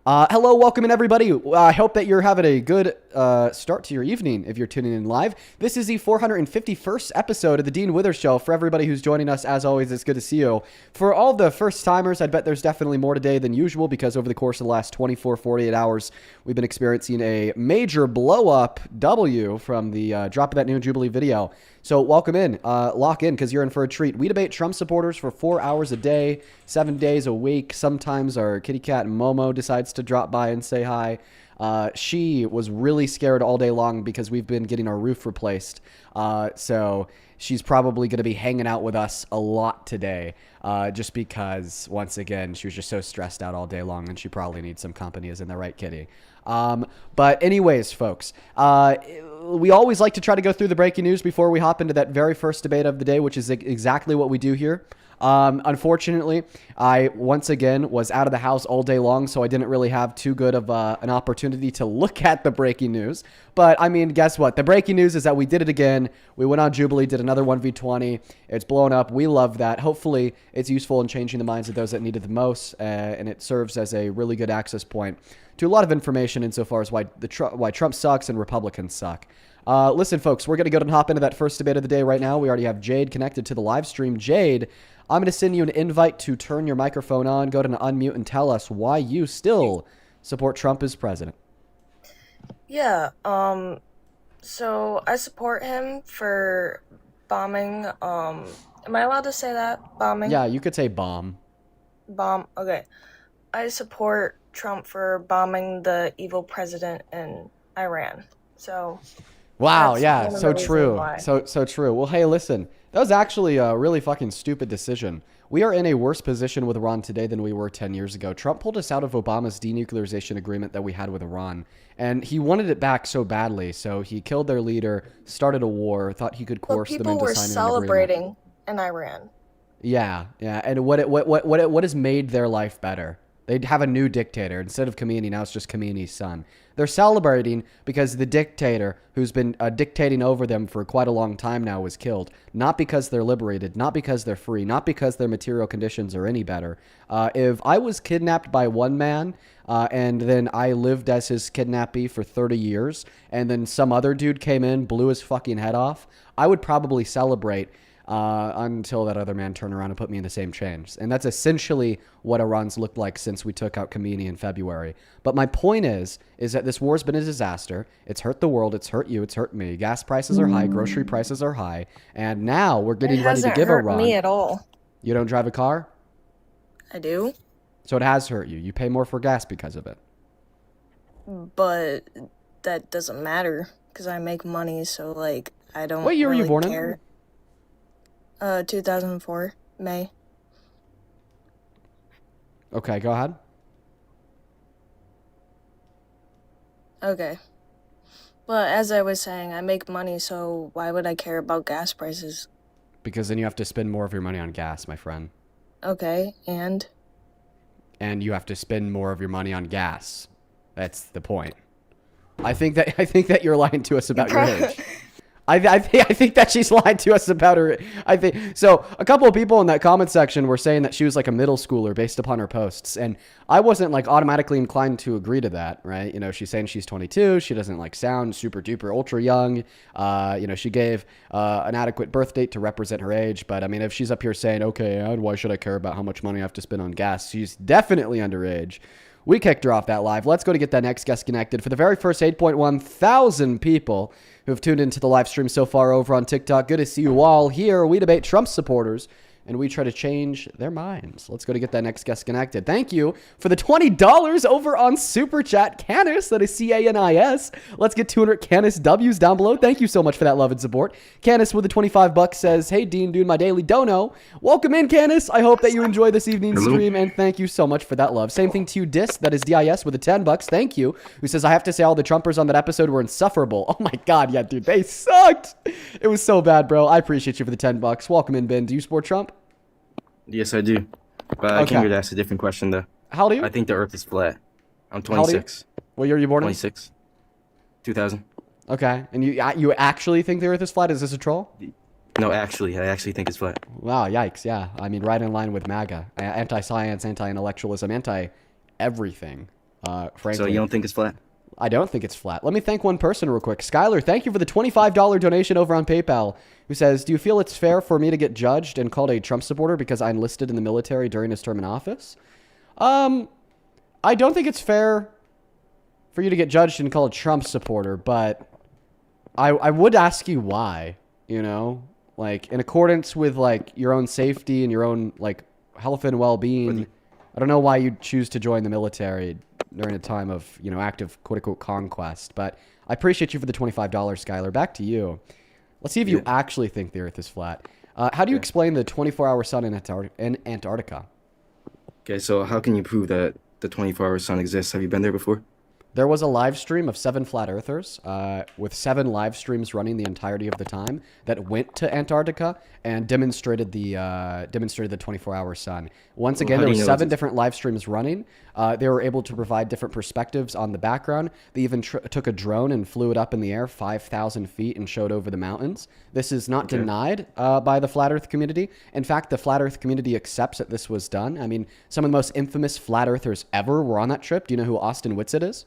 Hello, welcome in everybody. I hope that you're having a good start to your evening if you're tuning in live. This is the 451st episode of the Dean Withers Show. For everybody who's joining us, as always, it's good to see you. For all the first timers, I bet there's definitely more today than usual because over the course of the last 24, 48 hours, we've been experiencing a major blow up W from the drop of that new Jubilee video. So welcome in, lock in, because you're in for a treat. We debate Trump supporters for 4 hours a day, 7 days a week. Sometimes our kitty cat Momo decides to drop by and say hi. She was really scared all day long because we've been getting our roof replaced. So she's probably going to be hanging out with us a lot today, just because, once again, she was just so stressed out all day long and she probably needs some company, isn't that right, kitty? But anyways, folks, we always like to try to go through the breaking news before we hop into that very first debate of the day, which is exactly what we do here. Unfortunately, I once again was out of the house all day long, so I didn't really have too good of an opportunity to look at the breaking news. But I mean, guess what? The breaking news is that we did it again. We went on Jubilee, did another 1v20. It's blown up. We love that. Hopefully, it's useful in changing the minds of those that need it the most, and it serves as a really good access point to a lot of information insofar as why Trump sucks and Republicans suck. Listen, folks, we're going to go and hop into that first debate of the day right now. We already have Jade connected to the live stream. Jade, I'm going to send you an invite to turn your microphone on, go to unmute, and tell us why you still support Trump as president. Yeah, so I support him for bombing, am I allowed to say that? Bombing? Yeah, you could say bomb. Bomb, okay. I support Trump for bombing the evil president in Iran. So wow, that's yeah, one of so the reasons true. why. So true. Well, hey, listen, that was actually a really fucking stupid decision. We are in a worse position with Iran today than we were 10 years ago. Trump pulled us out of Obama's denuclearization agreement that we had with Iran, and he wanted it back so badly. So he killed their leader, started a war, thought he could But coerce them people into were signing an agreement. celebrating in Iran. Yeah. And what has made their life better? They'd have a new dictator. Instead of Khomeini, now it's just Khomeini's son. They're celebrating because the dictator who's been dictating over them for quite a long time now was killed. Not because they're liberated, not because they're free, not because their material conditions are any better. If I was kidnapped by one man and then I lived as his kidnappee for 30 years and then some other dude came in, blew his fucking head off, I would probably celebrate until that other man turned around and put me in the same chains. And that's essentially what Iran's looked like since we took out Khomeini in February. But my point is that this war's been a disaster. It's hurt the world. It's hurt you. It's hurt me. Gas prices are high. Grocery prices are high. And now we're getting ready to give It hasn't Iran. hurt me at all. You don't drive a car? I do, So it has hurt you. You pay more for gas because of it. but that doesn't matter because I make money, so like I don't What year were you really born care. in? 2004, May. Okay, go ahead. Okay. But as I was saying, I make money, so why would I care about gas prices? Because then you have to spend more of your money on gas, my friend. Okay, and? And you have to spend more of your money on gas. That's the point. I think that you're lying to us about your age. I think that she's lied to us about her. I think so. A couple of people in that comment section were saying that she was like a middle schooler based upon her posts, and I wasn't like automatically inclined to agree to that, right? You know, she's saying she's 22. She doesn't like sound super duper ultra young. You know, she gave an adequate birth date to represent her age, but I mean, if she's up here saying, okay, why should I care about how much money I have to spend on gas? She's definitely underage. We kicked her off that live. Let's go to get that next guest connected. For the very first 8.1 thousand people who've tuned into the live stream so far over on TikTok, good to see you all here. We debate Trump supporters, and we try to change their minds. Let's go to get that next guest connected. Thank you for the $20 over on Super Chat. Canis, that is C-A-N-I-S. Let's get 200 Canis W's down below. Thank you so much for that love and support. Canis with the 25 bucks says, hey, Dean, dude, my daily dono. Welcome in, Canis. I hope that you enjoy this evening's stream, and thank you so much for that love. Same thing to you, Dis, that is D-I-S with the 10 bucks. Thank you. Who says, I have to say all the Trumpers on that episode were insufferable. Oh my God, yeah, dude, they sucked. It was so bad, bro. I appreciate you for the 10 bucks. Welcome in, Ben. Do you support Trump? Yes, I do. But I came here to ask a different question, though. How old are you? I think the Earth is flat. I'm How old are you? 26. What year are you born in? 26. 2000. Okay. And you actually think the Earth is flat? Is this a troll? No, actually, I actually think it's flat. Wow, yikes, yeah. I mean, right in line with MAGA. Anti-science, anti-intellectualism, anti-everything. frankly. So you don't think it's flat? I don't think it's flat. Let me thank one person real quick. Skylar, thank you for the $25 donation over on PayPal, who says, do you feel it's fair for me to get judged and called a Trump supporter because I enlisted in the military during his term in office? I don't think it's fair for you to get judged and called a Trump supporter, but I would ask you why, you know? Like, in accordance with, like, your own safety and your own, like, health and well-being, I don't know why you'd choose to join the military during a time of, you know, active quote-unquote conquest. But I appreciate you for the $25, Skylar. Back to you. Let's see if you actually think the Earth is flat. How do you explain the 24-hour sun in Antarctica? Okay, so how can you prove that the 24-hour sun exists? Have you been there before? There was a live stream of 7 flat earthers with 7 live streams running the entirety of the time that went to Antarctica and demonstrated the 24-hour sun. Once again, there were 7 different live streams running. They were able to provide different perspectives on the background. They even took a drone and flew it up in the air 5,000 feet and showed over the mountains. This is not denied by the flat earth community. In fact, the flat earth community accepts that this was done. I mean, some of the most infamous flat earthers ever were on that trip. Do you know who Austin Whitsitt is?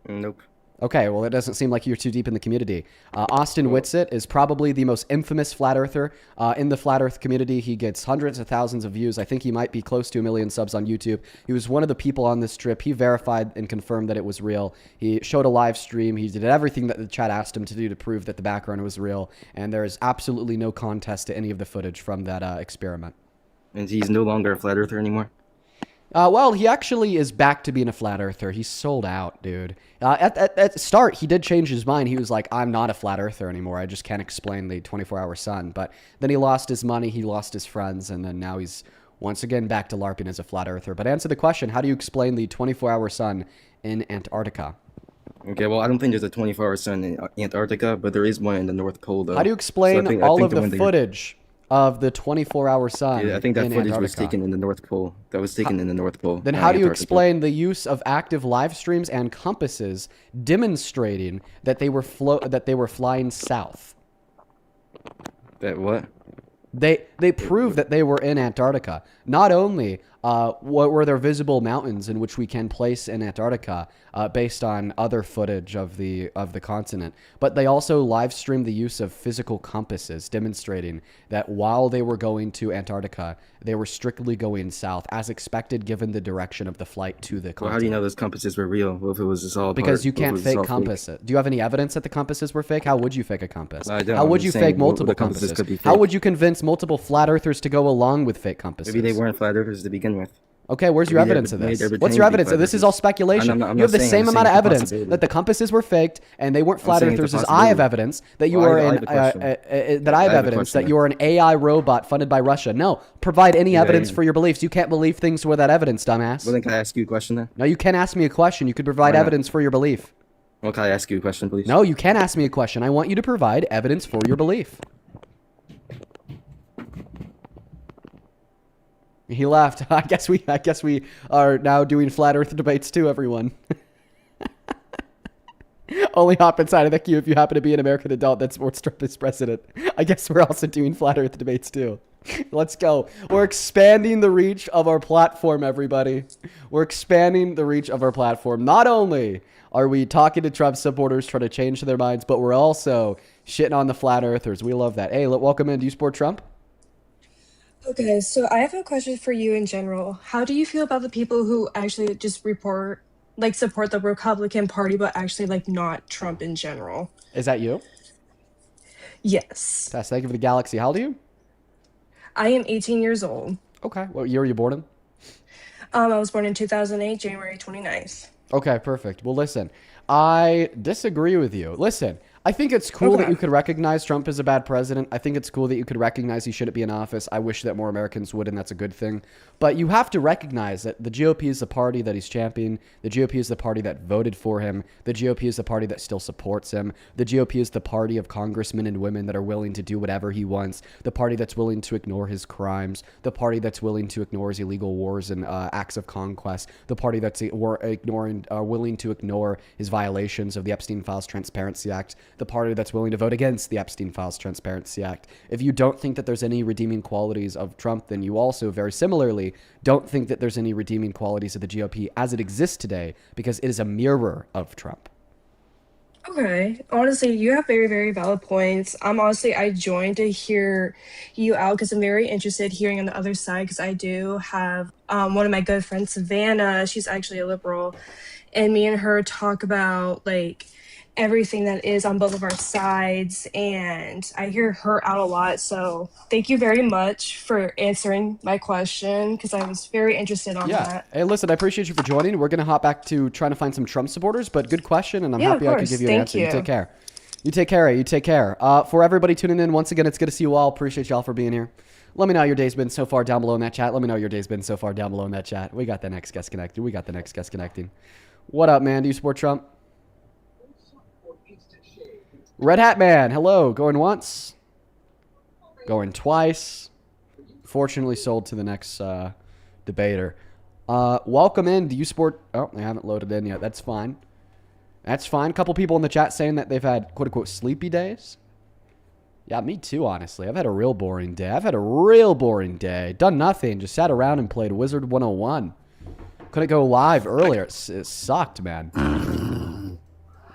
Nope. Okay, well, it doesn't seem like you're too deep in the community. Austin Whitsitt is probably the most infamous flat earther in the flat earth community. He gets hundreds of thousands of views. I think he might be close to 1 million subs on YouTube. He was one of the people on this trip. He verified and confirmed that it was real. He showed a live stream. He did everything that the chat asked him to do to prove that the background was real. And there is absolutely no contest to any of the footage from that experiment. And he's no longer a flat earther anymore? Well, he actually is back to being a flat earther. He's sold out, dude. At the start, he did change his mind. He was like, I'm not a flat earther anymore. I just can't explain the 24-hour sun. But then he lost his money, he lost his friends, and then now he's once again back to LARPing as a flat earther. But answer the question, how do you explain the 24-hour sun in Antarctica? Okay, well, I don't think there's a 24-hour sun in Antarctica, but there is one in the North Pole, though. How do you explain all of the footage of the 24-hour sun? Yeah, I think that footage was taken in the North Pole. That was taken in the North Pole. Then how do you explain the use of active live streams and compasses demonstrating that they were flying south? That what? They prove that they were in Antarctica. Not only were there visible mountains in which we can place in Antarctica based on other footage of the continent, but they also live streamed the use of physical compasses demonstrating that while they were going to Antarctica, they were strictly going south as expected given the direction of the flight to the continent. Well, how do you know those compasses were real? Well, if it was just all because you can't fake compasses. Do you have any evidence that the compasses were fake? How would you fake a compass? I don't. How would you fake multiple compasses? How would you convince multiple flat earthers to go along with fake compasses? Maybe they weren't flat earthers to begin with. Okay, where's your evidence of this? What's your evidence? This is all speculation. You have the same amount of evidence that the compasses were faked and they weren't flat earthers as I have evidence that you are that you are an AI robot funded by Russia. No, provide any evidence for your beliefs. You can't believe things without evidence, dumbass. Well, then can I ask you a question then? No, you can't ask me a question. You could provide evidence for your belief. Well, can I ask you a question, please? No, you can't ask me a question. I want you to provide evidence for your belief. He left. I guess we are now doing flat Earth debates too, everyone. Only hop inside of the queue if you happen to be an American adult that supports Trump as president. I guess we're also doing flat Earth debates too. Let's go. We're expanding the reach of our platform, everybody. We're expanding the reach of our platform. Not only are we talking to Trump supporters trying to change their minds, but we're also shitting on the flat Earthers. We love that. Hey, welcome in. Do you support Trump? Okay, so I have a question for you in general. How do you feel about the people who actually just support the Republican Party, but actually not Trump in general? Is that you? Yes. Tess, thank you for the galaxy. How old are you? I am 18 years old. Okay. What year were you born in? I was born in 2008, January 29th. Okay, perfect. Well, listen, I disagree with you. Listen, I think it's cool that you could recognize Trump as a bad president. I think it's cool that you could recognize he shouldn't be in office. I wish that more Americans would, and that's a good thing. But you have to recognize that the GOP is the party that he's championing. The GOP is the party that voted for him. The GOP is the party that still supports him. The GOP is the party of congressmen and women that are willing to do whatever he wants. The party that's willing to ignore his crimes. The party that's willing to ignore his illegal wars and acts of conquest. The party that's willing to ignore his violations of the Epstein Files Transparency Act. the party that's willing to vote against the Epstein Files Transparency Act. If you don't think that there's any redeeming qualities of Trump, then you also very similarly don't think that there's any redeeming qualities of the GOP as it exists today, because it is a mirror of Trump. Okay. Honestly, you have very, very valid points. I joined to hear you out because I'm very interested hearing on the other side because I do have one of my good friends, Savannah. She's actually a liberal, and me and her talk about like everything that is on both of our sides, and I hear her out a lot. So thank you very much for answering my question because I was very interested on Yeah. that. Hey, listen, I appreciate you for joining. We're going to hop back to trying to find some Trump supporters, but good question, and I'm Yeah, happy of I could course. give you an Thank answer. You you. take care. You take care. You take care. For everybody tuning in, once again, it's good to see you all. Appreciate y'all for being here. Let me know how your day's been so far down below in that chat. Let me know how your day's been so far down below in that chat. We got the next guest connected. We got the next guest connecting. What up, man? Do you support Trump? Red Hat Man, hello. Going once. Going twice. Fortunately sold to the next debater. Welcome in. Do you support... Oh, they haven't loaded in yet. That's fine. That's fine. A couple people in the chat saying that they've had quote-unquote sleepy days. Yeah, me too, honestly. I've had a real boring day. Done nothing. Just sat around and played Wizard 101. Couldn't go live earlier. It sucked, man.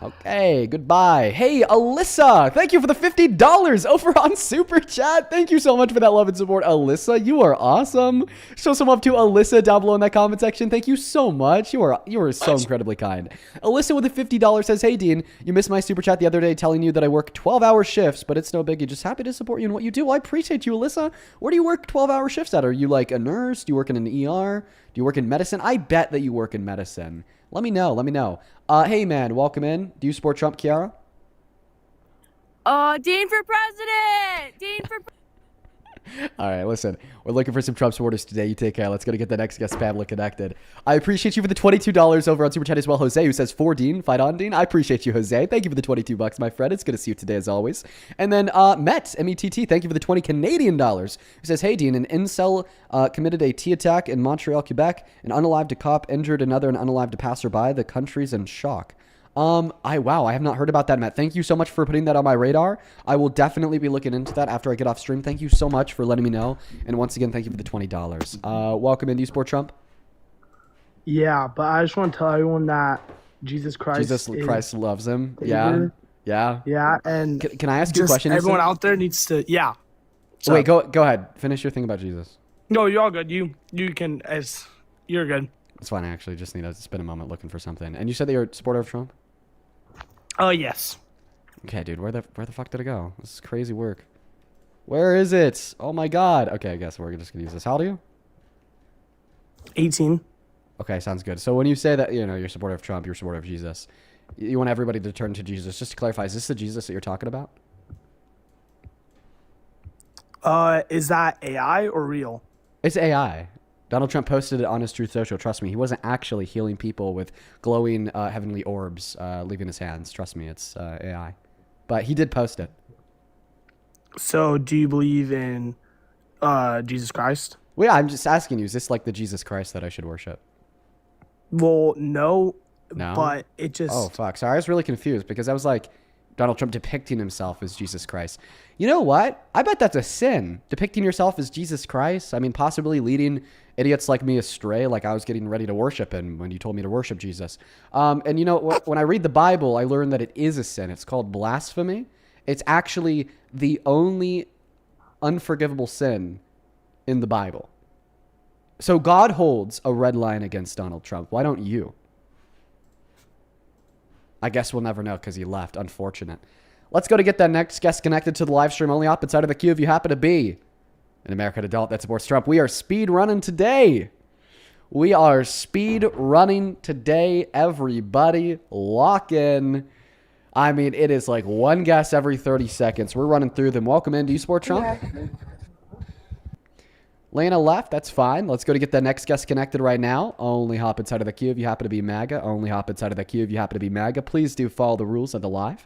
Okay, goodbye. Hey, Alyssa, thank you for the $50 over on Super Chat. Thank you so much for that love and support, Alyssa. You are awesome. Show some love to Alyssa down below in that comment section. Thank you so much. You are so incredibly kind. Alyssa with the $50 says, hey, Dean, you missed my Super Chat the other day telling you that I work 12-hour shifts, but it's no biggie. Just happy to support you in what you do. Well, I appreciate you, Alyssa. Where do you work 12-hour shifts at? Are you like a nurse? Do you work in an ER? Do you work in medicine? I bet that you work in medicine. Let me know. Let me know. Hey, man, welcome in. Do you support Trump, Kiara? Dean for president! Dean for All right, listen. We're looking for some Trump supporters today. You take care. Let's go to get the next guest, Pamela, connected. I appreciate you for the $22 over on Super Chat as well, Jose, who says, for Dean, fight on, Dean. I appreciate you, Jose. Thank you for the $22, my friend. It's good to see you today, as always. And then Met, M-E-T-T, thank you for the $20 Canadian, who says, hey, Dean, an incel committed a T attack in Montreal, Quebec. An unalived cop injured another and unalived a passerby. The country's in shock. Wow, I have not heard about that, Matt. Thank you so much for putting that on my radar. I will definitely be looking into that after I get off stream. Thank you so much for letting me know. And once again, thank you for the $20. Welcome in. Do you support Trump? Yeah, but I just want to tell everyone that Jesus Christ loves him. Savior. Yeah. Yeah, and Can I ask you a question? everyone Ethan? out there needs to So wait, go ahead. Finish your thing about Jesus. No, you're all good. You can you're good. It's fine. I actually just need to spend a moment looking for something. And you said that you're a supporter of Trump? Oh yes. Okay, dude. Where the fuck did it go? This is crazy work. Where is it? Oh my god. Okay, I guess we're just gonna use this. How old are you? 18. Okay, sounds good. So when you say that, you're a supporter of Trump, you're a supporter of Jesus, you want everybody to turn to Jesus. Just to clarify, is this the Jesus that you're talking about? Is that AI or real? It's AI. Donald Trump posted it on his Truth Social. Trust me, he wasn't actually healing people with glowing heavenly orbs leaving his hands. Trust me, it's AI. But he did post it. So, do you believe in Jesus Christ? Well, yeah, I'm just asking you, is this like the Jesus Christ that I should worship? Well, no. No? But it just... Oh, fuck. Sorry, I was really confused because I was like, Donald Trump depicting himself as Jesus Christ. You know what? I bet that's a sin. Depicting yourself as Jesus Christ. I mean, possibly leading idiots like me astray, like I was getting ready to worship him when you told me to worship Jesus. And you know, when I read the Bible, I learned that it is a sin. It's called blasphemy. It's actually the only unforgivable sin in the Bible. So God holds a red line against Donald Trump. Why don't you? I guess we'll never know because he left. Unfortunate. Let's go to get that next guest connected to the live stream only opposite side of the queue if you happen to be an American adult that supports Trump. We are speed running today. Everybody. Lock in. I mean, it is like one guess every 30 seconds. We're running through them. Welcome in. Do you support Trump? Yeah. Lena left. That's fine. Let's go to get the next guest connected right now. Only hop inside of the queue if you happen to be MAGA. Only hop inside of the queue if you happen to be MAGA. Please do follow the rules of the live.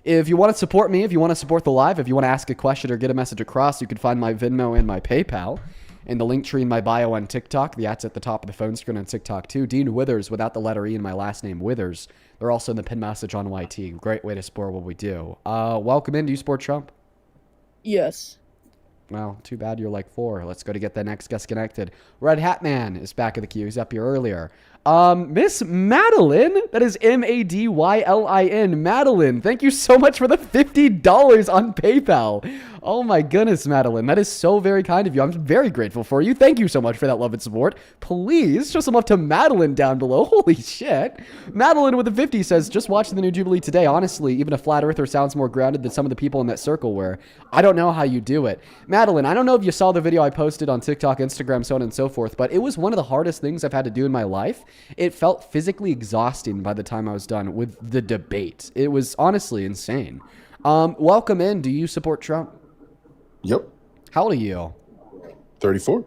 If you want to support me, if you want to support the live, if you want to ask a question or get a message across, you can find my Venmo and my PayPal. in the link tree in my bio on TikTok. The @'s at the top of the phone screen on TikTok too. Dean Withers without the letter E in my last name, Withers. They're also in the pin message on YT. Great way to support what we do. Welcome in. Do you support Trump? Yes. Well, too bad you're like 4. Let's go to get the next guest connected. Red Hat Man is back in the queue. He's up here earlier. Miss Madeline, that is Madylin. Madeline, thank you so much for the $50 on PayPal. Oh my goodness, Madeline, that is so very kind of you. I'm very grateful for you. Thank you so much for that love and support. Please show some love to Madeline down below. Holy shit. Madeline with the 50 says, just watching the new Jubilee today. Honestly, even a flat earther sounds more grounded than some of the people in that circle were. I don't know how you do it. Madeline, I don't know if you saw the video I posted on TikTok, Instagram, so on and so forth, but it was one of the hardest things I've had to do in my life. It felt physically exhausting by the time I was done with the debate. It was honestly insane. Welcome in. Do you support Trump? Yep. How old are you? 34.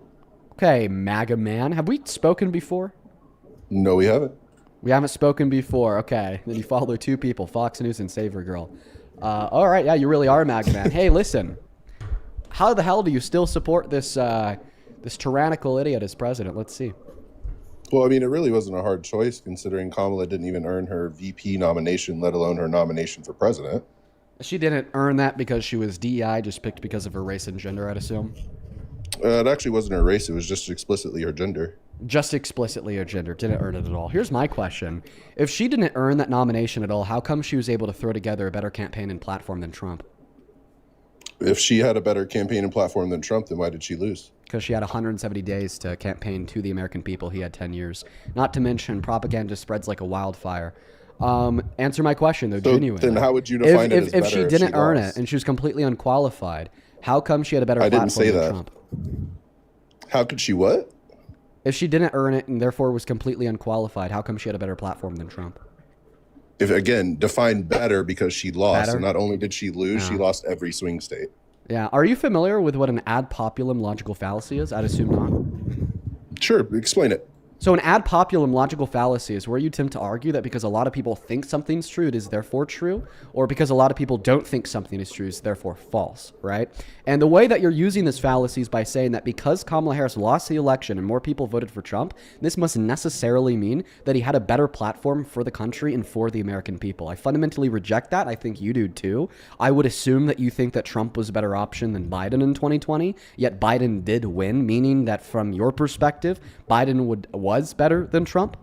Okay, MAGA man. Have we spoken before? No, we haven't. We haven't spoken before. Okay. Then you follow 2 people, Fox News and Saver Girl. All right. Yeah, you really are a MAGA man. Hey, listen. How the hell do you still support this this tyrannical idiot as president? Let's see. Well, I mean, it really wasn't a hard choice considering Kamala didn't even earn her VP nomination, let alone her nomination for president. She didn't earn that because she was DEI, just picked because of her race and gender, I'd assume. It actually wasn't her race. It was just explicitly her gender. Just explicitly her gender. Didn't earn it at all. Here's my question. If she didn't earn that nomination at all, how come she was able to throw together a better campaign and platform than Trump? If she had a better campaign and platform than Trump, then why did she lose? Because she had 170 days to campaign to the American people. He had 10 years. Not to mention, propaganda spreads like a wildfire. Answer my question, though, genuinely. Then how would you define it as better if she didn't earn lost? it and she was completely unqualified, how come she had a better platform than Trump? How could she what? If she didn't earn it and therefore was completely unqualified, how come she had a better platform than Trump? If, again, define better because she lost. Better? And not only did she lose, she lost every swing state. Yeah. Are you familiar with what an ad populum logical fallacy is? I'd assume not. Sure. Explain it. So an ad populum logical fallacy is where you attempt to argue that because a lot of people think something's true, it is therefore true, or because a lot of people don't think something is true, it's therefore false, right? And the way that you're using this fallacy is by saying that because Kamala Harris lost the election and more people voted for Trump, this must necessarily mean that he had a better platform for the country and for the American people. I fundamentally reject that. I think you do too. I would assume that you think that Trump was a better option than Biden in 2020, yet Biden did win, meaning that from your perspective, Biden was better than Trump?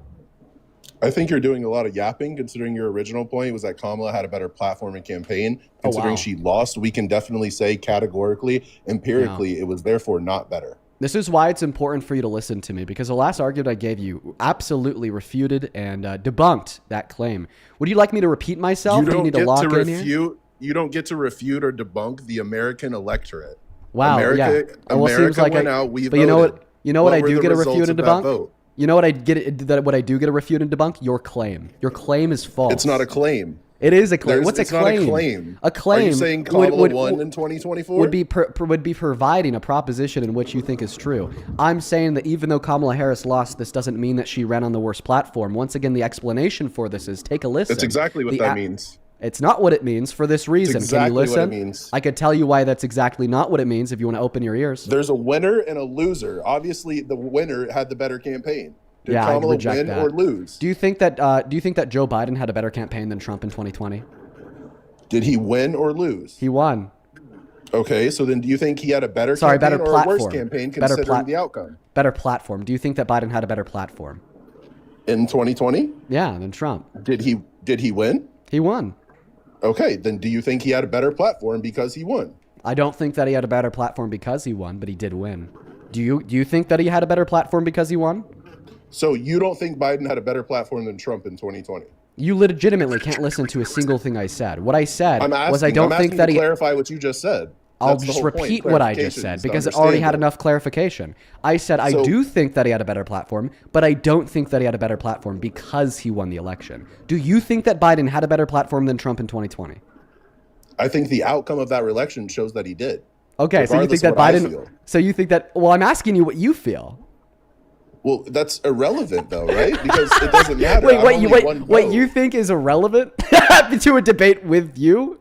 I think you're doing a lot of yapping, considering your original point was that Kamala had a better platform and campaign. Considering she lost, we can definitely say categorically, empirically, it was therefore not better. This is why it's important for you to listen to me, because the last argument I gave you absolutely refuted and debunked that claim. Would you like me to repeat myself? You Do you need to lock in here? You don't get to refute or debunk the American electorate. Wow, America went out, we but voted. You know what I were do the get a results refute of and that debunk? vote? You know what I do get a refute and debunk? Your claim. Your claim is false. It's not a claim. It is a claim. What's a it's claim? Not a claim. A claim. Are you saying Kamala won in 2024? Would be providing a proposition in which you think is true. I'm saying that even though Kamala Harris lost, this doesn't mean that she ran on the worst platform. Once again, the explanation for this is take a listen. That's exactly what that means. It's not what it means for this reason. It's exactly Can you listen? what it means. I could tell you why that's exactly not what it means if you want to open your ears. There's a winner and a loser. Obviously, the winner had the better campaign. Did Yeah, I Kamala reject win that. or lose? Do you think that Joe Biden had a better campaign than Trump in 2020? Did he win or lose? He won. Okay, so then do you think he had a better campaign better or platform. a worse campaign considering the outcome? Better platform. Do you think that Biden had a better platform? In 2020? Yeah, than Trump. Did he win? He won. Okay, then do you think he had a better platform because he won? I don't think that he had a better platform because he won, but he did win. Do you think that he had a better platform because he won? So you don't think Biden had a better platform than Trump in 2020? You legitimately can't listen to a single thing I said. What I said was I don't I'm think asking that to he... clarify what you just said. I'll That's the just whole point. repeat what I just Clarification said is to because it already had understand enough clarification. I said I do think that he had a better platform, but I don't think that he had a better platform because he won the election. Do you think that Biden had a better platform than Trump in 2020? I think the outcome of that election shows that he did. Okay, so you think regardless that of what I Biden... feel. So you think that... Well, I'm asking you what you feel. Well, that's irrelevant though, right? Because it doesn't matter. Wait, you think is irrelevant to a debate with you?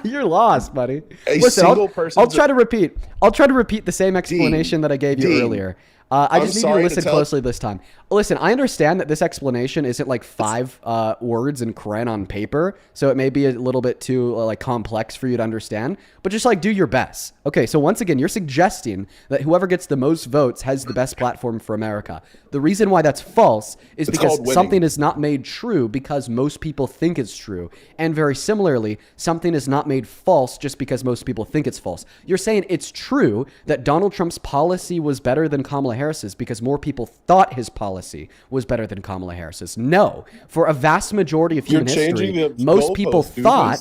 You're lost, buddy. A Listen, single I'll person's- try to repeat. I'll try to repeat the same explanation that I gave you Dean, earlier. I I'm just need you to sorry to listen tell- closely this time. Listen, I understand that this explanation isn't like 5 words in Karen on paper, so it may be a little bit too like complex for you to understand, but just like do your best. Okay, so once again, you're suggesting that whoever gets the most votes has the best platform for America. The reason why that's false is It's because called winning. something is not made true because most people think it's true. And very similarly, something is not made false just because most people think it's false. You're saying it's true that Donald Trump's policy was better than Kamala Harris's because more people thought his policy was better than Kamala Harris's. No. For a vast majority of human You're changing history, the most people goalpost, dude. thought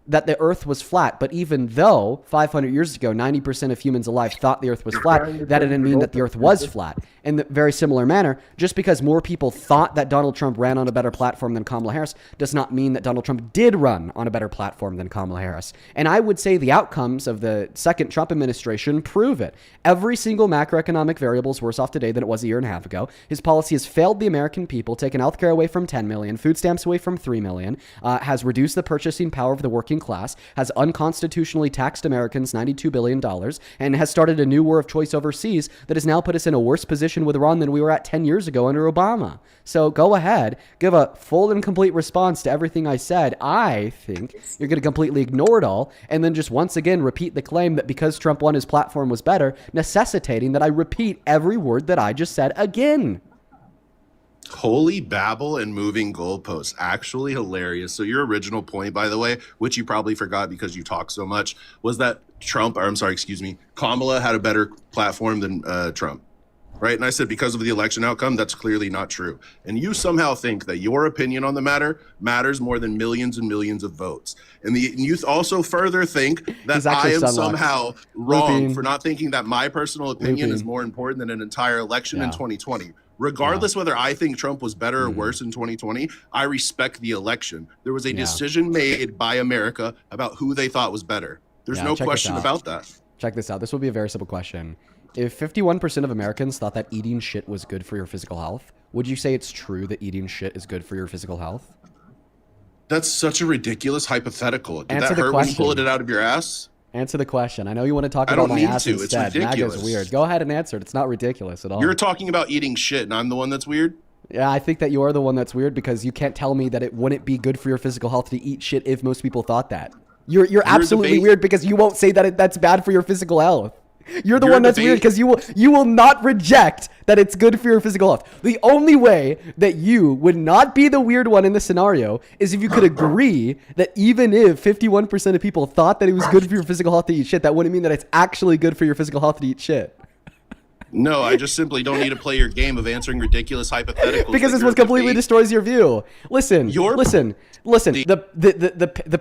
that the earth was flat. But even though 500 years ago, 90% of humans alive thought the earth was flat, that didn't mean that the earth was flat. In the very similar manner, just because more people thought that Donald Trump ran on a better platform than Kamala Harris does not mean that Donald Trump did run on a better platform than Kamala Harris. And I would say the outcomes of the second Trump administration prove it. Every single macroeconomic variable is worse off today than it was a year and a half ago. His policy has failed the American people, taken healthcare away from 10 million, food stamps away from 3 million, has reduced the purchasing power of the working class, has unconstitutionally taxed Americans $92 billion, and has started a new war of choice overseas that has now put us in a worse position with Iran than we were at 10 years ago under Obama. So go ahead, give a full and complete response to everything I said. I think you're going to completely ignore it all and then just once again repeat the claim that because Trump won, his platform was better, necessitating that I repeat every word that I just said again. Holy babble and moving goalposts. Actually hilarious. So your original point, by the way, which you probably forgot because you talk so much, was that Kamala had a better platform than Trump. Right? And I said, because of the election outcome, that's clearly not true. And you somehow think that your opinion on the matter matters more than millions and millions of votes. And you also further think that I am somehow wrong for not thinking that my personal opinion is more important than an entire election in 2020. Regardless whether I think Trump was better or worse in 2020, I respect the election. There was a decision made by America about who they thought was better. There's no question about that. Check this out. This will be a very simple question. If 51% of Americans thought that eating shit was good for your physical health, would you say it's true that eating shit is good for your physical health? That's such a ridiculous hypothetical. Did Answer that the hurt when you question. pulled it out of your ass? Answer the question. I know you want to talk I about don't my need ass to. It's instead. ridiculous. MAGA's weird. Go ahead and answer it. It's not ridiculous at all. You're talking about eating shit, and I'm the one that's weird? Yeah, I think that you are the one that's weird because you can't tell me that it wouldn't be good for your physical health to eat shit if most people thought that. You're absolutely weird because you won't say that that's bad for your physical health. You're the one that's weird because you will not reject that it's good for your physical health. The only way that you would not be the weird one in this scenario is if you could agree that even if 51% of people thought that it was good for your physical health to eat shit, that wouldn't mean that it's actually good for your physical health to eat shit. No, I just simply don't need to play your game of answering ridiculous hypotheticals. Because it's what completely destroys your view. Listen. The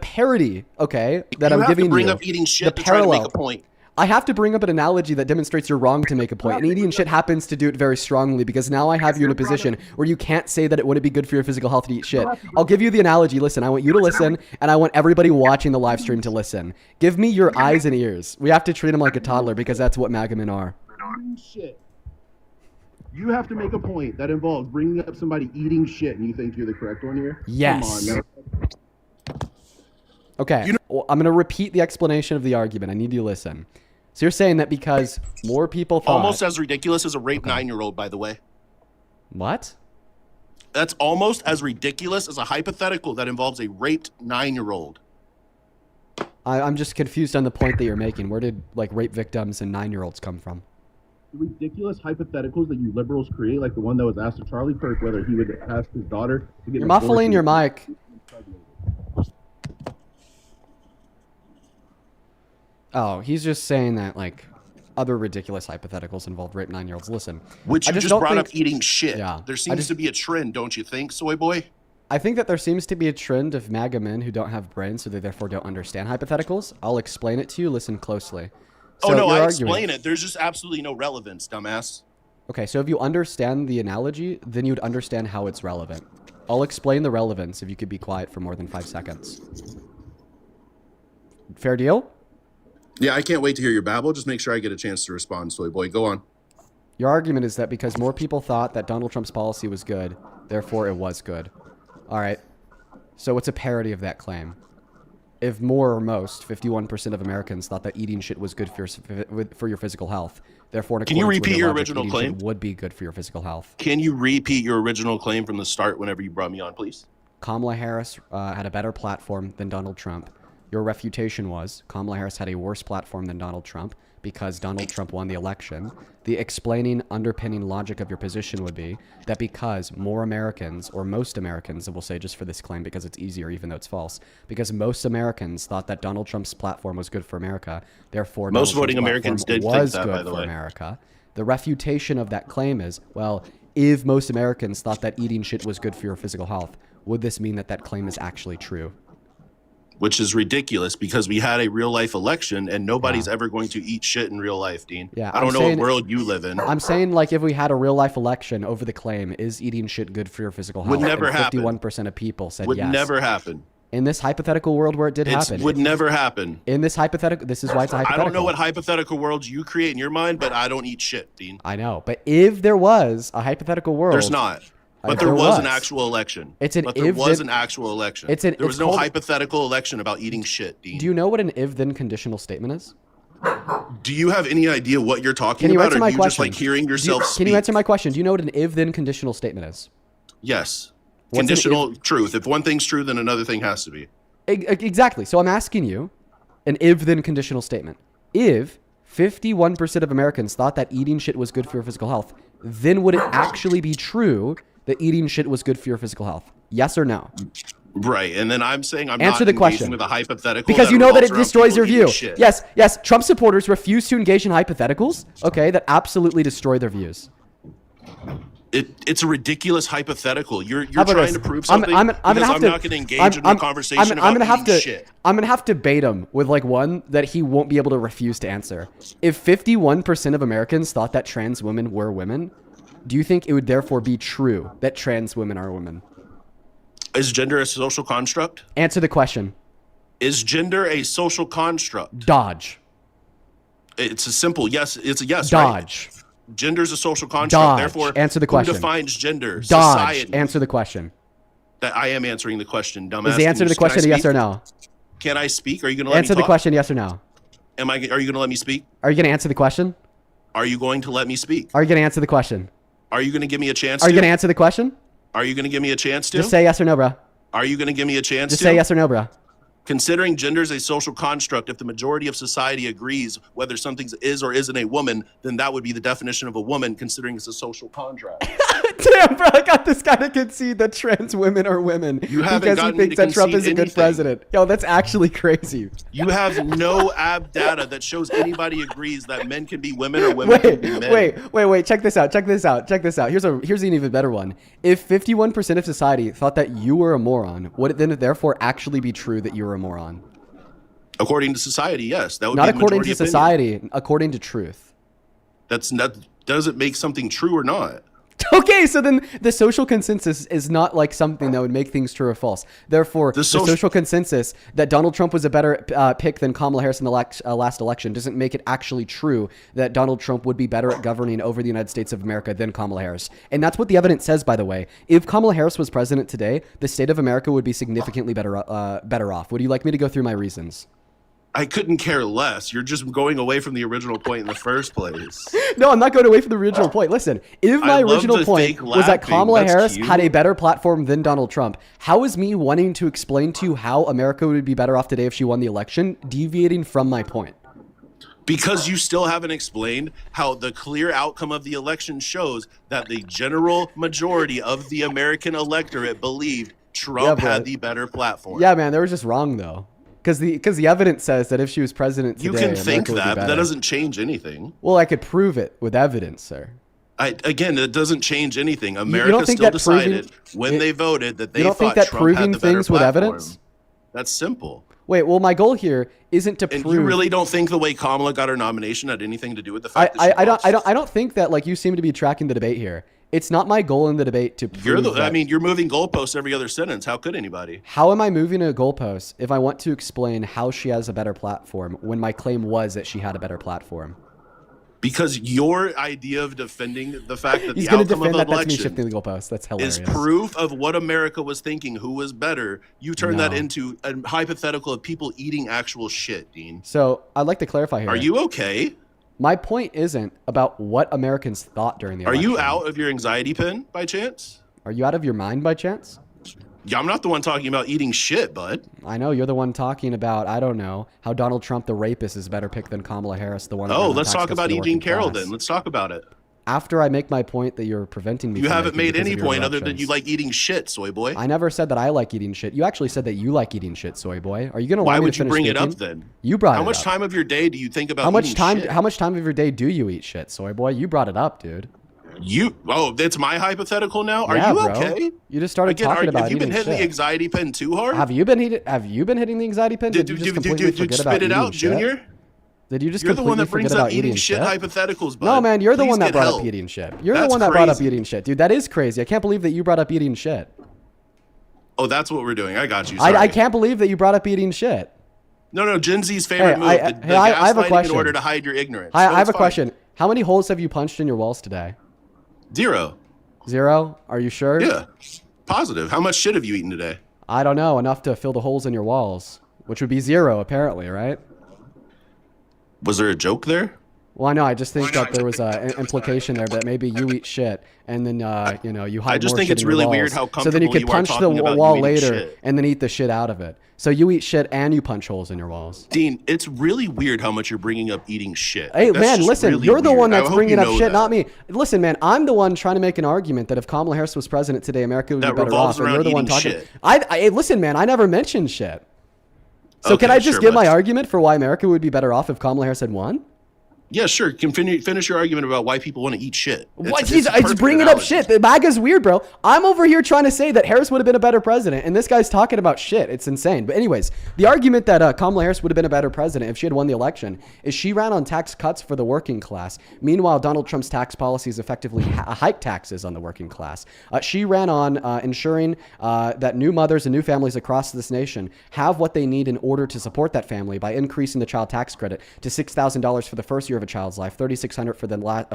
parody, okay, that I'm giving you. You have to bring up eating shit to try to make a point. I have to bring up an analogy that demonstrates you're wrong to make a point. And eating shit happens to do it very strongly because now I have you in a position where you can't say that it wouldn't be good for your physical health to eat shit. I'll give you the analogy. Listen, I want you to listen, and I want everybody watching the live stream to listen. Give me your eyes and ears. We have to treat them like a toddler because that's what MAGA men are. Shit. You have to make a point that involves bringing up somebody eating shit, and you think you're the correct one here? Yes. Come on, no. Okay, I'm going to repeat the explanation of the argument. I need you to listen. So you're saying that because more people thought... Almost as ridiculous as a raped 9-year-old, by the way. What? That's almost as ridiculous as a hypothetical that involves a raped 9-year-old. I'm just confused on the point that you're making. Where did, like, rape victims and 9-year-olds come from? Ridiculous hypotheticals that you liberals create, like the one that was asked to Charlie Kirk whether he would ask his daughter to get You're muffling your mic. Oh, he's just saying that, like, other ridiculous hypotheticals involved rape 9-year-olds. Listen. Which you just brought up eating shit. Yeah. There seems to be a trend, don't you think, soy boy? I think that there seems to be a trend of MAGA men who don't have brains, so they therefore don't understand hypotheticals. I'll explain it to you. Listen closely. So no, I explain it. There's just absolutely no relevance, dumbass. Okay, so if you understand the analogy, then you'd understand how it's relevant. I'll explain the relevance if you could be quiet for more than 5 seconds. Fair deal? Yeah, I can't wait to hear your babble. Just make sure I get a chance to respond, soy boy. Go on. Your argument is that because more people thought that Donald Trump's policy was good, therefore it was good. All right. So it's a parody of that claim. if more or most, 51% of Americans thought that eating shit was good for your physical health. Therefore, in Can you accordance with repeat your logic, original eating claim? shit would be good for your physical health. Can you repeat your original claim from the start whenever you brought me on, please? Kamala Harris had a better platform than Donald Trump. Your refutation was Kamala Harris had a worse platform than Donald Trump because Donald Trump won the election. The explaining, underpinning logic of your position would be that because more Americans, or most Americans, and we'll say just for this claim because it's easier even though it's false, because most Americans thought that Donald Trump's platform was good for America, therefore Most Donald voting Trump's Americans platform did think was that, by good the for way. America. The refutation of that claim is, well, if most Americans thought that eating shit was good for your physical health, would this mean that that claim is actually true? Which is ridiculous because we had a real life election and nobody's ever going to eat shit in real life, Dean. Yeah, I don't know what world you live in. I'm saying, like, if we had a real life election over the claim, is eating shit good for your physical health? Would never and happen. 51% of people said Would yes. never happen. In this hypothetical world where it did happen. Would never happen. In this hypothetical, this is why it's a hypothetical. I don't know what hypothetical worlds you create in your mind, but I don't eat shit, Dean. I know, but if there was a hypothetical world, There's not. But there was an actual election. It's an but there if was then, an actual election. There was no hypothetical election about eating shit, Dean. Do you know what an if then conditional statement is? Do you have any idea what you're talking Can you about, answer or my are you question? just like hearing yourself speak? Can you answer my question? Do you know what an if then conditional statement is? Yes. What's an Conditional truth. If one thing's true, then another thing has to be. Exactly. So I'm asking you an if then conditional statement. If 51% of Americans thought that eating shit was good for your physical health, then would it actually be true that eating shit was good for your physical health? Yes or no? Right. And then I'm saying I'm Answer not the engaging question. with a hypothetical. Because you know that it revolves around destroys your people view. eating shit. Yes. Trump supporters refuse to engage in hypotheticals, okay, that absolutely destroy their views. It's a ridiculous hypothetical. You're How about trying this? to prove something I'm because gonna have I'm to, not going to engage in a conversation about eating shit. I'm going to have to bait him with like one that he won't be able to refuse to answer. If 51% of Americans thought that trans women were women, do you think it would therefore be true that trans women are women? Is gender a social construct? Answer the question. Is gender a social construct? Dodge. It's a simple yes. It's a yes. Dodge. Right? Gender's a social construct. Dodge. Therefore, Answer the question. Who defines gender? Dodge. Society. Answer the question. That I am answering the question, dumbass. Is the answer to the question a yes or no? Can I speak? Are you going to let me Answer the talk? question yes or no? Are you going to let me speak? Are you going to answer the question? Are you going to let me speak? Are you going to answer the question? Are you going to give me a chance Are to? you going to answer the question? Are you going to give me a chance to? Just say yes or no, bro. Are you going to give me a chance Just to? say yes or no, bro. Considering gender is a social construct, if the majority of society agrees whether something is or isn't a woman, then that would be the definition of a woman, considering it's a social contract. Damn, bro, I got this guy to concede that trans women are women You haven't because he gotten me thinks to that Trump is a concede good anything. president. Yo, that's actually crazy. You have no ab data that shows anybody agrees that men can be women or women can be men. Wait. Check this out. Here's an even better one. If 51% of society thought that you were a moron, would it then therefore actually be true that you were a moron? According to society, yes. That would Not be the according to majority opinion. society, according to truth. That doesn't make something true or not. Okay, so then the social consensus is not like something that would make things true or false. Therefore, the social consensus that Donald Trump was a better pick than Kamala Harris in the last election doesn't make it actually true that Donald Trump would be better at governing over the United States of America than Kamala Harris. And that's what the evidence says, by the way. If Kamala Harris was president today, the state of America would be significantly better off. Would you like me to go through my reasons? I couldn't care less. You're just going away from the original point in the first place. No, I'm not going away from the original point. Listen, if my original point was that Kamala Harris had a better platform than Donald Trump, how is me wanting to explain to you how America would be better off today if she won the election deviating from my point? Because you still haven't explained how the clear outcome of the election shows that the general majority of the American electorate believed Trump had the better platform. Yeah, man, they were just wrong, though. Because the evidence says that if she was president today, you can think America would be that, but that better. doesn't change anything. Well, I could prove it with evidence, sir. Again, it doesn't change anything. don't America think still that decided proving- when they voted that they You don't think thought that Trump had proving the better things with platform. evidence? That's simple. Wait, well, my goal here isn't to And prove. you really don't think the way Kamala got her nomination had anything to do with the fact that she lost? I don't think that, like, you seem to be tracking the debate here. It's not my goal in the debate to prove you're moving goalposts every other sentence. How could anybody? How am I moving a goalpost if I want to explain how she has a better platform when my claim was that she had a better platform? Because your idea of defending the fact that He's the going to outcome defend of that. That's me election shifting the goalpost. That's hilarious. is proof of what America was thinking, who was better, you turn that No. into a hypothetical of people eating actual shit, Dean. So I'd like to clarify here. Are you okay? My point isn't about what Americans thought during the Are election. you out of your anxiety pen by chance? Are you out of your mind by chance? Yeah, I'm not the one talking about eating shit, bud. I know you're the one talking about, I don't know, how Donald Trump, the rapist, is a better pick than Kamala Harris, the one. that Oh, ran on let's tax talk cuts for about the E. working Jean Carroll class. then. Let's talk about it. After I make my point that you're preventing me You from haven't making made because any of your point other than elections. you like eating shit, soy boy. I never said that I like eating shit. You actually said that you like eating shit, soy boy. Are you gonna? Why allow me would to you finish bring it up speaking? then? You brought How it much up. time of your day do you think about How much eating time? shit? How much time of your day do you eat shit, soy boy? You brought it up, dude. That's my hypothetical now? Are Yeah, you bro. okay? You just started talking about Have you been eating hitting the shit. anxiety pen too hard? Have you been hitting the anxiety pen? Did you just completely forget about spit it eating out, shit? Junior? Did you just You're the one completely that brings forget up about eating shit shit? hypotheticals, bud. No, man, you're the Please one that get brought help. up eating shit. You're the That's one that brought up crazy. eating shit, dude. That is crazy. I can't believe that you brought up eating shit. Oh, that's what we're doing. I got you. Sorry. I can't believe that you brought up eating shit. No, Gen Z's favorite move. I have a gaslighting question. in order to hide your ignorance. I So have it's a fine. question. How many holes have you punched in your walls today? 0. 0? Are you sure? Yeah. Positive. How much shit have you eaten today? I don't know. Enough to fill the holes in your walls, which would be 0, apparently, right? Was there a joke there? Well, I know. I just think that there was an implication there that maybe you eat shit and then you hide I just more think shit it's in your really walls. weird how So then you comfortable could you are punch the talking about you wall eating later shit. and then eat the shit out of it. So you eat shit and you punch holes in your walls. Dean, it's really weird how much you're bringing up eating shit. Hey, That's man, just listen, really you're the weird. one I that's hope bringing you up know shit, that. not me. Listen, man, I'm the one trying to make an argument that if Kamala Harris was president today, America would That be better revolves off. And you're around the one eating talking. shit. Listen, man, I never mentioned shit. So Okay, can I just sure, give my bud. argument for why America would be better off if Kamala Harris had won? Yeah, sure. Can finish your argument about why people want to eat shit. What? It's a It's perfect bringing up analogy. shit. The MAGA's weird, bro. I'm over here trying to say that Harris would have been a better president, and this guy's talking about shit. It's insane. But anyways, the argument that Kamala Harris would have been a better president if she had won the election is she ran on tax cuts for the working class. Meanwhile, Donald Trump's tax policies effectively hike taxes on the working class. She ran on ensuring that new mothers and new families across this nation have what they need in order to support that family by increasing the child tax credit to $6,000 for the first year of a child's life, $3,600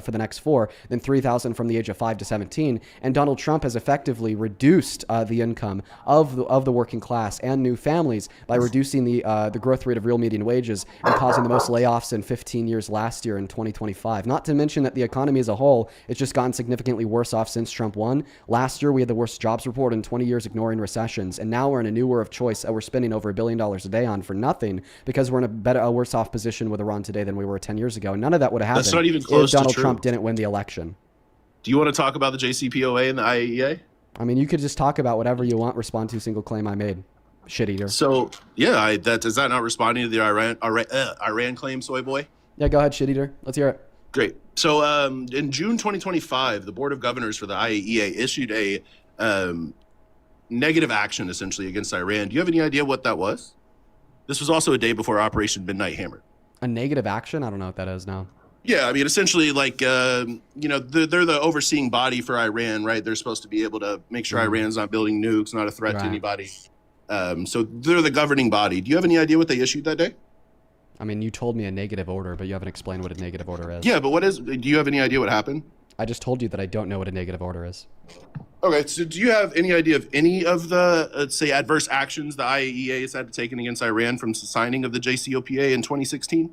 for the next 4, then $3,000 from the age of 5 to 17. And Donald Trump has effectively reduced the income of the working class and new families by reducing the growth rate of real median wages and causing the most layoffs in 15 years last year in 2025. Not to mention that the economy as a whole has just gotten significantly worse off since Trump won. Last year, we had the worst jobs report in 20 years, ignoring recessions. And now we're in a new war of choice that we're spending over $1 billion a day on for nothing because we're in a worse off position with Iran today than we were 10 years ago. None of that would have happened That's not even close if to Donald true. Trump didn't win the election. Do you want to talk about the JCPOA and the IAEA? I mean, you could just talk about whatever you want, respond to a single claim I made. Shit eater. So, yeah, is that not responding to the Iran claim, soy boy? Yeah, go ahead, shit eater. Let's hear it. Great. So, in June 2025, the Board of Governors for the IAEA issued a negative action, essentially, against Iran. Do you have any idea what that was? This was also a day before Operation Midnight Hammer. A negative action? I don't know what that is now. Yeah, I mean, essentially, like, they're the overseeing body for Iran, right? They're supposed to be able to make sure Iran's not building nukes, not a threat to Right. anybody. So they're the governing body. Do you have any idea what they issued that day? I mean, you told me a negative order, but you haven't explained what a negative order is. Yeah, but do you have any idea what happened? I just told you that I don't know what a negative order is. Okay, so do you have any idea of any of the, let's say, adverse actions the IAEA has had to take against Iran from the signing of the JCPOA in 2016?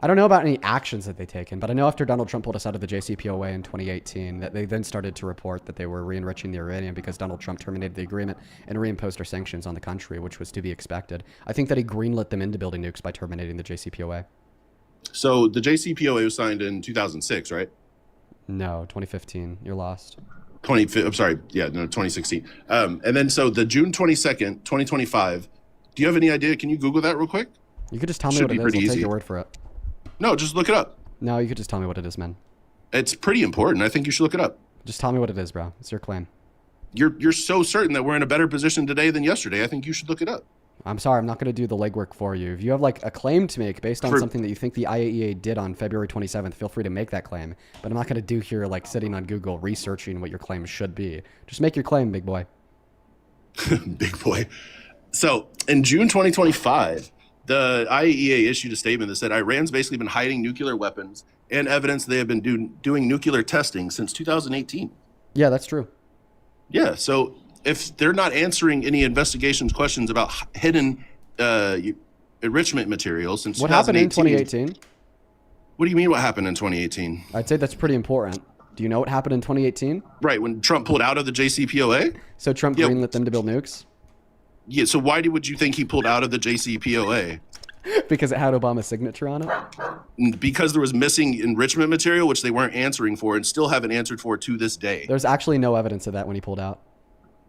I don't know about any actions that they've taken, but I know after Donald Trump pulled us out of the JCPOA in 2018 that they then started to report that they were re-enriching the uranium because Donald Trump terminated the agreement and reimposed our sanctions on the country, which was to be expected. I think that he greenlit them into building nukes by terminating the JCPOA. So the JCPOA was signed in 2006, right? No, 2015. You're lost. 2016. And then so the June 22nd, 2025, do you have any idea? Can you Google that real quick? You could just tell me Should what be it is. I'll pretty take easy. your word for it. No, just look it up. No, you could just tell me what it is, man. It's pretty important. I think you should look it up. Just tell me what it is, bro. It's your claim. You're so certain that we're in a better position today than yesterday. I think you should look it up. I'm sorry, I'm not going to do the legwork for you. If you have like a claim to make based on something that you think the IAEA did on February 27th, feel free to make that claim. But I'm not going to do here like sitting on Google researching what your claim should be. Just make your claim, big boy. Big boy. So in June 2025, The IAEA issued a statement that said Iran's basically been hiding nuclear weapons and evidence they have been doing nuclear testing since 2018. Yeah, that's true. Yeah, so if they're not answering any investigations questions about hidden enrichment materials since What happened in 2018. 2018? What do you mean what happened in 2018? I'd say that's pretty important. Do you know what happened in 2018? Right, when Trump pulled out of the JCPOA? So Trump greenlit them to build nukes? Yeah, so why would you think he pulled out of the JCPOA? Because it had Obama's signature on it? Because there was missing enrichment material, which they weren't answering for and still haven't answered for to this day. There's actually no evidence of that when he pulled out.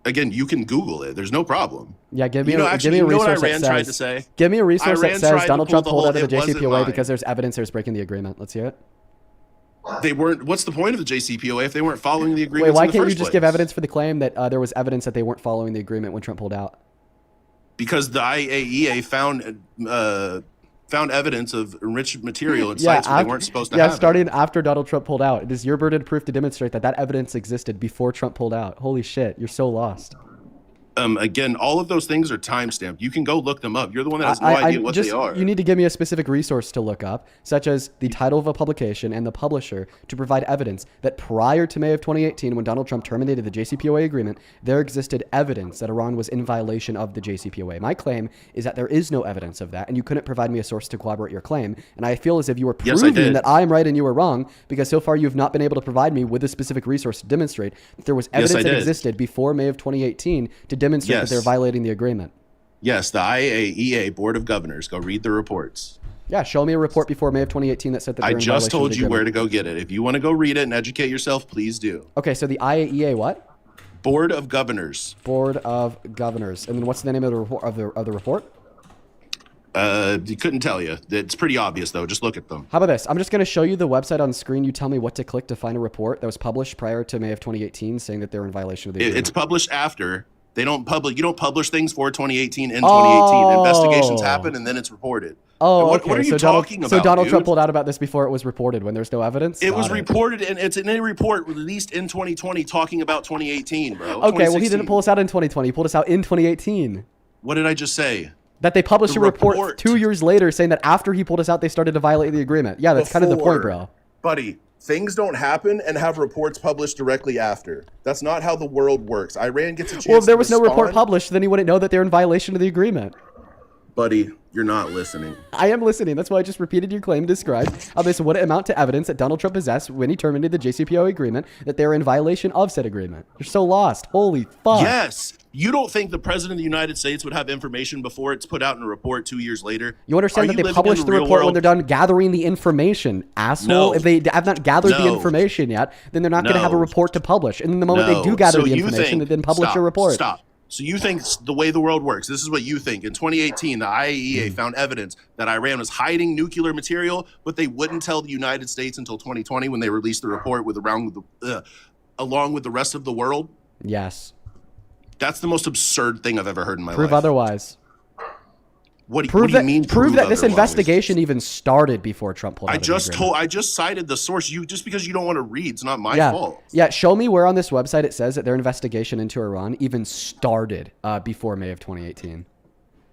Again, you can Google it. There's no problem. Yeah, give me a resource tried to say? Give me a resource that Iran says tried Donald to pull Trump pulled out of the it wasn't JCPOA mine. because there's evidence there's breaking the agreement. Let's hear it. They weren't. What's the point of the JCPOA if they weren't following the agreement? Wait, why can't you just give evidence for the claim that there was evidence that they weren't following the agreement when Trump pulled out? Because the IAEA found evidence of enriched material in Yeah, sites where they weren't supposed to yeah, have it. starting after Donald Trump pulled out. It is your burden of proof to demonstrate that that evidence existed before Trump pulled out. Holy shit, you're so lost. Again, all of those things are timestamped. You can go look them up. You're the one that has no idea what they are. You need to give me a specific resource to look up, such as the title of a publication and the publisher, to provide evidence that prior to May of 2018, when Donald Trump terminated the JCPOA agreement, there existed evidence that Iran was in violation of the JCPOA. My claim is that there is no evidence of that, and you couldn't provide me a source to corroborate your claim. And I feel as if you were Yes, I proving did. that I am right and you are wrong, because so far you've not been able to provide me with a specific resource to demonstrate that there was Yes, evidence I that did. existed before May of 2018 to demonstrate that Yes. they're violating the agreement. Yes, the IAEA Board of Governors. Go read the reports. Yeah, show me a report before May of 2018 that said that I they're in just violation of told the you where agreement. to go get it. If you want to go read it and educate yourself, please do. Okay, so the IAEA what? Board of Governors. Board of Governors. And then what's the name of the report? Of the report? You couldn't tell you. It's pretty obvious though. Just look at them. How about this? I'm just going to show you the website on screen. You tell me what to click to find a report that was published prior to May of 2018 saying that they're in violation of the agreement. It's published after. They don't publish. You don't publish things for 2018 in 2018. Investigations happen and then it's reported. Oh, What, okay. what are you so talking about? So Donald dude? Trump pulled out about this before it was reported when there's no evidence? It was Got reported, and it's in a report released in 2020 talking about 2018, bro. Okay, well, he didn't 2016. pull us out in 2020. He pulled us out in 2018. What did I just say? That they published The a report report. 2 years later saying that after he pulled us out, they started to violate the agreement. Yeah, that's kind of the point, bro. Buddy, things don't happen and have reports published directly after. That's not how the world works. Iran gets a chance Well, if there to was no report respond. published, then he wouldn't know that they're in violation of the agreement. Buddy, you're not listening. I am listening. That's why I just repeated your claim to describe how this would amount to evidence that Donald Trump possessed when he terminated the JCPOA agreement, that they were in violation of said agreement. You're so lost. Holy fuck. Yes. You don't think the president of the United States would have information before it's put out in a report 2 years later? You understand Are that you they living publish in the real report when world? they're done gathering the information, asshole? No. If they have not gathered the No. information yet, then they're not going to have a No. report to publish. And then the moment they do gather the information, they then publish a report. Stop. So you think the way the world works, this is what you think. In 2018, the IAEA found evidence that Iran was hiding nuclear material, but they wouldn't tell the United States until 2020 when they released the report along with the rest of the world? Yes. That's the most absurd thing I've ever heard in my Prove life. otherwise. What Prove do you mean? Prove that this otherwise? investigation even started before Trump pulled out I of the just agreement. I just cited the source. You just because you don't want to read, it's not my Yeah. fault. Yeah, show me where on this website it says that their investigation into Iran even started before May of 2018.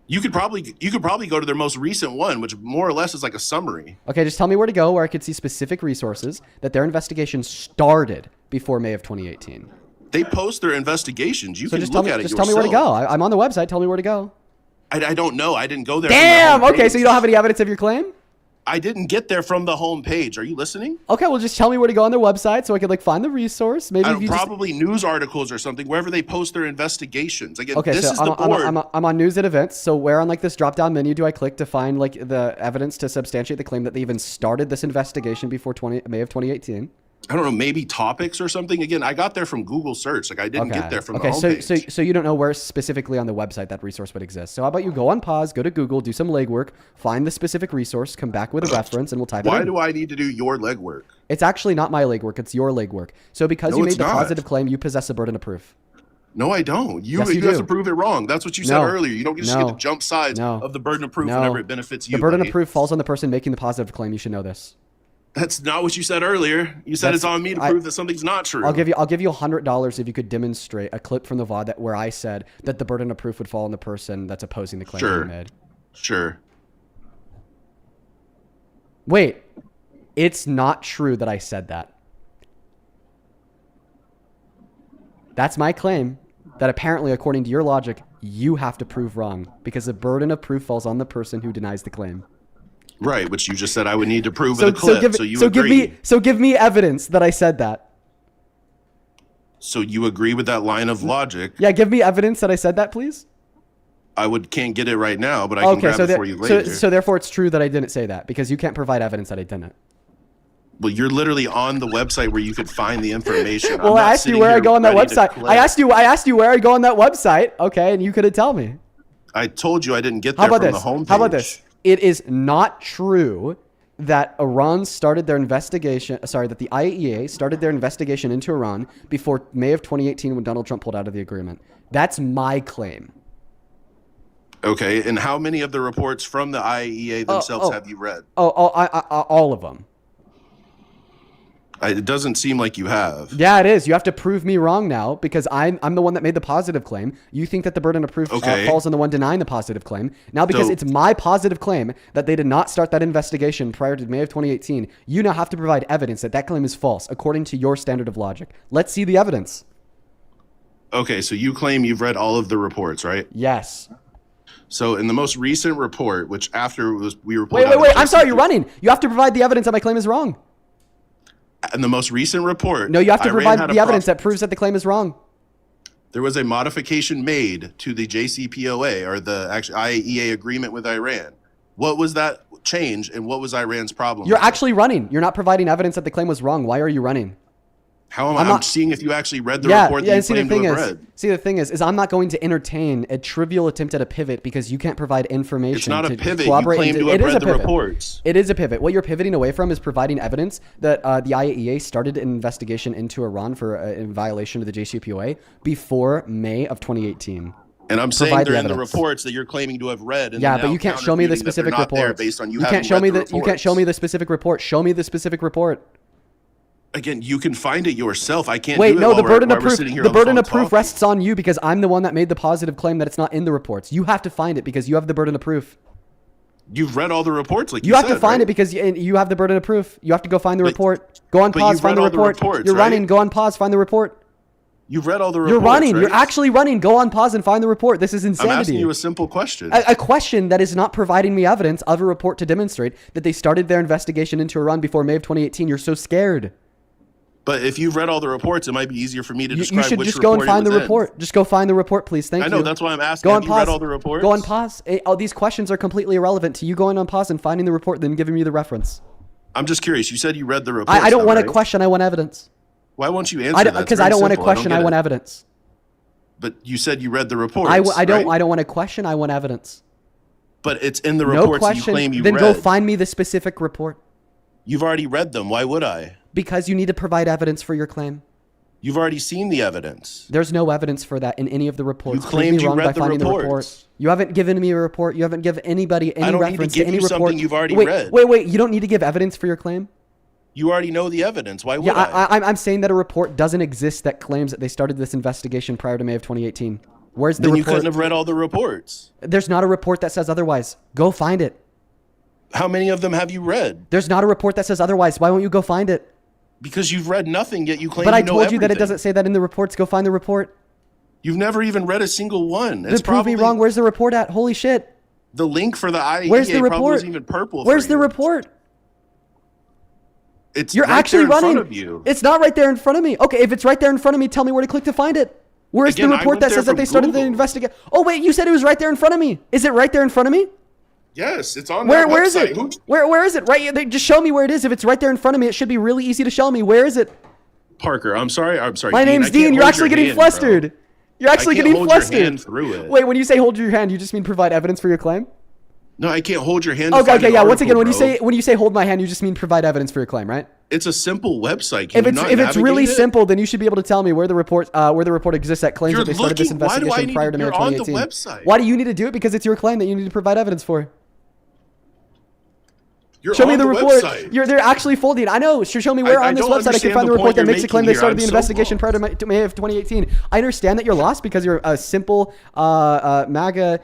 You could probably go to their most recent one, which more or less is like a summary. Okay, just tell me where to go where I could see specific resources that their investigation started before May of 2018. They post their investigations. You So can just look tell me, at it just yourself. tell me where to go. I'm on the website. Tell me where to go. I don't know. I didn't go there. Damn. From the home Okay, page. so you don't have any evidence of your claim? I didn't get there from the home page. Are you listening? Okay, well just tell me where to go on their website so I could like find the resource. Maybe if you Probably news articles or something, wherever they post their investigations. Again, Okay, this so is the board. I'm on news and events. So where on like this drop down menu do I click to find like the evidence to substantiate the claim that they even started this investigation before May of 2018? I don't know, maybe topics or something. Again, I got there from Google search. Like I didn't get there from the homepage. So you don't know where specifically on the website that resource would exist. So how about you go on pause, go to Google, do some legwork, find the specific resource, come back with a reference, and we'll type it in. Why do I need to do your legwork? It's actually not my legwork. It's your legwork. So because No, you made it's the not. positive claim, you possess a burden of proof. No, I don't. You Yes, you have do. to prove it wrong. That's what you said No. earlier. You don't just No. get to jump sides No. of the burden of proof No. whenever it benefits you. The burden buddy. of proof falls on the person making the positive claim. You should know this. That's not what you said earlier. You said it's on me to prove that something's not true. I'll give you $100 if you could demonstrate a clip from the VOD where I said that the burden of proof would fall on the person that's opposing the claim that you made. Sure. Wait, it's not true that I said that. That's my claim that apparently, according to your logic, you have to prove wrong because the burden of proof falls on the person who denies the claim. Right, which you just said I would need to prove with a clip. Give me evidence that I said that. So you agree with that line of logic? Yeah, give me evidence that I said that, please. Can't get it right now, but I can grab it for you later. So therefore, it's true that I didn't say that because you can't provide evidence that I didn't. Well, you're literally on the website where you could find the information. Well, I asked you where I go on that website. I asked you where I go on that website. Okay, and you couldn't tell me. I told you I didn't get there from the homepage. How about this? It is not true that Iran started their investigation. Sorry, that the IAEA started their investigation into Iran before May of 2018 when Donald Trump pulled out of the agreement. That's my claim. Okay, and how many of the reports from the IAEA themselves have you read? All of them. It doesn't seem like you have. Yeah, it is. You have to prove me wrong now because I'm the one that made the positive claim. You think that the burden of proof falls on the one denying the positive claim. Now, because it's my positive claim that they did not start that investigation prior to May of 2018, you now have to provide evidence that that claim is false according to your standard of logic. Let's see the evidence. Okay, so you claim you've read all of the reports, right? Yes. So in the most recent report, which after we were wait, I'm sorry, you're running. You have to provide the evidence that my claim is wrong. In the most recent report, no, you have to provide the evidence that proves that the claim is wrong. There was a modification made to the JCPOA or the actual IAEA agreement with Iran. What was that change and what was Iran's problem? You're actually running. You're not providing evidence that the claim was wrong. Why are you running? How am I'm seeing if you actually read the report that you claim to have read. See, the thing is I'm not going to entertain a trivial attempt at a pivot because you can't provide information. It's not a pivot. You claim to have read the reports. It is a pivot. What you're pivoting away from is providing evidence that the IAEA started an investigation into Iran for in violation of the JCPOA before May of 2018. And I'm saying they're in the reports that you're claiming to have read. And yeah, but you can't show me the specific report. Based on you can't show me the. You can't show me the specific report. Show me the specific report. Again, you can find it yourself. I can't. Wait, no. The burden of proof. The burden of proof rests on you because I'm the one that made the positive claim that it's not in the reports. You have to find it because you have the burden of proof. You've read all the reports, like you have to find it because you have the burden of proof. You have to go find the report. Go on pause. Find the report. You're running. Go on pause. Find the report. You've read all the reports. You're running. Right? You're actually running. Go on pause and find the report. This is insanity. I'm asking you a simple question. A question that is not providing me evidence of a report to demonstrate that they started their investigation into Iran before May of 2018. You're so scared. But if you've read all the reports, it might be easier for me to describe which report. You should just go and find the report. Just go find the report, please. Thank you. I know. That's why I'm asking. Have you read all the reports? Go on pause. All these questions are completely irrelevant to you going on pause and finding the report, then giving me the reference. I'm just curious. You said you read the report. I don't want a question. I want evidence. Why won't you answer that? Because I don't want a question. I want evidence. But you said you read the reports. I don't want a question. I want evidence. But it's in the reports that you claim you read. Then go find me the specific report. You've already read them. Why would I? Because you need to provide evidence for your claim. You've already seen the evidence. There's no evidence for that in any of the reports. You claimed you read the reports. You haven't given me a report. You haven't given anybody any reference to any report. Something you've already read. Wait. You don't need to give evidence for your claim? You already know the evidence. Why would I? I'm saying that a report doesn't exist that claims that they started this investigation prior to May of 2018. Where's the report? Then you couldn't have read all the reports. There's not a report that says otherwise. Go find it. How many of them have you read? There's not a report that says otherwise. Why won't you go find it? Because you've read nothing, yet you claim But you I know told you that it everything. doesn't say that in the reports. Go find the report. You've never even read a single one. Then prove me wrong. Where's the report at? Holy shit. The link for the IAEA Where's the report? probably isn't even purple. Where's the report? You're right actually running. In front of you. It's not right there in front of me. Okay, if it's right there in front of me, tell me where to click to find it. Where's the report that says that they started the investigation? Oh wait, you said it was right there in front of me. Is it right there in front of me? Yes, it's on where website. Is it? Where is it? Right, just show me where it is. If it's right there in front of me, it should be really easy to show me. Where is it? Parker, I'm sorry. My name's Dean. You're actually getting flustered. You're actually getting flustered. Your hand through it. Wait, when you say hold your hand, you just mean provide evidence for your claim? No, I can't hold your hand. Okay, yeah. Once again, when you say hold my hand, you just mean provide evidence for your claim, right? It's a simple website. If it's really simple, then you should be able to tell me where the report exists that claims that they started this investigation prior to May 2018. You're on the website. Why do you need to do it? Because it's your claim that you need to provide evidence for. Show me the report. They're actually folding. I know. Show me where on this website I can find the report that makes a claim they started the investigation prior to May of 2018. I understand that you're lost because you're a simple MAGA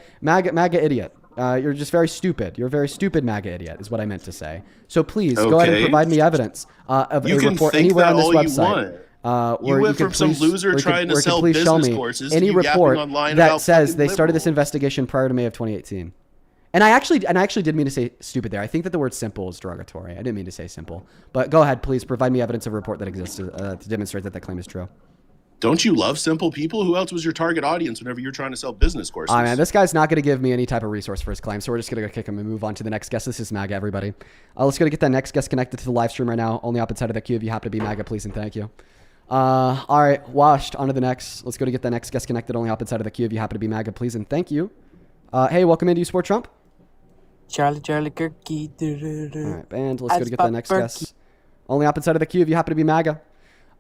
idiot. You're just very stupid. You're a very stupid MAGA idiot, is what I meant to say. So please go ahead and provide me evidence of You a can report think anywhere that on this all you website. want. Where You went could from some please- loser where you could- trying to where you could sell please show business me courses any to you yapping report online that about says fucking they started this liberals. investigation prior to May of 2018. And I actually did mean to say stupid there. I think that the word simple is derogatory. I didn't mean to say simple. But go ahead, please provide me evidence of a report that exists to demonstrate that claim is true. Don't you love simple people? Who else was your target audience whenever you're trying to sell business courses? Man, this guy's not going to give me any type of resource for his claim, so we're just going to go kick him and move on to the next guest. This is MAGA, everybody. Let's go to get that next guest connected to the live stream right now. Only opposite side of the queue if you happen to be MAGA, please and thank you. All right, washed. On to the next. Let's go to get the next guest connected. Only opposite side of the queue if you happen to be MAGA, please and thank you. Hey, welcome in. Do you support Trump? Charlie Kirky. All right, band. Let's go to get the next guest. Only opposite side of the queue if you happen to be MAGA.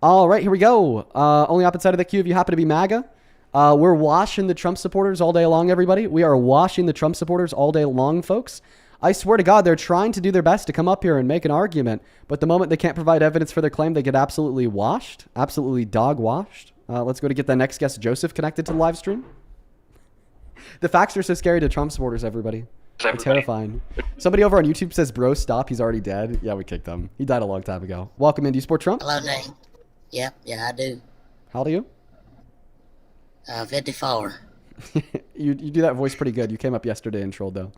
All right, here we go. Only opposite side of the queue if you happen to be MAGA. We're washing the Trump supporters all day long, everybody. We are washing the Trump supporters all day long, folks. I swear to God, they're trying to do their best to come up here and make an argument, but the moment they can't provide evidence for their claim, they get absolutely washed, absolutely dog washed. Let's go to get the next guest, Joseph, connected to the live stream. The facts are so scary to Trump supporters, everybody. They're terrifying. Somebody over on YouTube says, bro, stop. He's already dead. Yeah, we kicked him. He died a long time ago. Welcome in. Do you support Trump? Hello, Dane. Yep, yeah, I do. How old are you? 54. You do that voice pretty good. You came up yesterday and trolled, though.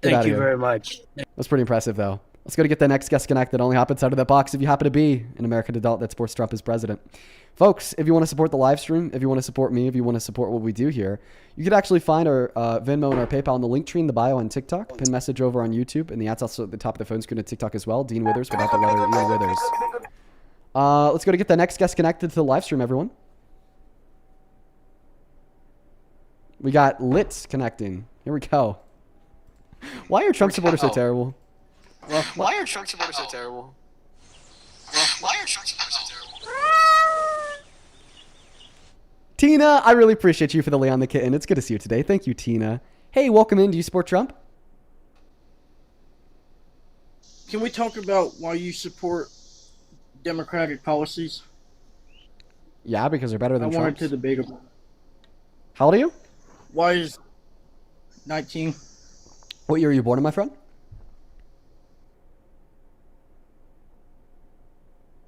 Thank you very much. That's pretty impressive, though. Let's go to get the next guest connected. Only hop inside of that box if you happen to be an American adult that supports Trump as president. Folks, if you want to support the live stream, if you want to support me, if you want to support what we do here, you could actually find our Venmo and our PayPal in the link tree in the bio on TikTok, pin message over on YouTube, and the ad's also at the top of the phone screen at TikTok as well. Dean Withers without the letter Ian Withers. Let's go to get the next guest connected to the live stream, everyone. We got Litz connecting. Here we go. Why are Trump supporters so terrible? Why are Trump supporters so terrible? Tina, I really appreciate you for the lay on the kitten. It's good to see you today. Thank you, Tina. Hey, welcome in. Do you support Trump? Can we talk about why you support Democratic policies? Yeah, because they're better than Trump's. I wanted to debate about. How old are you? Why is 19? What year were you born in, my friend?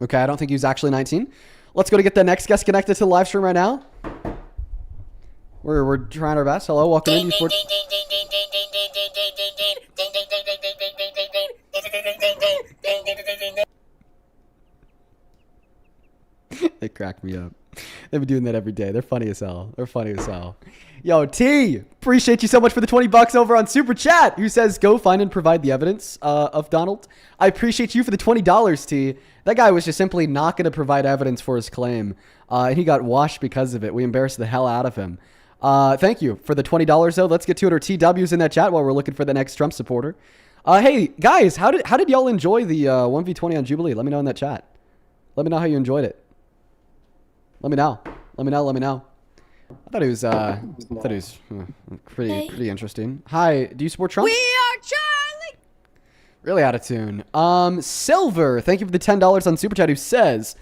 Okay, I don't think he was actually 19. Let's go to get the next guest connected to the live stream right now. We're trying our best. Hello, welcome in. They crack me up. They've been doing that every day. They're funny as hell. Yo, T, appreciate you so much for the $20 over on Super Chat. Who says go find and provide the evidence of Donald? I appreciate you for the $20, T. That guy was just simply not going to provide evidence for his claim, and he got washed because of it. We embarrassed the hell out of him. Thank you for the $20 though. Let's get to it. Our TWs in that chat while we're looking for the next Trump supporter. Hey guys, how did y'all enjoy the 1v20 on Jubilee? Let me know in that chat. Let me know how you enjoyed it. Let me know. I thought it was pretty interesting. Hi, do you support Trump? We are Charlie. Really out of tune. Silver, thank you for the $10 on Super Chat, who says,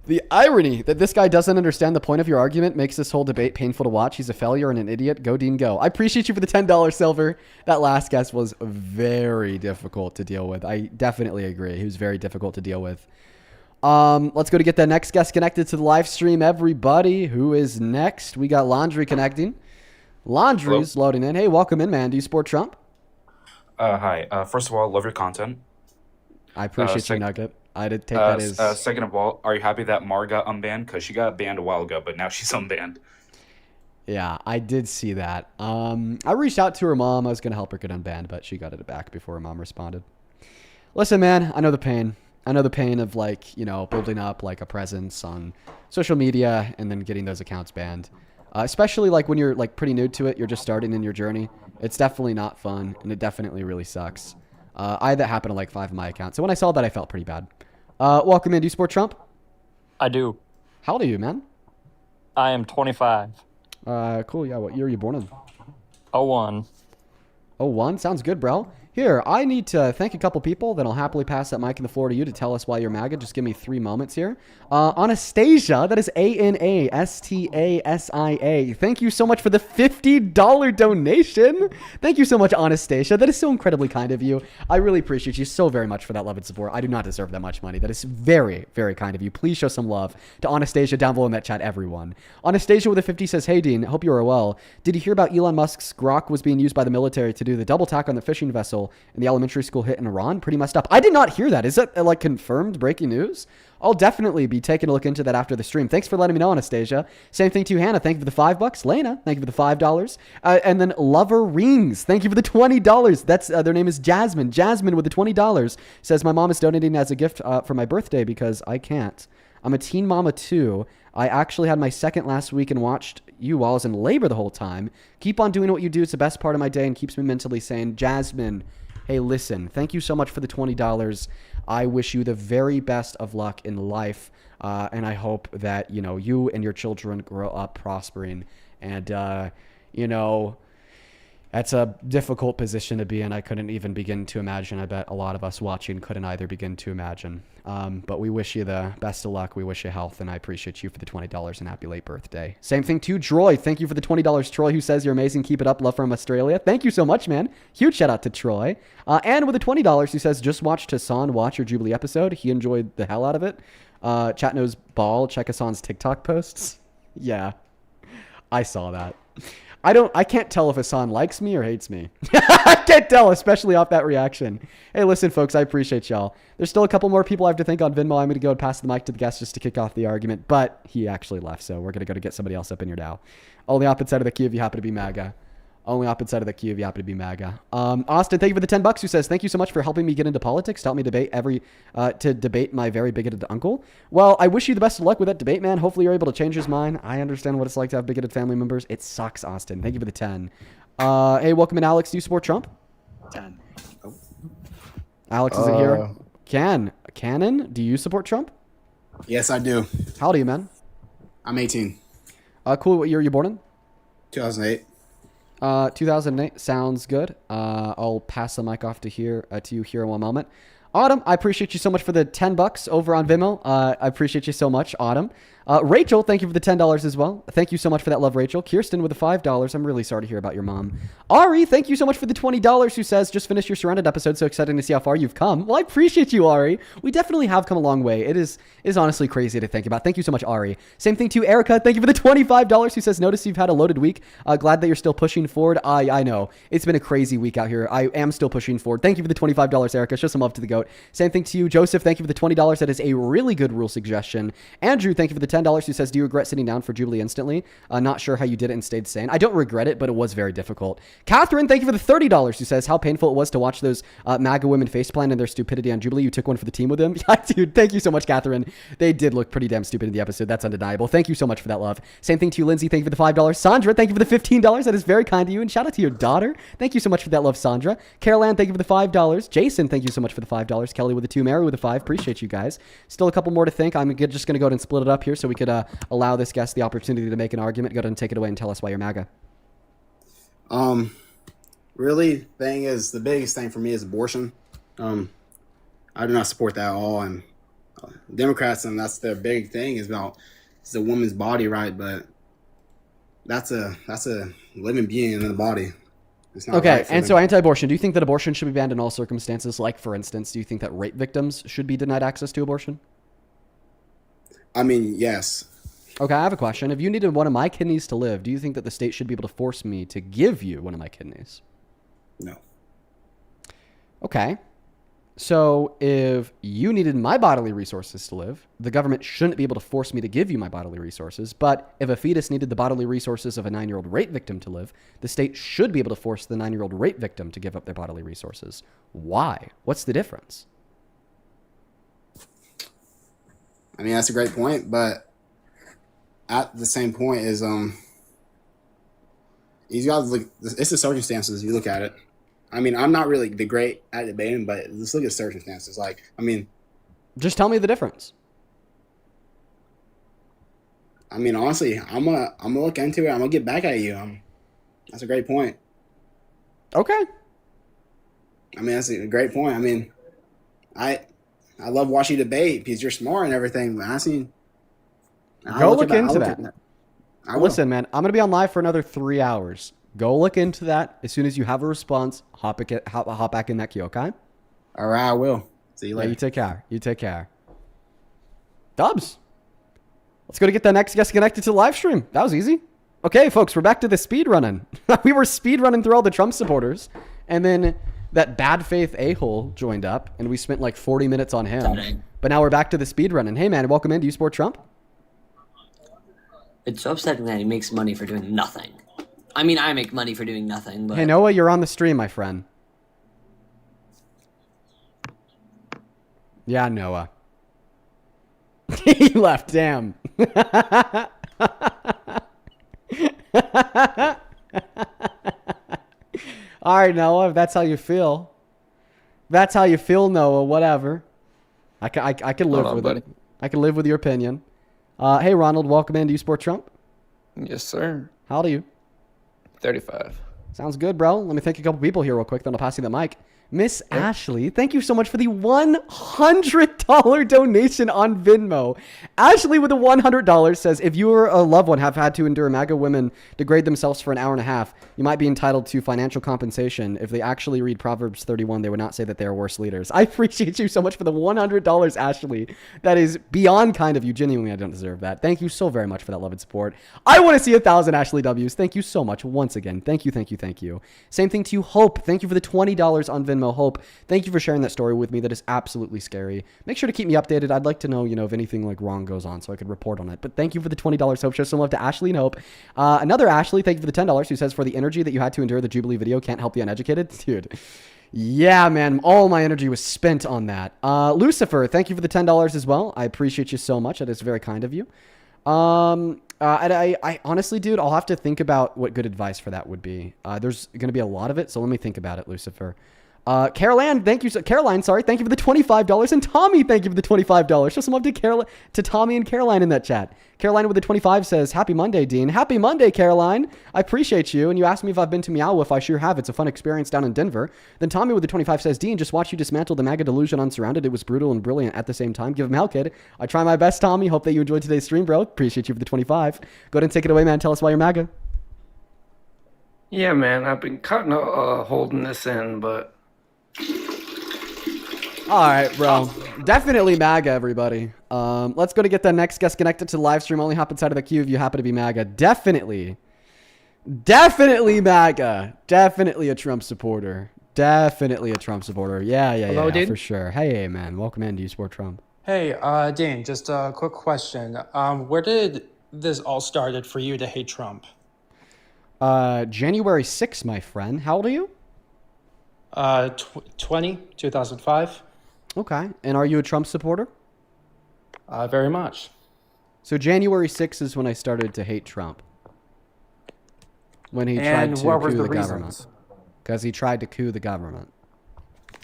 the irony that this guy doesn't understand the point of your argument makes this whole debate painful to watch. He's a failure and an idiot. Go, Dean, go. I appreciate you for the $10, Silver. That last guest was very difficult to deal with. I definitely agree. He was very difficult to deal with. Let's go to get the next guest connected to the live stream, everybody. Who is next? We got Laundry connecting. Laundry's loading in. Hey, welcome in, man. Do you support Trump? Hi. First of all, love your content. I appreciate you, Nugget. I did take that as... Second of all, are you happy that Mar got unbanned? Because she got banned a while ago, but now she's unbanned. Yeah, I did see that. I reached out to her mom. I was going to help her get unbanned, but she got it back before her mom responded. Listen, man, I know the pain. I know the pain of, like, you know, building up, like, a presence on social media and then getting those accounts banned. Especially, like, when you're, like, pretty new to it. You're just starting in your journey. It's definitely not fun, and it definitely really sucks. I had that happen to, like, 5 of my accounts. So when I saw that, I felt pretty bad. Welcome in. Do you support Trump? I do. How old are you, man? I am 25. Cool. Yeah, what year were you born in? 01. 01? Sounds good, bro. Here, I need to thank a couple people, then I'll happily pass that mic and the floor to you to tell us why you're MAGA. Just give me 3 moments here. Anastasia, that is Anastasia. Thank you so much for the $50 donation. Thank you so much, Anastasia. That is so incredibly kind of you. I really appreciate you so very much for that love and support. I do not deserve that much money. That is very, very kind of you. Please show some love to Anastasia down below in that chat, everyone. Anastasia with a 50 says, hey, Dean, hope you are well. Did you hear about Elon Musk's Grok was being used by the military to do the double tack on the fishing vessel in the elementary school hit in Iran? Pretty messed up. I did not hear that. Is that like confirmed breaking news? I'll definitely be taking a look into that after the stream. Thanks for letting me know, Anastasia. Same thing to you, Hannah. Thank you for the $5. Lena, thank you for the $5. And then Lover Rings, thank you for the $20. That's their name is Jasmine. Jasmine with the $20 says, my mom is donating as a gift for my birthday because I can't. I'm a teen mama too. I actually had my second last week and watched you while I was in labor the whole time. Keep on doing what you do. It's the best part of my day and keeps me mentally sane. Jasmine, hey, listen, thank you so much for the $20. I wish you the very best of luck in life. And I hope that, you know, you and your children grow up prospering. And, you know, that's a difficult position to be in. I couldn't even begin to imagine. I bet a lot of us watching couldn't either begin to imagine. But we wish you the best of luck. We wish you health, and I appreciate you for the $20 and happy late birthday. Same thing to Troy. Thank you for the $20. Troy, who says you're amazing. Keep it up. Love from Australia. Thank you so much, man. Huge shout out to Troy. And with the $20, who says just watched Hassan watch your Jubilee episode. He enjoyed the hell out of it. Chat knows ball. Check Hassan's TikTok posts. Yeah, I saw that. I can't tell if Hassan likes me or hates me. I can't tell, especially off that reaction. Hey, listen, folks, I appreciate y'all. There's still a couple more people I have to thank on Venmo. I'm going to go and pass the mic to the guest just to kick off the argument, but he actually left, so we're going to go to get somebody else up in here now. Only opposite side of the queue if you happen to be MAGA. Only opposite side of the queue if you happen to be MAGA. Austin, thank you for the $10, who says, thank you so much for helping me get into politics. To help me debate my very bigoted uncle. Well, I wish you the best of luck with that debate, man. Hopefully you're able to change his mind. I understand what it's like to have bigoted family members. It sucks, Austin. Thank you for the 10. Hey, welcome in, Alex. Do you support Trump? 10. Oh. Alex isn't here. Cannon, do you support Trump? Yes, I do. How old are you, man? I'm 18. Cool. What year are you born in? 2008. 2008 sounds good. I'll pass the mic off to you here in one moment. Autumn, I appreciate you so much for the $10 over on Venmo. I appreciate you so much, Autumn. Rachel, thank you for the $10 as well. Thank you so much for that love, Rachel. Kirsten with the $5. I'm really sorry to hear about your mom. Ari, thank you so much for the $20, who says, just finished your Surrounded episode. So exciting to see how far you've come. Well, I appreciate you, Ari. We definitely have come a long way. It is honestly crazy to think about. Thank you so much, Ari. Same thing to Erica. Thank you for the $25, who says, notice you've had a loaded week. Glad that you're still pushing forward. I know. It's been a crazy week out here. I am still pushing forward. Thank you for the $25, Erica. Show some love to the GOAT. Same thing to you, Joseph. Thank you for the $20. That is a really good rule suggestion. Andrew, thank you for the $10, who says, do you regret sitting down for Jubilee instantly? Not sure how you did it and stayed sane. I don't regret it, but it was very difficult. Catherine, thank you for the $30, who says how painful it was to watch those MAGA women faceplant in their stupidity on Jubilee. You took one for the team with them. Dude, thank you so much, Catherine. They did look pretty damn stupid in the episode. That's undeniable. Thank you so much for that love. Same thing to you, Lindsay. Thank you for the $5. Sandra, thank you for the $15. That is very kind of you. And shout out to your daughter. Thank you so much for that love, Sandra. Carol Ann, thank you for the $5. Jason, thank you so much for the $5. Kelly with the 2. Mary with the 5. Appreciate you guys. Still a couple more to thank. I'm just going to go ahead and split it up here so we could allow this guest the opportunity to make an argument. Go ahead and take it away and tell us why you're MAGA. Really, the biggest thing for me is abortion. I do not support that at all. And Democrats, and that's their big thing, is about it's a woman's body right, but that's a living being in the body. It's not okay, right and them. so anti-abortion. Do you think that abortion should be banned in all circumstances? Like, for instance, do you think that rape victims should be denied access to abortion? I mean, yes. Okay, I have a question. If you needed one of my kidneys to live, do you think that the state should be able to force me to give you one of my kidneys? No. Okay. So if you needed my bodily resources to live, the government shouldn't be able to force me to give you my bodily resources. But if a fetus needed the bodily resources of a 9-year-old rape victim to live, the state should be able to force the 9-year-old rape victim to give up their bodily resources. Why? What's the difference? I mean, that's a great point, but at the same point is you got to look. It's the circumstances. You look at it. I mean, I'm not really the great at debating, but let's look at circumstances. Like, I mean, just tell me the difference. I mean, honestly, I'm gonna look into it. I'm gonna get back at you. That's a great point. Okay. I mean, that's a great point. I mean, I love watching you debate because you're smart and everything. But Go look into that. I will. Listen, man, I'm gonna be on live for another 3 hours. Go look into that. As soon as you have a response, hop back in that queue, okay? All right, I will. See you Yeah, later. you take care. You take care. Dubs. Let's go to get the next guest connected to the live stream. That was easy. Okay, folks, we're back to the speed running. We were speed running through all the Trump supporters, and then that bad faith a-hole joined up, and we spent like 40 minutes on him. But now we're back to the speed running. Hey, man, welcome in. Do you support Trump? It's so upsetting that he makes money for doing nothing. I mean, I make money for doing nothing, but... Hey, Noah, you're on the stream, my friend. Yeah, Noah. He left, damn. All right, Noah, if that's how you feel. That's how you feel, Noah, whatever. I can live with it. I can live with your opinion. Hey, Ronald, welcome in. Do you support Trump? Yes, sir. How old are you? 35. Sounds good, bro. Let me thank a couple people here real quick, then I'll pass you the mic. Miss Ashley, thank you so much for the $100 donation on Venmo. Ashley with the $100 says, if you or a loved one have had to endure MAGA women degrade themselves for an hour and a half, you might be entitled to financial compensation. If they actually read Proverbs 31, they would not say that they are worse leaders. I appreciate you so much for the $100, Ashley. That is beyond kind of you. Genuinely, I don't deserve that. Thank you so very much for that love and support. I want to see 1,000 Ashley W's. Thank you so much once again. Thank you, thank you, thank you. Same thing to you, Hope. Thank you for the $20 on Venmo. Hope, thank you for sharing that story with me. That is absolutely scary. Make sure to keep me updated. I'd like to know, if anything like wrong goes on so I could report on it. But thank you for the $20, Hope. Show some love to Ashley and Hope. Another Ashley, thank you for the $10, who says, for the energy that you had to endure the Jubilee video, can't help the uneducated. Dude. Yeah, man. All my energy was spent on that. Lucifer, thank you for the $10 as well. I appreciate you so much. That is very kind of you. I honestly, dude, I'll have to think about what good advice for that would be. There's going to be a lot of it, so let me think about it, Lucifer. Caroline, thank you. Caroline, sorry, thank you for the $25. And Tommy, thank you for the $25. Show some love to Tommy and Caroline in that chat. Caroline with the 25 says, happy Monday, Dean. Happy Monday, Caroline. I appreciate you. And you asked me if I've been to Meow Wolf. I sure have. It's a fun experience down in Denver. Then Tommy with the 25 says, Dean, just watch you dismantle the MAGA delusion on Surrounded. It was brutal and brilliant at the same time. Give him hell, kid. I try my best, Tommy. Hope that you enjoyed today's stream, bro. Appreciate you for the 25. Go ahead and take it away, man. Tell us why you're MAGA. Yeah, man, I've been kind of holding this in, but... All right, bro. Definitely MAGA, everybody. Let's go to get the next guest connected to the live stream. Only hop inside of the queue if you happen to be MAGA. Definitely MAGA. Definitely a Trump supporter. Definitely a Trump supporter. Yeah, Hello, dude? for sure. Hey, man. Welcome in. Do you support Trump? Hey, Dean, just a quick question. Where did this all started for you to hate Trump? January 6th, my friend. How old are you? 2005. Okay. And are you a Trump supporter? Very much. So January 6th is when I started to hate Trump. When he tried And to what were coup the the reasons? government. Because he tried to coup the government.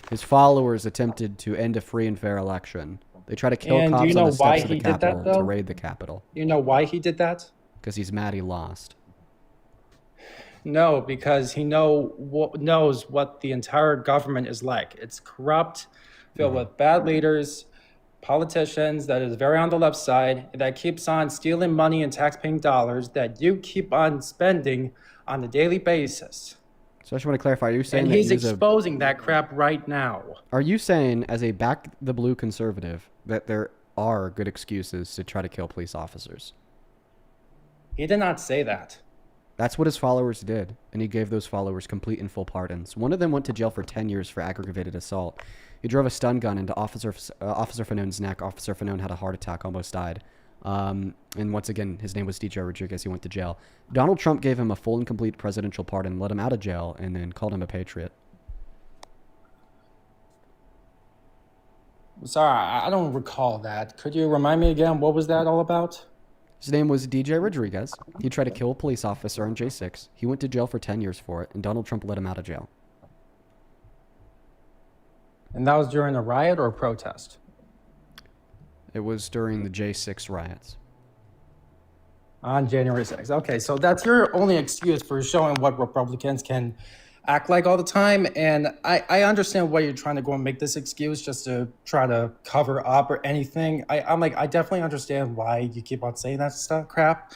His followers attempted to end a free and fair election. They tried to kill And do cops you know on the why steps of the he did that, Capitol to though? raid the Capitol. You know why he did that? Because he's mad he lost. No, because he knows what the entire government is like. It's corrupt, filled with bad leaders, politicians that is very on the left side, that keeps on stealing money and taxpaying dollars that you keep on spending on a daily basis. So I just want to clarify, are you saying And that he's he's exposing that crap right now. Are you saying, as a back the blue conservative, that there are good excuses to try to kill police officers? He did not say that. That's what his followers did, and he gave those followers complete and full pardons. One of them went to jail for 10 years for aggravated assault. He drove a stun gun into Officer Fanone's neck. Officer Fanone had a heart attack, almost died. And once again, his name was DJ Rodriguez. He went to jail. Donald Trump gave him a full and complete presidential pardon, let him out of jail, and then called him a patriot. Sorry, I don't recall that. Could you remind me again? What was that all about? His name was DJ Rodriguez. He tried to kill a police officer on J6. He went to jail for 10 years for it, and Donald Trump let him out of jail. And that was during a riot or a protest? It was during the J6 riots. On January 6th. Okay, so that's your only excuse for showing what Republicans can act like all the time. And I understand why you're trying to go and make this excuse just to try to cover up or anything. I'm like, I definitely understand why you keep on saying that stuff crap,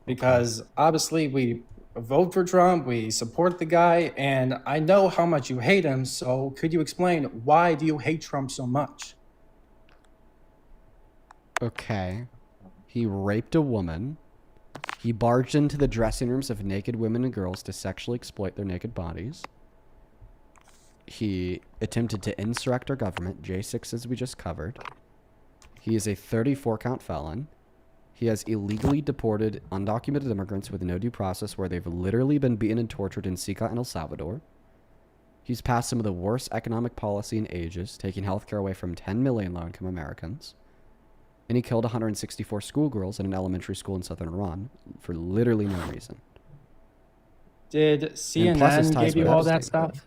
because obviously we vote for Trump, we support the guy, and I know how much you hate him. So could you explain, why do you hate Trump so much? Okay. He raped a woman. He barged into the dressing rooms of naked women and girls to sexually exploit their naked bodies. He attempted to insurrect our government, J6 as we just covered. He is a 34-count felon. He has illegally deported undocumented immigrants with no due process, where they've literally been beaten and tortured in Sica and El Salvador. He's passed some of the worst economic policy in ages, taking healthcare away from 10 million low-income Americans. And he killed 164 schoolgirls in an elementary school in southern Iran for literally no reason. Did CNN give you all that stuff?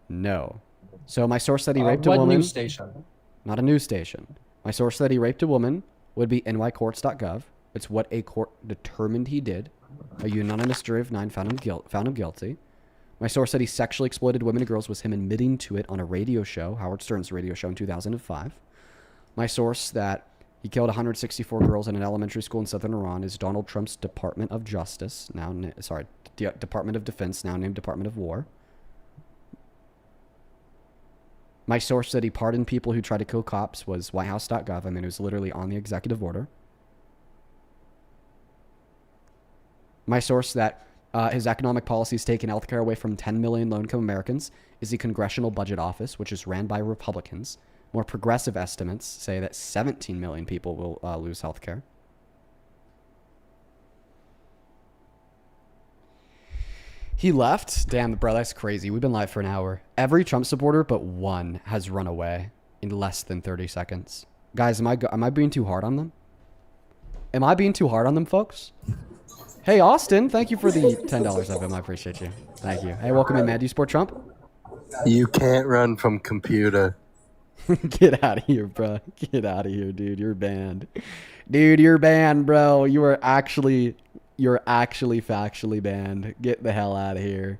No. So my source said he raped a what woman. News station? Not a news station. My source said he raped a woman would be nycourts.gov. It's what a court determined he did. A unanimous jury of 9 found him guilty. My source said he sexually exploited women and girls, was him admitting to it on a radio show, Howard Stern's radio show in 2005. My source that he killed 164 girls in an elementary school in southern Iran is Donald Trump's Department of Justice, Department of Defense, now named Department of War. My source said he pardoned people who tried to kill cops was whitehouse.gov. I mean, it was literally on the executive order. My source that his economic policies taking healthcare away from 10 million low-income Americans is the Congressional Budget Office, which is ran by Republicans. More progressive estimates say that 17 million people will lose health care. He left? Damn, bro, that's crazy. We've been live for an hour. Every Trump supporter but one has run away in less than 30 seconds. Guys, am I being too hard on them? Am I being too hard on them, folks? Hey, Austin, thank you for the $10 of him. I appreciate you. Thank you. Hey, welcome in, man. Do you support Trump? You can't run from computer. Get out of here, bro. Get out of here, dude. You're banned. Dude, you're banned, bro. You're actually factually banned. Get the hell out of here.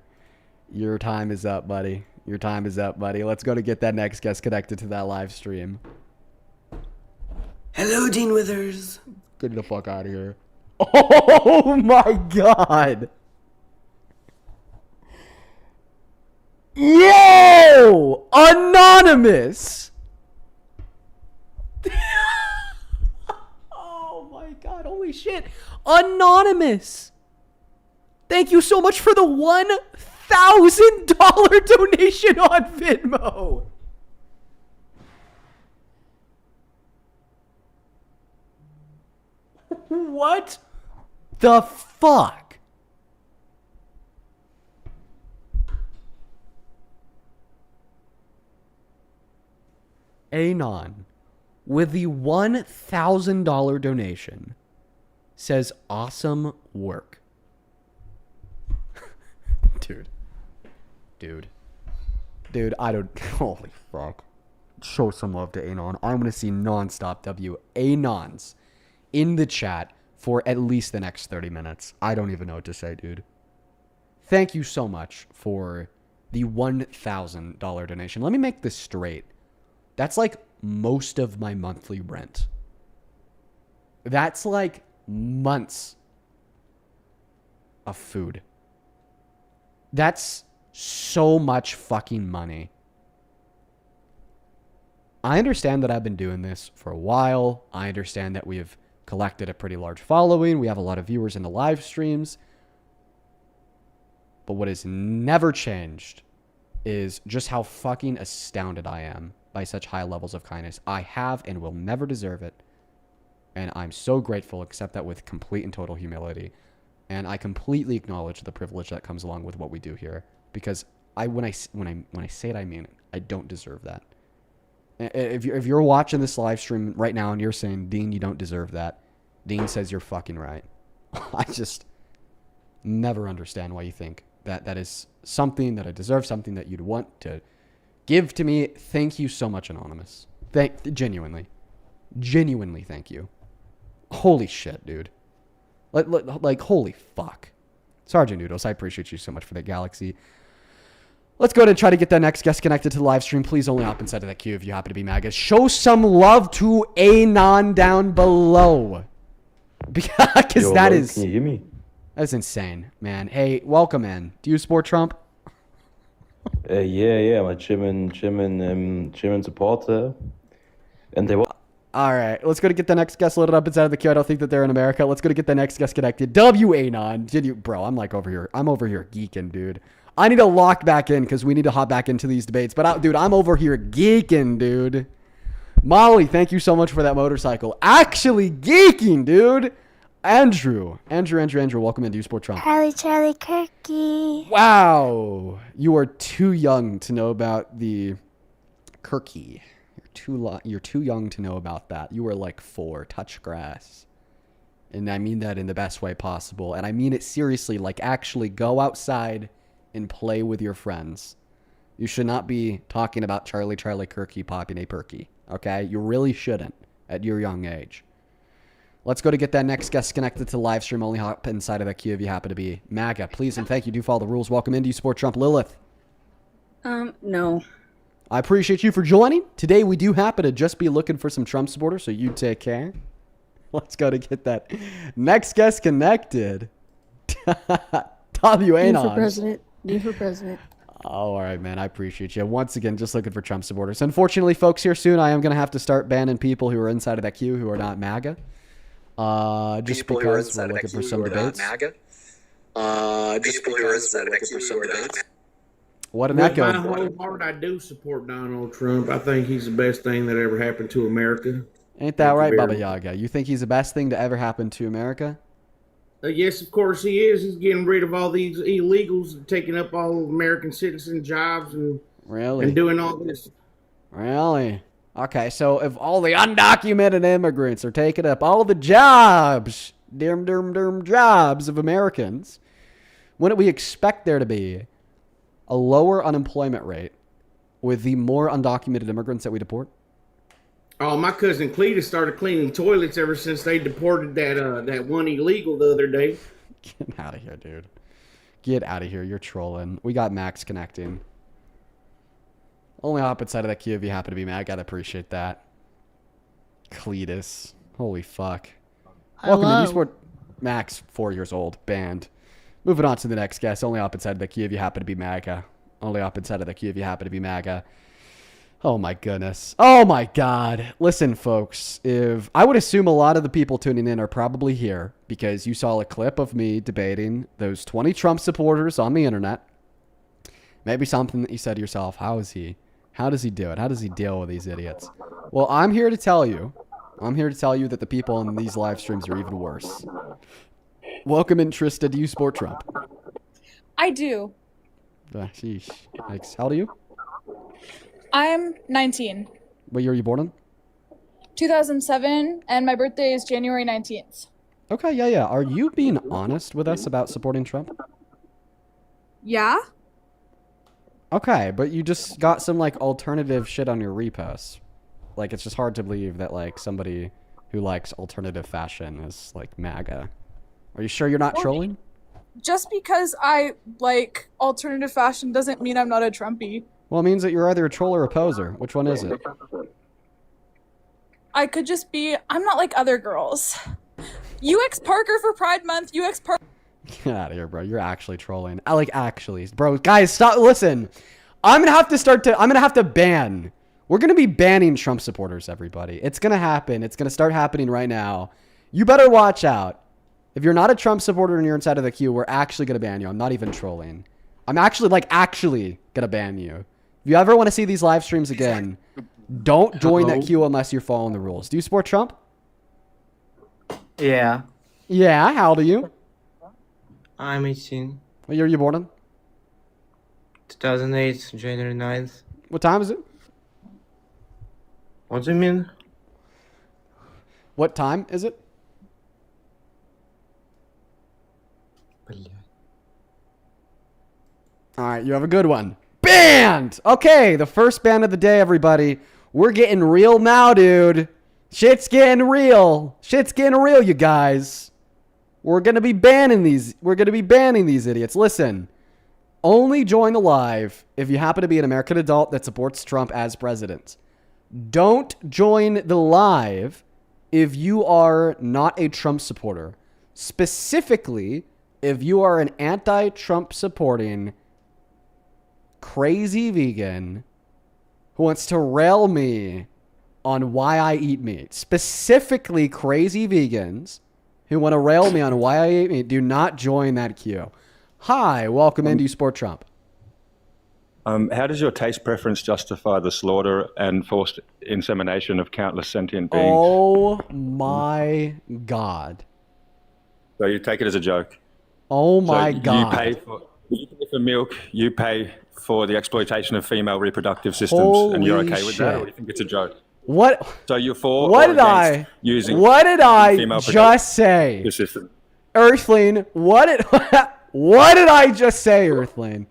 Your time is up, buddy. Your time is up, buddy. Let's go to get that next guest connected to that live stream. Hello, Dean Withers. Get the fuck out of here. Oh my god. Yo! Anonymous! Oh my god, holy shit. Anonymous! Thank you so much for the $1,000 donation on Venmo. What the fuck? Anon, with the $1,000 donation, says awesome work. Dude, I don't, holy fuck. Show some love to Anon. I'm going to see nonstop Anons in the chat for at least the next 30 minutes. I don't even know what to say, dude. Thank you so much for the $1,000 donation. Let me make this straight. That's like most of my monthly rent. That's like months of food. That's so much fucking money. I understand that I've been doing this for a while. I understand that we have collected a pretty large following. We have a lot of viewers in the live streams. But what has never changed is just how fucking astounded I am by such high levels of kindness. I have and will never deserve it. And I'm so grateful, accept that with complete and total humility. And I completely acknowledge the privilege that comes along with what we do here. Because when I say it, I mean it. I don't deserve that. If you're watching this live stream right now and you're saying, Dean, you don't deserve that, Dean says you're fucking right. I just never understand why you think that that is something that I deserve, something that you'd want to give to me. Thank you so much, Anonymous. Genuinely thank you. Holy shit, dude. Like holy fuck. Sergeant Noodles, I appreciate you so much for that, Galaxy. Let's go ahead and try to get that next guest connected to the live stream. Please only hop inside of that queue if you happen to be MAGA. Show some love to Anon down below. Because that is... Can you hear me? That's insane, man. Hey, welcome in. Do you support Trump? Yeah, I'm a German supporter. And they were... All right, let's go to get the next guest loaded up inside of the queue. I don't think that they're in America. Let's go to get the next guest connected. Anon. Bro, I'm like over here. I'm over here geeking, dude. I need to lock back in because we need to hop back into these debates. But, dude, I'm over here geeking, dude. Molly, thank you so much for that motorcycle. Actually geeking, dude. Andrew, welcome in. Do you support Trump? Charlie Kirky. Wow. You are too young to know about the Kirky. You're too young to know about that. You are like 4. Touch grass. And I mean that in the best way possible. And I mean it seriously. Like, actually go outside and play with your friends. You should not be talking about Charlie Kirky popping a perky. Okay? You really shouldn't at your young age. Let's go to get that next guest connected to the live stream. Only hop inside of that queue if you happen to be MAGA. Please and thank you. Do follow the rules. Welcome in. Do you support Trump? Lilith? No. I appreciate you for joining. Today we do happen to just be looking for some Trump supporters, so you take care. Let's go to get that next guest connected. Dean for president. All right, man. I appreciate you. Once again, just looking for Trump supporters. Unfortunately, folks, here soon I am going to have to start banning people who are inside of that queue who are not MAGA. Just because we're looking for some debates. What an echo. With my whole heart, I do support Donald Trump. I think he's the best thing that ever happened to America. Ain't that right, Baba Yaga? You think he's the best thing to ever happen to America? Yes, of course he is. He's getting rid of all these illegals and taking up all American citizen jobs and doing all this. Really? Okay, so if all the undocumented immigrants are taking up all the jobs, jobs of Americans, wouldn't we expect there to be a lower unemployment rate with the more undocumented immigrants that we deport? Oh, my cousin Cleta started cleaning toilets ever since they deported that one illegal the other day. Get out of here, dude. Get out of here. You're trolling. We got Max connecting. Only hop inside of that queue if you happen to be mad. I gotta appreciate that. Cletus. Holy fuck. Welcome to Sport. Max, 4 years old. Banned. Moving on to the next guest. Only hop inside of the queue if you happen to be MAGA. Only hop inside of the queue if you happen to be MAGA. Oh my goodness. Oh my God. Listen, folks, if I would assume a lot of the people tuning in are probably here because you saw a clip of me debating those 20 Trump supporters on the internet. Maybe something that you said to yourself, how does he do it? How does he deal with these idiots? Well, I'm here to tell you that the people on these live streams are even worse. Welcome in, Trista. Do you support Trump? I do. Sheesh. Thanks. How old are you? I'm 19. What year are you born in? 2007, and my birthday is January 19th. Okay, yeah. Are you being honest with us about supporting Trump? Yeah? Okay, but you just got some, like, alternative shit on your reposts. Like, it's just hard to believe that, like, somebody who likes alternative fashion is, like, MAGA. Are you sure you're not trolling? Just because I like alternative fashion doesn't mean I'm not a Trumpy. Well, it means that you're either a troll or a poser. Which one is it? I could just be... I'm not like other girls. UX Parker for Pride Month. UX Parker... Get out of here, bro. You're actually trolling. I like actually. Bro, guys, stop. Listen. I'm going to have to ban. We're going to be banning Trump supporters, everybody. It's going to happen. It's going to start happening right now. You better watch out. If you're not a Trump supporter and you're inside of the queue, we're actually going to ban you. I'm not even trolling. I'm actually going to ban you. If you ever want to see these live streams again, don't join that queue unless you're following the rules. Do you support Trump? Yeah. Yeah, how old are you? I'm 18. What year are you born in? 2008, January 9th. What time is it? What do you mean? What time is it? All right, you have a good one. Banned! Okay, the first ban of the day, everybody. We're getting real now, dude. Shit's getting real. Shit's getting real, you guys. We're going to be banning these. We're going to be banning these idiots. Listen, only join the live if you happen to be an American adult that supports Trump as president. Don't join the live if you are not a Trump supporter. Specifically, if you are an anti-Trump supporting crazy vegan who wants to rail me on why I eat meat. Specifically, crazy vegans who want to rail me on why I eat meat, do not join that queue. Hi, welcome into Sport Trump. How does your taste preference justify the slaughter and forced insemination of countless sentient beings? Oh my God. So you take it as a joke? Oh my so God. You pay for milk, you pay for the exploitation of female reproductive systems, Holy and you're okay with shit. that, or do you think it's a joke? What? So you're for What or did against I using What did I female just say? reproductive system? Earthling, what did what did I just say, Earthling?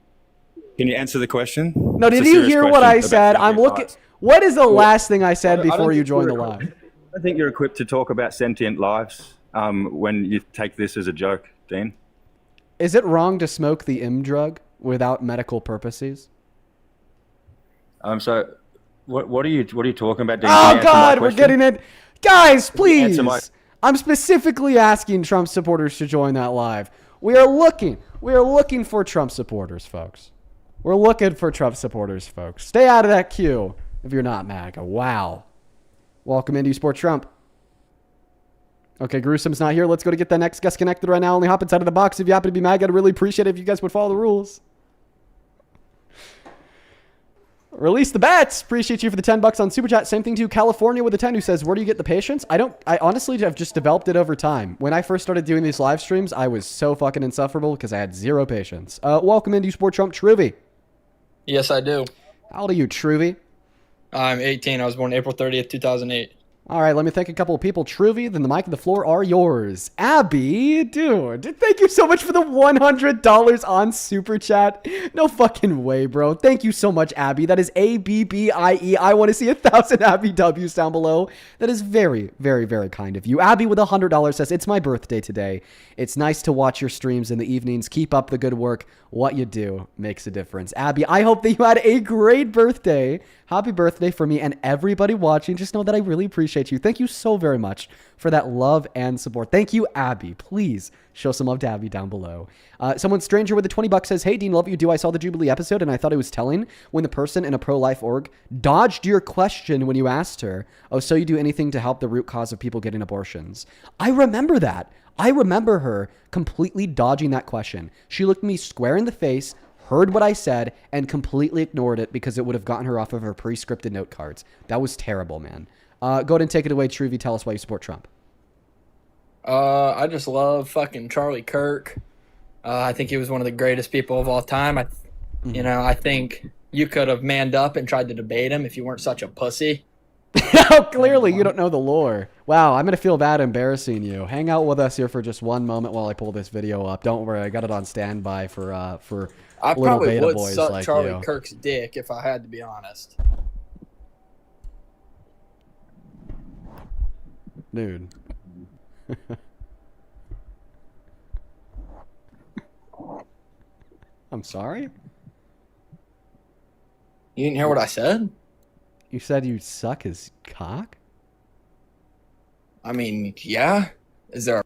Can you answer the question? No, did It's a you serious hear what question I about said? I'm sentient looking. lives. What is the Well, last thing I said I don't before you think joined the you're live? equipped- I think you're equipped to talk about sentient lives when you take this as a joke, Dean. Is it wrong to smoke the M drug without medical purposes? So what are you talking about, Dean? Can you Oh answer my God, we're question? getting it. Guys, Can you please. answer my- I'm specifically asking Trump supporters to join that live. We are looking for Trump supporters, folks. We're looking for Trump supporters, folks. Stay out of that queue if you're not MAGA. Wow. Welcome into Sport Trump. Okay, Gruesome's not here. Let's go to get that next guest connected right now. Only hop inside of the box if you happen to be MAGA. I'd really appreciate it if you guys would follow the rules. Release the bets. Appreciate you for the $10 on Super Chat. Same thing to California with a 10 who says, where do you get the patience? I honestly have just developed it over time. When I first started doing these live streams, I was so fucking insufferable because I had zero patience. Welcome into Sport Trump, Truvy. Yes, I do. How old are you, Truvy? I'm 18. I was born April 30th, 2008. All right, let me thank a couple of people. Truvy, then the mic and the floor are yours. Abby, dude, thank you so much for the $100 on Super Chat. No fucking way, bro. Thank you so much, Abby. That is ABBIE. I want to see 1,000 Abby W's down below. That is very, very, very kind of you. Abby with $100 says, it's my birthday today. It's nice to watch your streams in the evenings. Keep up the good work. What you do makes a difference. Abby, I hope that you had a great birthday. Happy birthday for me and everybody watching. Just know that I really appreciate you. Thank you so very much for that love and support. Thank you, Abby. Please show some love to Abby down below. Someone stranger with the $20 says, hey, Dean, love you do. I saw the Jubilee episode and I thought it was telling when the person in a pro-life org dodged your question when you asked her, oh, so you do anything to help the root cause of people getting abortions? I remember that. I remember her completely dodging that question. She looked me square in the face, heard what I said, and completely ignored it because it would have gotten her off of her pre-scripted note cards. That was terrible, man. Go ahead and take it away, Truvy. Tell us why you support Trump. I just love fucking Charlie Kirk. I think he was one of the greatest people of all time. I think you could have manned up and tried to debate him if you weren't such a pussy. Oh, clearly you don't know the lore. Wow, I'm gonna feel bad embarrassing you. Hang out with us here for just one moment while I pull this video up. Don't worry, I got it on standby for I little probably beta would boys suck like Charlie you. Kirk's dick if I had to be honest. Dude. I'm sorry? You didn't hear what I said? You said you suck his cock? I mean, yeah. Is there a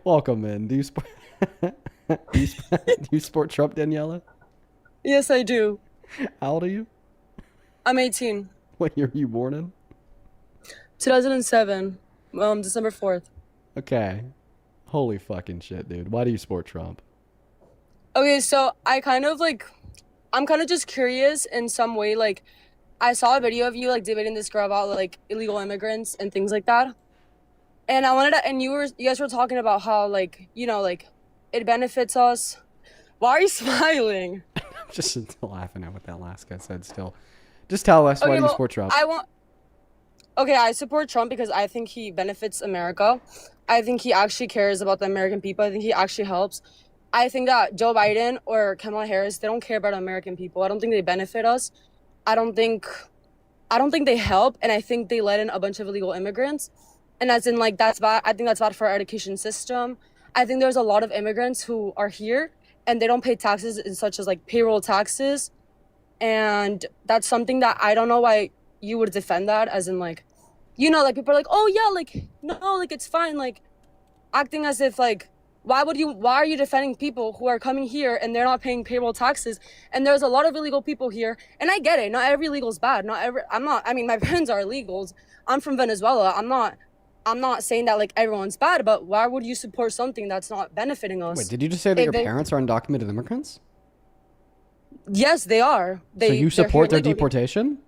Welcome in. Do you sport do you sport Trump, Daniela? Yes, I do. How old are you? I'm 18. What year were you born in? 2007. December 4th. Okay. Holy fucking shit, dude. Why do you support Trump? Okay, so I'm kind of just curious in some way. Like, I saw a video of you like debating this girl about like illegal immigrants and things like that. And I wanted to, and you guys were talking about how like, like it benefits us. Why are you smiling? I'm just laughing at what that last guy said still. Just tell us why do you support Trump? I support Trump because I think he benefits America. I think he actually cares about the American people. I think he actually helps. I think that Joe Biden or Kamala Harris, they don't care about American people. I don't think they benefit us. I don't think they help, and I think they let in a bunch of illegal immigrants. And as in, like, that's bad. I think that's bad for our education system. I think there's a lot of immigrants who are here and they don't pay taxes, such as like payroll taxes. And that's something that I don't know why you would defend that, as in, like, you know, like, people are like, oh yeah, like, no, like, it's fine, like, acting as if, like, why are you defending people who are coming here and they're not paying payroll taxes? And there's a lot of illegal people here, and I get it, not every illegal is bad. I mean, my parents are illegals. I'm from Venezuela. I'm not saying that, like, everyone's bad, but why would you support something that's not benefiting us? Wait, did you just say that your parents are undocumented immigrants? Yes, they are. So you support their deportation?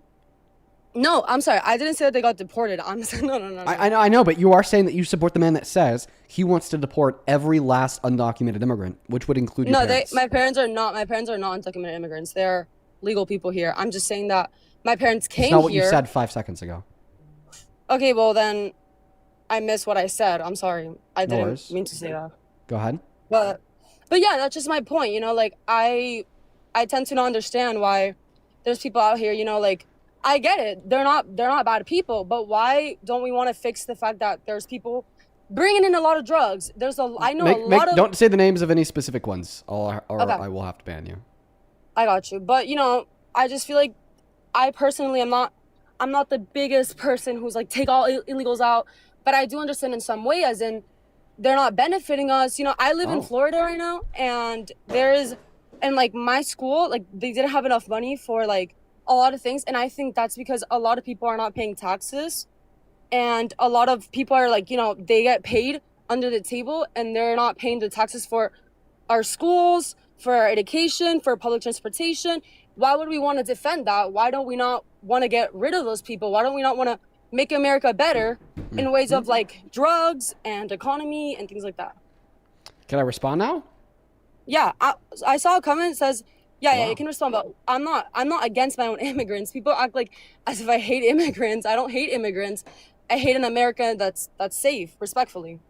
No, I'm sorry. I didn't say that they got deported. I'm saying no. I know, but you are saying that you support the man that says he wants to deport every last undocumented immigrant, which would include your parents. My parents are not undocumented immigrants. They're legal people here. I'm just saying that my parents came here. That's not what you said 5 seconds ago. Okay, well then, I missed what I said. I'm sorry. I didn't mean to say that. Go ahead. But yeah, that's just my point. You know, like, I tend to not understand why there's people out here, you know, like, I get it. They're not bad people, but why don't we want to fix the fact that there's people bringing in a lot of drugs? I know a lot of... Don't say the names of any specific ones, or Okay. I will have to ban you. I got you. But, you know, I just feel like I personally I'm not the biggest person who's like, take all illegals out, but I do understand in some way, as in they're not benefiting us. You know, I live in Florida right now, and like, my school, like, they didn't have enough money for, like, a lot of things, and I think that's because a lot of people are not paying taxes, and a lot of people are, like, you know, they get paid under the table and they're not paying the taxes for our schools, for our education, for public transportation. Why would we want to defend that? Why don't we not want to get rid of those people? Why don't we not want to make America better in ways of, like, drugs and economy and things like that? Can I respond now? Yeah, I saw a comment that says, yeah, you can respond, but I'm not against my own immigrants. People act like as if I hate immigrants. I don't hate immigrants. I hate an America that's safe, respectfully.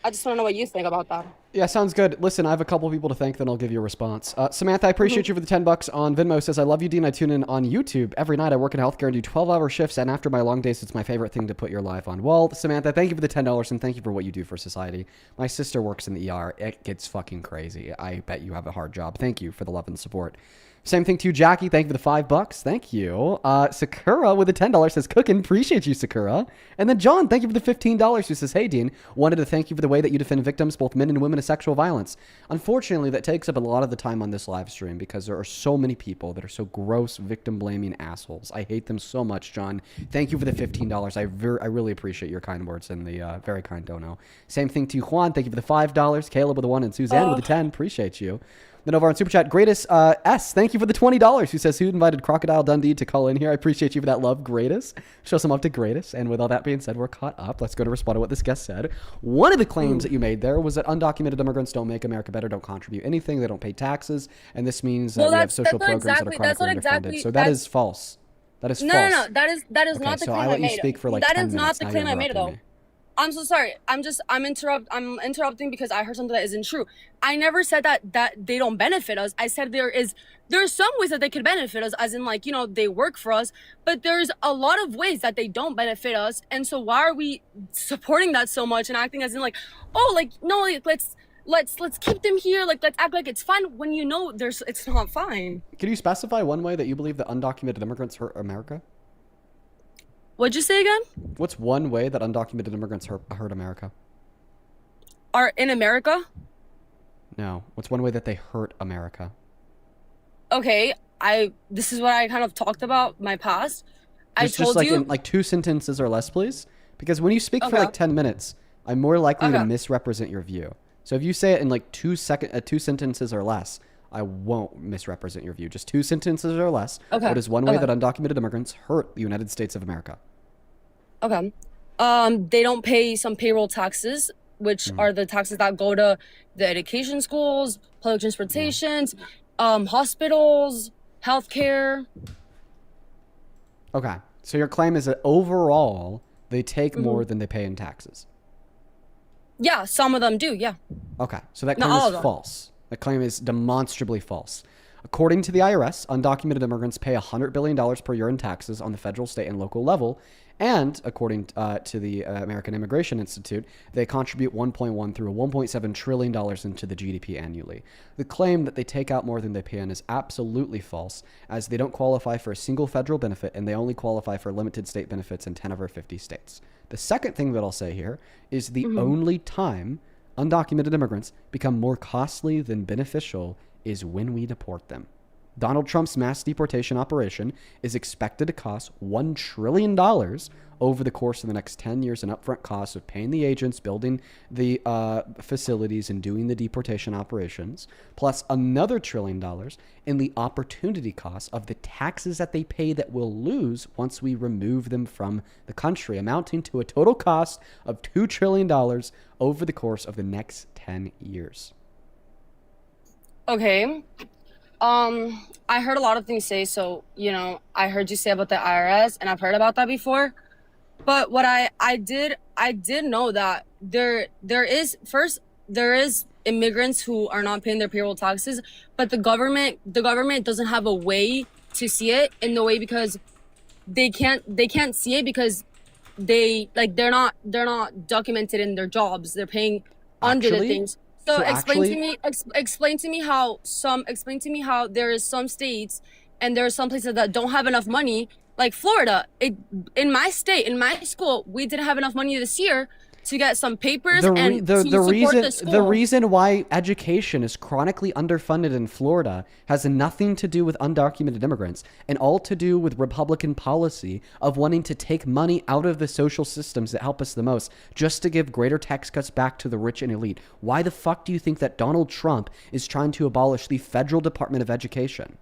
I just want to know what you think about that. Yeah, sounds good. Listen, I have a couple of people to thank, then I'll give you a response. Samantha, I appreciate you for the $10 on Venmo. Says, I love you, Dean. I tune in on YouTube every night. I work in healthcare and do 12-hour shifts, and after my long days, it's my favorite thing to put your live on. Well, Samantha, thank you for the $10, and thank you for what you do for society. My sister works in the ER. It gets fucking crazy. I bet you have a hard job. Thank you for the love and support. Same thing to you, Jackie. Thank you for the $5. Thank you. Sakura with the $10 says, cooking. Appreciate you, Sakura. And then John, thank you for the $15 who says, hey, Dean, wanted to thank you for the way that you defend victims, both men and women, of sexual violence. Unfortunately, that takes up a lot of the time on this live stream because there are so many people that are so gross, victim-blaming assholes. I hate them so much, John. Thank you for the $15. I really appreciate your kind words and the very kind dono. Same thing to you, Juan. Thank you for the $5. Caleb with the 1 and Suzanne with the 10. Appreciate you. Then over on Super Chat, Greatest S, thank you for the $20. Who says, who invited Crocodile Dundee to call in here? I appreciate you for that love, Greatest. Show some love to Greatest. And with all that being said, we're caught up. Let's go to respond to what this guest said. One of the claims that you made there was that undocumented immigrants don't make America better, don't contribute anything, they don't pay taxes, and this means that we have social programs that are chronically underfunded. So that is false. That is false. No. That is okay, not the so claim I I let made. you speak for like that 10 is minutes. not the Now claim you're I made, interrupting though. me. I'm so sorry. I'm interrupting because I heard something that isn't true. I never said that they don't benefit us. I said there's some ways that they could benefit us, as in, like, you know, they work for us, but there's a lot of ways that they don't benefit us. And so why are we supporting that so much and acting as in, like, oh, like, no, like, let's keep them here, like, let's act like it's fine when you know it's not fine. Can you specify one way that you believe that undocumented immigrants hurt America? What'd you say again? What's one way that undocumented immigrants hurt America? Are in America? No. What's one way that they hurt America? Okay, this is what I kind of talked about my past. Just like in like 2 sentences or less, please. Because when you speak for like 10 minutes, I'm more likely to misrepresent your view. So if you say it in like 2 sentences or less, I won't misrepresent your view. Just 2 sentences or less. Okay. What is one way that undocumented immigrants hurt the United States of America? Okay. They don't pay some payroll taxes, which are the taxes that go to the education schools, public transportations, hospitals, healthcare. Okay. So your claim is that overall, they take more than they pay in taxes. Yeah, some of them do, yeah. Okay. So that claim is false. The claim is demonstrably false. According to the IRS, undocumented immigrants pay $100 billion per year in taxes on the federal, state, and local level. And according to the American Immigration Institute, they contribute $1.1 through $1.7 trillion into the GDP annually. The claim that they take out more than they pay in is absolutely false, as they don't qualify for a single federal benefit, and they only qualify for limited state benefits in 10 of our 50 states. The second thing that I'll say here is the only time undocumented immigrants become more costly than beneficial is when we deport them. Donald Trump's mass deportation operation is expected to cost $1 trillion over the course of the next 10 years in upfront costs of paying the agents, building the facilities, and doing the deportation operations, plus another $1 trillion in the opportunity costs of the taxes that they pay that we'll lose once we remove them from the country, amounting to a total cost of $2 trillion over the course of the next 10 years. Okay. I heard a lot of things say, so, I heard you say about the IRS, and I've heard about that before. But what I did know that there is immigrants who are not paying their payroll taxes, but the government doesn't have a way to see it in the way, because they can't see it because they're not documented in their jobs. They're paying under the things. So explain to me how there is some states and there are some places that don't have enough money, like Florida. In my state, in my school, we didn't have enough money this year to get some papers and to support the school. The reason why education is chronically underfunded in Florida has nothing to do with undocumented immigrants and all to do with Republican policy of wanting to take money out of the social systems that help us the most just to give greater tax cuts back to the rich and elite. Why the fuck do you think that Donald Trump is trying to abolish the Federal Department of Education?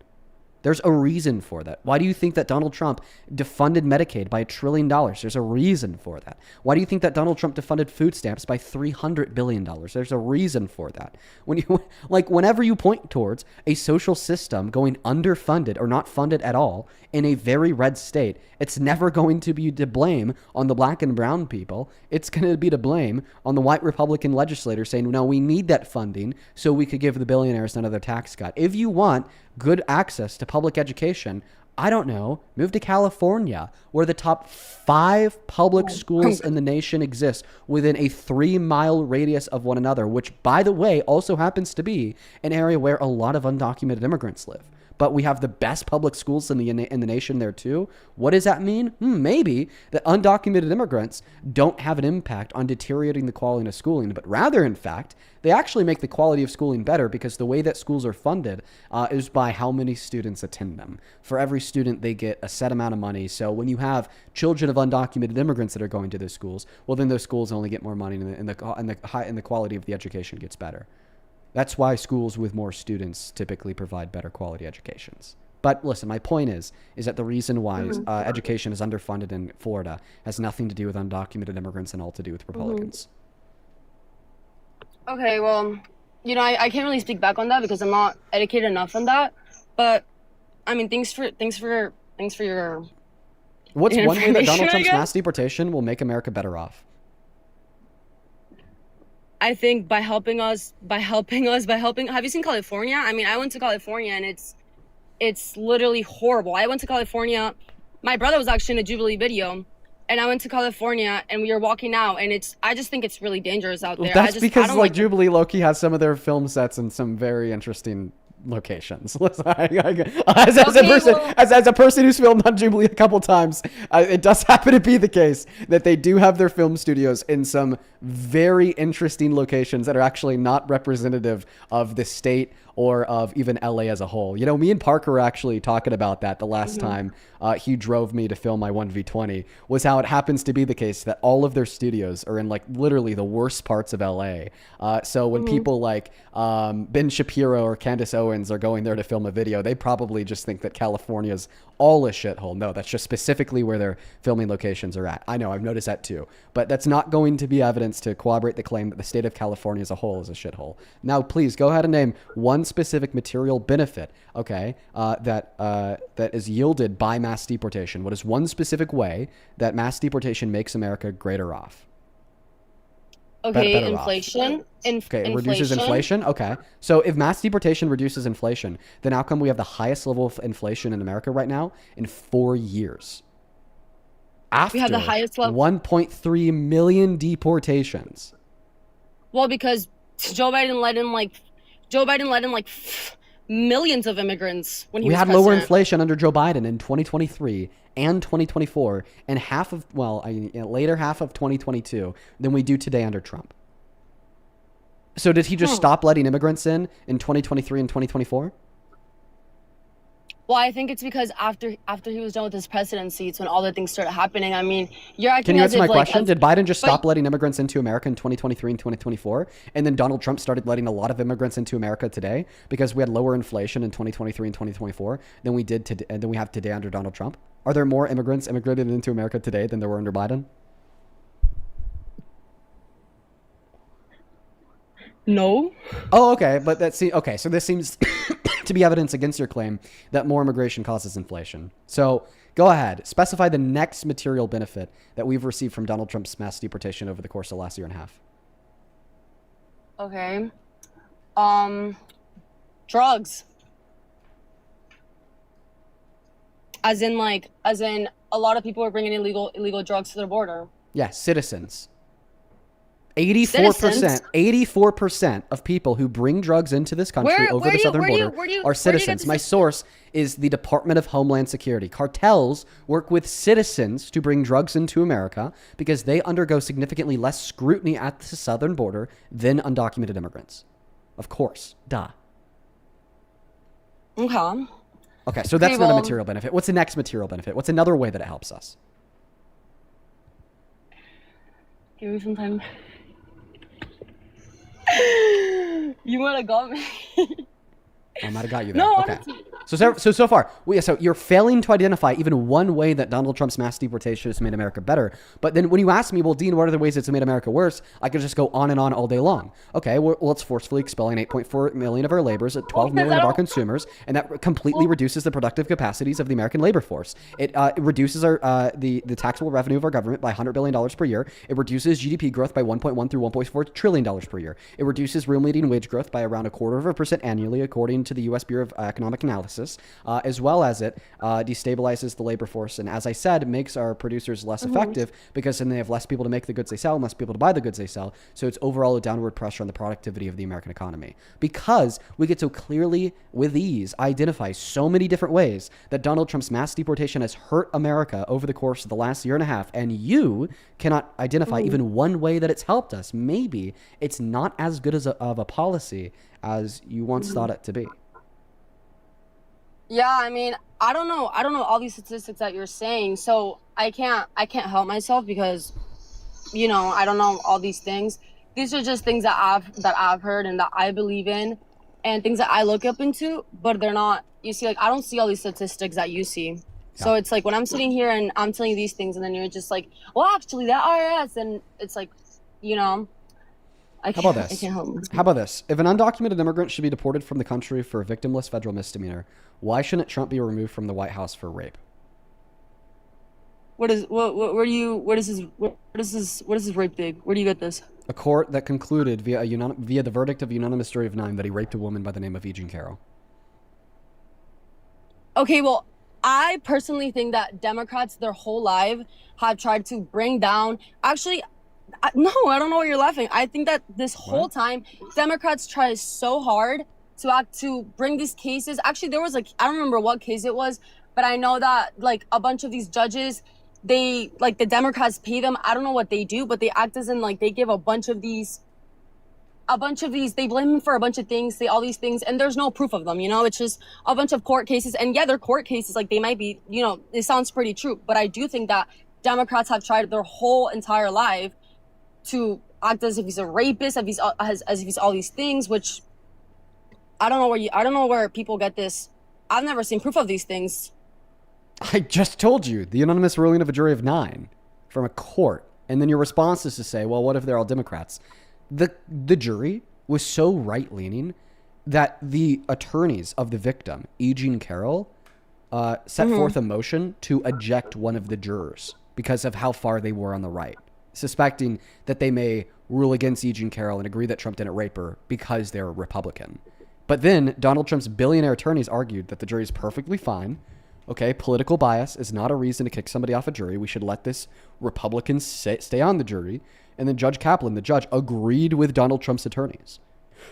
There's a reason for that. Why do you think that Donald Trump defunded Medicaid by $1 trillion? There's a reason for that. Why do you think that Donald Trump defunded food stamps by $300 billion? There's a reason for that. Whenever you point towards a social system going underfunded or not funded at all in a very red state, it's never going to be to blame on the black and brown people. It's going to be to blame on the white Republican legislators saying, no, we need that funding so we could give the billionaires another tax cut. If you want good access to public education, I don't know, move to California, where the top 5 public schools in the nation exist within a 3-mile radius of one another, which, by the way, also happens to be an area where a lot of undocumented immigrants live. But we have the best public schools in the nation there too. What does that mean? Maybe that undocumented immigrants don't have an impact on deteriorating the quality of schooling, but rather, in fact, they actually make the quality of schooling better, because the way that schools are funded is by how many students attend them. For every student, they get a set amount of money. So when you have children of undocumented immigrants that are going to those schools, well, then those schools only get more money, and the quality of the education gets better. That's why schools with more students typically provide better quality educations. But listen, my point is that the reason why education is underfunded in Florida has nothing to do with undocumented immigrants and all to do with Republicans. Okay, well, I can't really speak back on that because I'm not educated enough on that. But I mean, thanks for your. What's one way that Donald Trump's mass deportation will make America better off? I think by helping. Have you seen California? I mean, I went to California and it's literally horrible. I went to California. My brother was actually in a Jubilee video, and I went to California and we were walking out, and I just think it's really dangerous out there. That's because Jubilee low-key has some of their film sets in some very interesting locations. As a person who's filmed on Jubilee a couple times, it does happen to be the case that they do have their film studios in some very interesting locations that are actually not representative of the state or of even LA as a whole. Me and Parker were actually talking about that the last time he drove me to film my 1v20, was how it happens to be the case that all of their studios are in literally the worst parts of LA. So when people like Ben Shapiro or Candace Owens are going there to film a video, they probably just think that California's all a shithole. No, that's just specifically where their filming locations are at. I know, I've noticed that too. But that's not going to be evidence to corroborate the claim that the state of California as a whole is a shithole. Now, please go ahead and name one specific material benefit, okay, that is yielded by mass deportation. What is one specific way that mass deportation makes America greater off? Okay, better off. inflation. Okay, it reduces inflation. Okay, so if mass deportation reduces inflation, then how come we have the highest level of inflation in America right now in 4 years? After We have the highest level. 1.3 million deportations. Well, because Joe Biden let in like millions of immigrants when he We was had president. lower inflation under Joe Biden in 2023 and 2024 and later half of 2022 than we do today under Trump. So did he just stop letting immigrants in 2023 and 2024? Well, I think it's because after he was done with his presidency, it's when all the things started happening. I mean, you're acting Can you as answer my if, question? Did Biden just but- stop letting immigrants into America in 2023 and 2024? And then Donald Trump started letting a lot of immigrants into America today because we had lower inflation in 2023 and 2024 than we have today under Donald Trump? Are there more immigrants immigrated into America today than there were under Biden? No. Oh, okay. But okay. So this seems to be evidence against your claim that more immigration causes inflation. So go ahead. Specify the next material benefit that we've received from Donald Trump's mass deportation over the course of the last year and a half. Okay. Drugs. As in a lot of people are bringing illegal drugs to their border. Yeah, citizens. 84% of people who bring drugs into this country over the southern border are citizens. My source is the Department of Homeland Security. Cartels work with citizens to bring drugs into America because they undergo significantly less scrutiny at the southern border than undocumented immigrants. Of course. Duh. Okay, so that's not a material benefit. What's the next material benefit? What's another way that it helps us? Give me some time. You might have got me. I might have got you there. No, okay. So far, you're failing to identify even one way that Donald Trump's mass deportation has made America better. But then when you ask me, well, Dean, what are the ways it's made America worse? I could just go on and on all day long. Okay, well, let's forcefully expelling 8.4 million of our laborers at 12 million of our consumers, and that completely reduces the productive capacities of the American labor force. It reduces the taxable revenue of our government by $100 billion per year. It reduces GDP growth by $1.1 through $1.4 trillion per year. It reduces real median wage growth by around 0.25% annually, according to the U.S. Bureau of Economic Analysis, as well as it destabilizes the labor force. And as I said, makes our producers less effective because then they have less people to make the goods they sell, and less people to buy the goods they sell. So it's overall a downward pressure on the productivity of the American economy. Because we get so clearly, with ease, identify so many different ways that Donald Trump's mass deportation has hurt America over the course of the last year and a half, and you cannot identify even one way that it's helped us. Maybe it's not as good of a policy as you once thought it to be. Yeah, I mean, I don't know all these statistics that you're saying, so I can't help myself because, I don't know all these things. These are just things that I've heard and that I believe in, and things that I look up into, but they're not. You see, I don't see all these statistics that you see. So it's like when I'm sitting here and I'm telling you these things, and then you're just like, well, actually, that IRS, and it's like, How about this? I can't help myself. How about this? If an undocumented immigrant should be deported from the country for a victimless federal misdemeanor, why shouldn't Trump be removed from the White House for rape? What is this rape thing? Where do you get this? A court that concluded via the verdict of unanimous jury of 9 that he raped a woman by the name of E. Jean Carroll. Okay, well, I personally think that Democrats their whole life have tried to bring down. Actually, no, I don't know why you're laughing. I think that this whole time, Democrats try so hard to bring these cases. Actually, there was I don't remember what case it was, but I know that a bunch of these judges, they the Democrats pay them. I don't know what they do, but they act as in they give a bunch of these, they blame them for a bunch of things, say all these things, and there's no proof of them, it's just a bunch of court cases. And yeah, they're court cases, they might be, it sounds pretty true, but I do think that Democrats have tried their whole entire life to act as if he's a rapist, as if he's all these things, which I don't know where people get this. I've never seen proof of these things. I just told you the unanimous ruling of a jury of 9 from a court, and then your response is to say, well, what if they're all Democrats? The jury was so right-leaning that the attorneys of the victim, E. Jean Carroll, set forth a motion to eject one of the jurors because of how far they were on the right. suspecting that they may rule against E. Jean Carroll and agree that Trump didn't rape her because they're Republican. But then Donald Trump's billionaire attorneys argued that the jury is perfectly fine. Okay, political bias is not a reason to kick somebody off a jury. We should let this Republican stay on the jury. And then Judge Kaplan, the judge, agreed with Donald Trump's attorneys.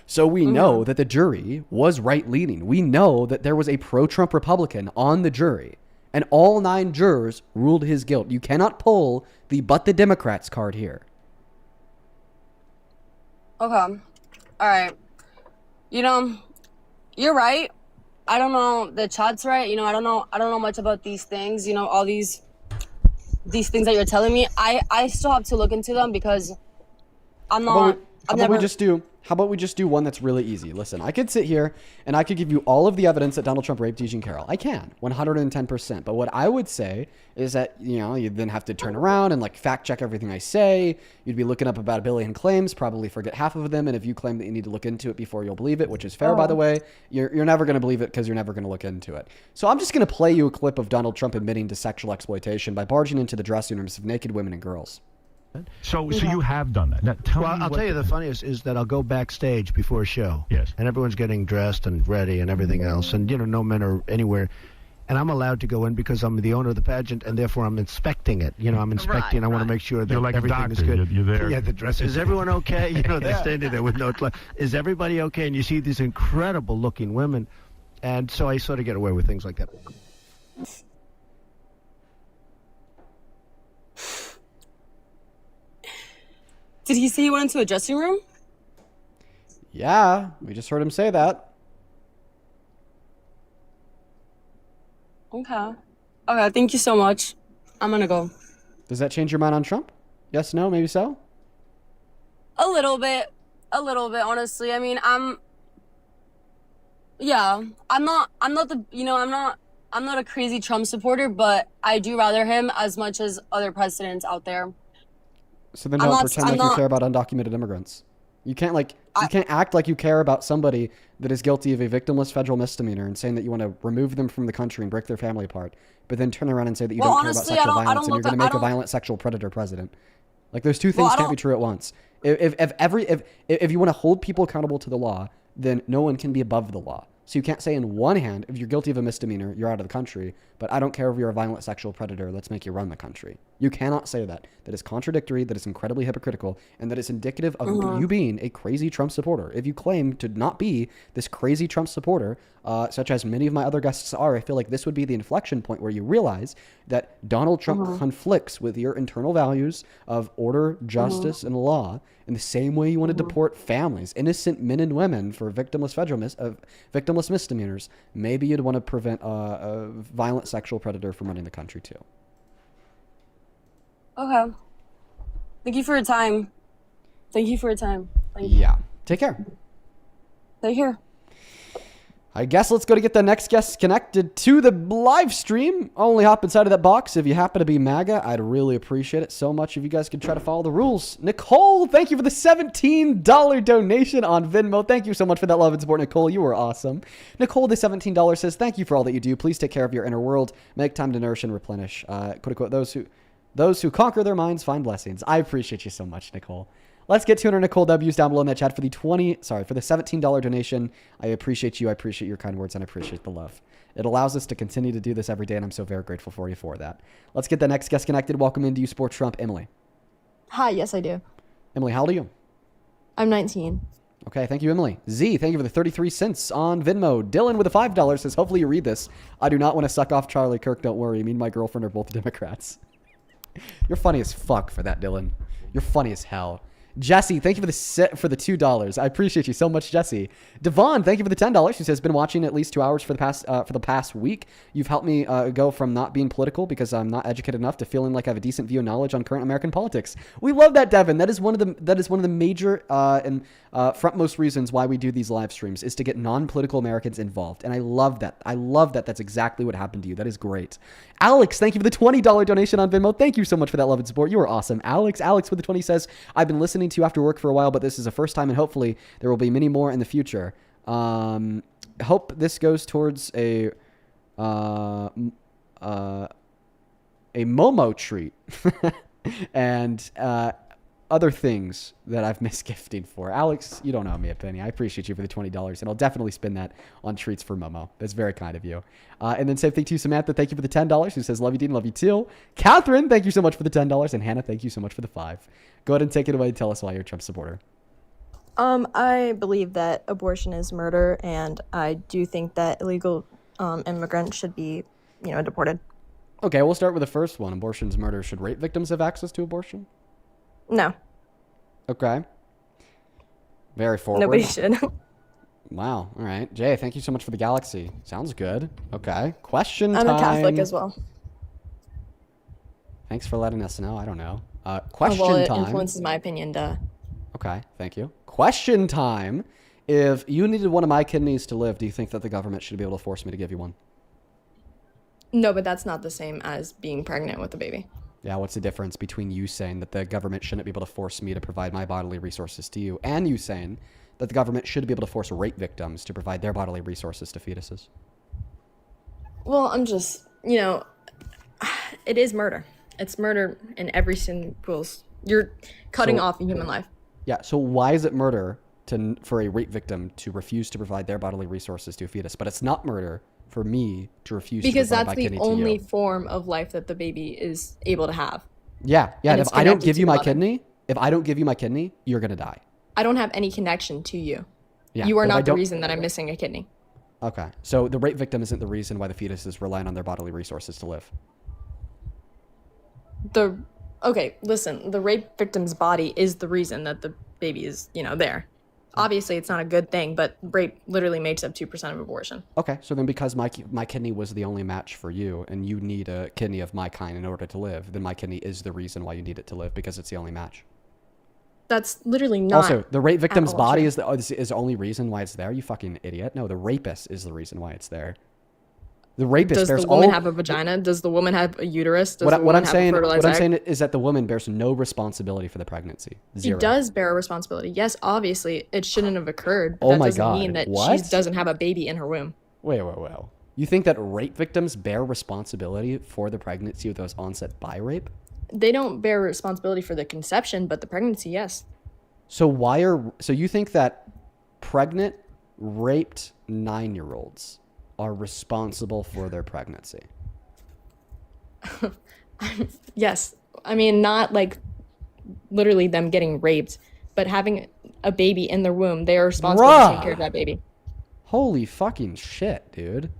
So we know that the jury was right-leaning. We know that there was a pro-Trump Republican on the jury, and all 9 jurors ruled his guilt. You cannot pull the "but the Democrats" card here. Okay. All right. You know, you're right. I don't know the chat's right. You know, I don't know much about these things. You know, all these things that you're telling me. I still have to look into them because I'm not. How about we just do one that's really easy? Listen, I could sit here and I could give you all of the evidence that Donald Trump raped E. Jean Carroll. I can, 110%. But what I would say is that, you know, you'd then have to turn around and like fact check everything I say. You'd be looking up about 1 billion claims, probably forget half of them. And if you claim that you need to look into it before you'll believe it, which is fair, by the way, you're never going to believe it because you're never going to look into it. So I'm just going to play you a clip of Donald Trump admitting to sexual exploitation by barging into the dressing rooms of naked women and girls. So you have done that. Now, I'll tell you the funniest is that I'll go backstage before a show. Yes. And everyone's getting dressed and ready and everything else. And, you know, no men are anywhere. And I'm allowed to go in because I'm the owner of the pageant, and therefore I'm inspecting it. You know, I'm inspecting. I want to make sure that You're like everything is doctor. good. You're there. Yeah, the dress. Is everyone okay? You know, they're standing there with no clothes. Is everybody okay? And you see these incredible looking women. And so I sort of get away with things like that. Did he say he went into a dressing room? Yeah, we just heard him say that. Okay. Okay, thank you so much. I'm gonna go. Does that change your mind on Trump? Yes, no, maybe so? A little bit, honestly. I mean, I'm not a crazy Trump supporter, but I do rather him as much as other presidents out there. So then don't pretend like you care about undocumented immigrants. You can't act like you care about somebody that is guilty of a victimless federal misdemeanor and saying that you want to remove them from the country and break their family apart, but then turn around and say that you don't care about sexual violence and you're going to make a violent sexual predator president. Like those two things can't be true at once. If you want to hold people accountable to the law, then no one can be above the law. So you can't say in one hand, if you're guilty of a misdemeanor, you're out of the country, but I don't care if you're a violent sexual predator, let's make you run the country. You cannot say that. That is contradictory, that is incredibly hypocritical, and that is indicative of you being a crazy Trump supporter. If you claim to not be this crazy Trump supporter, such as many of my other guests are, I feel like this would be the inflection point where you realize that Donald Trump conflicts with your internal values of order, justice, and law in the same way you want to deport families, innocent men and women for victimless victimless misdemeanors. Maybe you'd want to prevent a violent sexual predator from running the country too. Okay. Thank you for your time. Thank you. Yeah. Take care. Take care. I guess let's go to get the next guest connected to the live stream. Only hop inside of that box. If you happen to be MAGA, I'd really appreciate it so much if you guys could try to follow the rules. Nicole, thank you for the $17 donation on Venmo. Thank you so much for that love and support, Nicole. You were awesome. Nicole, the $17 says, thank you for all that you do. Please take care of your inner world. Make time to nourish and replenish. Quote unquote, those who conquer their minds find blessings. I appreciate you so much, Nicole. Let's get 200 Nicole W's down below in that chat for the $17 donation. I appreciate you. I appreciate your kind words and I appreciate the love. It allows us to continue to do this every day, and I'm so very grateful for you for that. Let's get the next guest connected. Welcome into You Sport Trump, Emily. Hi, yes, I do. Emily, how old are you? I'm 19. Okay, thank you, Emily. Z, thank you for the 33 cents on Venmo. Dylan with a $5 says, hopefully you read this. I do not want to suck off Charlie Kirk. Don't worry. Me and my girlfriend are both Democrats. You're funny as fuck for that, Dylan. You're funny as hell. Jesse, thank you for the $2. I appreciate you so much, Jesse. Devon, thank you for the $10. She says, been watching at least 2 hours for the past week. You've helped me go from not being political because I'm not educated enough to feeling like I have a decent view of knowledge on current American politics. We love that, Devin. That is one of the major and frontmost reasons why we do these live streams is to get non-political Americans involved. And I love that. I love that. That's exactly what happened to you. That is great. Alex, thank you for the $20 donation on Venmo. Thank you so much for that love and support. You are awesome. Alex with the 20 says, I've been listening to you after work for a while, but this is the first time and hopefully there will be many more in the future. Hope this goes towards a Momo treat. and other things that I've missed gifting for. Alex, you don't owe me a penny. I appreciate you for the $20, and I'll definitely spend that on treats for Momo. That's very kind of you. And then same thing to you, Samantha. Thank you for the $10, who says, love you, Dean, love you too. Catherine, thank you so much for the $10. And Hannah, thank you so much for the $5. Go ahead and take it away and tell us why you're a Trump supporter. I believe that abortion is murder, and I do think that illegal immigrants should be, deported. Okay, we'll start with the first one. Abortion is murder. Should rape victims have access to abortion? No. Okay. Very forward. Nobody should. Wow. All right. Jay, thank you so much for the galaxy. Sounds good. Okay. Question time. I'm a Catholic as well. Thanks for letting us know. I don't know. Question well, it time. influences my opinion, duh. Okay. Thank you. Question time. If you needed one of my kidneys to live, do you think that the government should be able to force me to give you one? No, but that's not the same as being pregnant with a baby. Yeah, what's the difference between you saying that the government shouldn't be able to force me to provide my bodily resources to you and you saying that the government should be able to force rape victims to provide their bodily resources to fetuses? Well, I'm just, it is murder. It's murder in every single... You're cutting off a human life. Yeah, so why is it murder for a rape victim to refuse to provide their bodily resources to a fetus, but it's not murder for me to refuse to provide my kidney to you? Because that's the only form of life that the baby is able to have. Yeah. And if I don't give you my kidney, you're going to die. I don't have any connection to you. Yeah, you are not the reason that I'm missing a kidney. Okay. So the rape victim isn't the reason why the fetus is relying on their bodily resources to live. Okay, listen, the rape victim's body is the reason that the baby is, there. Obviously, it's not a good thing, but rape literally makes up 2% of abortion. Okay, so then because my kidney was the only match for you, and you need a kidney of my kind in order to live, then my kidney is the reason why you need it to live, because it's the only match. That's literally not. Also, the rape victim's body is the only reason why it's there, you fucking idiot. No, the rapist is the reason why it's there. The rapist Does the woman have a vagina? Does the woman have a uterus? Does the woman have a fertilized egg? I'm saying is that the woman bears no responsibility for the pregnancy. Zero. She does bear a responsibility. Yes, obviously, it shouldn't have occurred. But Oh that my doesn't God. mean that What? she doesn't have a baby in her womb. Wait. You think that rape victims bear responsibility for the pregnancy that was onset by rape? They don't bear responsibility for the conception, but the pregnancy, yes. So you think that pregnant, raped 9-year-olds are responsible for their pregnancy? Yes. I mean, not like literally them getting raped, but having a baby in their womb, they are responsible to take care of that baby. Holy fucking shit, dude.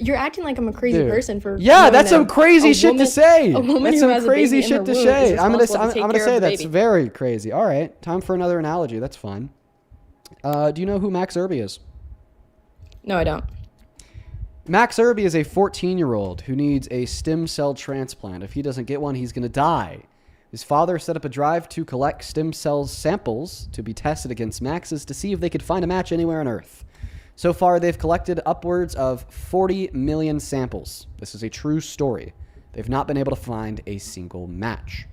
You're acting like I'm a crazy person for... Yeah, that's some crazy shit to say. A woman That's who has some a baby crazy in shit her to womb say. is I'm gonna responsible to take care say of the that's baby. very crazy. All right, time for another analogy. That's fine. Do you know who Max Irby is? No, I don't. Max Irby is a 14-year-old who needs a stem cell transplant. If he doesn't get one, he's going to die. His father set up a drive to collect stem cell samples to be tested against Max's to see if they could find a match anywhere on Earth. So far, they've collected upwards of 40 million samples. This is a true story. They've not been able to find a single match.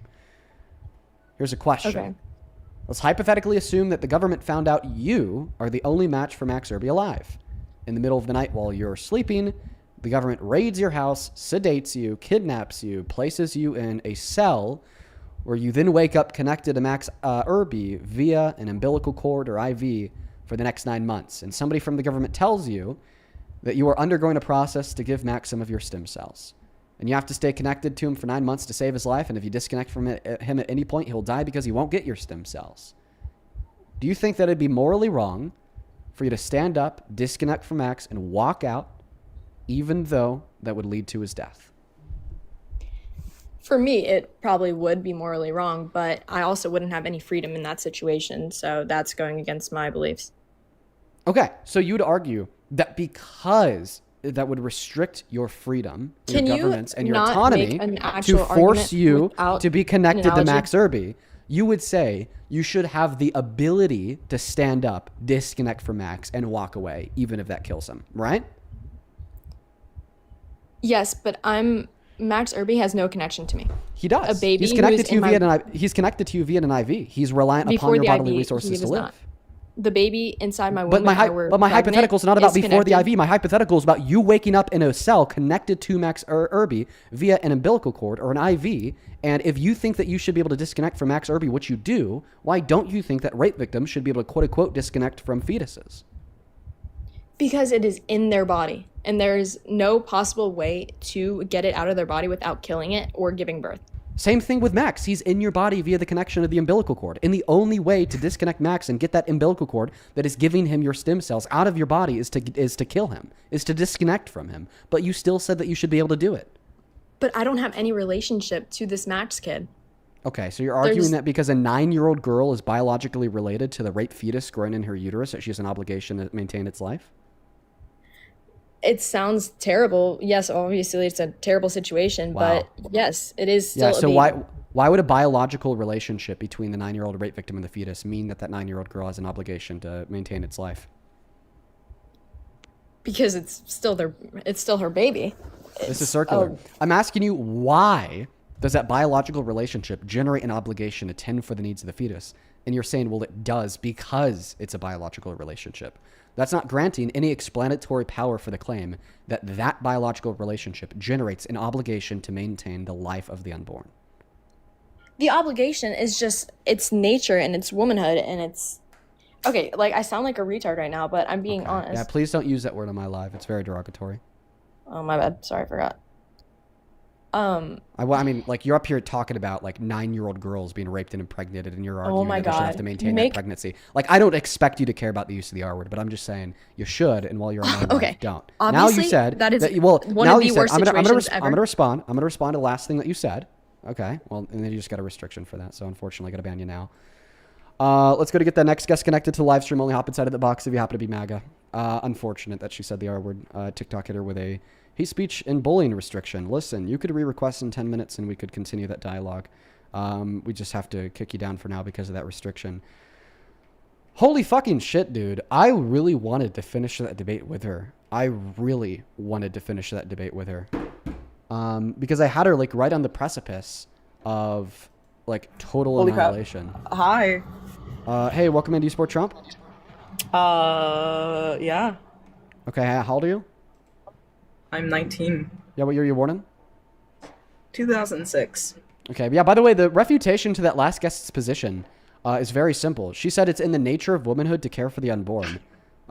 Here's a question. Okay. Let's hypothetically assume that the government found out you are the only match for Max Irby alive. In the middle of the night while you're sleeping, the government raids your house, sedates you, kidnaps you, places you in a cell where you then wake up connected to Max Irby via an umbilical cord or IV for the next 9 months. And somebody from the government tells you that you are undergoing a process to give Max some of your stem cells. And you have to stay connected to him for 9 months to save his life. And if you disconnect from him at any point, he'll die because he won't get your stem cells. Do you think that it'd be morally wrong for you to stand up, disconnect from Max, and walk out, even though that would lead to his death? For me, it probably would be morally wrong, but I also wouldn't have any freedom in that situation, so that's going against my beliefs. Okay, so you'd argue that because that would restrict your freedom, your governance, and your autonomy to force you to be connected to Max Irby, you would say you should have the ability to stand up, disconnect from Max, and walk away, even if that kills him, right? Yes, but Max Irby has no connection to me. He does. A baby he's connected to you via an IV. He's reliant upon your bodily resources to live. the baby inside my womb. But my hypothetical is not about before the disconnected. IV. My hypothetical is about you waking up in a cell connected to Max Irby via an umbilical cord or an IV. And if you think that you should be able to disconnect from Max Irby, which you do, why don't you think that rape victims should be able to quote unquote disconnect from fetuses? Because it is in their body, and there's no possible way to get it out of their body without killing it or giving birth. Same thing with Max. He's in your body via the connection of the umbilical cord. And the only way to disconnect Max and get that umbilical cord that is giving him your stem cells out of your body is to kill him, is to disconnect from him. But you still said that you should be able to do it. But I don't have any relationship to this Max kid. Okay, so you're arguing that because a 9-year-old girl is biologically related to the rape fetus growing in her uterus, that she has an obligation to maintain its life? It sounds terrible. Yes, obviously it's a terrible situation, Wow. but yes, it is still So a baby. why would a biological relationship between the 9-year-old rape victim and the fetus mean that 9-year-old girl has an obligation to maintain its life? Because it's still her baby. This is circular. I'm asking you, why does that biological relationship generate an obligation to tend for the needs of the fetus? And you're saying, well, it does because it's a biological relationship. That's not granting any explanatory power for the claim that that biological relationship generates an obligation to maintain the life of the unborn. The obligation is just its nature and its womanhood and its okay, like I sound like a retard right now, but I'm being honest. Yeah, please don't use that word on my live. It's very derogatory. Oh, my bad. Sorry, I forgot. I mean, like, you're up here talking about, like, 9-year-old girls being raped and impregnated, and you're arguing my that they should have God. to maintain that pregnancy. Like, I don't expect you to care about the use of the R word, but I'm just saying you should, and while you're on my Okay. live, don't. Obviously, now you said that is well, one now of the you said, worst I'm gonna situations ever. respond. I'm gonna respond to the last thing that you said. Okay. Well, and then you just got a restriction for that, so unfortunately, I gotta ban you now. Let's go to get the next guest connected to the live stream. Only hop inside of the box if you happen to be MAGA. Unfortunate that she said the R word. TikTok hit her with a hate speech and bullying restriction. Listen, you could re-request in 10 minutes and we could continue that dialogue. We just have to kick you down for now because of that restriction. Holy fucking shit, dude. I really wanted to finish that debate with her. Because I had her like right on the precipice of like total Holy crap. annihilation. Hi. Hey, welcome into Sport Trump. Yeah. Okay, how old are you? I'm 19. Yeah, what year were you born in? 2006. Okay, yeah, by the way, the refutation to that last guest's position is very simple. She said it's in the nature of womanhood to care for the unborn.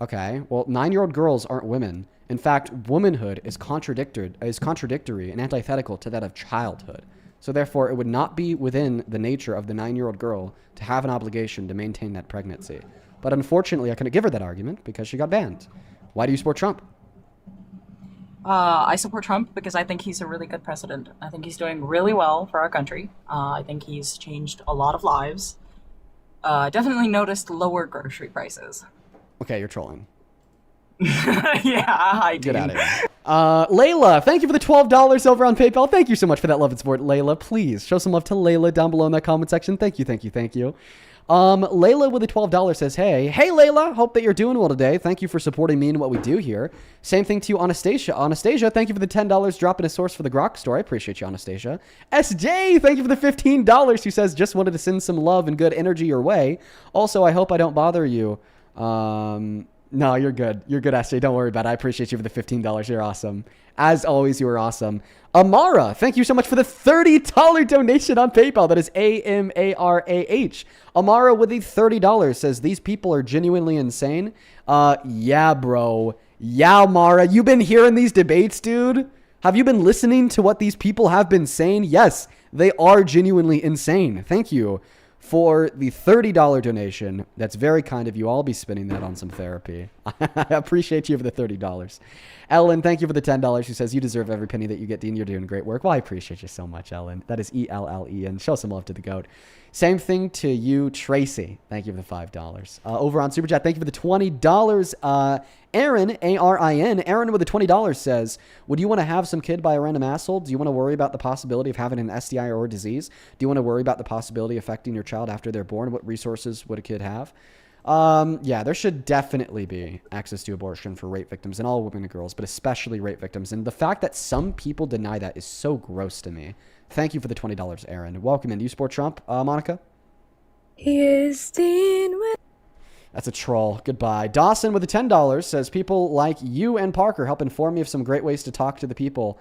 Okay, well, 9-year-old girls aren't women. In fact, womanhood is contradictory and antithetical to that of childhood. So therefore, it would not be within the nature of the 9-year-old girl to have an obligation to maintain that pregnancy. But unfortunately, I couldn't give her that argument because she got banned. Why do you support Trump? I support Trump because I think he's a really good president. I think he's doing really well for our country. I think he's changed a lot of lives. Definitely noticed lower grocery prices. Okay, you're trolling. Yeah, I do. Get out of here. Layla, thank you for the $12 over on PayPal. Thank you so much for that love and support, Layla. Please show some love to Layla down below in that comment section. Thank you. Layla with the $12 says, hey Layla, hope that you're doing well today. Thank you for supporting me and what we do here. Same thing to you, Anastasia. Anastasia, thank you for the $10 dropping a source for the Grok store. I appreciate you, Anastasia. SJ, thank you for the $15 who says, just wanted to send some love and good energy your way. Also, I hope I don't bother you. No, you're good. You're good, SJ. Don't worry about it. I appreciate you for the $15. You're awesome. As always, you are awesome. Amara, thank you so much for the $30 donation on PayPal. That is AMARAH. Amara with the $30 says, these people are genuinely insane. Yeah, bro. Yeah, Amara. You been hearing these debates, dude? Have you been listening to what these people have been saying? Yes, they are genuinely insane. Thank you for the $30 donation. That's very kind of you. I'll be spending that on some therapy. I appreciate you for the $30. Ellen, thank you for the $10. She says, you deserve every penny that you get, Dean. You're doing great work. Well, I appreciate you so much, Ellen. That is ELLEN. Show some love to the GOAT. Same thing to you, Tracy. Thank you for the $5. Over on Super Chat, thank you for the $20. Aaron, ARIN, Aaron with the $20 says, would you want to have some kid by a random asshole? Do you want to worry about the possibility of having an STI or a disease? Do you want to worry about the possibility of affecting your child after they're born? What resources would a kid have? Yeah, there should definitely be access to abortion for rape victims and all women and girls, but especially rape victims. And the fact that some people deny that is so gross to me. Thank you for the $20, Aaron. Welcome in. Do you support Trump, Monica? He is Dean with... That's a troll. Goodbye. Dawson with the $10 says, people like you and Parker help inform me of some great ways to talk to the people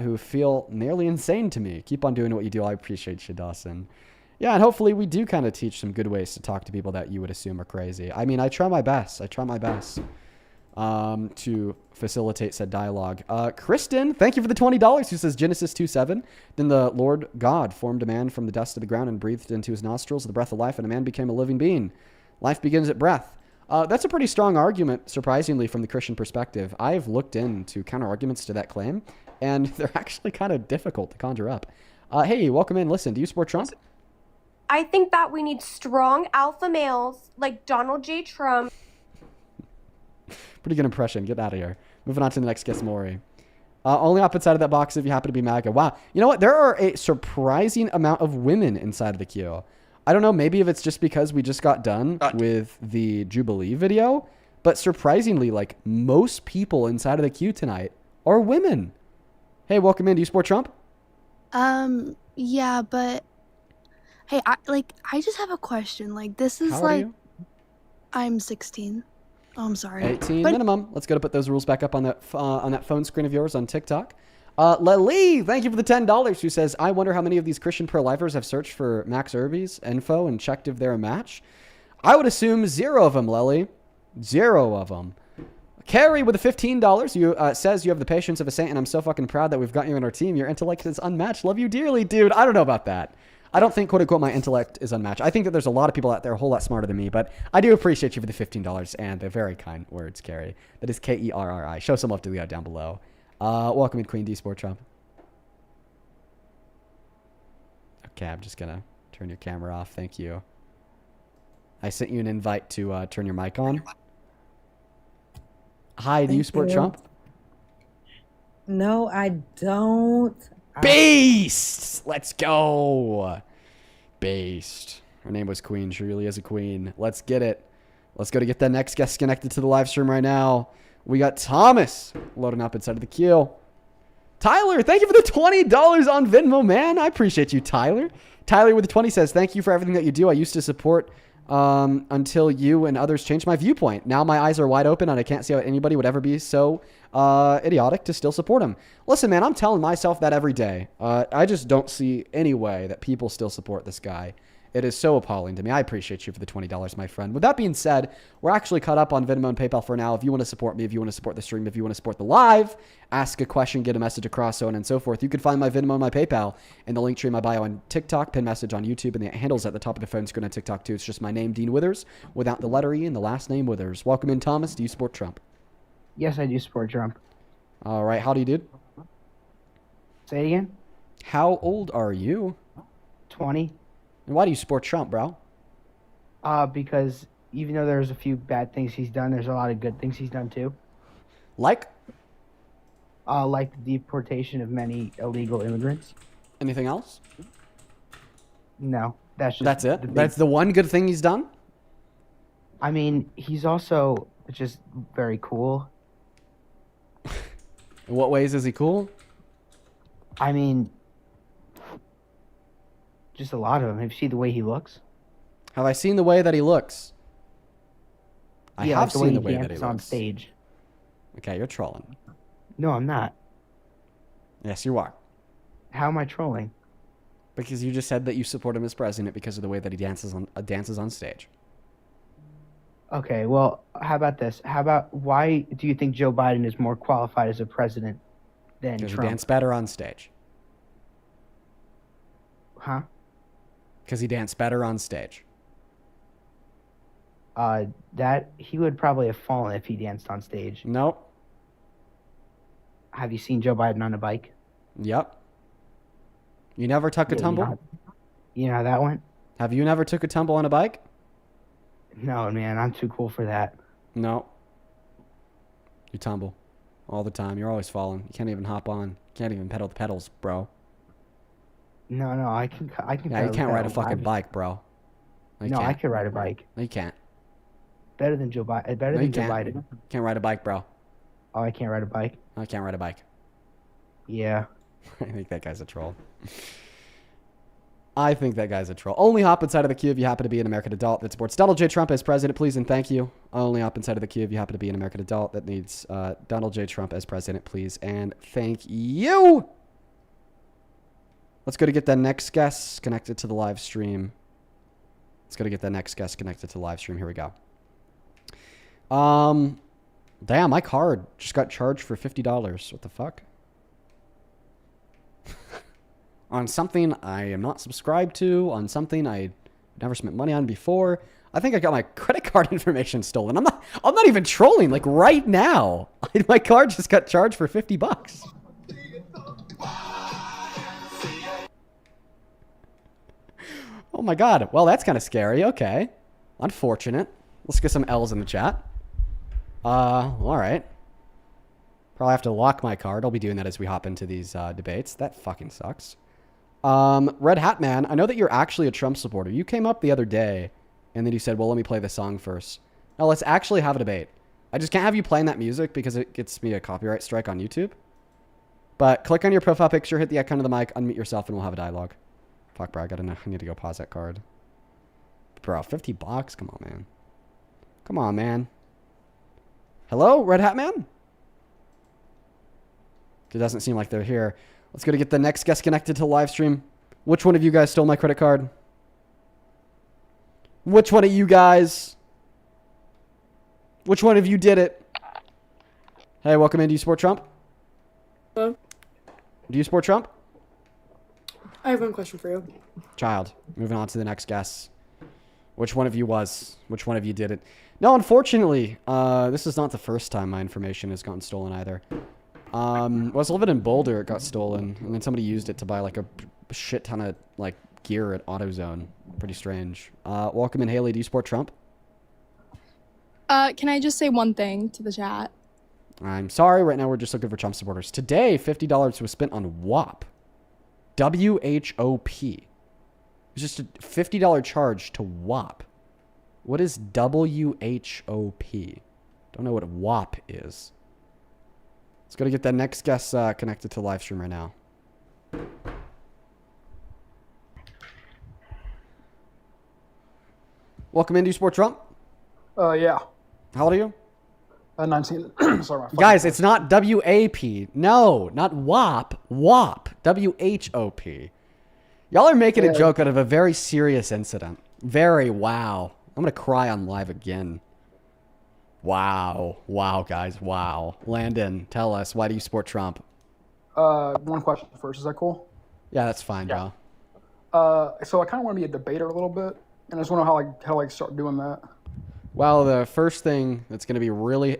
who feel nearly insane to me. Keep on doing what you do. I appreciate you, Dawson. Yeah, and hopefully we do kind of teach some good ways to talk to people that you would assume are crazy. I mean, I try my best. To facilitate said dialogue. Kristen, thank you for the $20, who says Genesis 2:7. Then the Lord God formed a man from the dust of the ground and breathed into his nostrils the breath of life, and a man became a living being. Life begins at breath. That's a pretty strong argument, surprisingly, from the Christian perspective. I've looked into counter arguments to that claim, and they're actually kind of difficult to conjure up. Hey, welcome in. Listen, do you support Trump? I think that we need strong alpha males like Donald J. Trump. Pretty good impression. Get out of here. Moving on to the next guest, Maury. Only opposite side of that box if you happen to be MAGA. Wow. You know what? There are a surprising amount of women inside of the queue. I don't know. Maybe if it's just because we just got done with the Jubilee video, but surprisingly, like most people inside of the queue tonight are women. Hey, welcome in. Do you support Trump? Yeah, but hey, I just have a question. Like, this is How old are you? I'm 16. Oh, I'm sorry. 18 minimum. Let's go to put those rules back up on that phone screen of yours on TikTok. Lily, thank you for the $10, who says, I wonder how many of these Christian pro-lifers have searched for Max Irby's info and checked if they're a match. I would assume 0 of them, Lily. 0 of them. Carrie with the $15, you says you have the patience of a saint, and I'm so fucking proud that we've got you on our team. Your intellect is unmatched. Love you dearly, dude. I don't know about that. I don't think, quote unquote, my intellect is unmatched. I think that there's a lot of people out there a whole lot smarter than me, but I do appreciate you for the $15 and the very kind words, Carrie. That is Kerri. Show some love to the guy down below. Welcome in, Queen D Sport Trump. Okay, I'm just gonna turn your camera off. Thank you. I sent you an invite to turn your mic on. Hi, do you support Trump? No, I don't. Beast! Let's go. Based. Her name was Queen. She really is a queen. Let's get it. Let's go to get that next guest connected to the live stream right now. We got Thomas loading up inside of the queue. Tyler, thank you for the $20 on Venmo, man. I appreciate you, Tyler. Tyler with the 20 says, thank you for everything that you do. I used to support until you and others changed my viewpoint. Now my eyes are wide open and I can't see how anybody would ever be so idiotic to still support him. Listen, man, I'm telling myself that every day. I just don't see any way that people still support this guy. It is so appalling to me. I appreciate you for the $20, my friend. With that being said, we're actually caught up on Venmo and PayPal for now. If you want to support me, if you want to support the stream, if you want to support the live, ask a question, get a message across, so on and so forth, you can find my Venmo and my PayPal in the link tree in my bio on TikTok, pin message on YouTube, and the handles at the top of the phone screen on TikTok too. It's just my name, Dean Withers, without the letter E and the last name Withers. Welcome in, Thomas. Do you support Trump? Yes, I do support Trump. All right. How do you do? Say it again. How old are you? 20. And why do you support Trump, bro? Because even though there's a few bad things he's done, there's a lot of good things he's done too. Like? Like the deportation of many illegal immigrants. Anything else? No, that's it. That's the one good thing he's done. I mean, he's also just very cool. In what ways is he cool? I mean, just a lot of them. Have you seen the way he looks? Have I seen the way that he looks? I Yeah, have like seen the he way that he dances on looks. stage. Okay, you're trolling. No, I'm not. Yes, you are. How am I trolling? Because you just said that you support him as president because of the way that he dances on stage. Okay, well, how about this? How about why do you think Joe Biden is more qualified as a president than Because he Trump? danced better on stage. Huh? Because he danced better on stage. That he would probably have fallen if he danced on stage. Nope. Have you seen Joe Biden on a bike? Yep. You never took a Yeah, tumble? You know how that went? Have you never took a tumble on a bike? No, man, I'm too cool for that. No. You tumble all the time. You're always falling. You can't even hop on. You can't even pedal the pedals, bro. No, I can. Yeah, you can't ride a fucking bike, bro. No, you No, I can't. can ride a bike. No, you can't. Better than Joe Biden. Better No, you than Joe can't. Biden. Can't ride a bike, bro. Oh, I can't ride a bike. No, I can't ride a bike. Yeah. I think that guy's a troll. I think that guy's a troll. Only hop inside of the queue if you happen to be an American adult that supports Donald J. Trump as president, please and thank you. Only hop inside of the queue if you happen to be an American adult that needs Donald J. Trump as president, please and thank you. Let's go to get the next guest connected to the live stream. Here we go. Damn, my card just got charged for $50. What the fuck? On something I am not subscribed to, on something I never spent money on before. I think I got my credit card information stolen. I'm not even trolling. Like right now, my card just got charged for $50. Oh my god. Well, that's kind of scary. Okay. Unfortunate. Let's get some L's in the chat. All right. Probably have to lock my card. I'll be doing that as we hop into these debates. That fucking sucks. Red Hat Man, I know that you're actually a Trump supporter. You came up the other day and then you said, well, let me play the song first. Now let's actually have a debate. I just can't have you playing that music because it gets me a copyright strike on YouTube. But click on your profile picture, hit the icon of the mic, unmute yourself, and we'll have a dialogue. Fuck, bro, I need to go pause that card. Bro, $50? Come on, man. Come on, man. Hello, Red Hat Man? It doesn't seem like they're here. Let's go to get the next guest connected to the live stream. Which one of you guys stole my credit card? Which one of you guys? Which one of you did it? Hey, welcome in. Do you support Trump? Hello? Do you support Trump? I have one question for you. Child. Moving on to the next guest. Which one of you was? Which one of you did it? No, unfortunately, this is not the first time my information has gotten stolen either. I was living in Boulder, it got stolen, and then somebody used it to buy like a shit ton of like gear at AutoZone. Pretty strange. Welcome in, Haley. Do you support Trump? Can I just say one thing to the chat? I'm sorry, right now we're just looking for Trump supporters. Today, $50 was spent on WAP. W-H-O-P. It's just a $50 charge to WAP. What is W-H-O-P? Don't know what WAP is. Let's go to get that next guest connected to live stream right now. Welcome in. Do you support Trump? Yeah. How old are you? 19. Sorry, Guys, it's not W-A-P. No, not WAP. WAP. W-H-O-P. Y'all are making a joke out of a very serious incident. Very wow. I'm going to cry on live again. Wow. Wow, guys. Wow. Landon, tell us, why do you support Trump? One question first. Is that cool? Yeah, that's fine, bro. So I kind of want to be a debater a little bit, and I just want to know how to start doing that. Well, the first thing that's going to be really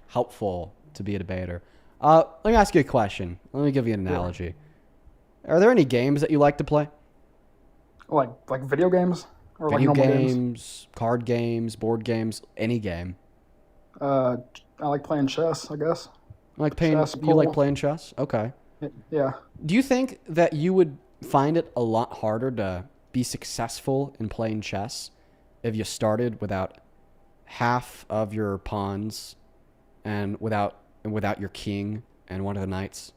helpful to be a debater. Let me ask you a question. Let me give you an analogy. Are there any games that you like to play? Like video games? Or Video like normal games, card games, board games, any game. I like playing chess, I guess. You like playing chess? Okay. Yeah. Do you think that you would find it a lot harder to be successful in playing chess if you started without half of your pawns and without your king and one of the knights?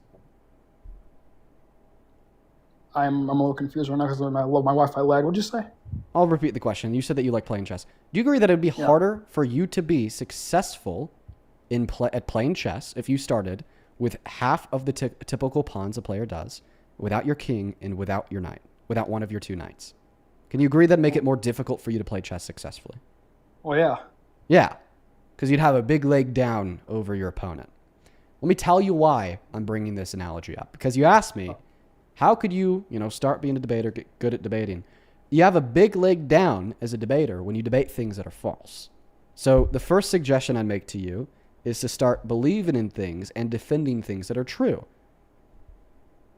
I'm a little confused right now because my Wi-Fi lagged. What'd you say? I'll repeat the question. You said that you like playing chess. Do you agree that it would be harder for you to be successful at playing chess if you started with half of the typical pawns a player does, without your king and without your knight, without one of your two knights? Can you agree that make it more difficult for you to play chess successfully? Well, yeah. Yeah, because you'd have a big leg down over your opponent. Let me tell you why I'm bringing this analogy up. Because you asked me, how could you, start being a debater, get good at debating? You have a big leg down as a debater when you debate things that are false. So the first suggestion I'd make to you is to start believing in things and defending things that are true.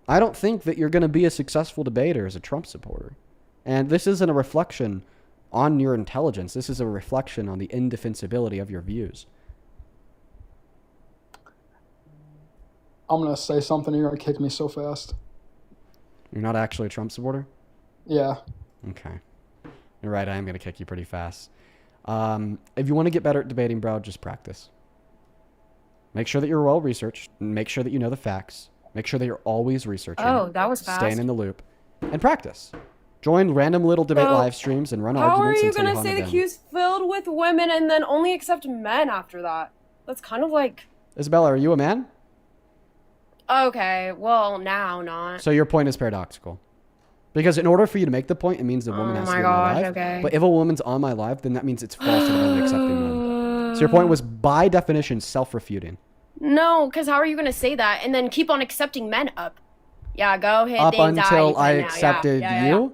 I don't think that you're going to be a successful debater as a Trump supporter. And this isn't a reflection on your intelligence. This is a reflection on the indefensibility of your views. I'm going to say something, you're going to kick me so fast. You're not actually a Trump supporter? Yeah. Okay. You're right, I am going to kick you pretty fast. If you want to get better at debating, bro, just practice. Make sure that you're well-researched. Make sure that you know the facts. Make sure that you're always researching. Oh, that was fast. Staying in the loop. And practice. Join random little debate So, live streams and run How are arguments you until gonna you say the them. queue's filled with women and then only accept men after that? That's kind of like... Isabella, are you a man? Okay, well, now not. So your point is paradoxical. Because in order for you to make the point, it means the woman has to my be on my gosh, live. okay. But if a woman's on my live, then that means it's false and I'm only accepting men. So your point was, by definition, self-refuting. No, because how are you gonna say that and then keep on accepting men up? Yeah, go hit Up the anxiety until I thing now. accepted Yeah, you?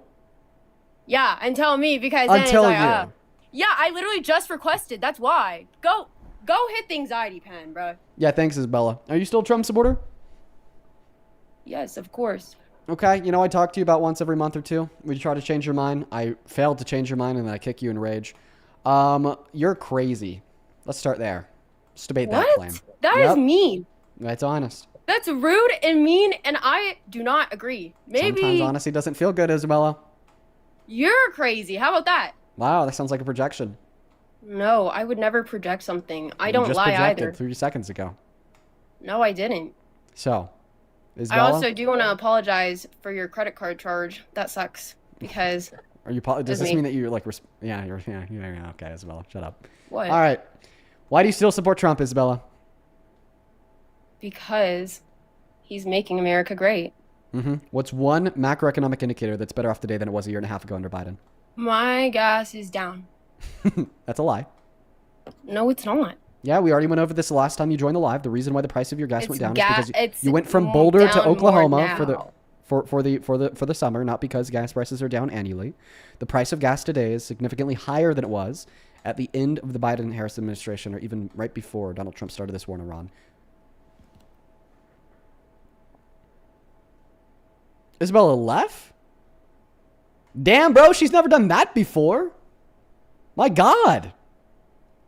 Yeah, until me, because then Until it's like, you. yeah, I literally just requested. That's why. Go hit the anxiety pen, bro. Yeah, thanks, Isabella. Are you still a Trump supporter? Yes, of course. Okay, you know, I talk to you about once every month or two. We try to change your mind. I failed to change your mind, and then I kick you in rage. You're crazy. Let's start there. Let's debate that claim. That is mean. That's honest. That's rude and mean, and I do not agree. Maybe Sometimes honesty doesn't feel good, Isabella. you're crazy. How about that? Wow, that sounds like a projection. No, I would never project something. I You don't just lie projected either. 3 seconds ago. No, I didn't. So, I Isabella, also do want to apologize for your credit card charge. That sucks because are you? Does It's this me. mean that you're like? Yeah, yeah. Okay, Isabella, shut up. What? All right. Why do you still support Trump, Isabella? because he's making America great. What's one macroeconomic indicator that's better off today than it was a year and a half ago under Biden? My gas is down. That's a lie. No, it's not. Yeah, we already went over this the last time you joined the live. The reason why the price of your gas It's went down ga- is because it's you went from Boulder to down more Oklahoma for the now. for the summer, not because gas prices are down annually. The price of gas today is significantly higher than it was at the end of the Biden-Harris administration, or even right before Donald Trump started this war in Iran. Isabella left? Damn, bro, she's never done that before. My God.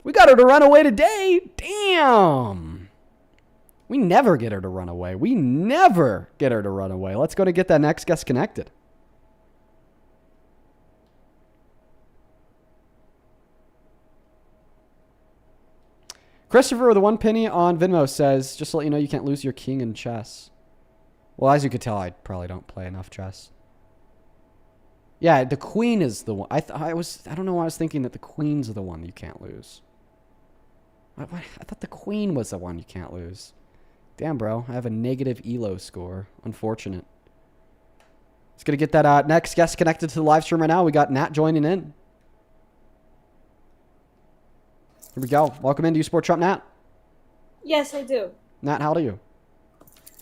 We got her to run away today. Damn. We never get her to run away. We never get her to run away. Let's go to get that next guest connected. Christopher with a 1 penny on Venmo says, just to let you know, you can't lose your king in chess. Well, as you could tell, I probably don't play enough chess. Yeah, the queen is the one. I don't know why I was thinking that the queen's the one you can't lose. I thought the queen was the one you can't lose. Damn, bro. I have a negative ELO score. Unfortunate. Let's going to get that next guest connected to the live stream right now. We got Nat joining in. Here we go. Welcome in. Do you support Trump, Nat? Yes, I do. Nat, how old are you?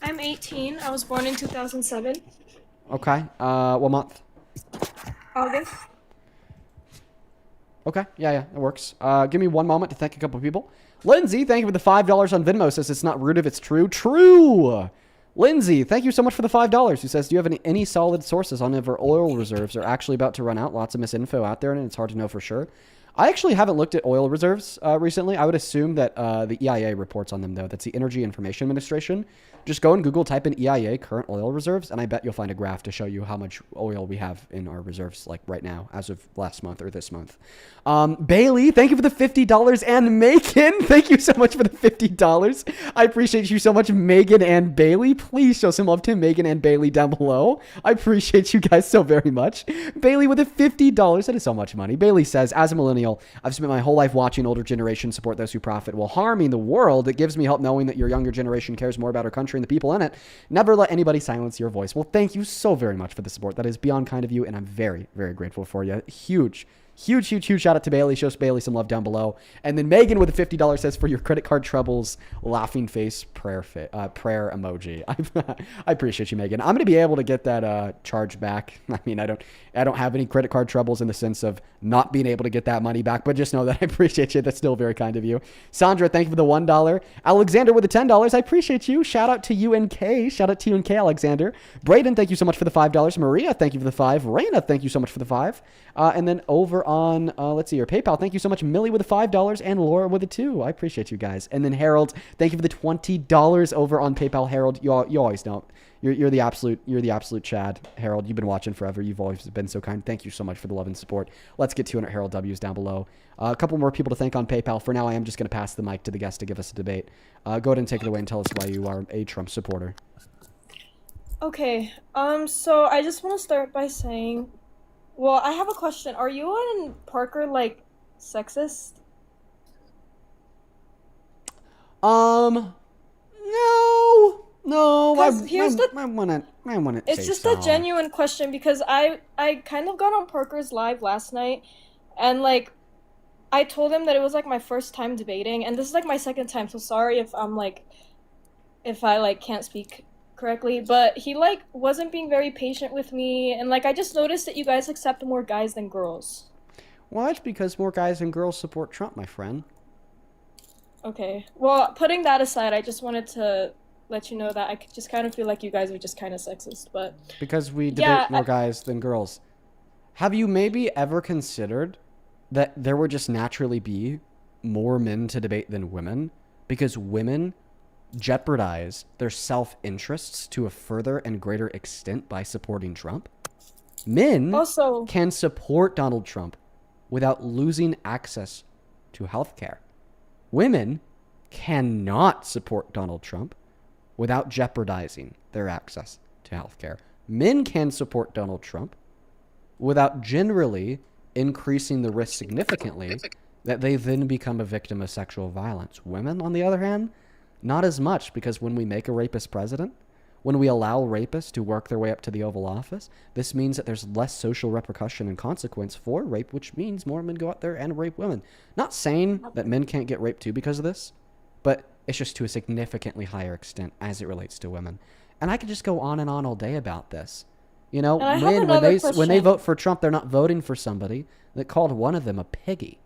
I'm 18. I was born in 2007. Okay. What month? August. Okay. Yeah, it works. Give me one moment to thank a couple people. Lindsay, thank you for the $5 on Venmo. Says it's not rude if it's true. True. Lindsay, thank you so much for the $5. Who says, do you have any solid sources on if our oil reserves are actually about to run out? Lots of misinfo out there, and it's hard to know for sure. I actually haven't looked at oil reserves recently. I would assume that the EIA reports on them, though. That's the Energy Information Administration. Just go and Google, type in EIA current oil reserves, and I bet you'll find a graph to show you how much oil we have in our reserves, like right now, as of last month or this month. Bailey, thank you for the $50. And Megan, thank you so much for the $50. I appreciate you so much, Megan and Bailey. Please show some love to Megan and Bailey down below. I appreciate you guys so very much. Bailey with the $50. That is so much money. Bailey says, as a millennial, I've spent my whole life watching older generations support those who profit while harming the world. It gives me hope knowing that your younger generation cares more about our country and the people in it. Never let anybody silence your voice. Well, thank you so very much for the support. That is beyond kind of you, and I'm very, very grateful for you. Huge shout out to Bailey. Show Bailey some love down below. And then Megan with a $50 says, for your credit card troubles, laughing face prayer emoji. I appreciate you, Megan. I'm going to be able to get that charge back. I mean, I don't have any credit card troubles in the sense of not being able to get that money back, but just know that I appreciate you. That's still very kind of you. Sandra, thank you for the $1. Alexander with the $10. I appreciate you. Shout out to UNK. Shout out to UNK, Alexander. Braden, thank you so much for the $5. Maria, thank you for the $5. Raina, thank you so much for the $5. And then over on, let's see your PayPal. Thank you so much, Millie with the $5 and Laura with the $2. I appreciate you guys. And then Harold, thank you for the $20 over on PayPal. Harold, you always know. You're the absolute Chad. Harold, you've been watching forever. You've always been so kind. Thank you so much for the love and support. Let's get 200 Harold W's down below. A couple more people to thank on PayPal. For now, I am just going to pass the mic to the guest to give us a debate. Go ahead and take it away and tell us why you are a Trump supporter. Okay. So I just want to start by saying Well, I have a question. Are you and Parker like sexist? No, I 'Cause here's the- wouldn't It's say just so. a genuine question because I kind of got on Parker's live last night, and like I told him that it was like my first time debating, and this is like my second time. So sorry if if I like can't speak correctly, but he like wasn't being very patient with me, and like I just noticed that you guys accept more guys than girls. Well, that's because more guys and girls support Trump, my friend. Okay. Well, putting that aside, I just wanted to let you know that I just kind of feel like you guys are just kind of sexist, but Because we debate Yeah, more guys than girls. Have you maybe ever considered that there would just naturally be more men to debate than women? Because women jeopardize their self-interests to a further and greater extent by supporting Trump. Men Also- can support Donald Trump without losing access to health care. Women cannot support Donald Trump without jeopardizing their access to health care. Men can support Donald Trump without generally increasing the risk significantly that they then become a victim of sexual violence. Women, on the other hand, not as much, because when we make a rapist president, when we allow rapists to work their way up to the Oval Office, this means that there's less social repercussion and consequence for rape, which means more men go out there and rape women. Not saying that men can't get raped too because of this, but it's just to a significantly higher extent as it relates to women. And I could just go on and on all day about this. You know, And I have men, when another they question. vote for Trump, they're not voting for somebody that called one of them a piggy.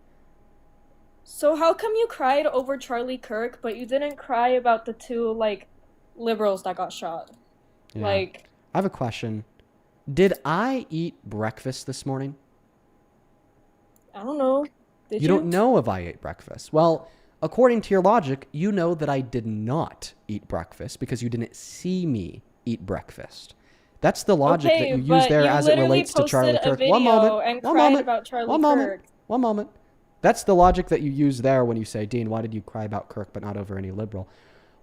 So how come you cried over Charlie Kirk, but you didn't cry about the two like liberals that got shot? Yeah. Like, I have a question. Did I eat breakfast this morning? I don't know. Did You don't know if I ate breakfast. Well, according to your logic, you know that I did not eat breakfast because you didn't see me eat breakfast. That's the logic that you use there as it relates to Charlie Kirk. One moment. And One cried moment. about Charlie One Kirk. moment. One moment. That's the logic that you use there when you say, Dean, why did you cry about Kirk but not over any liberal?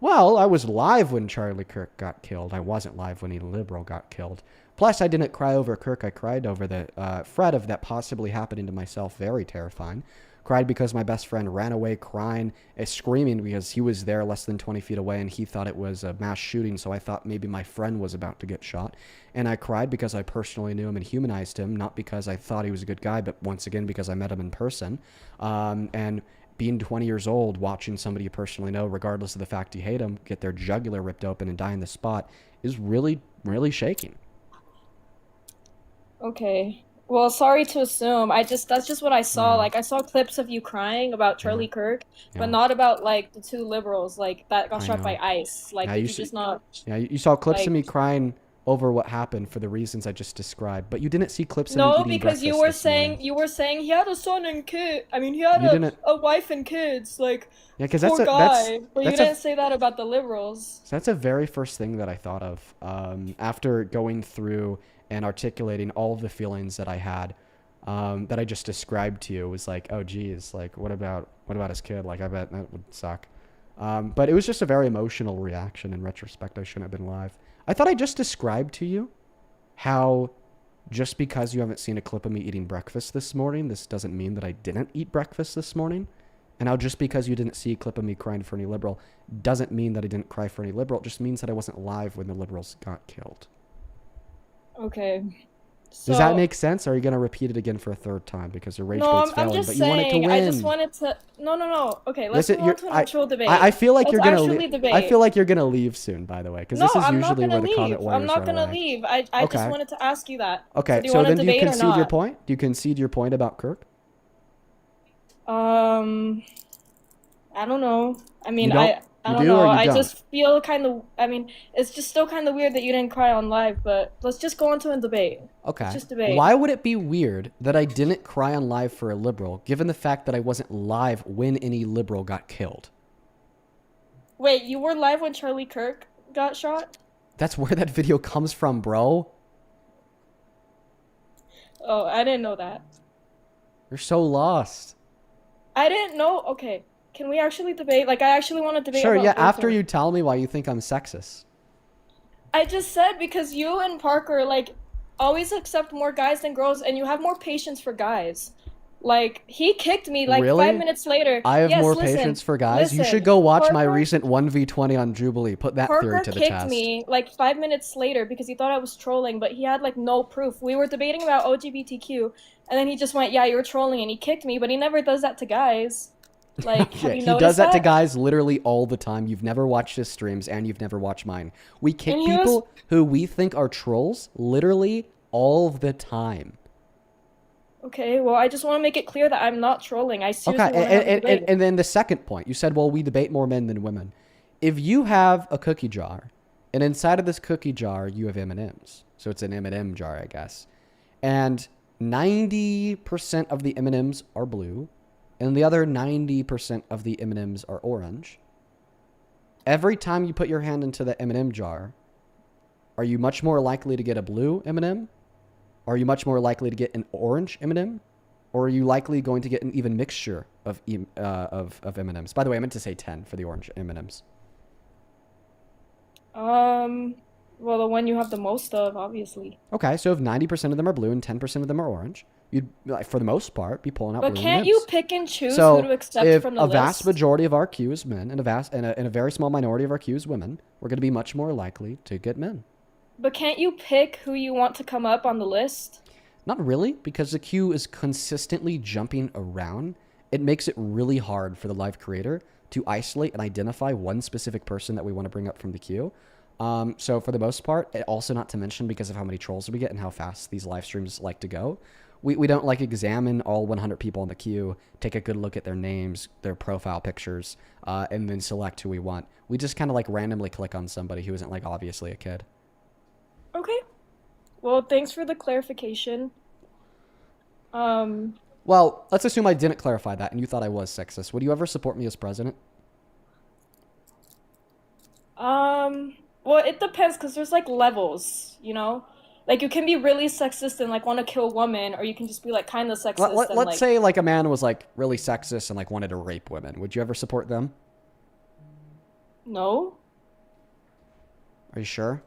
Well, I was live when Charlie Kirk got killed. I wasn't live when any liberal got killed. Plus, I didn't cry over Kirk. I cried over the threat of that possibly happening to myself. Very terrifying. Cried because my best friend ran away crying, screaming because he was there less than 20 feet away and he thought it was a mass shooting, so I thought maybe my friend was about to get shot. And I cried because I personally knew him and humanized him, not because I thought he was a good guy, but once again because I met him in person. And being 20 years old, watching somebody you personally know, regardless of the fact you hate them, get their jugular ripped open and die on the spot is really, really shaking. Okay. Well, sorry to assume. That's just what I saw. Like I saw clips of you crying about Charlie Kirk, Yeah. but not about like the two liberals like that got I shot know. by ICE. Like Yeah, did you you see- just not Yeah, you saw clips of like- me crying over what happened for the reasons I just described, but you didn't see clips of me No, eating because you breakfast were this morning. saying he had a son and kid. I mean, he had You didn't- a wife and kids. Like Yeah, 'cause poor that's guy. But you that's a- didn't say that about the liberals. So that's the very first thing that I thought of after going through and articulating all of the feelings that I had that I just described to you. It was like, oh geez, like what about his kid? Like I bet that would suck. But it was just a very emotional reaction. In retrospect, I shouldn't have been live. I thought I just described to you how just because you haven't seen a clip of me eating breakfast this morning, this doesn't mean that I didn't eat breakfast this morning. And how just because you didn't see a clip of me crying for any liberal doesn't mean that I didn't cry for any liberal. It just means that I wasn't live when the liberals got killed. Okay. Does that make sense? Or are you going to repeat it again for a third time because your rage No, bait's I'm failing, just but you wanted to saying. win? I just wanted to. No. Okay, let's Listen, move on to an actual debate. I feel like Let's you're gonna actually debate. I feel like you're gonna leave soon, by the way, because No, this is I'm not usually gonna where the comment leave. warriors I'm not are gonna like. leave. I Okay. just wanted to ask you that. Okay, So do you so want to then do you debate or concede your not? point? Do you concede your point about Kirk? I don't know. I mean, You don't? I You don't do or know. you I don't? just feel kind of. I mean, it's just still kind of weird that you didn't cry on live. But let's just go into a debate. Okay. Let's just debate. Why would it be weird that I didn't cry on live for a liberal, given the fact that I wasn't live when any liberal got killed? Wait, you were live when Charlie Kirk got shot? That's where that video comes from, bro. Oh, I didn't know that. You're so lost. I didn't know. Okay, can we actually debate? Like, I actually want to debate. Sure, about yeah, both after of- you tell me why you think I'm sexist. I just said because you and Parker, like, always accept more guys than girls, and you have more patience for guys. Like, he kicked me like Really? 5 minutes later. I have Yes, more listen, patience for guys. You listen. should go watch my Parker- recent 1v20 on Jubilee. Put that theory Parker to the kicked test. me like 5 minutes later because he thought I was trolling, but he had like no proof. We were debating about LGBTQ, and then he just went, "Yeah, you're trolling," and he kicked me. But he never does that to guys. Like, have you He noticed does that to guys literally all the time. You've never watched his streams, and you've never watched mine. We kick And he was- people who we think are trolls literally all the time. Okay, well, I just want to make it clear that I'm not trolling. I seriously Okay, want to have a debate. and then the second point, you said, well, we debate more men than women. If you have a cookie jar, and inside of this cookie jar you have M&Ms, so it's an M&M jar, I guess, and 90% of the M&Ms are blue, and the other 90% of the M&Ms are orange. Every time you put your hand into the M&M jar, are you much more likely to get a blue M&M? Are you much more likely to get an orange M&M? Or are you likely going to get an even mixture of M&Ms? By the way, I meant to say 10 for the orange M&Ms. Well, the one you have the most of, obviously. Okay, so if 90% of them are blue and 10% of them are orange, you'd, like, for the most part, be pulling out But blue can't M&Ms. you pick and choose So who to accept if from the a list? vast majority of our queue is men and a very small minority of our queue is women, we're going to be much more likely to get men. But can't you pick who you want to come up on the list? Not really, because the queue is consistently jumping around. It makes it really hard for the live creator to isolate and identify one specific person that we want to bring up from the queue. So for the most part, also not to mention because of how many trolls we get and how fast these live streams like to go, we don't like examine all 100 people in the queue, take a good look at their names, their profile pictures, and then select who we want. We just kind of like randomly click on somebody who isn't like obviously a kid. Okay. Well, thanks for the clarification. Well, let's assume I didn't clarify that and you thought I was sexist. Would you ever support me as president? Well, it depends because there's like levels, you know? Like, you can be really sexist and like want to kill women, or you can just be like kind of sexist. Let's say like a man was like really sexist and like wanted to rape women. Would you ever support them? No. Are you sure?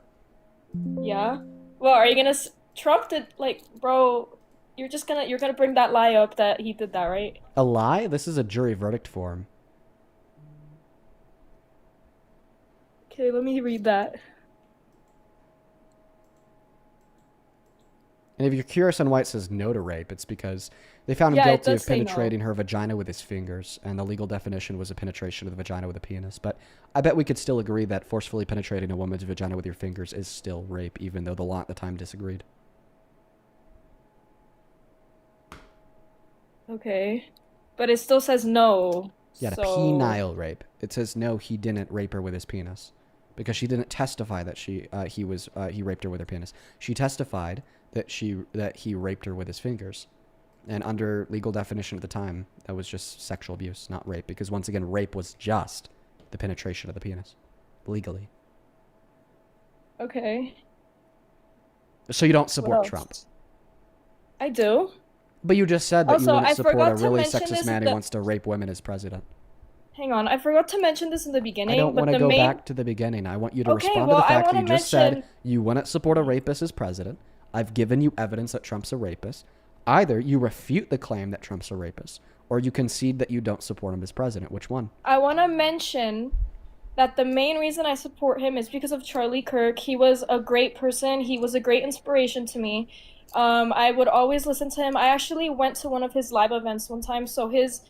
Yeah. Well, are you gonna Trump did like, bro? You're gonna bring that lie up that he did that, right? A lie? This is a jury verdict form. Okay, let me read that. And if you're curious on why it says no to rape, it's because they found him Yeah, it guilty of does say no. penetrating her vagina with his fingers, and the legal definition was a penetration of the vagina with a penis. But I bet we could still agree that forcefully penetrating a woman's vagina with your fingers is still rape, even though the law at the time disagreed. Okay, but it still says no. Yeah, so... penile rape. It says no, he didn't rape her with his penis, because she didn't testify that he raped her with her penis. She testified that he raped her with his fingers, and under legal definition at the time, that was just sexual abuse, not rape. Because once again, rape was just the penetration of the penis, legally. Okay. So you don't What support else? Trump. I do. But you just said that Also, you wouldn't I support a forgot to really mention sexist this man at who the- wants to rape women as president. Hang on, I forgot to mention this in the beginning. I don't but want to the go main... back to the beginning. I want you to Okay, respond well, to the I fact that you wanna just said mention- you wouldn't support a rapist as president. I've given you evidence that Trump's a rapist. Either you refute the claim that Trump's a rapist, or you concede that you don't support him as president. Which one? I want to mention that the main reason I support him is because of Charlie Kirk. He was a great person. He was a great inspiration to me. I would always listen to him. I actually went to one of his live events one time, so his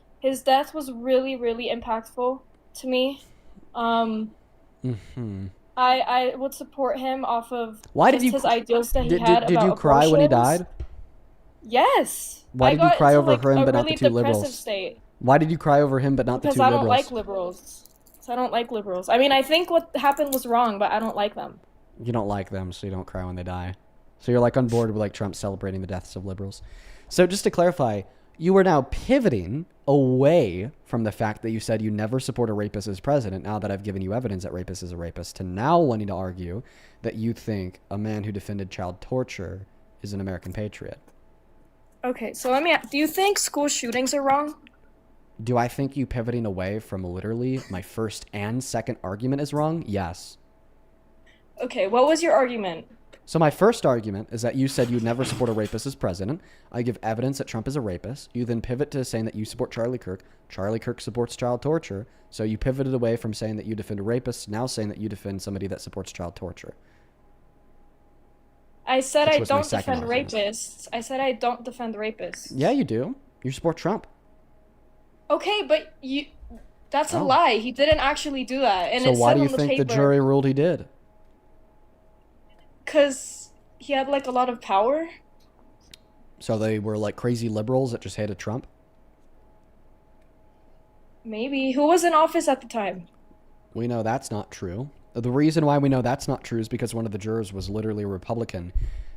death was really, really impactful to me. I would support him off of his ideals that he had Did about you cry when he abortions. died? Yes. Why I did you got cry into, over like, him a but not really the two depressive liberals? state. Why did you cry over him but not Because the two I liberals? don't like liberals. So I don't like liberals. I mean, I think what happened was wrong, but I don't like them. You don't like them, so you don't cry when they die. So you're like on board with like Trump celebrating the deaths of liberals. So just to clarify, you are now pivoting away from the fact that you said you never support a rapist as president, now that I've given you evidence that rapist is a rapist, to now wanting to argue that you think a man who defended child torture is an American patriot. Okay, so let me ask, do you think school shootings are wrong? Do I think you pivoting away from literally my first and second argument is wrong? Yes. Okay, what was your argument? So my first argument is that you said you'd never support a rapist as president. I give evidence that Trump is a rapist. You then pivot to saying that you support Charlie Kirk. Charlie Kirk supports child torture. So you pivoted away from saying that you defend a rapist, now saying that you defend somebody that supports child torture. I said Which I was my don't second defend argument. rapists. I said I don't defend rapists. Yeah, you do. You support Trump. Okay, but that's a Oh. lie. He didn't actually do that. And So it why said do you on the think the paper. jury ruled he did? Because he had like a lot of power. So they were like crazy liberals that just hated Trump? Maybe. Who was in office at the time? We know that's not true. The reason why we know that's not true is because one of the jurors was literally a Republican.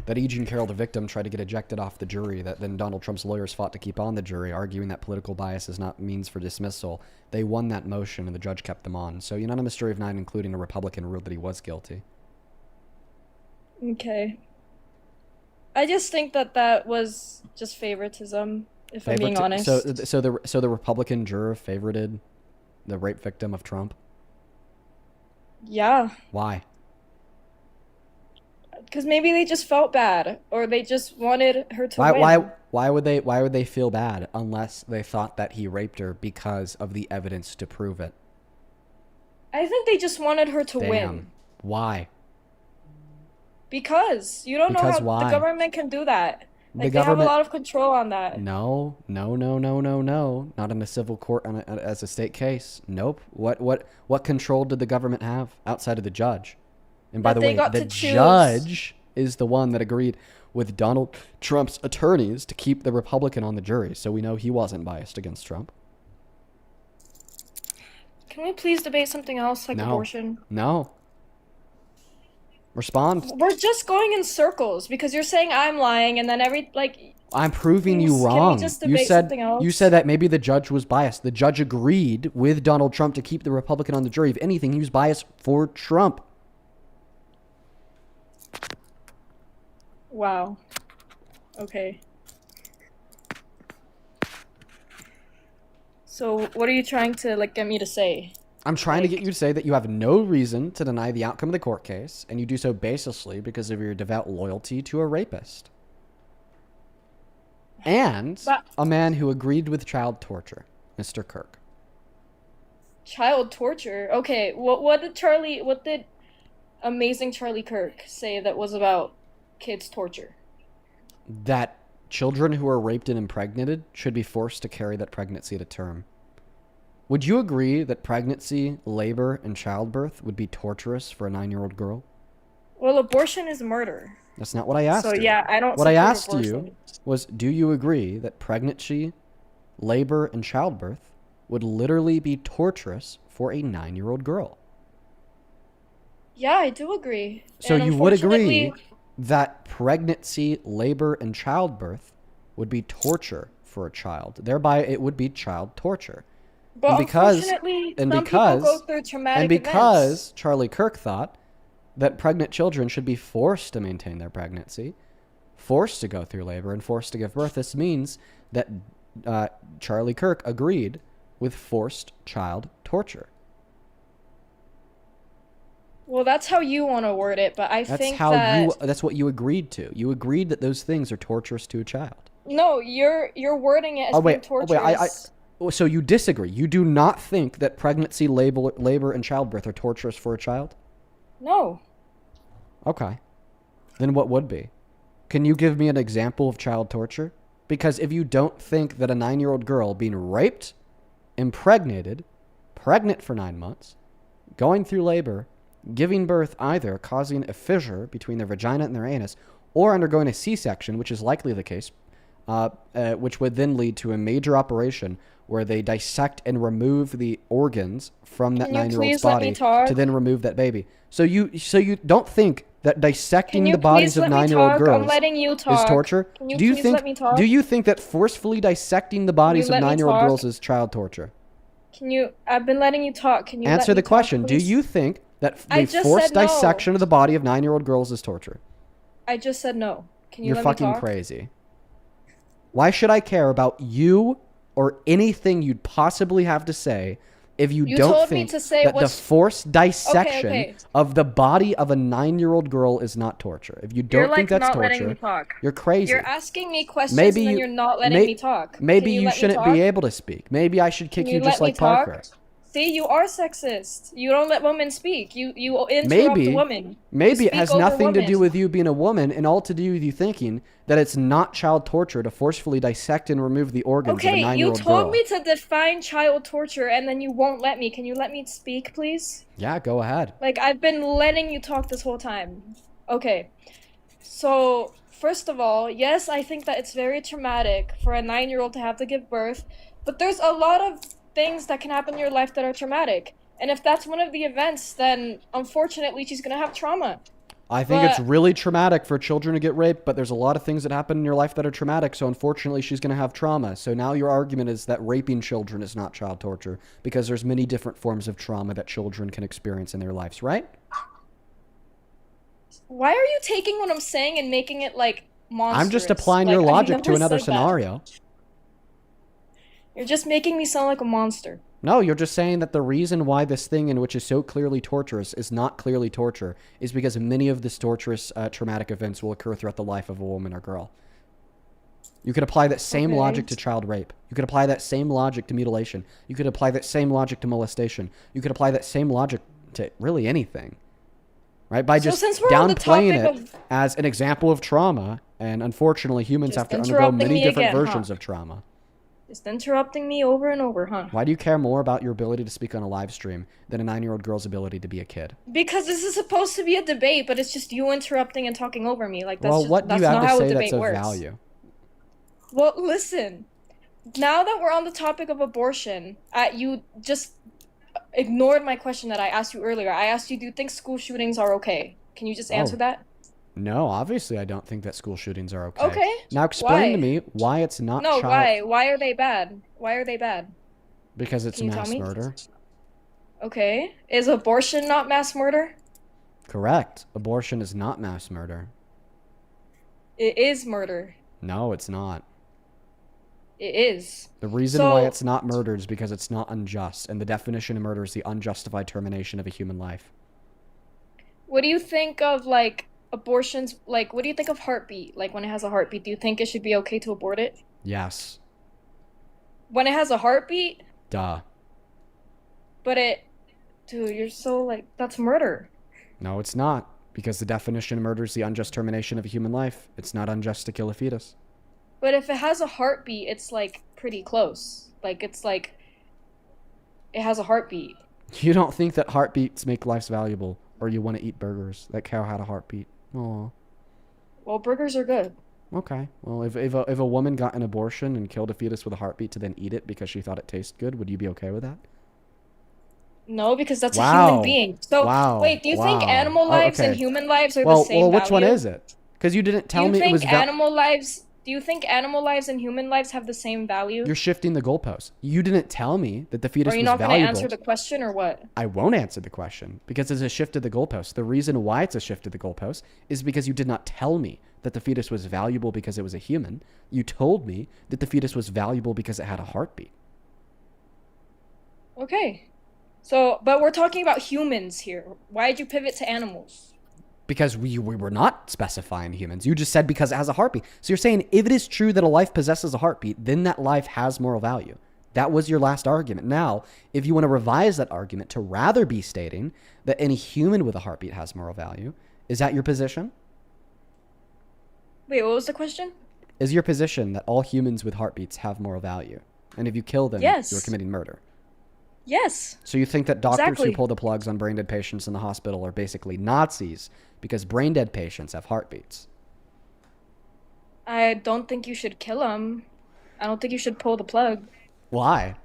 That E. Jean Carroll, the victim, tried to get ejected off the jury. That then Donald Trump's lawyers fought to keep on the jury, arguing that political bias is not means for dismissal. They won that motion, and the judge kept them on. So unanimous jury of 9, including a Republican, ruled that he was guilty. Okay. I just think that was just favoritism, if I'm being honest. So the Republican juror favorited the rape victim of Trump. Yeah. Why? Because maybe they just felt bad, or they just wanted her to win. Why would they feel bad unless they thought that he raped her because of the evidence to prove it? I think they just wanted her to Damn. win. Why? Because you don't know Because how why? the government can do that. The Like they have a government- lot of control on that. No. Not in a civil court as a state case. Nope. What control did the government have outside of the judge? And by That the they way, got the to choose. judge is the one that agreed with Donald Trump's attorneys to keep the Republican on the jury. So we know he wasn't biased against Trump. Can we please debate something else, like No. abortion? No. Respond. We're just going in circles because you're saying I'm lying, and then I'm proving you Can we wrong. just You debate said something else? you said that maybe the judge was biased. The judge agreed with Donald Trump to keep the Republican on the jury. If anything, he was biased for Trump. Wow. Okay. So what are you trying to get me to say? I'm trying to get you to say that you have no reason to deny the outcome of the court case, and you do so baselessly because of your devout loyalty to a rapist. And a man who agreed with child torture, Mr. Kirk. Child torture. Okay, what did amazing Charlie Kirk say that was about kids torture? That children who are raped and impregnated should be forced to carry that pregnancy to term. Would you agree that pregnancy, labor, and childbirth would be torturous for a 9-year-old girl? Well, abortion is murder. That's not what I asked So you. yeah, I don't What I support asked abortion. you was, do you agree that pregnancy, labor, and childbirth would literally be torturous for a 9-year-old girl? Yeah, I do agree. So And you would agree unfortunately- that pregnancy, labor, and childbirth would be torture for a child. Thereby, it would be child torture. But unfortunately, some people go through traumatic because events. Charlie Kirk thought that pregnant children should be forced to maintain their pregnancy, forced to go through labor, and forced to give birth, this means that Charlie Kirk agreed with forced child torture. Well, that's how you want to word it, but I That's think how that that's what you agreed to. You agreed that those things are torturous to a child. no, you're wording it as being torturous. So you disagree. You do not think that pregnancy, labor, and childbirth are torturous for a child? No. Okay. Then what would be? Can you give me an example of child torture? Because if you don't think that a 9-year-old girl being raped, impregnated, pregnant for 9 months, going through labor, giving birth, either causing a fissure between their vagina and their anus, or undergoing a C-section, which is likely the case, which would then lead to a major operation where they dissect and remove the organs from that Can you 9-year-old's please let me body talk? to then remove that baby. So you don't think that dissecting Can you the bodies please of let me 9-year-old talk? girls I'm letting you is talk. torture? Can you do you please think let me talk? do you think that forcefully dissecting the bodies of let me 9-year-old talk? girls is child torture? I've been letting you talk. Can you Answer let the me question. Talk, Do please? you think that I the just forced said no. dissection of the body of 9-year-old girls is torture? I just said no. Can you You're let fucking me talk? crazy. Why should I care about you or anything you'd possibly have to say if you, You don't told me think to say that the what's- forced dissection okay. of the body of a 9-year-old girl is not torture, if you don't You're think like that's not letting me torture, talk. you're crazy. You're asking me questions Maybe and then you- you're not letting me talk. Maybe Can you you let me shouldn't talk? be able to speak. Maybe I should kick Can you just let me like Parker. talk? See, you are sexist. You don't let women speak. You interrupt Maybe, women. maybe You it has speak over nothing to do women. with you being a woman and all to do with you thinking that it's not child torture to forcefully dissect and remove the organs of a Okay, you 9-year-old told girl. me to define child torture and then you won't let me. Can you let me speak, please? Yeah, go ahead. Like, I've been letting you talk this whole time. Okay. So, first of all, yes, I think that it's very traumatic for a 9-year-old to have to give birth, but there's a lot of things that can happen in your life that are traumatic. And if that's one of the events, then unfortunately she's gonna have trauma. I think it's really traumatic for children to get raped, but there's a lot of things that happen in your life that are traumatic, so unfortunately she's going to have trauma. So now your argument is that raping children is not child torture because there's many different forms of trauma that children can experience in their lives, right? Why are you taking what I'm saying and making it like monstrous? I'm just applying your Like, I logic to never another said that. scenario. You're just making me sound like a monster. No, you're just saying that the reason why this thing in which is so clearly torturous is not clearly torture is because many of this torturous, traumatic events will occur throughout the life of a woman or girl. You could apply that same Okay. logic to child rape. You could apply that same logic to mutilation. You could apply that same logic to molestation. You could apply that same logic to really anything. Right? By So just since we're on the downplaying it topic of- as an example of trauma, and unfortunately humans Just have to undergo interrupting many me different again, versions huh? of trauma. Just interrupting me over and over, huh? Why do you care more about your ability to speak on a live stream than a 9-year-old girl's ability to be a kid? Because this is supposed to be a debate, but it's just you interrupting and talking over me. Like that's Well, just, what do that's you have not to how a say debate that's of works. value? Well, listen. Now that we're on the topic of abortion, you just ignored my question that I asked you earlier. I asked you, do you think school shootings are okay? Can you just answer Oh. that? No, obviously I don't think that school shootings are okay. Okay. Now explain to Why? me why it's not No, child... why? Why are they bad? Why are they bad? Because it's Can you tell mass me? murder. Okay. Is abortion not mass murder? Correct. Abortion is not mass murder. It is murder. No, it's not. It is. The reason why So- it's not murder is because it's not unjust, and the definition of murder is the unjustified termination of a human life. What do you think of like abortions? Like, what do you think of heartbeat? Like, when it has a heartbeat, do you think it should be okay to abort it? Yes. When it has a heartbeat, Duh. but dude, you're so like, that's murder. No, it's not. Because the definition of murder is the unjust termination of a human life. It's not unjust to kill a fetus. But if it has a heartbeat, it's like pretty close. Like, it's like, it has a heartbeat. You don't think that heartbeats make lives valuable, or you want to eat burgers. That cow had a heartbeat. Aw. Well, burgers are good. Okay. Well, if a woman got an abortion and killed a fetus with a heartbeat to then eat it because she thought it tasted good, would you be okay with that? No, because that's a Wow. human being. So, Wow. wait, do you think Wow. animal Oh, lives and okay. human lives are Well, the same well, which one value? is it? Because you didn't tell Do you me it think was animal lives? Do you think animal lives and human lives have the same value? You're shifting the goalpost. You didn't tell me that the fetus Are you was not going to valuable. answer the question or what? I won't answer the question because it's a shift of the goalpost. The reason why it's a shift of the goalpost is because you did not tell me that the fetus was valuable because it was a human. You told me that the fetus was valuable because it had a heartbeat. Okay. So, but we're talking about humans here. Why did you pivot to animals? Because we were not specifying humans. You just said because it has a heartbeat. So you're saying if it is true that a life possesses a heartbeat, then that life has moral value. That was your last argument. Now, if you want to revise that argument to rather be stating that any human with a heartbeat has moral value, is that your position? Wait, what was the question? Is your position that all humans with heartbeats have moral value? And if you kill them, Yes. you're committing murder? Yes. So you think that doctors Exactly. who pull the plugs on brain dead patients in the hospital are basically Nazis because brain dead patients have heartbeats? I don't think you should kill them. I don't think you should pull the plug. Why?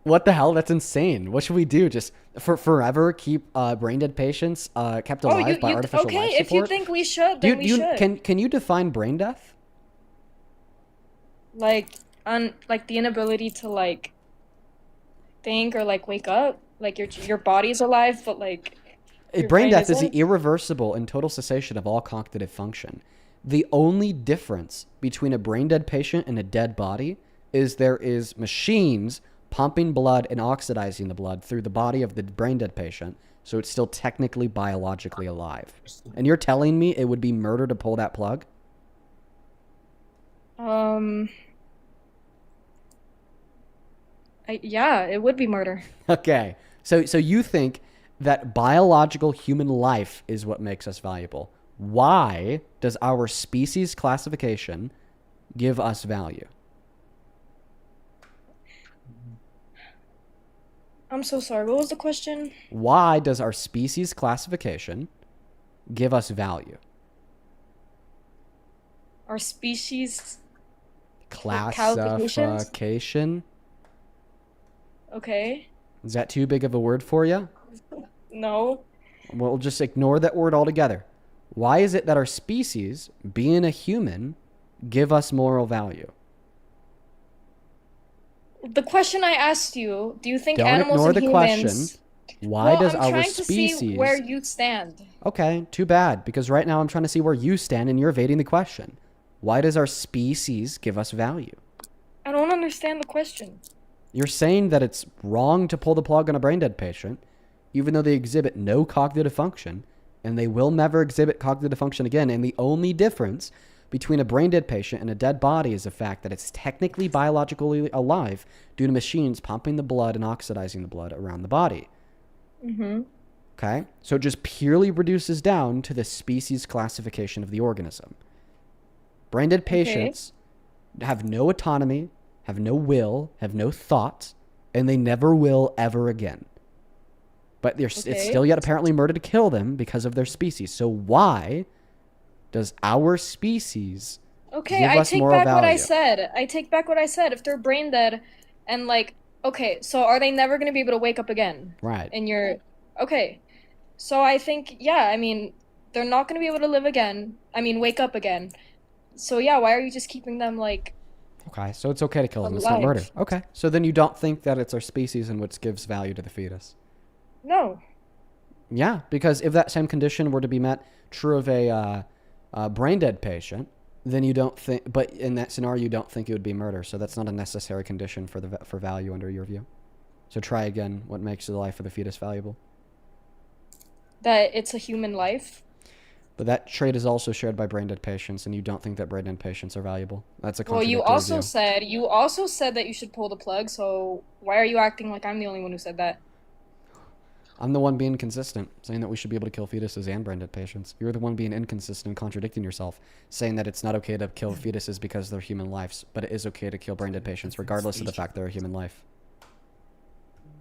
What the hell? That's insane. What should we do? Just for forever keep brain dead patients kept alive by artificial okay, life if you support? think we should, Do then we you, should. can you define brain death? Like the inability to like think or like wake up. Like your body's alive, but like your Brain death is isn't. the irreversible and total cessation of all cognitive function. The only difference between a brain dead patient and a dead body is there is machines pumping blood and oxidizing the blood through the body of the brain dead patient, so it's still technically biologically alive. And you're telling me it would be murder to pull that plug? Yeah, it would be murder. Okay. So you think that biological human life is what makes us valuable. Why does our species classification give us value? I'm so sorry. What was the question? Why does our species classification give us value? Our species Classification? Okay. Is that too big of a word for you? No. We'll just ignore that word altogether. Why is it that our species, being a human, give us moral value? The question I asked you, do you think Don't animals ignore and the humans... question. Why does I'm our trying to see species... where you stand. Okay, too bad, because right now I'm trying to see where you stand and you're evading the question. Why does our species give us value? I don't understand the question. You're saying that it's wrong to pull the plug on a brain dead patient, even though they exhibit no cognitive function, and they will never exhibit cognitive function again. And the only difference between a brain dead patient and a dead body is the fact that it's technically biologically alive due to machines pumping the blood and oxidizing the blood around the body. Mm-hmm. Okay? So it just purely reduces down to the species classification of the organism. Brain dead patients have no autonomy, have no will, have no thoughts, and they never will ever again. But it's still yet apparently murder to kill them because of their species. So why does our species Okay, give I us take moral back what I value? said. I take back what I said. If they're brain dead and like, okay, so are they never going to be able to wake up again? Right. And okay. So I think, yeah, I mean, they're not going to be able to live again. I mean, wake up again. So yeah, why are you just keeping them like... Okay, so it's okay to kill them. It's not murder. Okay, so then you don't think that it's our species and which gives value to the fetus? No. Yeah, because if that same condition were to be met true of a brain dead patient, then you don't think, but in that scenario, you don't think it would be murder. So that's not a necessary condition for value under your view. So try again. What makes the life of the fetus valuable? That it's a human life. But that trait is also shared by brain dead patients, and you don't think that brain dead patients are valuable. That's a Well, contradictory you also view. said that you should pull the plug. So why are you acting like I'm the only one who said that? I'm the one being consistent, saying that we should be able to kill fetuses and brain dead patients. You're the one being inconsistent and contradicting yourself, saying that it's not okay to kill fetuses because they're human lives, but it is okay to kill brain dead patients regardless of the fact they're a human life.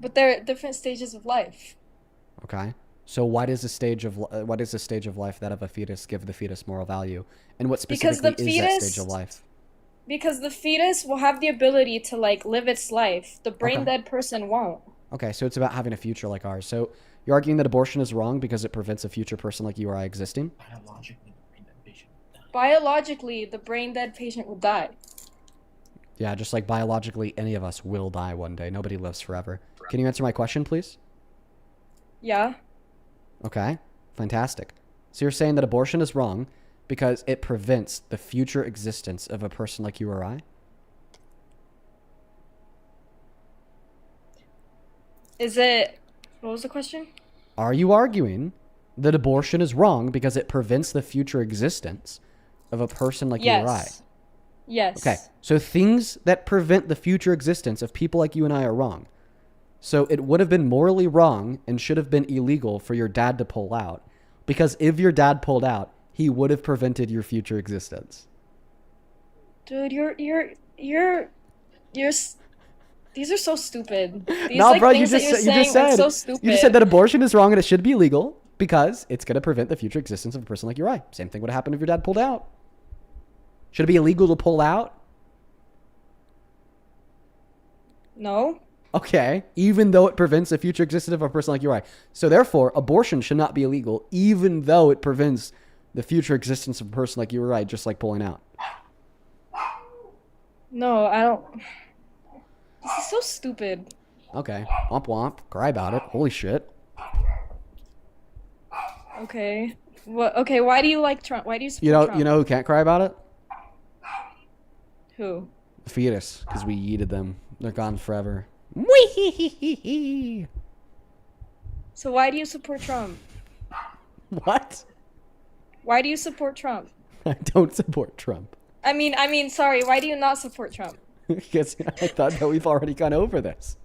But they're at different stages of life. Okay. So why does the stage of life that of a fetus give the fetus moral value, and what specifically is that stage of life? Because the fetus will have the ability to like live its life. The brain dead person won't. Okay, so it's about having a future like ours. So you're arguing that abortion is wrong because it prevents a future person like you or I existing? Biologically, the brain dead patient will die. Yeah, just like biologically, any of us will die one day. Nobody lives forever. Can you answer my question, please? Yeah. Okay, fantastic. So you're saying that abortion is wrong because it prevents the future existence of a person like you or I? What was the question? Are you arguing that abortion is wrong because it prevents the future existence of a person like you or I? Yes. Okay, so things that prevent the future existence of people like you and I are wrong. So it would have been morally wrong and should have been illegal for your dad to pull out, because if your dad pulled out, he would have prevented your future existence. Dude, these are so stupid. These, No, like, bro, you things that just you're saying are so said stupid. that abortion is wrong and it should be illegal because it's going to prevent the future existence of a person like you or I. Same thing would happen if your dad pulled out. Should it be illegal to pull out? No. Okay, even though it prevents the future existence of a person like you or I. So therefore, abortion should not be illegal, even though it prevents the future existence of a person like you or I, just like pulling out. No, I don't. This is so stupid. Okay, womp womp, cry about it. Holy shit. Okay. What? Okay. Why do you like Trump? Why do you support Trump? You know who can't cry about it? Who? The fetus, because we yeeted them. They're gone forever. Wee. So why do you support Trump? What? Why do you support Trump? I don't support Trump. I mean, sorry. Why do you not support Trump? Because I thought that we've already gone over this.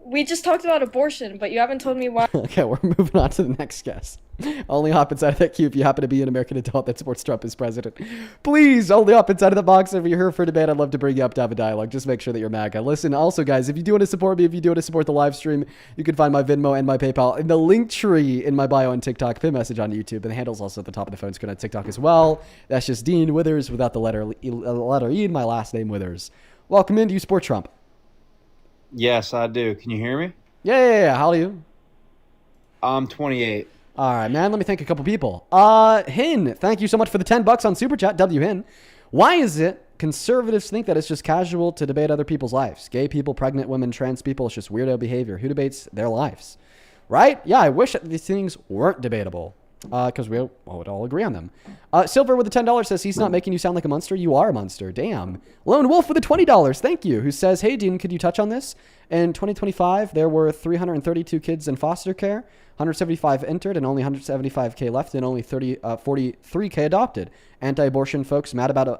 We just talked about abortion, but you haven't told me why. Okay, we're moving on to the next guest. Only hop inside of that queue if you happen to be an American adult that supports Trump as president. Please, only hop inside of the box. If you're here for debate, I'd love to bring you up to have a dialogue. Just make sure that you're MAGA. Listen, also, guys, if you do want to support me, if you do want to support the live stream, you can find my Venmo and my PayPal in the link tree in my bio on TikTok, pin message on YouTube, and the handle's also at the top of the phone screen on TikTok as well. That's just Dean Withers without the letter E in my last name, Withers. Welcome in. Do you support Trump? Yes, I do. Can you hear me? Yeah. How old are you? I'm 28. All right, man. Let me thank a couple people. Hin, thank you so much for the $10 on Super Chat. W Hin. Why is it conservatives think that it's just casual to debate other people's lives? Gay people, pregnant women, trans people, it's just weirdo behavior. Who debates their lives? Right? Yeah, I wish that these things weren't debatable. Because we would all agree on them. Silver with the $10 says he's not making you sound like a monster. You are a monster. Damn. Lone Wolf with the $20. Thank you. Who says, hey, Dean, could you touch on this? In 2025, there were 332 kids in foster care, 175 entered, and only 175K left, and only 43K adopted. Anti-abortion folks mad about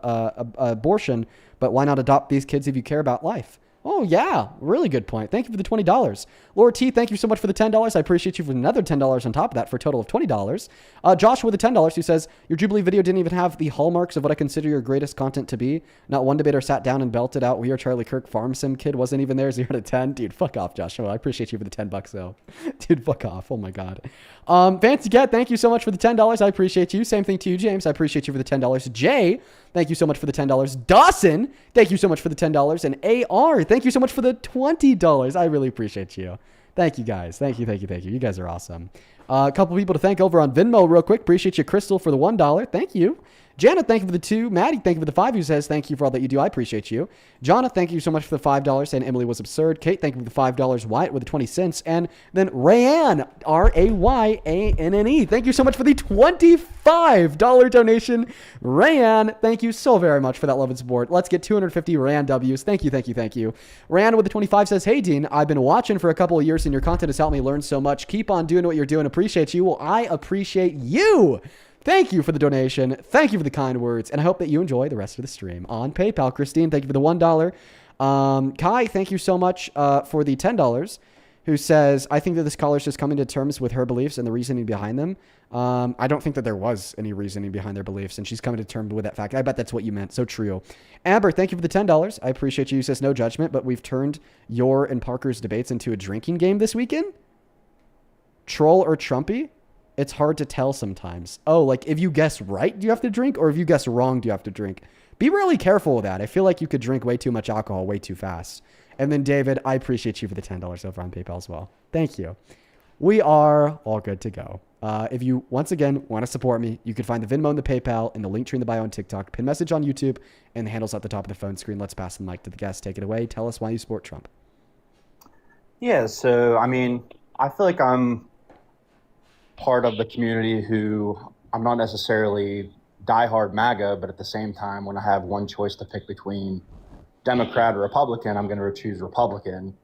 abortion, but why not adopt these kids if you care about life? Oh, yeah. Really good point. Thank you for the $20. Laura T, thank you so much for the $10. I appreciate you for another $10 on top of that for a total of $20. Josh with the $10 who says, your Jubilee video didn't even have the hallmarks of what I consider your greatest content to be. Not one debater sat down and belted out, we are Charlie Kirk, Farm Sim Kid wasn't even there, 0 to 10. Dude, fuck off, Joshua. I appreciate you for the $10 though. Dude, fuck off. Oh my God. Fancy Get, thank you so much for the $10. I appreciate you. Same thing to you, James. I appreciate you for the $10. Jay, thank you so much for the $10. Dawson, thank you so much for the $10. And AR, thank you so much for the $20. I really appreciate you. Thank you, guys. Thank you. You guys are awesome. A couple people to thank over on Venmo real quick. Appreciate you, Crystal, for the $1. Thank you. Janet, thank you for the 2. Maddie, thank you for the 5, who says, thank you for all that you do. I appreciate you. Jonna, thank you so much for the $5, saying Emily was absurd. Kate, thank you for the $5. Wyatt with the 20 cents. And then Rayanne, Rayannne, thank you so much for the $25 donation. Rayanne, thank you so very much for that love and support. Let's get 250 Rayanne W's. Thank you. Rayanne with the 25 says, hey, Dean, I've been watching for a couple of years and your content has helped me learn so much. Keep on doing what you're doing. Appreciate you. Well, I appreciate you. Thank you for the donation. Thank you for the kind words. And I hope that you enjoy the rest of the stream on PayPal. Christine, thank you for the $1. Kai, thank you so much for the $10, who says, I think that this caller's just coming to terms with her beliefs and the reasoning behind them. I don't think that there was any reasoning behind their beliefs, and she's coming to terms with that fact. I bet that's what you meant. So true. Amber, thank you for the $10. I appreciate you. Says no judgment, but we've turned your and Parker's debates into a drinking game this weekend. Troll or Trumpy? It's hard to tell sometimes. Oh, like if you guess right, do you have to drink? Or if you guess wrong, do you have to drink? Be really careful with that. I feel like you could drink way too much alcohol way too fast. And then David, I appreciate you for the $10 over on PayPal as well. Thank you. We are all good to go. If you, once again, want to support me, you can find the Venmo and the PayPal in the link tree in the bio on TikTok, pin message on YouTube, and the handles at the top of the phone screen. Let's pass the mic to the guest. Take it away. Tell us why you support Trump. Yeah, so, I mean, I feel like I'm part of the community who I'm not necessarily diehard MAGA, but at the same time, when I have one choice to pick between Democrat or Republican, I'm going to choose Republican.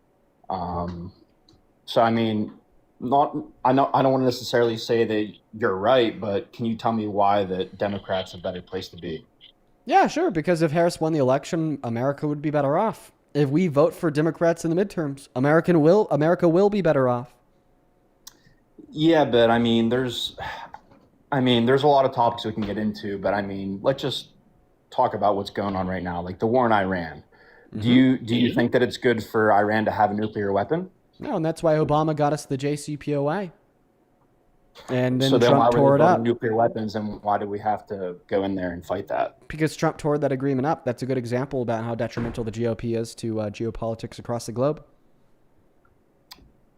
So, I mean, I don't want to necessarily say that you're right, but can you tell me why that Democrat's a better place to be? Yeah, sure. Because if Harris won the election, America would be better off. If we vote for Democrats in the midterms, America will be better off. Yeah, but I mean, there's a lot of topics we can get into, but I mean, let's just talk about what's going on right now, like the war in Iran. Mm-hmm. Do you think that it's good for Iran to have a nuclear weapon? No, and that's why Obama got us the JCPOA. And then so then Trump tore it up. Nuclear weapons, and why do we have to go in there and fight that? Because Trump tore that agreement up. That's a good example about how detrimental the GOP is to geopolitics across the globe.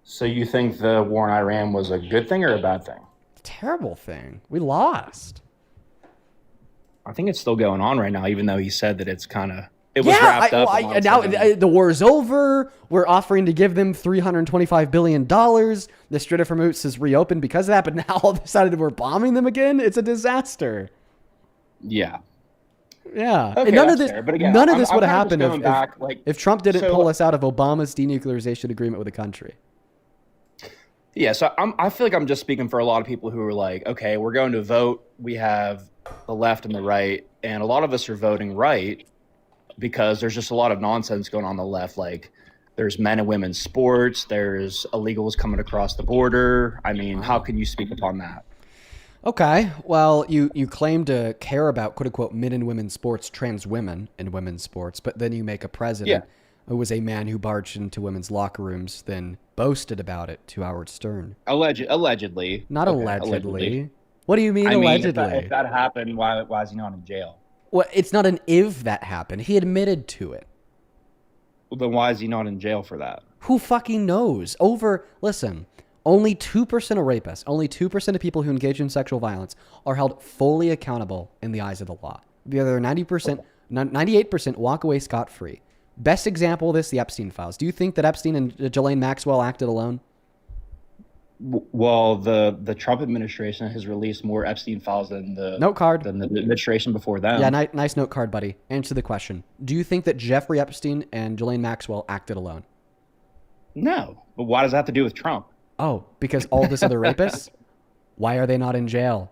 So you think the war in Iran was a good thing or a bad thing? Terrible thing. We lost. I think it's still going on right now, even though he said that it was wrapped up. Now the war is over. We're offering to give them $325 billion. The Strait of Hormuz is reopened because of that, but now all of a sudden we're bombing them again. It's a disaster. Yeah. Yeah. Okay, And none of that's this, fair. But again, none of I'm- this I'm would have kind of just happened going if, back, like, if Trump didn't so- pull us out of Obama's denuclearization agreement with the country. Yeah, so I feel like I'm just speaking for a lot of people who are like, okay, we're going to vote. We have the left and the right, and a lot of us are voting right because there's just a lot of nonsense going on the left. Like, there's men and women's sports, there's illegals coming across the border. I mean, how can you speak upon that? Okay, well, you claim to care about quote unquote men and women's sports, trans women in women's sports, but then you make a president who was a man who barged into women's locker rooms, then boasted about it to Howard Stern. Allegedly. Not Okay, allegedly. What do you mean I mean, allegedly? if that happened, why is he not in jail? Well, it's not an if that happened. He admitted to it. Well, then why is he not in jail for that? Who fucking knows? Listen, only 2% of rapists, only 2% of people who engage in sexual violence are held fully accountable in the eyes of the law. The other 98% walk away scot-free. Best example of this, the Epstein files. Do you think that Epstein and Ghislaine Maxwell acted alone? Well, the Trump administration has released more Epstein files than the administration before them. Yeah, nice note card, buddy. Answer the question. Do you think that Jeffrey Epstein and Ghislaine Maxwell acted alone? No. But why does that have to do with Trump? Oh, because all this other rapists? Why are they not in jail?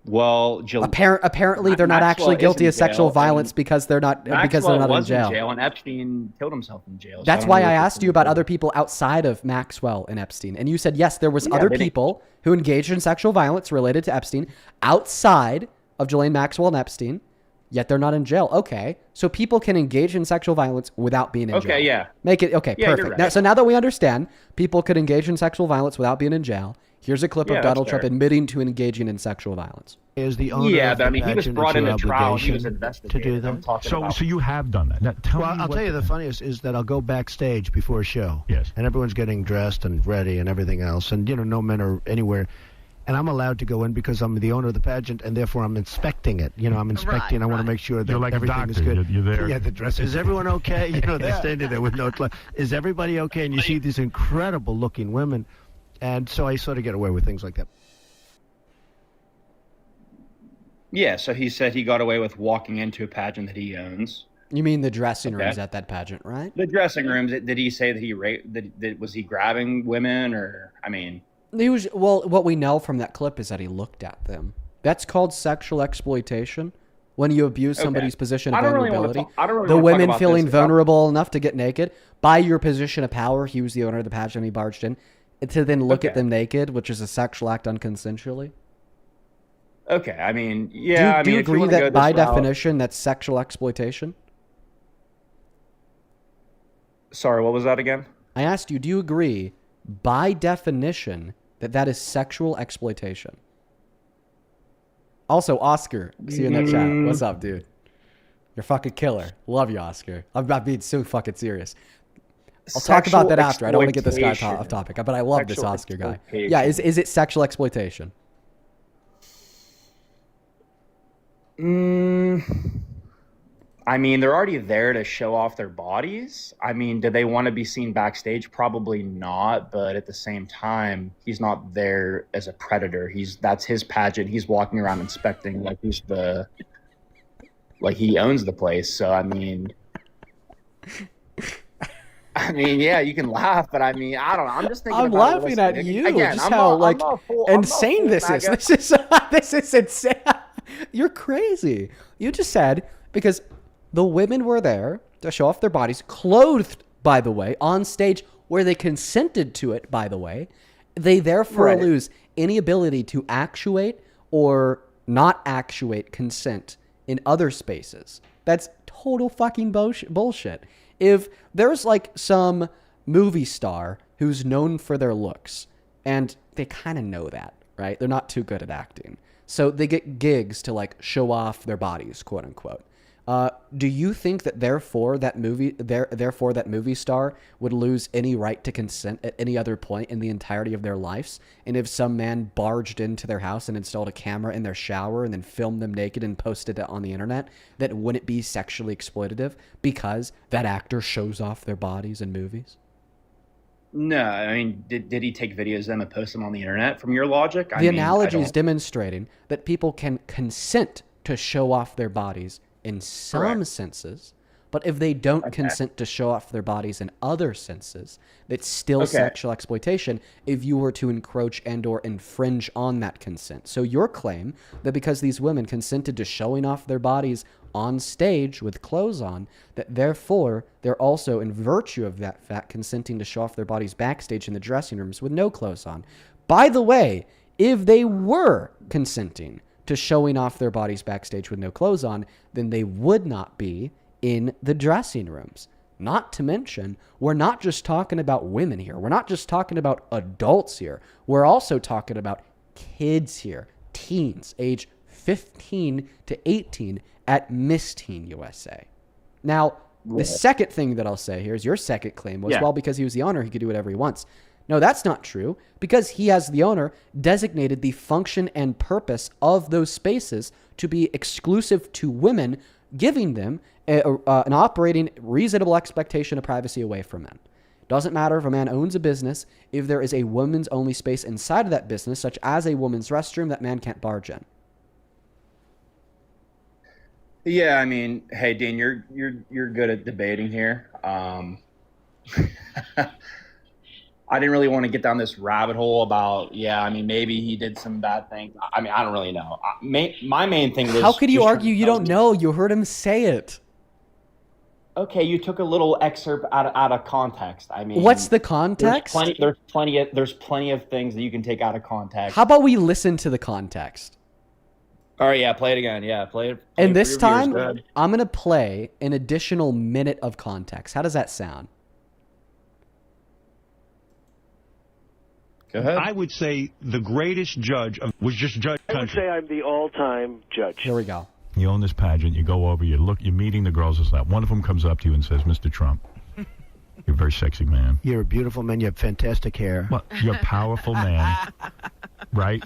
Well, apparently they're not actually guilty of sexual violence because they're not in jail. And Epstein killed himself in jail. That's why I asked you about other people outside of Maxwell and Epstein, and you said yes, there was other people who engaged in sexual violence related to Epstein outside of Ghislaine Maxwell and Epstein, yet they're not in jail. Okay, so people can engage in sexual violence without being in jail. Okay, yeah. Make it okay. Yeah, Perfect. you're right. Now that we understand, people could engage in sexual violence without being in jail. Here's a clip of Donald Trump admitting to engaging in sexual violence. Is the owner of the but I mean, he was pageant, brought it's your into trial. He was obligation investigated. to do that. So you have done that. Now, tell Well, me I'll what tell you the funniest is that I'll go backstage before a show. Yes. And everyone's getting dressed and ready and everything else. And, no men are anywhere. And I'm allowed to go in because I'm the owner of the pageant, and therefore I'm inspecting it. I'm inspecting. I want to make sure that You're like a everything doctor. is good. You're there. Yeah, the dress. Is everyone okay? They're standing there with no clothes. Is everybody okay? And you see these incredible looking women. And so I sort of get away with things like that. Yeah, so he said he got away with walking into a pageant that he owns. You mean the dressing rooms at that pageant, right? The dressing rooms. Did he say that he raped? Was he grabbing women, or I mean? What we know from that clip is that he looked at them. That's called sexual exploitation. When you abuse somebody's position of vulnerability. The women feeling vulnerable enough to get naked by your position of power. He was the owner of the pageant. He barged in to then look at them naked, which is a sexual act unconsensually. Okay, I mean, yeah. Do you agree that by definition that's sexual exploitation? Sorry, what was that again? I asked you, do you agree by definition that is sexual exploitation? Also, Oscar, see you in the chat. What's up, dude? You're fucking killer. Love you, Oscar. I'm not being so fucking serious. I'll talk about that after. I don't want to get this guy off topic, but I love this Oscar guy. Yeah, is it sexual exploitation? I mean, they're already there to show off their bodies. I mean, do they want to be seen backstage? Probably not. But at the same time, he's not there as a predator. That's his pageant. He's walking around inspecting like he owns the place. So I mean, yeah, you can laugh, but I mean, I don't know. I'm just thinking. I'm laughing at you. Again, just how insane this is. This is insane. You're crazy. You just said because the women were there to show off their bodies, clothed, by the way, on stage where they consented to it, by the way. They therefore lose any ability to actuate or not actuate consent in other spaces. That's total fucking bullshit. If there's like some movie star who's known for their looks, and they kind of know that, right? They're not too good at acting. So they get gigs to like show off their bodies, quote unquote. Do you think that therefore that movie star would lose any right to consent at any other point in the entirety of their lives? And if some man barged into their house and installed a camera in their shower and then filmed them naked and posted it on the internet, that wouldn't be sexually exploitative because that actor shows off their bodies in movies? No, I mean, did he take videos of them and post them on the internet? From your logic, The analogy is demonstrating that people can consent to show off their bodies in some senses, but if they don't consent to show off their bodies in other senses, it's still sexual exploitation if you were to encroach and or infringe on that consent. So your claim that because these women consented to showing off their bodies on stage with clothes on, that therefore they're also, in virtue of that fact, consenting to show off their bodies backstage in the dressing rooms with no clothes on. By the way, if they were consenting to showing off their bodies backstage with no clothes on, then they would not be in the dressing rooms. Not to mention, we're not just talking about women here. We're not just talking about adults here. We're also talking about kids here, teens, age 15 to 18 at Miss Teen USA. Now, the second thing that I'll say here is your second claim was, well, because he was the owner, he could do whatever he wants. No, that's not true, because he, as the owner, designated the function and purpose of those spaces to be exclusive to women, giving them an operating reasonable expectation of privacy away from men. Doesn't matter if a man owns a business, if there is a women's only space inside of that business, such as a woman's restroom, that man can't barge in. Yeah, I mean, hey, Dean, you're good at debating here. I didn't really want to get down this rabbit hole about, I mean, maybe he did some bad things. I mean, I don't really know. My main thing was... How could you argue you don't know? You heard him say it. Okay, you took a little excerpt out of context. I mean... What's the context? There's plenty of things that you can take out of context. How about we listen to the context? All right, yeah, play it again. Yeah, play it. And this time, I'm going to play an additional minute of context. How does that sound? Go ahead. I would say the greatest judge was just Judge Country. I would say I'm the all-time judge. Here we go. You own this pageant. You go over. You're meeting the girls. This that. One of them comes up to you and says, "Mr. Trump, you're a very sexy man. You're a beautiful man. You have fantastic hair. Well, you're a powerful man, right?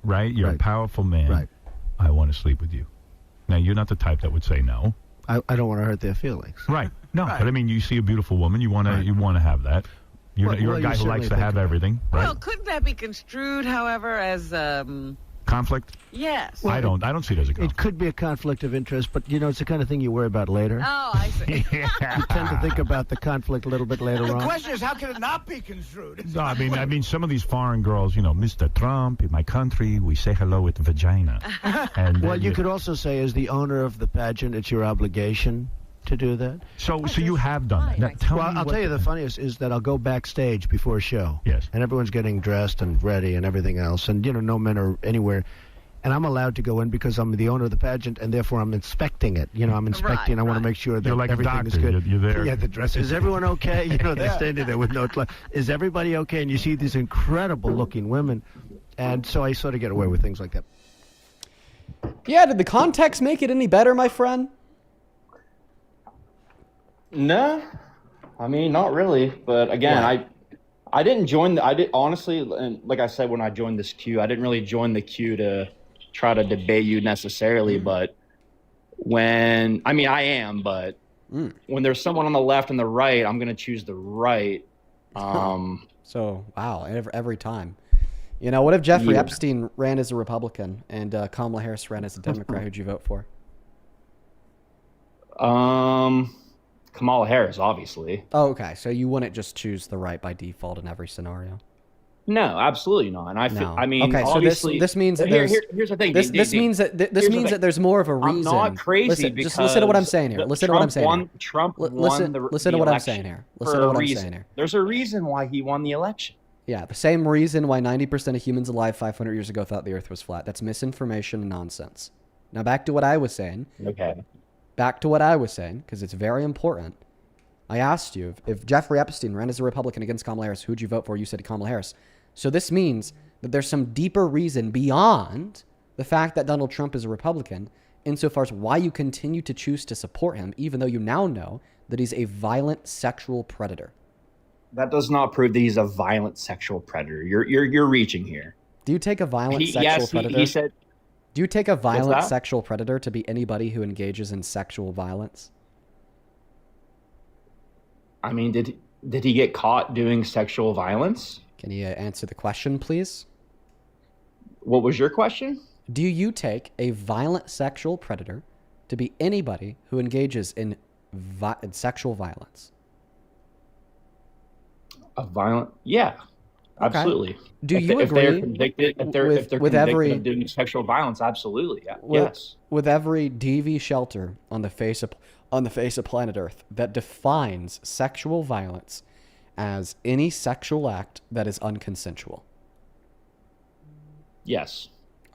Right. You're a powerful man. Right. I want to sleep with you." Now, you're not the type that would say no. I don't want to hurt their feelings. Right. No, but I mean, you see a beautiful woman. You want to have that. You're a guy who likes to have everything, right? Well, couldn't that be construed, however, as conflict? Yes. Well, I don't see it as a conflict. It could be a conflict of interest, but it's the kind of thing you worry about later. Oh, I see. You tend to think about the conflict a little bit later on. The question is, how can it not be construed? No, I mean, some of these foreign girls, Mr. Trump, in my country, we say hello with vagina. And, well, you could also say, as the owner of the pageant, it's your obligation to do that. So you have done that. Now, I'll tell you the funniest is that I'll go backstage before a show. Yes. And everyone's getting dressed and ready and everything else. And, no men are anywhere. And I'm allowed to go in because I'm the owner of the pageant, and therefore I'm inspecting it. I'm inspecting. I want to make sure that you're like everything is doctor. good. You're there. Yeah, the dress. Is everyone okay? They're standing there with no clothes. Is everybody okay? And you see these incredible-looking women. And so I sort of get away with things like that. Yeah, did the context make it any better, my friend? No, I mean, not really. But again, I didn't join. I did honestly, and like I said, when I joined this queue, I didn't really join the queue to try to debate you necessarily. But I am. But when there's someone on the left and the right, I'm gonna choose the right. So wow, every time. What if Jeffrey Epstein ran as a Republican and Kamala Harris ran as a Democrat? Who'd you vote for? Kamala Harris, obviously. Oh, okay. So you wouldn't just choose the right by default in every scenario? No, absolutely not. And Okay, obviously, so this means that here's the thing. This means that there's more of a reason. I'm not crazy. Just listen to what I'm saying here. Listen to what I'm saying here. Trump won the Listen to what I'm saying here. Listen to what I'm saying here. There's a reason why he won the election. Yeah, the same reason why 90% of humans alive 500 years ago thought the Earth was flat. That's misinformation and nonsense. Now back to what I was saying. Okay. Back to what I was saying, because it's very important. I asked you, if Jeffrey Epstein ran as a Republican against Kamala Harris, who'd you vote for? You said Kamala Harris. So this means that there's some deeper reason beyond the fact that Donald Trump is a Republican, insofar as why you continue to choose to support him, even though you now know that he's a violent sexual predator. That does not prove that he's a violent sexual predator. You're reaching here. Do you take a violent sexual predator? He said. Do you take a violent sexual predator to be anybody who engages in sexual violence? I mean, did he get caught doing sexual violence? Can you answer the question, please? What was your question? Do you take a violent sexual predator to be anybody who engages in sexual violence? A violent, yeah, Okay. absolutely. Do if you they, agree if they're convicted, if they're with convicted every of doing sexual violence, absolutely, with, yes. with every DV shelter on the face of planet Earth that defines sexual violence as any sexual act that is unconsensual? Yes.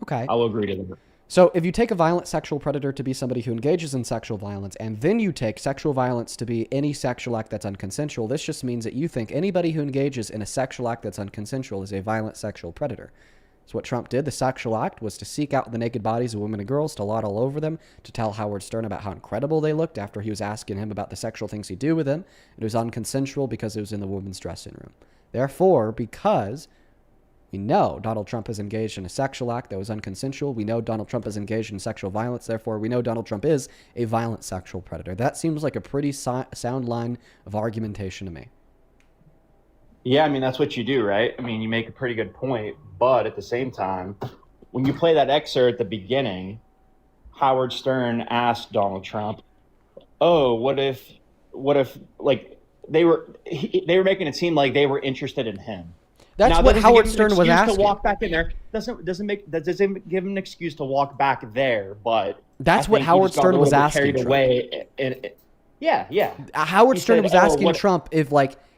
Okay. I will agree to that. So if you take a violent sexual predator to be somebody who engages in sexual violence, and then you take sexual violence to be any sexual act that's unconsensual, this just means that you think anybody who engages in a sexual act that's unconsensual is a violent sexual predator. So what Trump did, the sexual act, was to seek out the naked bodies of women and girls, to lot all over them, to tell Howard Stern about how incredible they looked after he was asking him about the sexual things he'd do with them. It was unconsensual because it was in the women's dressing room. Therefore, because we know Donald Trump has engaged in a sexual act that was unconsensual, we know Donald Trump has engaged in sexual violence, therefore we know Donald Trump is a violent sexual predator. That seems like a pretty sound line of argumentation to me. Yeah, I mean, that's what you do, right? I mean, you make a pretty good point, but at the same time, when you play that excerpt at the beginning, Howard Stern asked Donald Trump, "Oh, what if like they were making it seem like they were interested in him?" That's now, what Howard Stern was asking. To walk back in there doesn't give him an excuse to walk back there, but that's what Howard Stern was asking. Yeah. Howard Stern was asking Trump if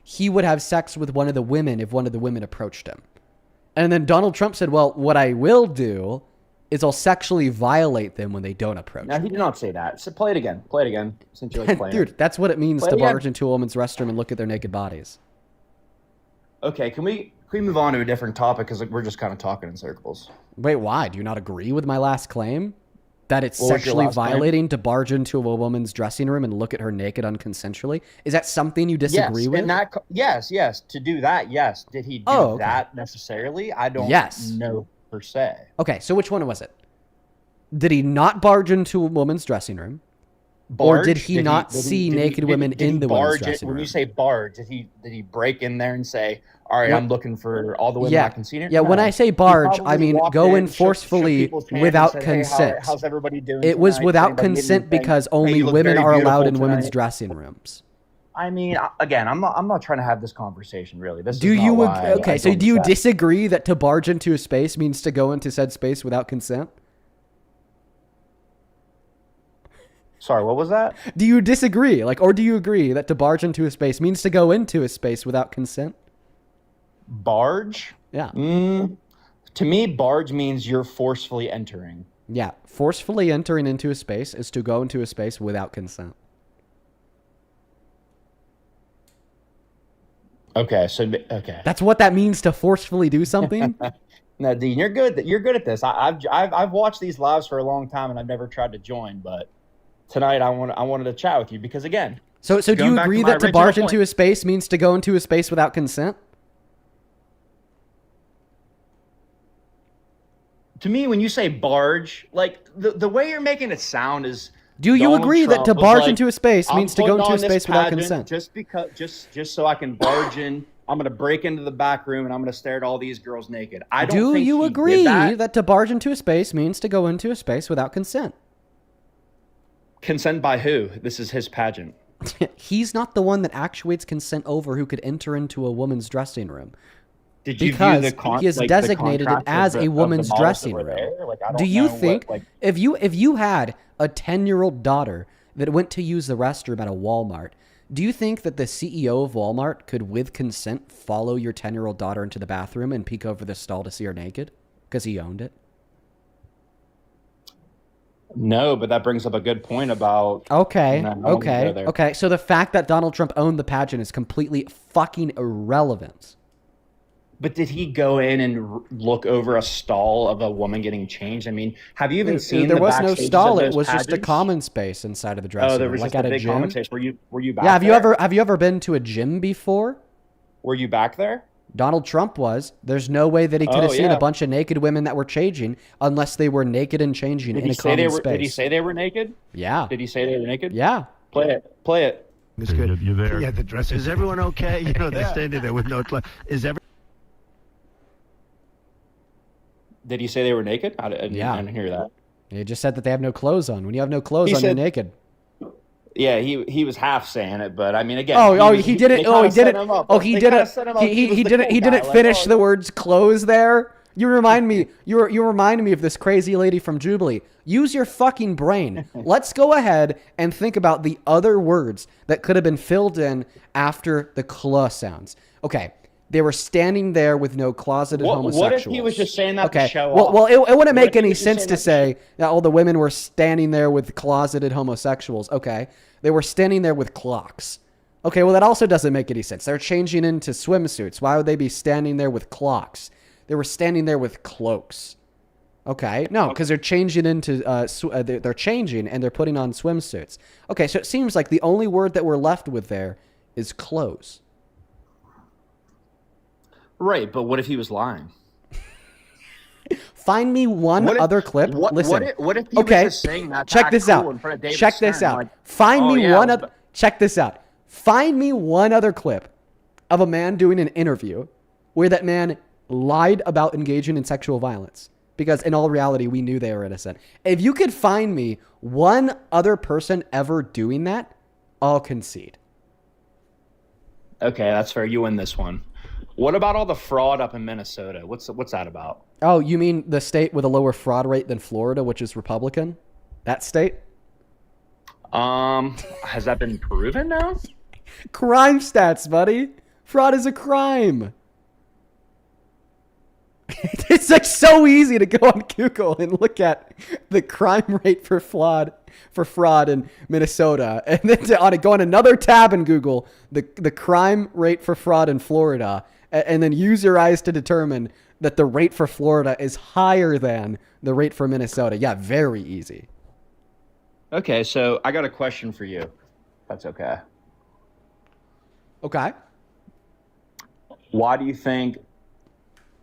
he would have sex with one of the women if one of the women approached him. And then Donald Trump said, well, what I will do is I'll sexually violate them when they don't approach me. No, he did not say that. So play it again. Since you like playing Dude, that's what it means to barge again. into a woman's restroom and look at their naked bodies. Okay, can we move on to a different topic? Because we're just kind of talking in circles. Wait, why? Do you not agree with my last claim? That it's What was your sexually last claim? violating to barge into a woman's dressing room and look at her naked unconsensually? Is that something you disagree with? Yes. To do that, yes. Did he do that necessarily? I don't know per se. Okay, so which one was it? Did he not barge into a woman's dressing room? Or did he not see naked women in the women's dressing room? When you say barge, did he break in there and say, all right, I'm looking for all the women I can see here? Yeah, when I say barge, I mean go in forcefully without consent. Hey, how's everybody doing? It was tonight? without Anybody need consent anything? because Hey, only you look women very are allowed beautiful in women's tonight. dressing rooms. I mean, again, I'm not trying to have this conversation really. This Do is not you why okay? I So don't do you accept- disagree that to barge into a space means to go into said space without consent? Sorry, what was that? Do you disagree? Or do you agree that to barge into a space means to go into a space without consent? Barge? Yeah. To me, barge means you're forcefully entering. Yeah, forcefully entering into a space is to go into a space without consent. Okay. That's what that means to forcefully do something. No, Dean, you're good. You're good at this. I've watched these lives for a long time, and I've never tried to join. But tonight, I wanted to chat with you because again. So do you agree that to barge into a space means to go into a space without consent? To me, when you say barge, the way you're making it sound is. Do you Donald agree that Trump to was barge like, into a space "I'm means to go putting into a on this space without pageant consent? Just so I can barge in, I'm gonna break into the back room and I'm gonna stare at all these girls naked. I don't Do think you he agree did that to barge into a space means to go into a space without consent? Consent by who? This is his pageant. He's not the one that actuates consent over who could enter into a woman's dressing room. Did you because view the he has designated it as a woman's dressing room. Do you think if you had a 10-year-old daughter that went to use the restroom at a Walmart, do you think that the CEO of Walmart could, with consent, follow your 10-year-old daughter into the bathroom and peek over the stall to see her naked because he owned it? No, but that brings up a good point about. Okay. No, Okay. So the fact that Donald Trump owned the pageant is completely fucking irrelevant. But did he go in and look over a stall of a woman getting changed? I mean, have you even seen? There was no backstages stall. of It those was just a pageants? common space inside of the dressing room. Oh, there was like just at a a big gym. common space. Were you back Yeah. there? Have you ever been to a gym before? Were you back there? Donald Trump was. There's no way that he could have seen a bunch of naked women that were changing unless they were naked and changing in a common space. Did he say they were naked? Yeah. Did he say they were naked? Yeah. Play it. It's good. You're there. Yeah, the dress. Is everyone okay? They're standing there with no. Is every? Did he say they were naked? I didn't hear that. He just said that they have no clothes on. When you have no clothes He on, you're said- naked. Yeah, he was half saying it, but I mean, again. He didn't. He didn't finish the words "clothes" there. You remind me. You remind me of this crazy lady from Jubilee. Use your fucking brain. Let's go ahead and think about the other words that could have been filled in after the "cl" sounds. Okay. They were standing there with no closeted homosexuals. What if he was just saying that to show well, off? Well, it wouldn't make if he any was just sense saying to that say that all the women were standing there with closeted homosexuals. Okay. They were standing there with clocks. Okay, well, that also doesn't make any sense. They're changing into swimsuits. Why would they be standing there with clocks? They were standing there with cloaks. Okay, no, because they're changing into, they're changing and they're putting on swimsuits. Okay, so it seems like the only word that we're left with there is clothes. Right, but what if he was lying? Find me one other clip. Listen. What if he was just saying that? Check this out. Check this out. Find me one other. Check this out. Find me one other clip of a man doing an interview where that man lied about engaging in sexual violence. Because in all reality, we knew they were innocent. If you could find me one other person ever doing that, I'll concede. Okay, that's fair. You win this one. What about all the fraud up in Minnesota? What's that about? Oh, you mean the state with a lower fraud rate than Florida, which is Republican? That state? Has that been proven now? Crime stats, buddy. Fraud is a crime. It's like so easy to go on Google and look at the crime rate for fraud in Minnesota, and then go on another tab in Google the crime rate for fraud in Florida, and then use your eyes to determine that the rate for Florida is higher than the rate for Minnesota. Yeah, very easy. Okay, so I got a question for you. That's okay. Okay. Why do you think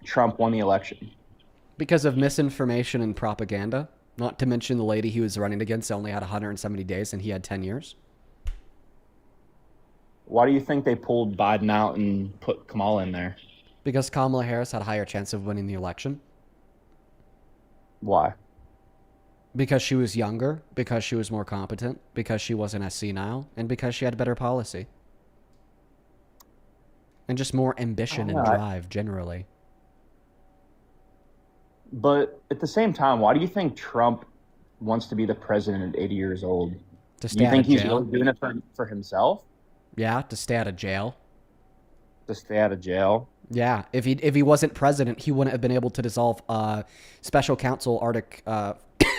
Trump won the election? Because of misinformation and propaganda. Not to mention the lady he was running against only had 170 days and he had 10 years. Why do you think they pulled Biden out and put Kamala in there? Because Kamala Harris had a higher chance of winning the election. Why? Because she was younger, because she was more competent, because she wasn't as senile, and because she had better policy. And just more ambition and drive, generally. But at the same time, why do you think Trump wants to be the president at 80 years old? To stay Do you think out of he's jail. really doing it for himself? Yeah, to stay out of jail. To stay out of jail? Yeah, if he wasn't president, he wouldn't have been able to dissolve special counsel Arctic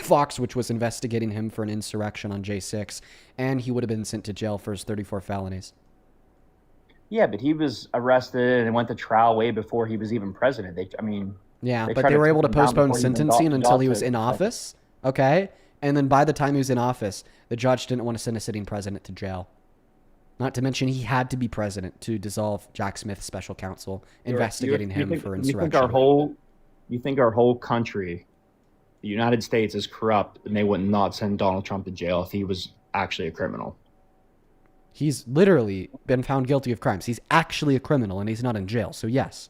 Fox, which was investigating him for an insurrection on J6, and he would have been sent to jail for his 34 felonies. Yeah, but he was arrested and went to trial way before he was even president. Yeah, but tried they were able to take him down postpone before he even sentencing until he was exhausted. in office. Okay, and then by the time he was in office, the judge didn't want to send a sitting president to jail. Not to mention he had to be president to dissolve Jack Smith's special counsel investigating him for insurrection. You think our whole country, the United States, is corrupt, and they would not send Donald Trump to jail if he was actually a criminal? He's literally been found guilty of crimes. He's actually a criminal, and he's not in jail. So yes.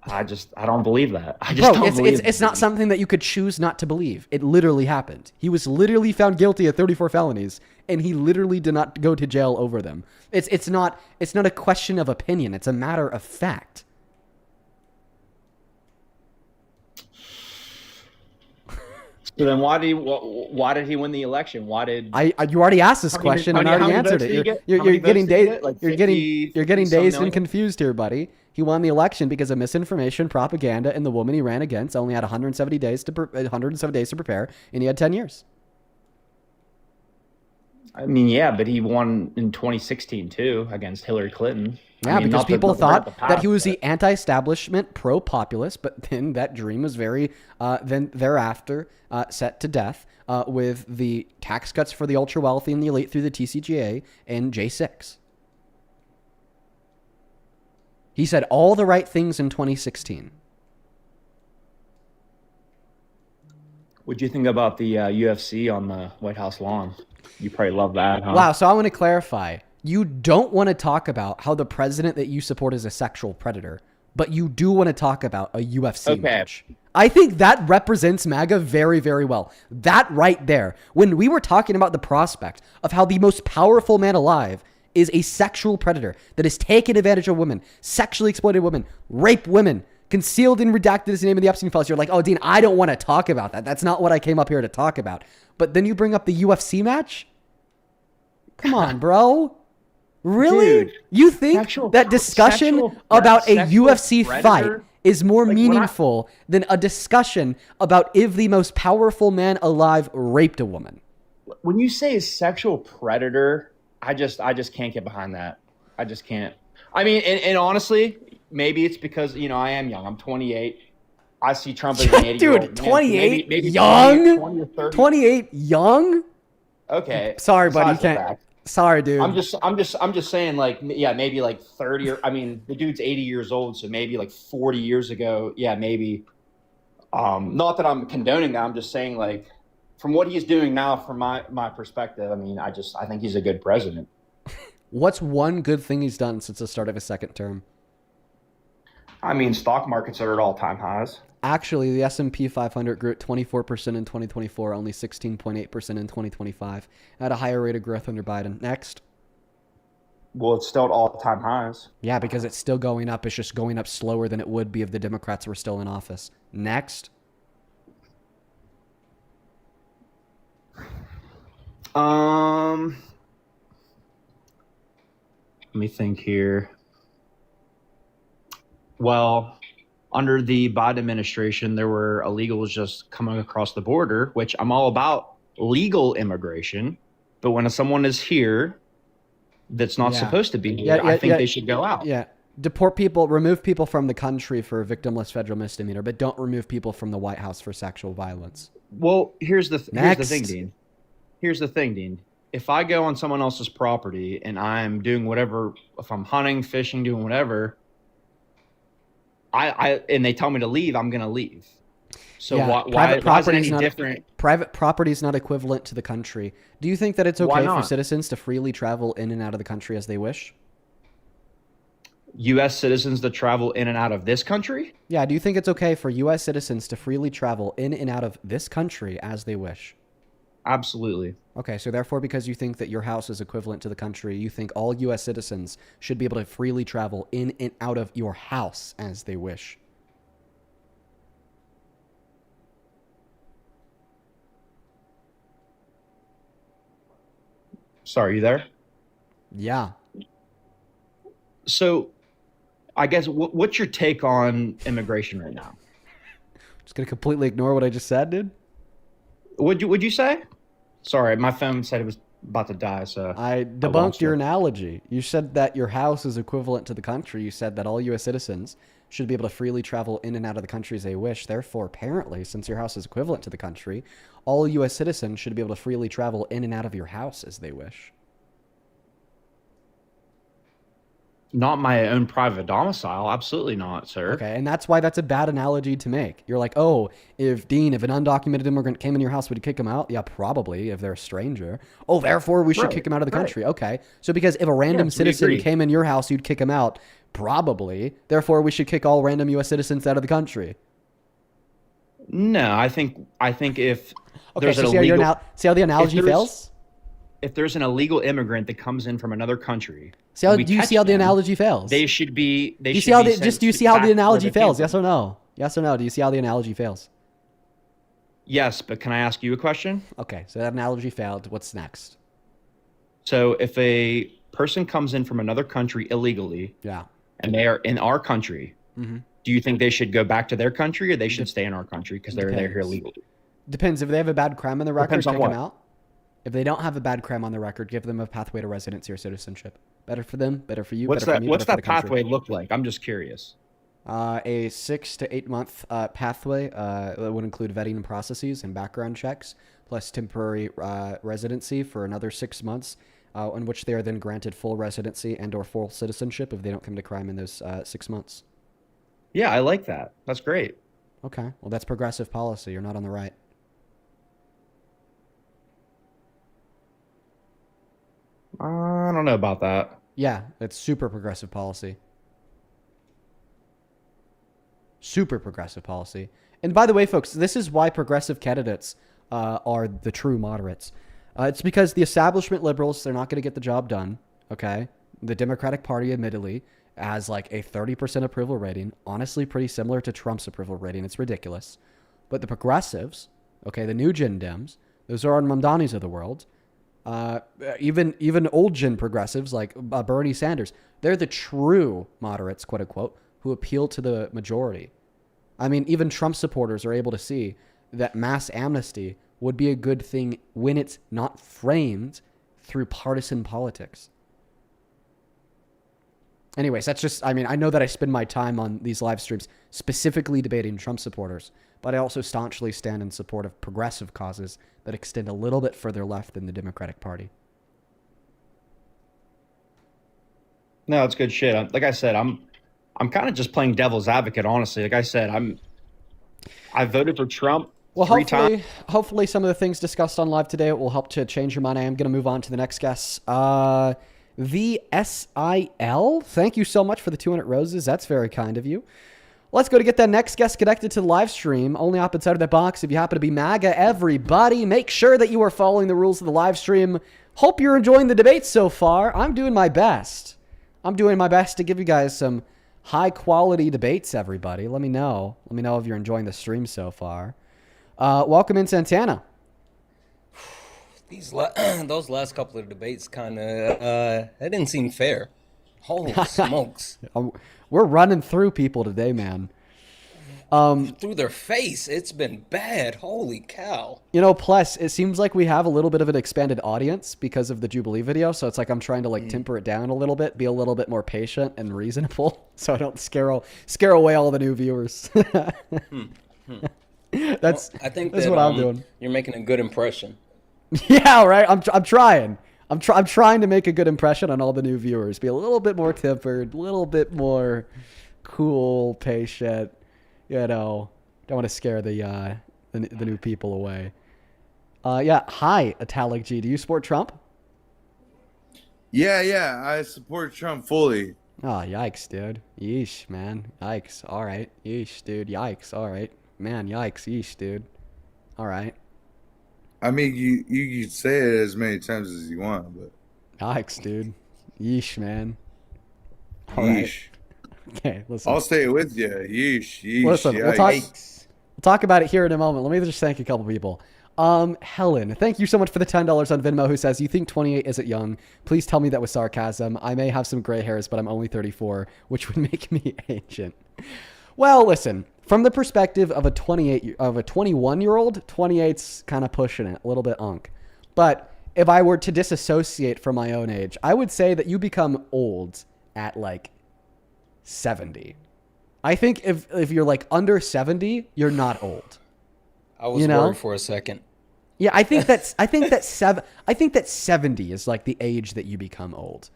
I don't believe that. It's not something that you could choose not to believe. It literally happened. He was literally found guilty of 34 felonies, and he literally did not go to jail over them. It's not a question of opinion. It's a matter of fact. So then why did he win the election? Why did you already asked this question and already answered it? You're getting dazed and confused here, buddy. He won the election because of misinformation, propaganda, and the woman he ran against only had 170 days to prepare, and he had 10 years. I mean, yeah, but he won in 2016 too against Hillary Clinton. Yeah, because people thought that he was the anti-establishment, pro-populist, but then that dream was then thereafter set to death with the tax cuts for the ultra-wealthy and the elite through the TCJA and J6. He said all the right things in 2016. What'd you think about the UFC on the White House lawn? You probably love that, huh? Wow, so I want to clarify. You don't want to talk about how the president that you support is a sexual predator, but you do want to talk about a UFC match. I think that represents MAGA very, very well. That right there. When we were talking about the prospect of how the most powerful man alive is a sexual predator that has taken advantage of women, sexually exploited women, raped women, concealed and redacted his name in the Epstein files. You're like, oh, Dean, I don't want to talk about that. That's not what I came up here to talk about. But then you bring up the UFC match? Come on, bro. Really? Dude, you think that discussion about a UFC fight is more meaningful than a discussion about if the most powerful man alive raped a woman? When you say a sexual predator, I just can't get behind that. I just can't. I mean, and honestly, maybe it's because, I am young. I'm 28. I see Trump as an 80-year-old Dude, 28 maybe young? 20 or 30. 28 young? Okay. Sorry, buddy. You can't. Sorry, dude. I'm just saying, like, yeah, maybe like 30 or, I mean, the dude's 80 years old, so maybe like 40 years ago, yeah, maybe. Not that I'm condoning that. I'm just saying, like, from what he's doing now, from my perspective, I mean, I think he's a good president. What's one good thing he's done since the start of his second term? I mean, stock markets are at all-time highs. Actually, the S&P 500 grew at 24% in 2024, only 16.8% in 2025, at a higher rate of growth under Biden. Next. Well, it's still at all-time highs. Yeah, because it's still going up. It's just going up slower than it would be if the Democrats were still in office. Next. Let me think here. Well, under the Biden administration, there were illegals just coming across the border, which I'm all about legal immigration. But when someone is here that's not supposed to be here, I think they should go out. Yeah. Deport people, remove people from the country for victimless federal misdemeanor, but don't remove people from the White House for sexual violence. Well, here's the thing, Dean. Here's the thing, Dean. If I go on someone else's property and I'm doing whatever, if I'm hunting, fishing, doing whatever, and they tell me to leave, I'm going to leave. So why is it any different? Private property is not equivalent to the country. Do you think that it's okay for citizens to freely travel in and out of the country as they wish? U.S. citizens to travel in and out of this country? Yeah. Do you think it's okay for U.S. citizens to freely travel in and out of this country as they wish? Absolutely. Okay, so therefore, because you think that your house is equivalent to the country, you think all U.S. citizens should be able to freely travel in and out of your house as they wish. Sorry, you there? Yeah. So, I guess, what's your take on immigration right now? Just gonna completely ignore what I just said, dude? Would you say? Sorry, my phone said it was about to die, so I debunked your analogy. You said that your house is equivalent to the country. You said that all U.S. citizens should be able to freely travel in and out of the country as they wish. Therefore, apparently, since your house is equivalent to the country, all U.S. citizens should be able to freely travel in and out of your house as they wish. Not my own private domicile. Absolutely not, sir. Okay, and that's why that's a bad analogy to make. You're like, oh, if an undocumented immigrant came in your house, would you kick them out? Yeah, probably, if they're a stranger. Oh, therefore, we should kick them out of the country. Okay, so because if a random citizen came in your house, you'd kick them out? Probably. Therefore, we should kick all random U.S. citizens out of the country. No, I think if there's an illegal... See how the analogy fails? If there's an illegal immigrant that comes in from another country... do you see how the analogy fails? They should be... Do you see how the analogy fails? Yes or no? Yes or no? Do you see how the analogy fails? Yes, but can I ask you a question? Okay, so that analogy failed. What's next? So if a person comes in from another country illegally... Yeah. And they are in our country... Mm-hmm. Do you think they should go back to their country or they should stay in our country because they're here illegally? Depends. If they have a bad crime on the record, kick them out. If they don't have a bad crime on the record, give them a pathway to residency or citizenship. Better for them, better for you, What's better for me, What's better that for the pathway country. look like? I'm just curious. A 6 to 8 month pathway that would include vetting and processes and background checks, plus temporary residency for another 6 months, in which they are then granted full residency and or full citizenship if they don't commit a crime in those 6 months. Yeah, I like that. That's great. Okay. Well, that's progressive policy. You're not on the right. I don't know about that. Yeah, it's super progressive policy. Super progressive policy. And by the way, folks, this is why progressive candidates are the true moderates. It's because the establishment liberals, they're not going to get the job done. Okay. The Democratic Party, admittedly, has like a 30% approval rating. Honestly, pretty similar to Trump's approval rating. It's ridiculous. But the progressives, okay, the new gen Dems, those are our Mamdanis of the world. Even old gen progressives like Bernie Sanders, they're the true moderates, quote unquote, who appeal to the majority. I mean, even Trump supporters are able to see that mass amnesty would be a good thing when it's not framed through partisan politics. Anyways, that's just, I mean, I know that I spend my time on these live streams specifically debating Trump supporters, but I also staunchly stand in support of progressive causes that extend a little bit further left than the Democratic Party. No, it's good shit. Like I said, I'm kind of just playing devil's advocate, honestly. Like I said, I voted for Trump. Well, hopefully some of the things discussed on live today will help to change your mind. I am going to move on to the next guest. VSIL, thank you so much for the 200 roses. That's very kind of you. Let's go to get that next guest connected to the live stream. Only up inside of that box if you happen to be MAGA. Everybody, make sure that you are following the rules of the live stream. Hope you're enjoying the debate so far. I'm doing my best. I'm doing my best to give you guys some high-quality debates, everybody. Let me know. Let me know if you're enjoying the stream so far. Welcome in, Santana. Those last couple of debates kind of, that didn't seem fair. Holy smokes. We're running through people today, man. Through their face. It's been bad. Holy cow. You know, plus, it seems like we have a little bit of an expanded audience because of the Jubilee video. So it's like I'm trying to like temper it down a little bit, be a little bit more patient and reasonable so I don't scare away all the new viewers. That's what I'm doing. You're making a good impression. Yeah, right. I'm trying. I'm trying to make a good impression on all the new viewers. Be a little bit more tempered, a little bit more cool, patient. You know, don't want to scare the new people away. Yeah. Hi, Italic G. Do you support Trump? Yeah. I support Trump fully. Oh, yikes, dude. Yeesh, man. Yikes. All right. Yeesh, dude. Yikes. All right. Man, yikes. Yeesh, dude. All right. I mean, you say it as many times as you want, but yikes, dude. Yeesh, man. All yeesh. Right. Okay, listen. I'll stay with you. Yeesh. Listen, we'll talk about it here in a moment. Let me just thank a couple people. Helen, thank you so much for the $10 on Venmo, who says, you think 28 isn't young? Please tell me that was sarcasm. I may have some gray hairs, but I'm only 34, which would make me ancient. Well, listen, from the perspective of a 21-year-old, 28's kind of pushing it, a little bit unk. But if I were to disassociate from my own age, I would say that you become old at like 70. I think if you're like under 70, you're not old. I was worried for a second. Yeah, I think that 70 is like the age that you become old.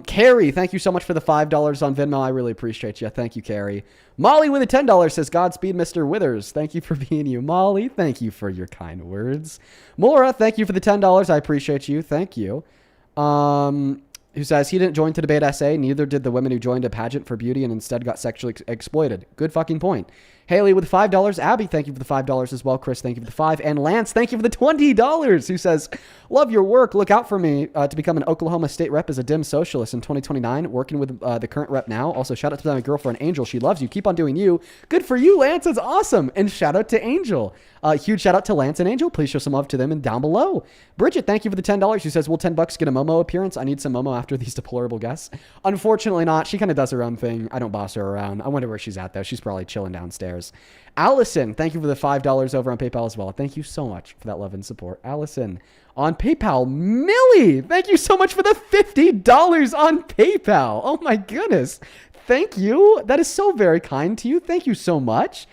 Carrie, thank you so much for the $5 on Venmo. I really appreciate you. Thank you, Carrie. Molly with a $10 says, Godspeed, Mr. Withers. Thank you for being you. Molly, thank you for your kind words. Maura, thank you for the $10. I appreciate you. Thank you. Who says, he didn't join to debate SA. Neither did the women who joined a pageant for beauty and instead got sexually exploited. Good fucking point. Haley with $5. Abby, thank you for the $5 as well. Chris, thank you for the $5. And Lance, thank you for the $20. Who says, love your work. Look out for me to become an Oklahoma state rep as a dim socialist in 2029. Working with the current rep now. Also, shout out to my girlfriend, Angel. She loves you. Keep on doing you. Good for you, Lance. That's awesome. And shout out to Angel. Huge shout out to Lance and Angel. Please show some love to them and down below. Bridget, thank you for the $10. She says, will $10 get a Momo appearance? I need some Momo after these deplorable guests. Unfortunately not. She kind of does her own thing. I don't boss her around. I wonder where she's at though. She's probably chilling downstairs. Allison, thank you for the $5 over on PayPal as well. Thank you so much for that love and support. Allison on PayPal. Millie, thank you so much for the $50 on PayPal. Oh my goodness. Thank you. That is so very kind to you. Thank you so much.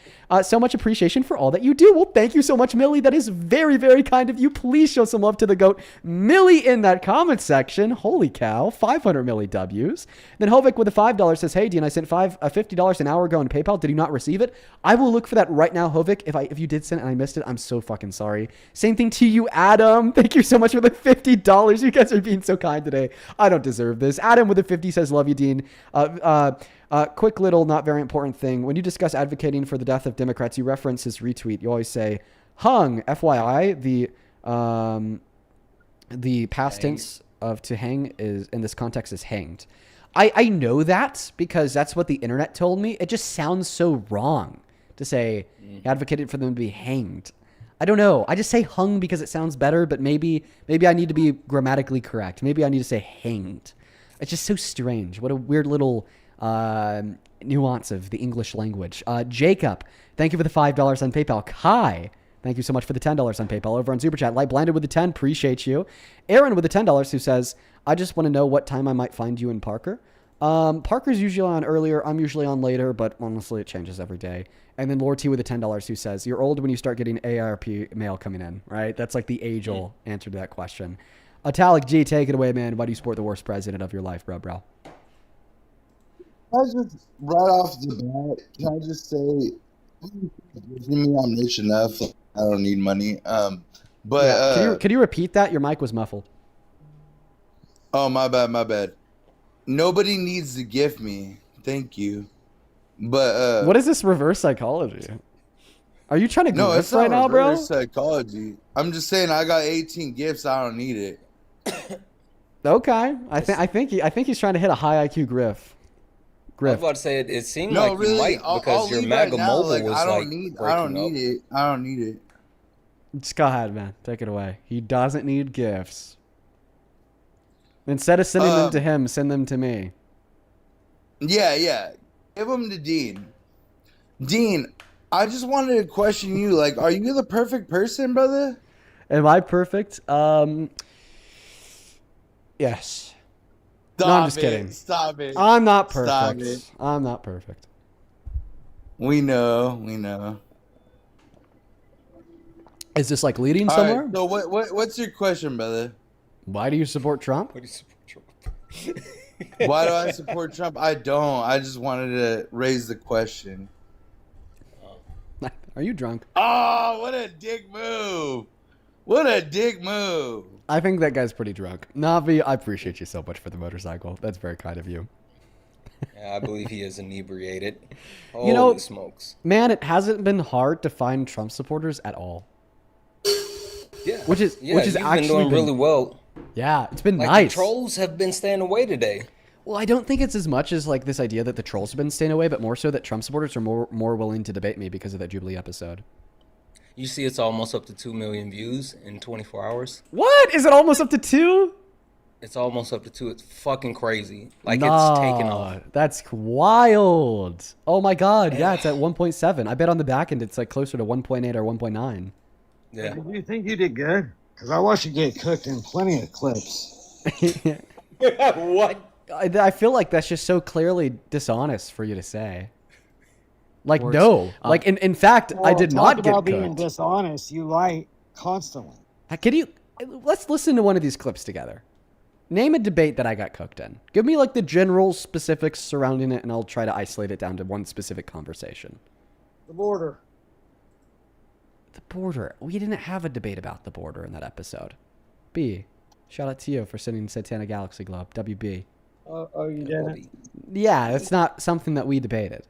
So much appreciation for all that you do. Well, thank you so much, Millie. That is very, very kind of you. Please show some love to the GOAT, Millie, in that comment section. Holy cow. 500 Millie W's. Then Hovik with the $5 says, hey, Dean, I sent $50 an hour ago on PayPal. Did you not receive it? I will look for that right now, Hovik. If you did send it and I missed it, I'm so fucking sorry. Same thing to you, Adam. Thank you so much for the $50. You guys are being so kind today. I don't deserve this. Adam with the 50 says, love you, Dean. Quick little, not very important thing. When you discuss advocating for the death of Democrats, you reference his retweet. You always say hung. FYI, the past tense of to hang is in this context is hanged. I know that because that's what the internet told me. It just sounds so wrong to say advocated for them to be hanged. I don't know. I just say hung because it sounds better, but maybe I need to be grammatically correct. Maybe I need to say hanged. It's just so strange. What a weird little nuance of the English language. Jacob, thank you for the $5 on PayPal. Kai, thank you so much for the $10 on PayPal. Over on Super Chat, Light Blinded with the 10, appreciate you. Aaron with the $10 who says, I just want to know what time I might find you in Parker. Parker's usually on earlier. I'm usually on later, but honestly, it changes every day. And then Lord T with the $10 who says, you're old when you start getting ARP mail coming in, right? That's like the age-old answer to that question. Italic G, take it away, man. Why do you support the worst president of your life, bro? I just right off the bat, can I just say, I'm rich enough. I don't need money. Can you repeat that? Your mic was muffled. Oh, my bad. Nobody needs to gift me. Thank you. But what is this reverse psychology? Are you trying to no, grift it's not right now, bro? reverse psychology. I'm just saying I got 18 gifts. I don't need it. Okay, I think he's trying to hit a high IQ griff. I was about to say it seemed No, like really, you might because I'll your leave MAGA right now. mobile Like, was I don't like need breaking it. I don't need it. Just go ahead, man. Take it away. He doesn't need gifts. Instead of sending them to him, send them to me. Yeah. Give them to Dean. Dean, I just wanted to question you. Like, are you the perfect person, brother? Am I perfect? Yes. No, I'm just kidding. Stop it. I'm not perfect. Stop it. I'm not perfect. We know. Is this like leading All somewhere? right, so what's your question, brother? Why do you support Trump? Why do you support Trump? Why do I support Trump? I don't. I just wanted to raise the question. Are you drunk? Oh, what a dick move. What a dick move. I think that guy's pretty drunk. Navi, I appreciate you so much for the motorcycle. That's very kind of you. Yeah, I believe he is inebriated. You know, Holy smokes. Man, it hasn't been hard to find Trump supporters at all. Yeah. Which is you've actually been doing really well. Yeah, it's been Like, nice. The trolls have been staying away today. Well, I don't think it's as much as like this idea that the trolls have been staying away, but more so that Trump supporters are more willing to debate me because of that Jubilee episode. You see, it's almost up to 2 million views in 24 hours. What? Is it almost up to 2? It's almost up to 2. It's fucking crazy. Like, Nah, it's taken off. That's wild. Oh my God. Yeah, it's at 1.7. I bet on the back end it's like closer to 1.8 or 1.9. Yeah. Do you think you did good? Because I watched you get cooked in plenty of clips. What? I feel like that's just so clearly dishonest for you to say. Like, Words. no. Like, in fact, I did talk not get about cooked. being dishonest. You lie constantly. Can you... Let's listen to one of these clips together. Name a debate that I got cooked in. Give me, like, the general specifics surrounding it, and I'll try to isolate it down to one specific conversation. The border. The border. We didn't have a debate about the border in that episode. B, shout out to you for sending Satana Galaxy Globe. WB. Oh, you didn't? Yeah, it's not something that we debated.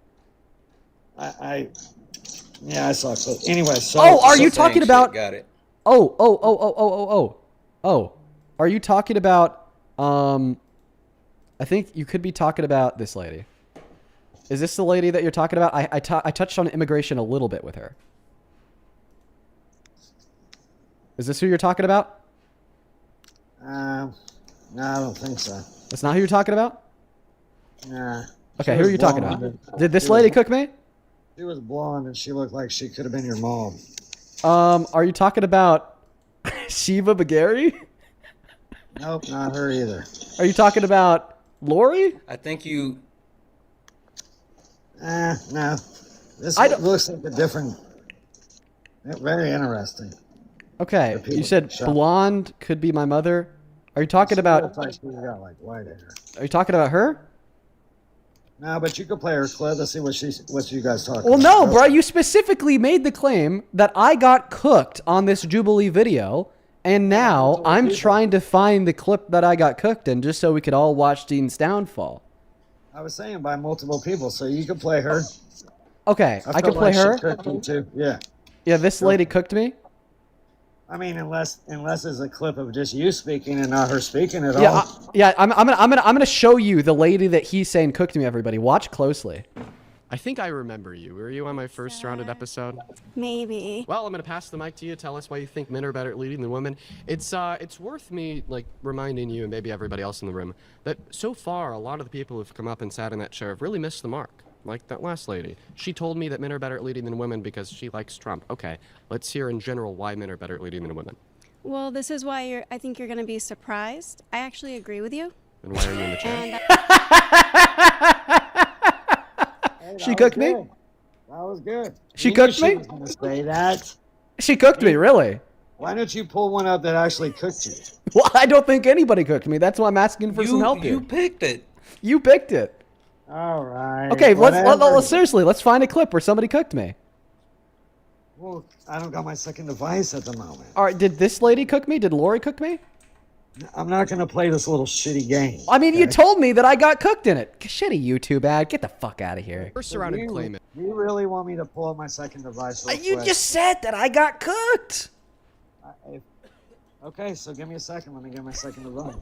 Yeah, I saw it. Anyway, so... Oh, are you talking about... Got it. Oh. Are you talking about... I think you could be talking about this lady. Is this the lady that you're talking about? I touched on immigration a little bit with her. Is this who you're talking about? No, I don't think so. That's not who you're talking about? Nah. Okay, who are you talking about? Did this lady cook me? She was blonde and she looked like she could have been your mom. Are you talking about Shiva Bagari? Nope, not her either. Are you talking about Lori? I think you... No. This looks like a different... Very interesting. Okay, you said blonde could be my mother. Are you talking about... Looks like she's got like white hair. Are you talking about her? No, but you could play her clip. Let's see what you guys talk about. Well, no, bro. You specifically made the claim that I got cooked on this Jubilee video, and now I'm trying to find the clip that I got cooked in just so we could all watch Dean's downfall. I was saying by multiple people, so you could play her. Okay, I can felt play like her. She cooked you too. Yeah. Yeah, this lady cooked me. I mean, unless it's a clip of just you speaking and not her speaking at Yeah, all. I'm gonna show you the lady that he's saying cooked me. Everybody, watch closely. I think I remember you. Were you on my first rounded episode? Maybe. Well, I'm gonna pass the mic to you. Tell us why you think men are better at leading than women. It's worth me like reminding you and maybe everybody else in the room that so far a lot of the people who've come up and sat in that chair have really missed the mark. Like that last lady. She told me that men are better at leading than women because she likes Trump. Okay, let's hear in general why men are better at leading than women. Well, this is why I think you're going to be surprised. I actually agree with you. And why are you in the chair? She cooked me? That was good. She cooked me? She was gonna say that. She cooked me, really? Why don't you pull one up that actually cooked you? Well, I don't think anybody cooked me. That's why I'm asking for some help here. You picked it. You picked it. All right. Okay, whatever. let's seriously, let's find a clip where somebody cooked me. Well, I don't got my second device at the moment. All right, did this lady cook me? Did Lori cook me? I'm not gonna play this little shitty game. I mean, you told me that I got cooked in it. Shitty YouTube ad. Get the fuck out of here. First surrounded claimant. You really want me to pull up my second device? Real You quick? just said that I got cooked. Okay, so give me a second. Let me get my second device.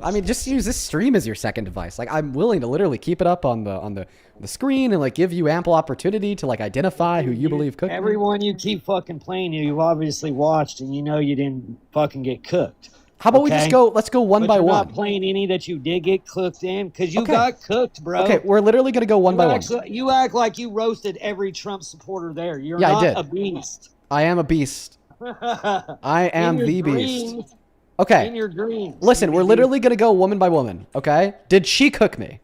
I mean, just use this stream as your second device. Like, I'm willing to literally keep it up on the screen and like give you ample opportunity to like identify who you believe cooked me. Everyone you keep fucking playing, you've obviously watched, and you know you didn't fucking get cooked. How about we just go? Let's go one by you're one. Not playing any that you did get cooked in because you Okay. got cooked, bro. Okay, we're literally gonna go one by one. You act like you roasted every Trump supporter there. You're Yeah, I not did. a beast. I am a beast. I am In the your beast. dreams- Okay. In your dreams. Listen, we're literally gonna go woman by woman. Okay? Did she cook me?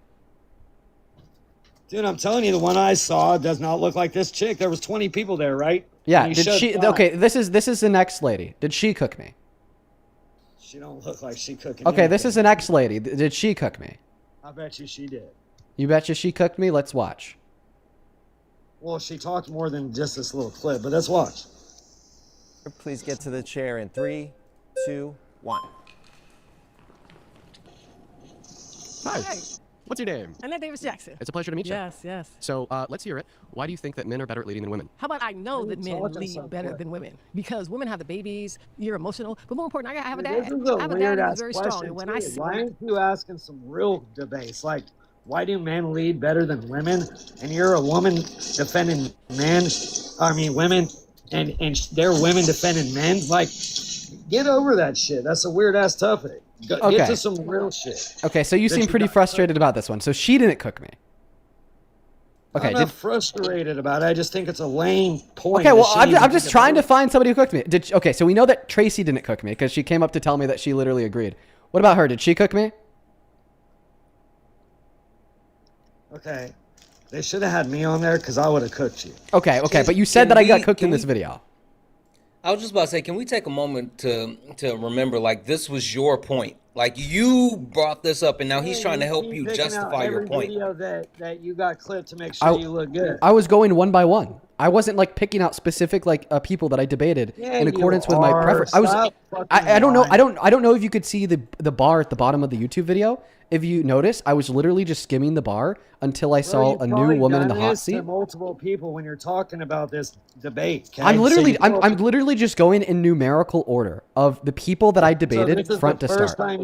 Dude, I'm telling you, the one I saw does not look like this chick. There was 20 people there, right? Yeah. And you Did showed she? five. Okay. This is the next lady. Did she cook me? She don't look like she cooking. Okay. This anything. is the next lady. Did she cook me? I bet you she did. You betcha she cooked me. Let's watch. Well, she talked more than just this little clip, but let's watch. Please get to the chair in 3, 2, 1. Hi. What's your name? Annette Davis Jackson. It's a pleasure to meet you. Yes, yes. So let's hear it. Why do you think that men are better at leading than women? How about I know that men talking lead so better quick? than women because women have the babies, you're emotional, but more important, I have a Dude, dad. This is a I have a dad weird who's ass very strong, question. and when too. I see, Why aren't you asking some real debates? Like, why do men lead better than women? And you're a woman defending men. I mean, women, and they're women defending men. Like, get over that shit. That's a weird ass topic. Okay. Get to some real shit. Okay. So you That seem you pretty got frustrated about this one. So she didn't cook me. Okay. I'm not frustrated about it. I just think it's a lame point. Okay, that well, she I'm even just think trying to about. find somebody who cooked me. Okay, so we know that Tracy didn't cook me because she came up to tell me that she literally agreed. What about her? Did she cook me? Okay. They should have had me on there because I would have cooked you. Okay, but you said can that I got we- cooked in can this we- video. I was just about to say, can we take a moment to remember, like, this was your point. Like, you brought this up, and now he's trying to help keep you picking out justify your every point. Video that you got clipped to make sure you look good. I was going one by one. I wasn't like picking out specific like people that I debated Yeah, in you accordance with my are. preference. Stop fucking I don't know. lying. I don't know if you could see the bar at the bottom of the YouTube video. If you notice, I was literally just skimming the bar until I saw Bro, a you've new probably woman in the done hot this to seat. multiple people when you're talking about this debate. Okay? I'm literally So you I'm literally just going in numerical order of the people that I So debated this is front the to first start.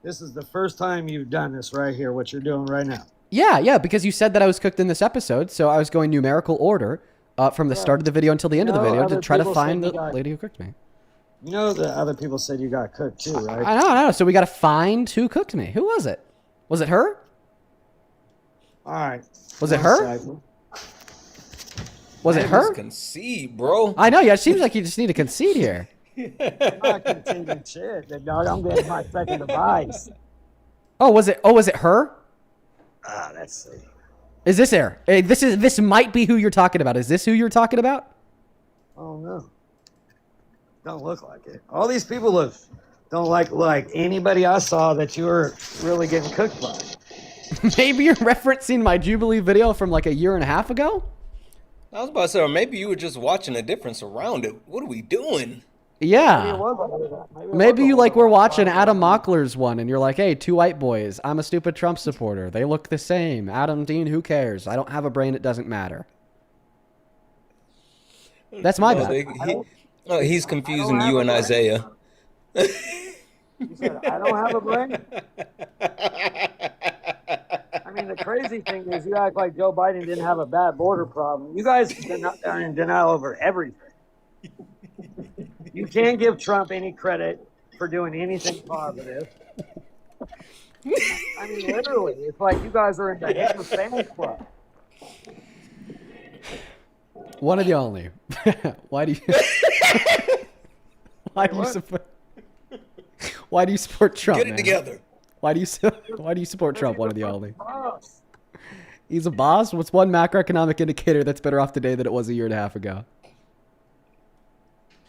This is the first time you've done this right here. What you're doing right now. Yeah, because you said that I was cooked in this episode, so I was going numerical order from the start of the video until the end of the You know, video to other try to people find said the you got- lady who cooked me. You know the other people said you got cooked too, right? I know. So we got to find who cooked me. Who was it? Was it her? All right. Was it One her? second. Was it Man, her? just concede, bro. I know. Yeah, it seems like you just need to concede here. I'm not conceding shit. The dog, I'm getting my second device. Oh, was it her? Let's see. Is this her? This might be who you're talking about. Is this who you're talking about? Oh no. Don't look like it. All these people don't like anybody I saw that you were really getting cooked by. Maybe you're referencing my Jubilee video from like a year and a half ago? I was about to say, or maybe you were just watching a difference around it. What are we doing? Yeah. it was older than that. It Maybe was you older like were than watching that. Adam Mockler's one and you're like, hey, two white boys. I'm a stupid Trump supporter. They look the same. Adam Dean, who cares? I don't have a brain. It doesn't matter. That's my bad. He's confusing you and Isaiah. You said, I don't have a brain? I mean, the crazy thing is you act like Joe Biden didn't have a bad border problem. You guys are in denial over everything. You can't give Trump any credit for doing anything positive. I mean, literally, it's like you guys are in the Hitler fan club. One of the only. Why do you? Why do you support? Why do you support Trump? Get it man? together. Why do you support Trump? One of the only. He's a boss. What's one macroeconomic indicator that's better off today than it was a year and a half ago?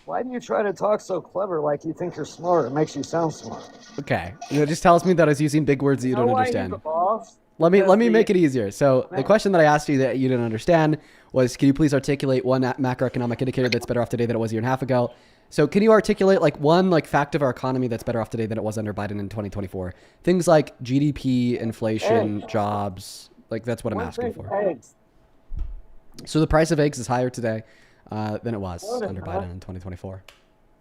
Why do you try to talk so clever like you think you're smart? It makes you sound smart. Okay, it just tells me that I was using big words that you don't Why he's understand. the boss? Let me Because make it easier. So the question that I asked you that you didn't understand was, can you please articulate one macroeconomic indicator that's better off today than it was a year and a half ago? So can you articulate like one like fact of our economy that's better off today than it was under Biden in 2024? Things like GDP, inflation, jobs. Like that's what I'm asking for. Eggs. So the price of eggs is higher today than it was No, it's under not. Biden in 2024.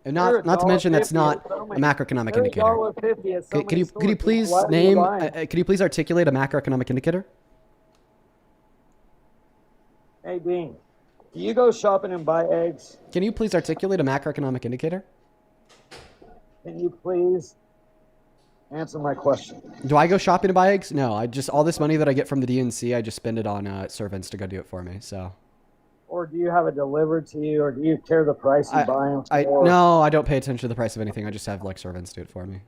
And They're not to mention that's $1.50 not at so a many- macroeconomic they're indicator. $1.50 at so Can many you stores. please Why are you name? lying? Can you please articulate a macroeconomic indicator? Hey, Dean, do you go shopping and buy eggs? Can you please articulate a macroeconomic indicator? Can you please answer my question? Do I go shopping to buy eggs? No, I just all this money that I get from the DNC, I just spend it on servants to go do it for me. So Or do you have it delivered to you, or do you care the price you buy them for? no, I don't pay attention to the price of anything. I just have like servants do it for me.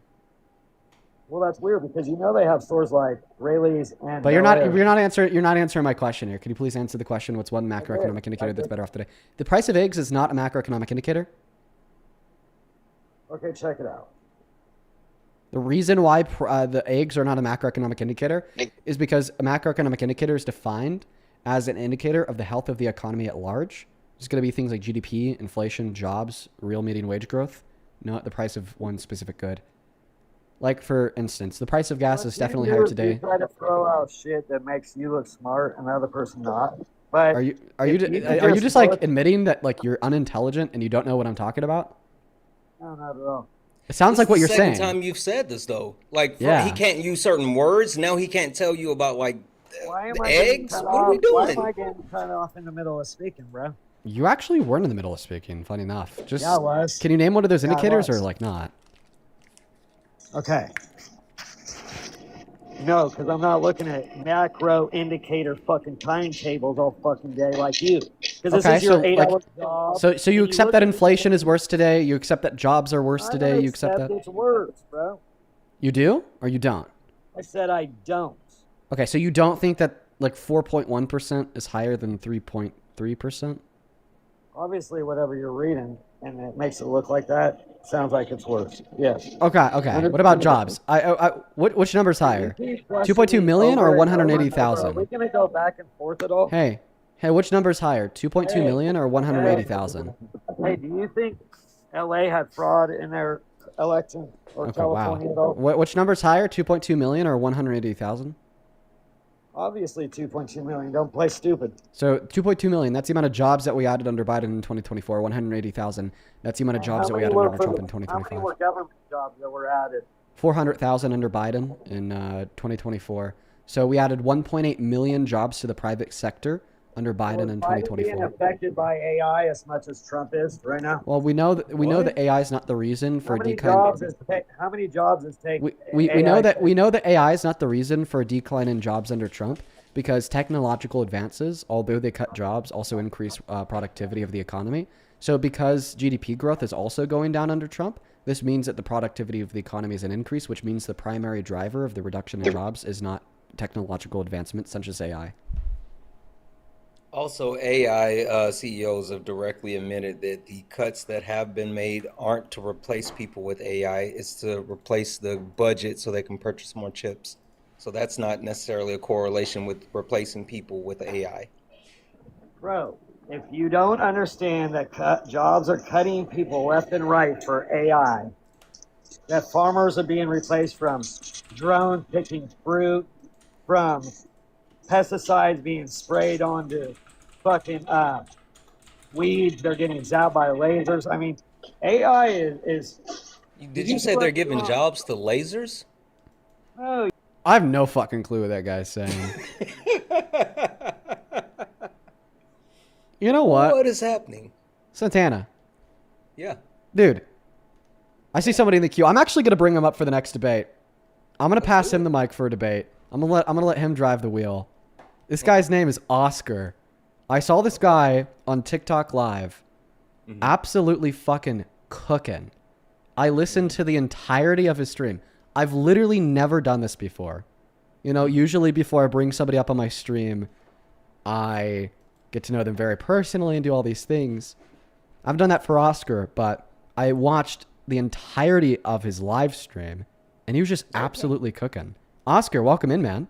Well, that's weird because you know they have stores like Rayleigh's and. But you're Bel Air. not answering my question here. Can you please answer the question? What's one macroeconomic indicator that's better off today? The price of eggs is not a macroeconomic indicator. Okay, check it out. The reason why the eggs are not a macroeconomic indicator is because a macroeconomic indicator is defined as an indicator of the health of the economy at large. It's going to be things like GDP, inflation, jobs, real median wage growth, not the price of one specific good. Like, for instance, the price of gas is definitely higher today. You try to throw out shit that makes you look smart and the other person not. But Are you just like admitting that like you're unintelligent and you don't know what I'm talking about? No, not at all. It sounds like what you're saying. Second time you've said this though. Like Yeah. he can't use certain words. Now he can't tell you about like Why am the I getting eggs. cut What are we off? Why doing? am I getting cut off in the middle of speaking, bro? You actually weren't in the middle of speaking. Funny enough. Just Yeah, I was. Can you name one of those Yeah, I indicators or was. like not? Okay. No, because I'm not looking at macro indicator fucking timetables all fucking day like you. Because this is your 8-hour job. So you and accept look that at inflation is worse today. You accept that jobs are worse I today. don't You accept that. It's worse, bro. You do or you don't? I said I don't. Okay, so you don't think that like 4.1% is higher than 3.3%? Obviously, whatever you're reading, and it makes it look like that, sounds like it's worse. Yes. Okay. What about jobs? Which number's higher? 2.2 million or 180,000? Are we gonna go back and forth at all? Hey, which number's higher? 2.2 million or 180,000? Hey, do you think LA had fraud in their election or Okay, wow. California at all? Which number's higher? 2.2 million or 180,000? Obviously, 2.2 million. Don't play stupid. So 2.2 million, that's the amount of jobs that we added under Biden in 2024. 180,000, that's the amount of jobs that we added under Trump in How many 2025. were government jobs that were added? 400,000 under Biden in 2024. So we added 1.8 million jobs to the private sector under Biden in Biden being 2024. affected by AI as much as Trump is right now. Well, we know that AI is not the reason for How many jobs is taking? we know that AI is not the reason for a decline in jobs under Trump, because technological advances, although they cut jobs, also increase productivity of the economy. So because GDP growth is also going down under Trump, this means that the productivity of the economy is an increase, which means the primary driver of the reduction in jobs is not technological advancements such as AI. Also, AI CEOs have directly admitted that the cuts that have been made aren't to replace people with AI. It's to replace the budget so they can purchase more chips. So that's not necessarily a correlation with replacing people with AI. Bro, if you don't understand that jobs are cutting people left and right for AI, that farmers are being replaced from drones picking fruit, from pesticides being sprayed onto fucking weeds, they're getting zapped by lasers. I mean, AI is Did you say they're giving jobs to lasers? Oh, I have no fucking clue what that guy's saying. You know what? What is happening? Santana. Yeah. Dude. I see somebody in the queue. I'm actually going to bring him up for the next debate. I'm going to pass him the mic for a debate. I'm going to let him drive the wheel. This guy's name is Oscar. I saw this guy on TikTok Live. Absolutely fucking cooking. I listened to the entirety of his stream. I've literally never done this before. You know, usually before I bring somebody up on my stream, I get to know them very personally and do all these things. I've done that for Oscar, but I watched the entirety of his live stream, and he was just absolutely cooking. Oscar, welcome in, man.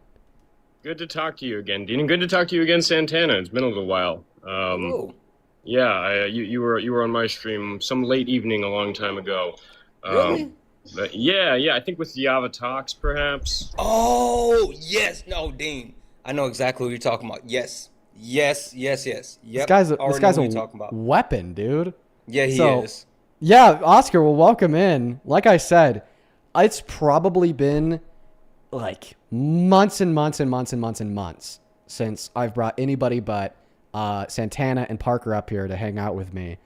Good to talk to you again, Dean, and good to talk to you again, Santana. It's been a little while. Yeah, you were on my stream some late evening a long time ago. Really? But yeah, I think with Yava Talks, perhaps. Oh, yes. No, Dean. I know exactly what you're talking about. Yes. Yep. This guy's a talking about. weapon, dude. Yeah, he is. Yeah, Oscar, well, welcome in. Like I said, it's probably been like months and months and months and months and months since I've brought anybody but Santana and Parker up here to hang out with me.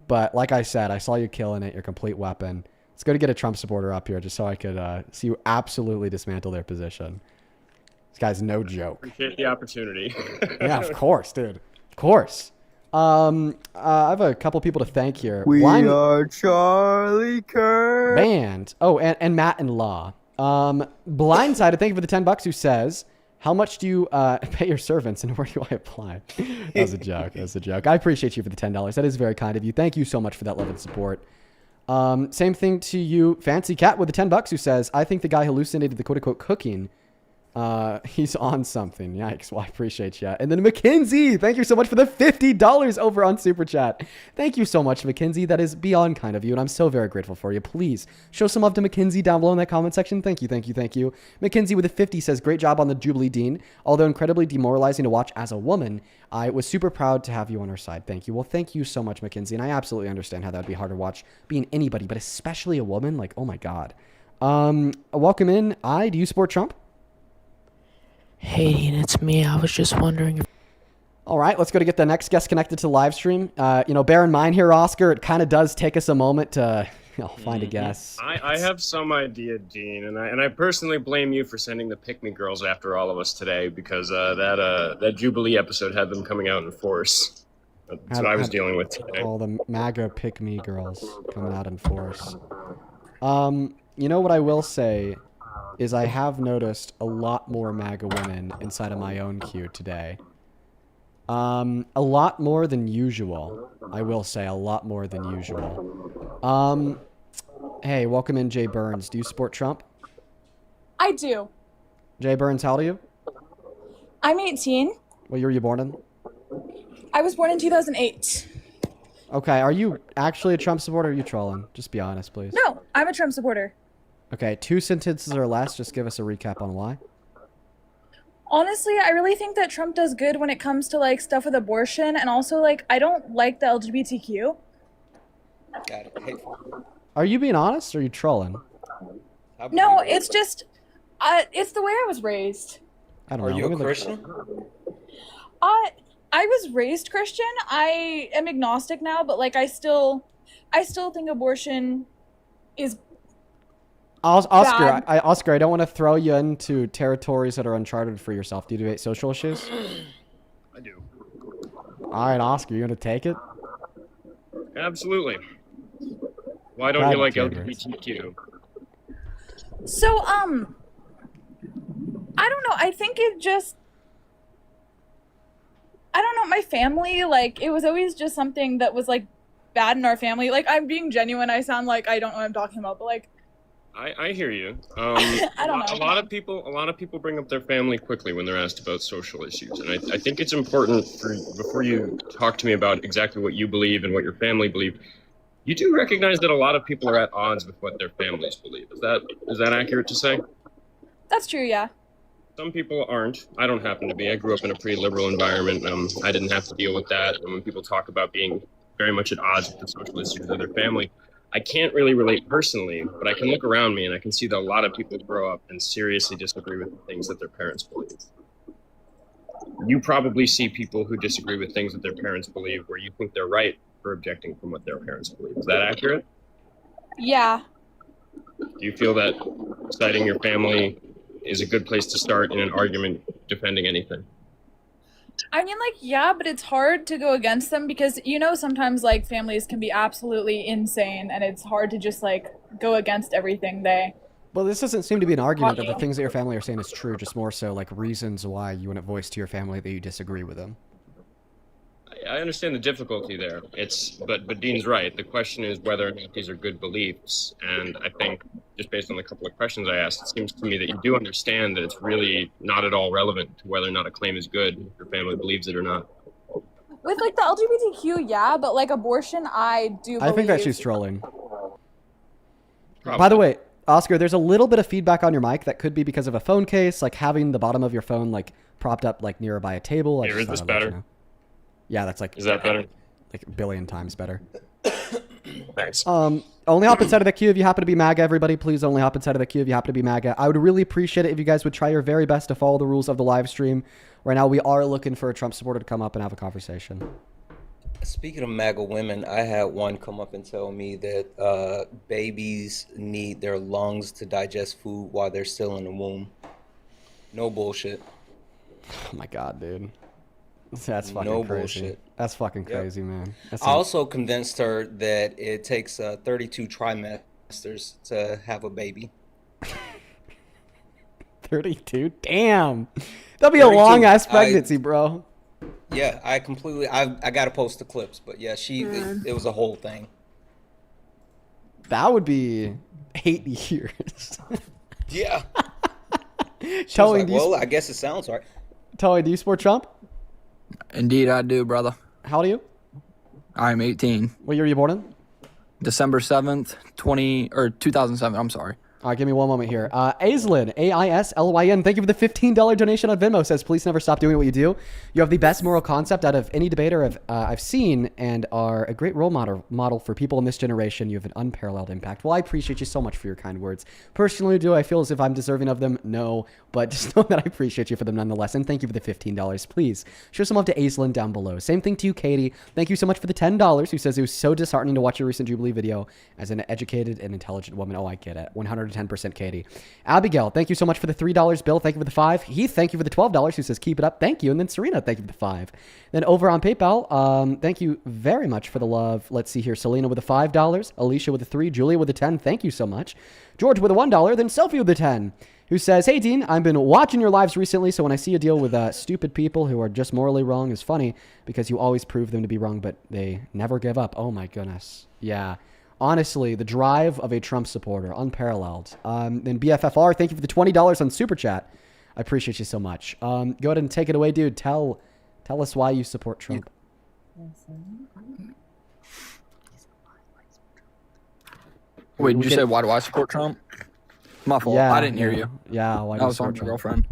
But like I said, I saw you killing it. You're a complete weapon. It's good to get a Trump supporter up here just so I could see you absolutely dismantle their position. This guy's no joke. Appreciate the opportunity. Yeah, of course, dude. Of course. I have a couple people to thank here. We are Charlie Kirk. Band. Oh, and Matt and Law. Blindsided, thank you for the $10 who says, how much do you pay your servants and where do I apply? That was a joke. That was a joke. I appreciate you for the $10. That is very kind of you. Thank you so much for that love and support. Same thing to you, Fancy Cat, with the $10 who says, I think the guy hallucinated the quote-unquote cooking. He's on something. Yikes. Well, I appreciate you. And then Mackenzie, thank you so much for the $50 over on Super Chat. Thank you so much, Mackenzie. That is beyond kind of you, and I'm so very grateful for you. Please show some love to Mackenzie down below in that comment section. Thank you. Mackenzie with a 50 says, great job on the Jubilee Dean. Although incredibly demoralizing to watch as a woman, I was super proud to have you on our side. Thank you. Well, thank you so much, Mackenzie. And I absolutely understand how that would be hard to watch being anybody, but especially a woman. Like, oh my God. Welcome in. Do you support Trump? Hey, Dean, it's me. I was just wondering if... All right, let's go to get the next guest connected to the live stream. Bear in mind here, Oscar, it kind of does take us a moment to find a guest. I have some idea, Dean, and I personally blame you for sending the Pick Me Girls after all of us today because that Jubilee episode had them coming out in force. That's what I was dealing with today. All the MAGA Pick Me Girls coming out in force. You know what I will say is I have noticed a lot more MAGA women inside of my own queue today. A lot more than usual. I will say a lot more than usual. Hey, welcome in, Jay Burns. Do you support Trump? I do. Jay Burns, how old are you? I'm 18. What year were you born in? I was born in 2008. Okay, are you actually a Trump supporter or are you trolling? Just be honest, please. No, I'm a Trump supporter. Okay, 2 sentences or less. Just give us a recap on why. Honestly, I really think that Trump does good when it comes to like stuff with abortion, and also like I don't like the LGBTQ. Got it. Hateful. Are you being honest or are you trolling? No, it's just it's the way I was raised. I don't know. Are you a Christian? I was raised Christian. I am agnostic now, but like I still think abortion is Oscar, bad. Oscar, I don't want to throw you into territories that are uncharted for yourself. Do you debate social issues? I do. All right, Oscar, you going to take it? Absolutely. Why don't God you like damn it. LGBTQ? So I don't know. I think it just I don't know, my family, like, it was always just something that was, like, bad in our family. Like, I'm being genuine. I sound like I don't know what I'm talking about, but, like, I hear you. I don't know. A lot of people bring up their family quickly when they're asked about social issues, and I think it's important for before you talk to me about exactly what you believe and what your family believe. You do recognize that a lot of people are at odds with what their families believe. Is that accurate to say? That's true, yeah. Some people aren't. I don't happen to be. I grew up in a pretty liberal environment. I didn't have to deal with that. And when people talk about being very much at odds with the social issues of their family, I can't really relate personally, but I can look around me and I can see that a lot of people grow up and seriously disagree with the things that their parents believe. You probably see people who disagree with things that their parents believe where you think they're right for objecting from what their parents believe. Is that accurate? Yeah. Do you feel that citing your family is a good place to start in an argument defending anything? I mean, like, yeah, but it's hard to go against them because, sometimes, like, families can be absolutely insane and it's hard to just, like, go against everything they... Well, this doesn't seem to be an argument that the things that your family are saying is true, just more so, like, reasons why you wouldn't voice to your family that you disagree with them. I understand the difficulty there. But Dean's right. The question is whether or not these are good beliefs. And I think just based on the couple of questions I asked, it seems to me that you do understand that it's really not at all relevant to whether or not a claim is good, if your family believes it or not. With, like, the LGBTQ, yeah, but, like, abortion, I do believe... I think that she's trolling. Probably. By the way, Oscar, there's a little bit of feedback on your mic that could be because of a phone case, like having the bottom of your phone, like, propped up, like, nearby a table. Here, is this better? Yeah, that's like... Is that better? Like a billion times better. Thanks. Only hop inside of the queue if you happen to be MAGA, everybody. Please only hop inside of the queue if you happen to be MAGA. I would really appreciate it if you guys would try your very best to follow the rules of the live stream. Right now, we are looking for a Trump supporter to come up and have a conversation. Speaking of MAGA women, I had one come up and tell me that babies need their lungs to digest food while they're still in the womb. No bullshit. Oh my God, dude. That's fucking no crazy. Bullshit. That's fucking crazy, man. That's I also convinced her that it takes 32 trimesters to have a baby. 32? Damn. That'll be a long-ass pregnancy, bro. Yeah, I got to post the clips, but yeah, it was a whole thing. That would be 8 years. Yeah. Tony, like, well, I guess it sounds right. Tony, do you support Trump? Indeed, I do, brother. How old are you? I'm 18. What year were you born in? December 7th, 2007. I'm sorry. All right, give me one moment here. Aislyn, AISLYN, thank you for the $15 donation on Venmo. Says, please never stop doing what you do. You have the best moral concept out of any debater I've seen and are a great role model for people in this generation. You have an unparalleled impact. Well, I appreciate you so much for your kind words. Personally, do I feel as if I'm deserving of them? No, but just know that I appreciate you for them nonetheless. And thank you for the $15. Please show some love to Aislyn down below. Same thing to you, Katie. Thank you so much for the $10, who says it was so disheartening to watch your recent Jubilee video as an educated and intelligent woman. Oh, I get it. 110% Katie. Abigail, thank you so much for the $3. Bill, thank you for the $5. Heath, thank you for the $12, who says keep it up. Thank you. And then Serena, thank you for the $5. Then over on PayPal, thank you very much for the love. Let's see here. Selena with the $5. Alicia with the $3. Julia with the $10. Thank you so much. George with a $1. Then Sophie with the $10. Who says, hey, Dean, I've been watching your lives recently, so when I see you deal with stupid people who are just morally wrong is funny because you always prove them to be wrong, but they never give up. Oh, my goodness. Yeah. Honestly, the drive of a Trump supporter, unparalleled. Then BFFR, thank you for the $20 on Super Chat. I appreciate you so much. Go ahead and take it away, dude. Tell us why you support Trump. Wait, did you say why do I support Trump? My fault. Yeah, I didn't hear you. Yeah, why do I you was on support your Trump?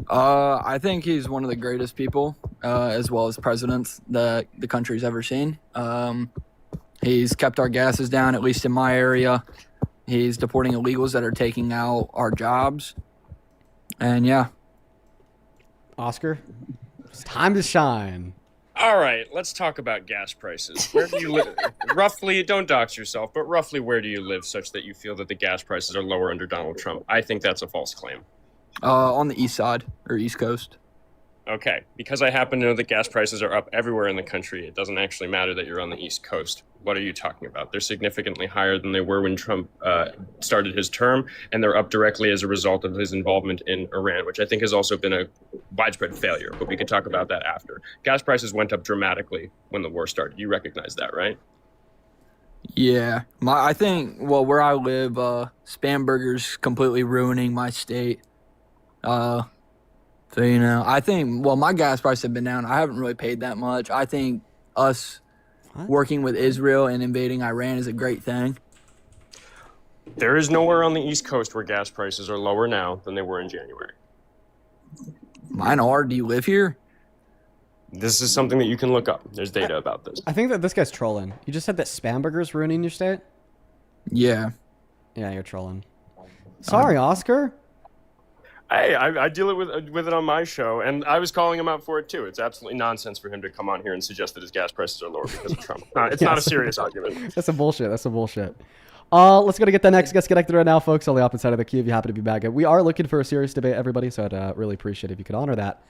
girlfriend. I think he's one of the greatest people, as well as presidents that the country's ever seen. He's kept our gases down, at least in my area. He's deporting illegals that are taking out our jobs. And yeah. Oscar, it's time to shine. All right, let's talk about gas prices. Where do you live? Roughly, don't dox yourself, but roughly where do you live such that you feel that the gas prices are lower under Donald Trump? I think that's a false claim. On the east side, or east coast. Okay, because I happen to know that gas prices are up everywhere in the country, it doesn't actually matter that you're on the East Coast. What are you talking about? They're significantly higher than they were when Trump started his term, and they're up directly as a result of his involvement in Iran, which I think has also been a widespread failure, but we can talk about that after. Gas prices went up dramatically when the war started. You recognize that, right? Yeah, I think where I live, spam burgers completely ruining my state. So I think my gas prices have been down. I haven't really paid that much. I think us working with Israel and invading Iran is a great thing. There is nowhere on the East Coast where gas prices are lower now than they were in January. Mine are. Do you live here? This is something that you can look up. There's data about this. I think that this guy's trolling. You just said that spam burgers ruining your state? Yeah. Yeah, you're trolling. Sorry, Oscar. Hey, I deal with it on my show, and I was calling him out for it too. It's absolutely nonsense for him to come on here and suggest that his gas prices are lower because of Trump. It's not a serious argument. That's some bullshit. That's some bullshit. Let's go to get the next guest connected right now, folks. On the opposite side of the queue, if you happen to be MAGA. We are looking for a serious debate, everybody, so I'd really appreciate it if you could honor that.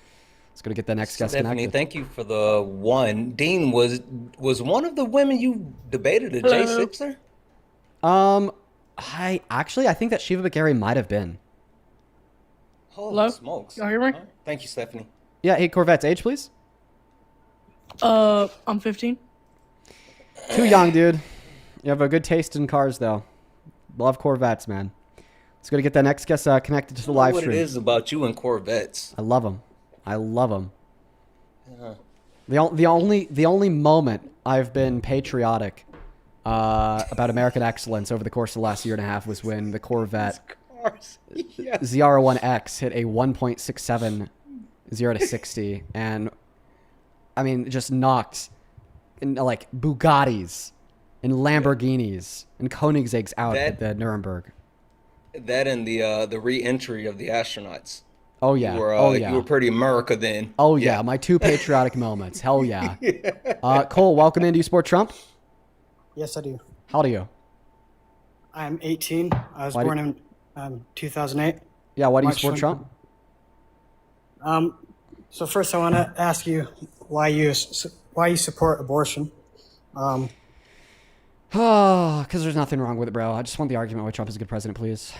Let's go to get the next guest Stephanie, connected. thank you for the one. Dean, was one of the women you debated a J6er? I think that Shiva Bakari might have been. Holy smokes. Y'all hear me? Thank you, Stephanie. Yeah, hey, Corvette's age, please. I'm 15. Too young, dude. You have a good taste in cars, though. Love Corvettes, man. Let's go to get that next guest connected to the live stream. What it is about you and Corvettes. I love them. I love them. Yeah. The only moment I've been patriotic about American excellence over the course of the last year and a half was when the Corvette ZR1X hit a 1.67 0 to 60, and I mean just knocked like Bugattis and Lamborghinis and Koenigseggs out at the Nuremberg. That and the re-entry of the astronauts. Oh yeah. You were pretty America then. Oh yeah, my two patriotic moments. Hell yeah. Cole, welcome in. Do you support Trump? Yes, I do. How old are you? I'm 18. I was born in 2008. Yeah, why do you March support 20. Trump? So first, I want to ask you why you support abortion. Because there's nothing wrong with it, bro. I just want the argument why Trump is a good president, please.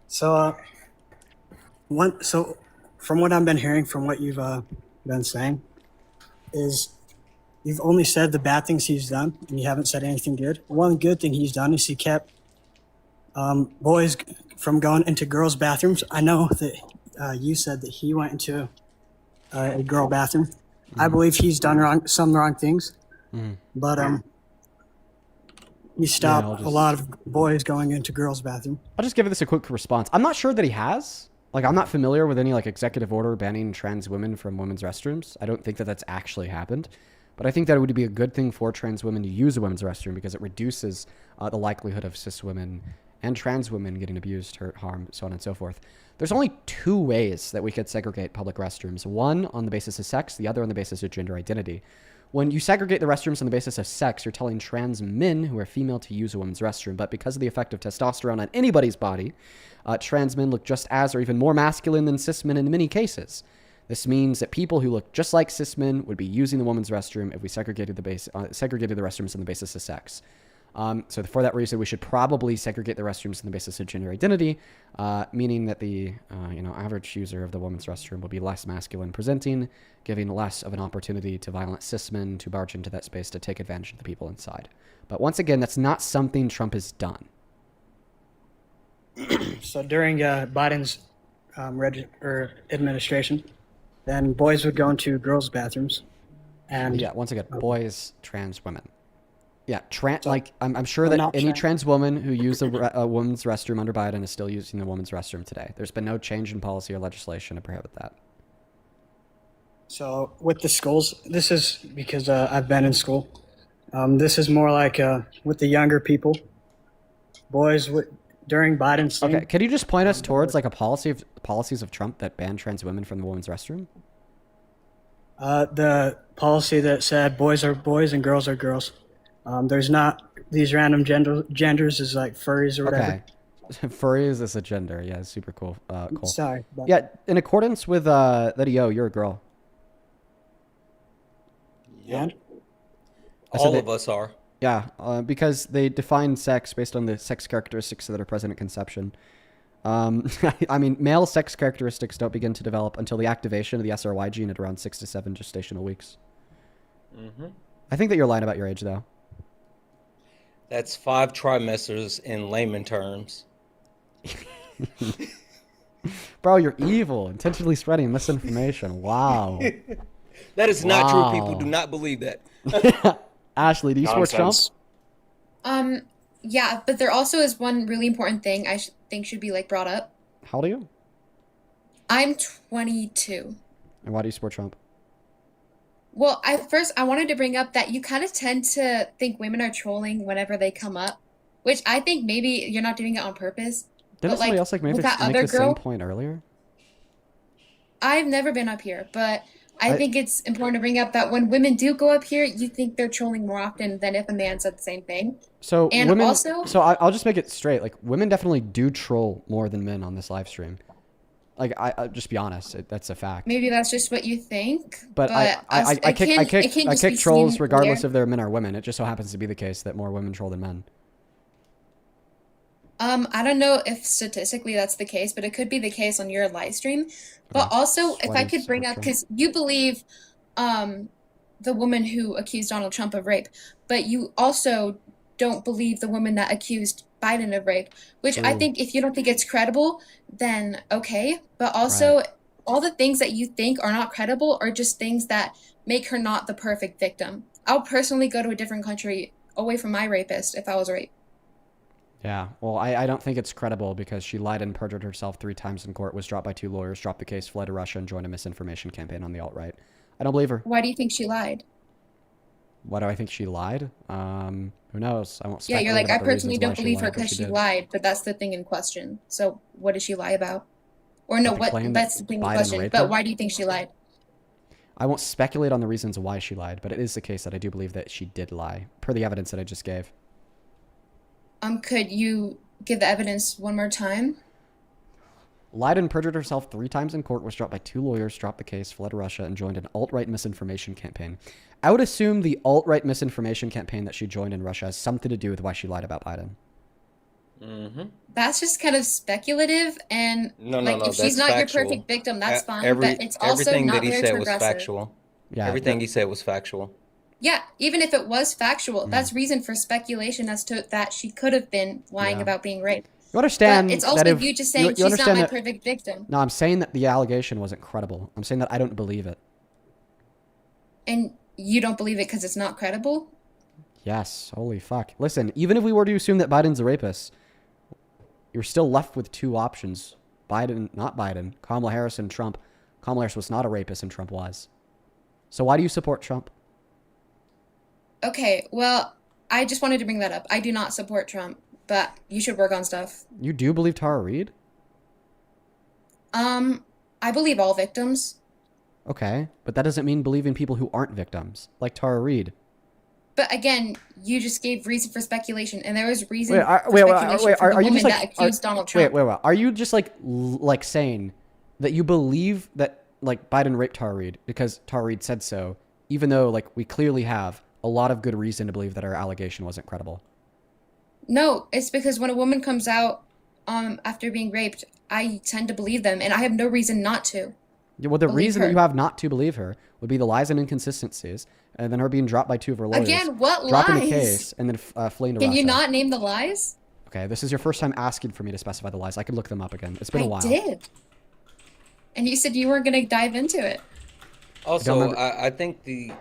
So, from what I've been hearing, from what you've been saying, is you've only said the bad things he's done, and you haven't said anything good. One good thing he's done is he kept boys from going into girls' bathrooms. I know that you said that he went into a girl bathroom. I believe he's done some wrong things, but he stopped a lot of boys going into girls' bathroom. I'll just give this a quick response. I'm not sure that he has. Like, I'm not familiar with any like executive order banning trans women from women's restrooms. I don't think that that's actually happened. But I think that it would be a good thing for trans women to use a women's restroom because it reduces the likelihood of cis women and trans women getting abused, hurt, harmed, so on and so forth. There's only two ways that we could segregate public restrooms. One on the basis of sex, the other on the basis of gender identity. When you segregate the restrooms on the basis of sex, you're telling trans men who are female to use a women's restroom. But because of the effect of testosterone on anybody's body, trans men look just as or even more masculine than cis men in many cases. This means that people who look just like cis men would be using the women's restroom if we segregated the restrooms on the basis of sex. So for that reason, we should probably segregate the restrooms on the basis of gender identity, meaning that the average user of the women's restroom will be less masculine presenting, giving less of an opportunity to violent cis men to barge into that space to take advantage of the people inside. But once again, that's not something Trump has done. So during Biden's administration, then boys would go into girls' bathrooms, and yeah, once again, boys, trans women. Yeah, I'm sure that any trans woman who used a woman's restroom under Biden is still using the woman's restroom today. There's been no change in policy or legislation to prohibit that. So with the schools, this is because I've been in school. This is more like with the younger people, boys during Biden's thing. Okay, can you just point us towards like policies of Trump that ban trans women from the women's restroom? The policy that said boys are boys and girls are girls. There's not these random genders is like furries or whatever. Okay. Furries is a gender. Yeah, super cool. Cool. Sorry. Yeah, in accordance with that, you're a girl. Yeah. All of us are. Yeah, because they define sex based on the sex characteristics that are present at conception. I mean, male sex characteristics don't begin to develop until the activation of the SRY gene at around 6 to 7 gestational weeks. Mm-hmm. I think that you're lying about your age, though. That's 5 trimesters in layman terms. Bro, you're evil. Intentionally spreading misinformation. Wow. That is not true. People do not believe that. Ashley, do you support Trump? Yeah, but there also is one really important thing I think should be like brought up. How old are you? I'm 22. And why do you support Trump? Well, I wanted to bring up that you kind of tend to think women are trolling whenever they come up, which I think maybe you're not doing it on purpose. Didn't somebody else make with that the other same girl, point earlier? I've never been up here, but I think it's important to bring up that when women do go up here, you think they're trolling more often than if a man said the same thing. So and women, also, so I'll just make it straight. Like women definitely do troll more than men on this live stream. Like I just be honest, that's a fact. maybe that's just what you think. But I can kick trolls regardless if they're men or women. It just so happens to be the case that more women troll than men. I don't know if statistically that's the case, but it could be the case on your live stream. But also, if I could bring up, because you believe the woman who accused Donald Trump of rape, but you also don't believe the woman that accused Biden of rape, which I think if you don't think it's credible, then okay. But also, all the things that you think are not credible are just things that make her not the perfect victim. I'll personally go to a different country away from my rapist if I was raped. Yeah, well, I don't think it's credible because she lied and perjured herself 3 times in court, was dropped by 2 lawyers, dropped the case, fled to Russia, and joined a misinformation campaign on the alt-right. I don't believe her. Why do you think she lied? Why do I think she lied? Who knows? I won't Yeah, speculate you're like, I about the personally reasons don't why she believe her lied, but because she did. lied, but that's the thing in question. So what did she lie about? Or no, But the what? claim That's that the thing in Biden question. raped But her? why do you think she lied? I won't speculate on the reasons why she lied, but it is the case that I do believe that she did lie, per the evidence that I just gave. Could you give the evidence one more time? Lied and perjured herself 3 times in court, was dropped by 2 lawyers, dropped the case, fled to Russia, and joined an alt-right misinformation campaign. I would assume the alt-right misinformation campaign that she joined in Russia has something to do with why she lied about Biden. Mm-hmm. That's just kind of speculative, and if she's not your perfect victim, that's fine. But it's also everything not that he very said was progressive. factual. Yeah, everything he said was factual. Yeah, even if it was factual, that's reason for speculation as to that she could have been lying about being raped. You understand But it's also that if you just saying you she's not understand my that- perfect victim. No, I'm saying that the allegation wasn't credible. I'm saying that I don't believe it. And you don't believe it because it's not credible? Yes. Holy fuck. Listen, even if we were to assume that Biden's a rapist, you're still left with 2 options. Biden, not Biden. Kamala Harris and Trump. Kamala Harris was not a rapist and Trump was. So why do you support Trump? Okay, well, I just wanted to bring that up. I do not support Trump, but you should work on stuff. You do believe Tara Reid? I believe all victims. Okay, but that doesn't mean believing people who aren't victims, like Tara Reid. But again, you just gave reason for speculation, and there was reason Wait, for speculation from the are you woman just that like accused Donald Trump. wait? Are you just like saying that you believe that like Biden raped Tara Reid because Tara Reid said so, even though like we clearly have a lot of good reason to believe that her allegation wasn't credible? No, it's because when a woman comes out after being raped, I tend to believe them, and I have no reason not to. Yeah, well, the believe reason her. that you have not to believe her would be the lies and inconsistencies, and then her being dropped by 2 of her lawyers. Again, what dropping lies? the case and then fleeing to Can Russia. you not name the lies? Okay, this is your first time asking for me to specify the lies. I could look them up again. It's been a while. I did. And you said you weren't going to dive into it. Also, I think the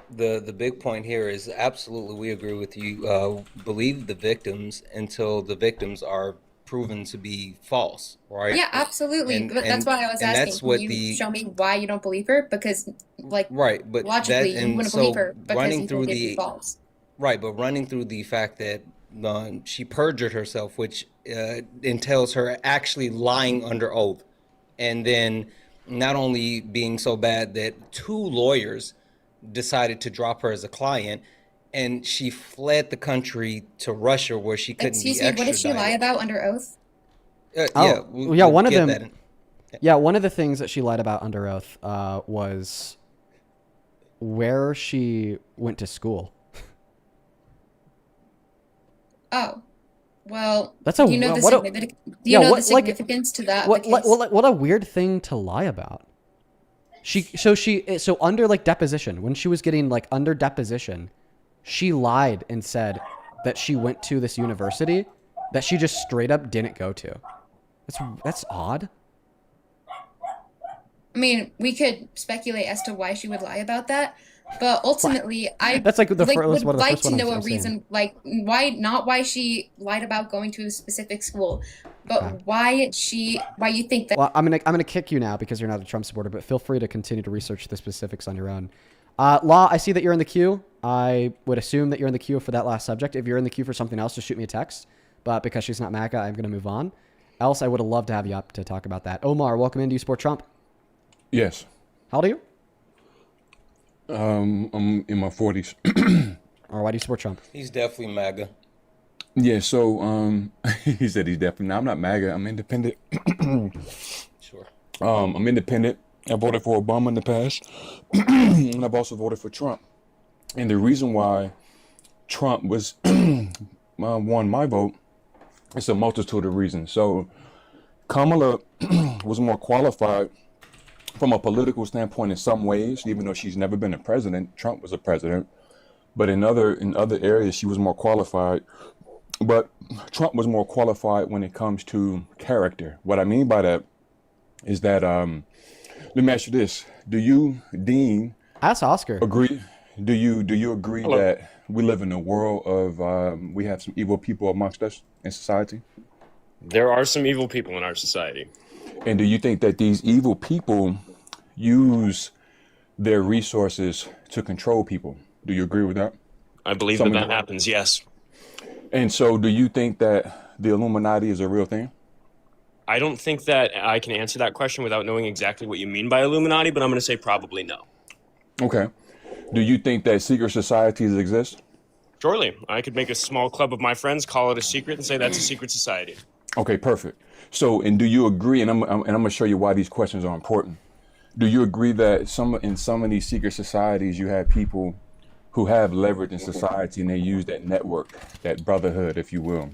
big point here is absolutely we agree with you. Believe the victims until the victims are proven to be false, right? Yeah, absolutely. But that's why I was asking. That's what Can you show me why you don't believe her? Because, like, right, but logically, that, you wouldn't so believe her because running you through think it'd be the false. right, but running through the fact that she perjured herself, which entails her actually lying under oath, and then not only being so bad that 2 lawyers decided to drop her as a client, and she fled the country to Russia where she couldn't Excuse be me, extradited. what did she lie about under oath? One of them. that in- Yeah, one of the things that she lied about under oath was where she went to school. Oh, well, That's a do you know the what a- significance? Do yeah, you know what- the like- significance to that? What, the case? what a weird thing to lie about. So under like deposition, when she was getting like under deposition, she lied and said that she went to this university that she just straight up didn't go to. That's odd. I mean, we could speculate as to why she would lie about that, but ultimately, That's like the would one of the like first to one know I'm a saying. reason, like not why she lied about going to a specific school, but Okay. why you think that. Well, I'm gonna kick you now because you're not a Trump supporter, but feel free to continue to research the specifics on your own. Law, I see that you're in the queue. I would assume that you're in the queue for that last subject. If you're in the queue for something else, just shoot me a text. But because she's not MAGA, I'm gonna move on. Else, I would have loved to have you up to talk about that. Omar, welcome in. Do you support Trump? Yes. How old are you? I'm in my 40s. Or why do you support Trump? He's definitely MAGA. Yeah, so he said he's definitely. No, I'm not MAGA. I'm independent. Sure. I'm independent. I voted for Obama in the past, and I've also voted for Trump. And the reason why Trump was won my vote is a multitude of reasons. So Kamala was more qualified from a political standpoint in some ways, even though she's never been a president. Trump was a president, but in other areas she was more qualified. But Trump was more qualified when it comes to character. What I mean by that is that let me ask you this: do you, Dean? Ask Oscar. Agree? Do you agree Hello. that we live in a world of we have some evil people amongst us in society? There are some evil people in our society. And do you think that these evil people use their resources to control people? Do you agree with that? I believe Some that of that happens, yes. And so do you think that the Illuminati is a real thing? I don't think that I can answer that question without knowing exactly what you mean by Illuminati, but I'm going to say probably no. Okay. Do you think that secret societies exist? Surely. I could make a small club of my friends, call it a secret, and say that's a secret society. Okay, perfect. So, and do you agree, and I'm going to show you why these questions are important. Do you agree that in some of these secret societies, you have people who have leverage in society and they use that network, that brotherhood, if you will,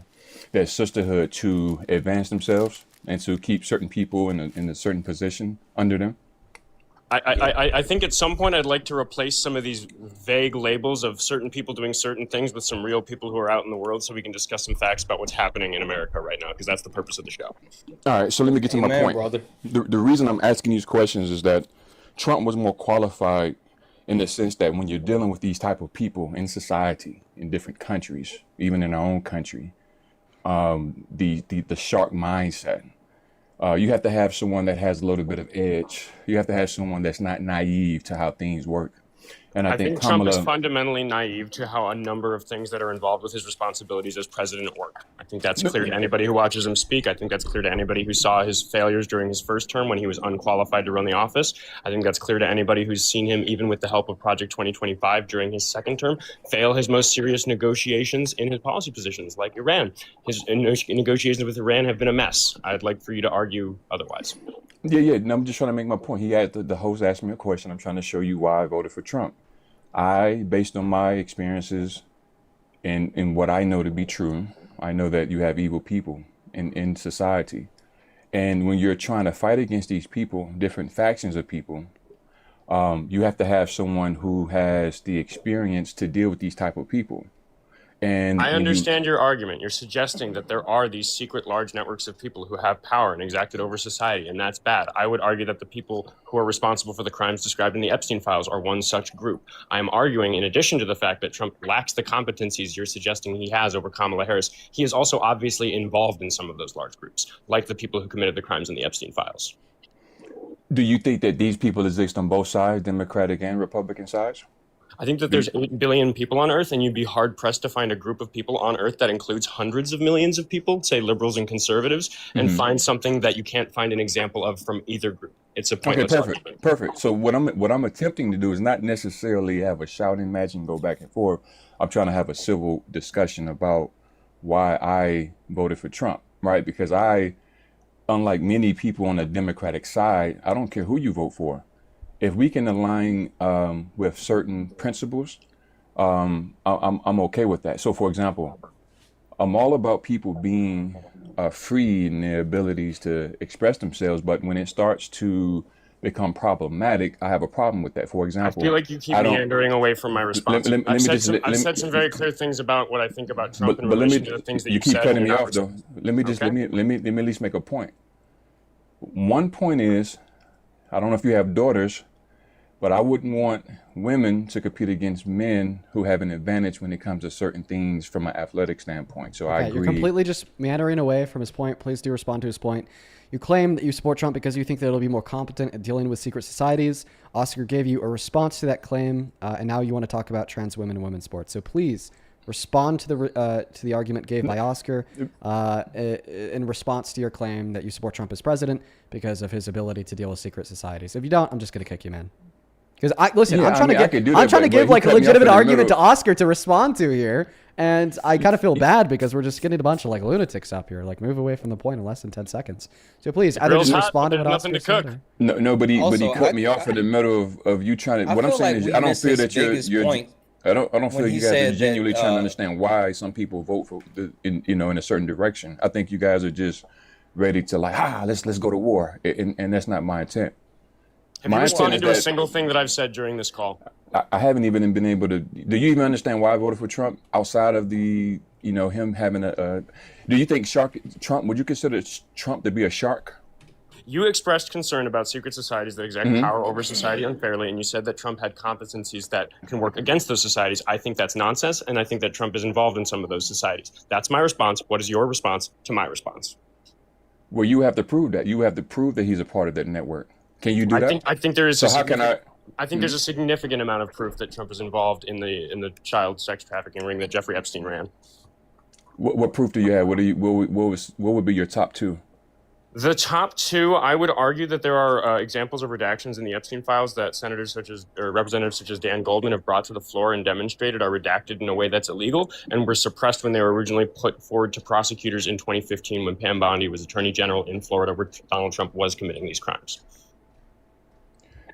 that sisterhood to advance themselves and to keep certain people in a certain position under them? I think at some point I'd like to replace some of these vague labels of certain people doing certain things with some real people who are out in the world so we can discuss some facts about what's happening in America right now, because that's the purpose of the show. All right, so let me get to my Amen, point. brother. The reason I'm asking these questions is that Trump was more qualified in the sense that when you're dealing with these type of people in society, in different countries, even in our own country, the shark mindset, you have to have someone that has a little bit of edge. You have to have someone that's not naive to how things work. And I think Trump is Kamala, fundamentally naive to how a number of things that are involved with his responsibilities as president work. I think that's clear to anybody who watches him speak. I think that's clear to anybody who saw his failures during his first term when he was unqualified to run the office. I think that's clear to anybody who's seen him, even with the help of Project 2025 during his second term, fail his most serious negotiations in his policy positions, like Iran. His negotiations with Iran have been a mess. I'd like for you to argue otherwise. yeah, and I'm just trying to make my point. The host asked me a question. I'm trying to show you why I voted for Trump. Based on my experiences and what I know to be true, I know that you have evil people in society. And when you're trying to fight against these people, different factions of people, you have to have someone who has the experience to deal with these type of people. And I understand your argument. You're suggesting that there are these secret large networks of people who have power and exacted over society, and that's bad. I would argue that the people who are responsible for the crimes described in the Epstein files are one such group. I am arguing, in addition to the fact that Trump lacks the competencies you're suggesting he has over Kamala Harris, he is also obviously involved in some of those large groups, like the people who committed the crimes in the Epstein files. Do you think that these people exist on both sides, Democratic and Republican sides? I think that there's 8 billion people on Earth, and you'd be hard-pressed to find a group of people on Earth that includes hundreds of millions of people, say liberals and conservatives, and find something that you can't find an example of from either group. It's a pointless argument. Perfect. So what I'm attempting to do is not necessarily have a shouting match and go back and forth. I'm trying to have a civil discussion about why I voted for Trump, right? Because unlike many people on the Democratic side, I don't care who you vote for. If we can align with certain principles, I'm okay with that. So, for example, I'm all about people being free in their abilities to express themselves, but when it starts to become problematic, I have a problem with that. For I example, feel like you keep I don't. meandering away from my response. Let I've me said just. I've said some very clear things about what I think about Trump in But let relation me. to the things that You you've keep said. cutting and me you're not off though. Let me at least make a point. One point is, I don't know if you have daughters, but I wouldn't want women to compete against men who have an advantage when it comes to certain things from an athletic standpoint. So I Okay, agree. you're completely just meandering away from his point. Please do respond to his point. You claim that you support Trump because you think that it'll be more competent at dealing with secret societies. Oscar gave you a response to that claim, and now you want to talk about trans women and women's sports. So please respond to the argument gave by Oscar in response to your claim that you support Trump as president because of his ability to deal with secret societies. If you don't, I'm just going to kick you, man. Because I'm trying to give like a legitimate argument to Oscar to respond to here, and I kind of feel bad because we're just getting a bunch of like lunatics up here. Like, move away from the point in less than 10 seconds. So please either just respond to what Oscar said. Or... No, but he cut me off in the middle of you trying to. What I'm saying is, I don't feel that you're. I don't feel you guys are genuinely trying to understand why some people vote for in a certain direction. I think you guys are just ready to like, let's go to war, and that's not my intent. Have you responded to a single thing that I've said during this call? I haven't even been able to. Do you even understand why I voted for Trump outside of the, him having a? Do you think Trump? Would you consider Trump to be a shark? You expressed concern about secret societies that exact power over society unfairly, and you said that Trump had competencies that can work against those societies. I think that's nonsense, and I think that Trump is involved in some of those societies. That's my response. What is your response to my response? Well, you have to prove that. You have to prove that he's a part of that network. Can you do that? I think there is. So how can I? I think there's a significant amount of proof that Trump is involved in the child sex trafficking ring that Jeffrey Epstein ran. What proof do you have? What would be your top two? The top two, I would argue that there are examples of redactions in the Epstein files that representatives such as Dan Goldman have brought to the floor and demonstrated are redacted in a way that's illegal and were suppressed when they were originally put forward to prosecutors in 2015 when Pam Bondi was Attorney General in Florida, where Donald Trump was committing these crimes.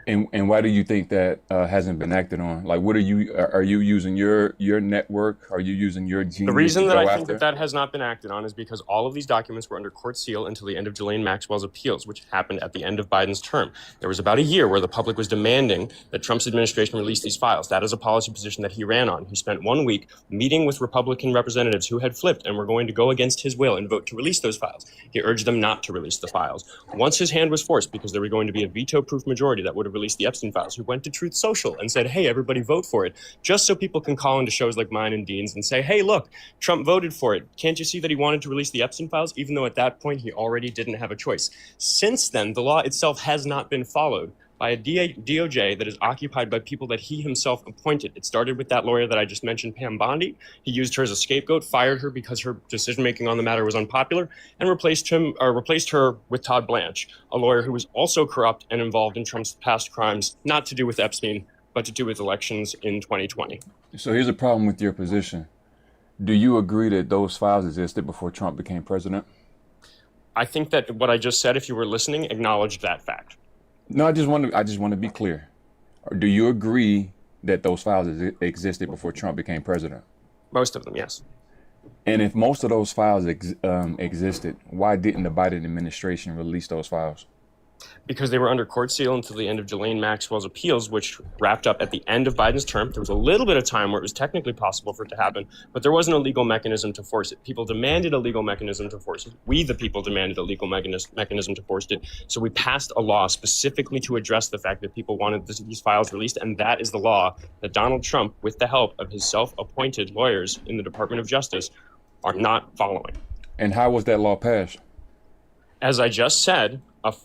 And why do you think that hasn't been acted on? Like, what are you using your network? Are you using your genius? The reason that I think after? that has not been acted on is because all of these documents were under court seal until the end of Ghislaine Maxwell's appeals, which happened at the end of Biden's term. There was about a year where the public was demanding that Trump's administration release these files. That is a policy position that he ran on. He spent 1 week meeting with Republican representatives who had flipped and were going to go against his will and vote to release those files. He urged them not to release the files. Once his hand was forced, because there were going to be a veto-proof majority that would have released the Epstein files, who went to Truth Social and said, hey, everybody vote for it, just so people can call into shows like mine and Dean's and say, hey, look, Trump voted for it. Can't you see that he wanted to release the Epstein files, even though at that point he already didn't have a choice? Since then, the law itself has not been followed by a DOJ that is occupied by people that he himself appointed. It started with that lawyer that I just mentioned, Pam Bondi. He used her as a scapegoat, fired her because her decision-making on the matter was unpopular, and replaced her with Todd Blanche, a lawyer who was also corrupt and involved in Trump's past crimes, not to do with Epstein, but to do with elections in 2020. So here's a problem with your position. Do you agree that those files existed before Trump became president? I think that what I just said, if you were listening, acknowledged that fact. No, I just want to be clear. Do you agree that those files existed before Trump became president? Most of them, yes. And if most of those files existed, why didn't the Biden administration release those files? Because they were under court seal until the end of Ghislaine Maxwell's appeals, which wrapped up at the end of Biden's term. There was a little bit of time where it was technically possible for it to happen, but there wasn't a legal mechanism to force it. People demanded a legal mechanism to force it. We, the people, demanded a legal mechanism to force it. So we passed a law specifically to address the fact that people wanted these files released, and that is the law that Donald Trump, with the help of his self-appointed lawyers in the Department of Justice, are not following. And how was that law passed? As I just said,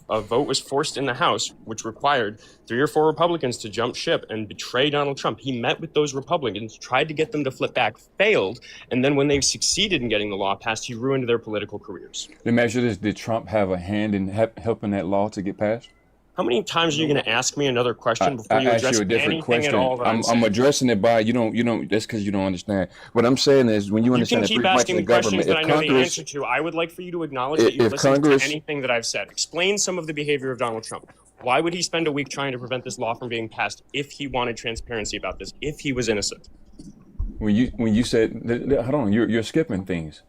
a vote was forced in the House, which required 3 or 4 Republicans to jump ship and betray Donald Trump. He met with those Republicans, tried to get them to flip back, failed, and then when they succeeded in getting the law passed, he ruined their political careers. Let me ask you this. Did Trump have a hand in helping that law to get passed? How many times are you going to ask me another question before you address anything at all that I'm addressing it by, you don't, that's because you don't understand. What I'm saying is when you understand can keep asking me questions that I know the answer to. I would like for you to acknowledge that you've listened to anything that I've said. Explain some of the behavior of Donald Trump. Why would he spend a week trying to prevent this law from being passed if he wanted transparency about this, if he was innocent? When you said, hold on, you're skipping things.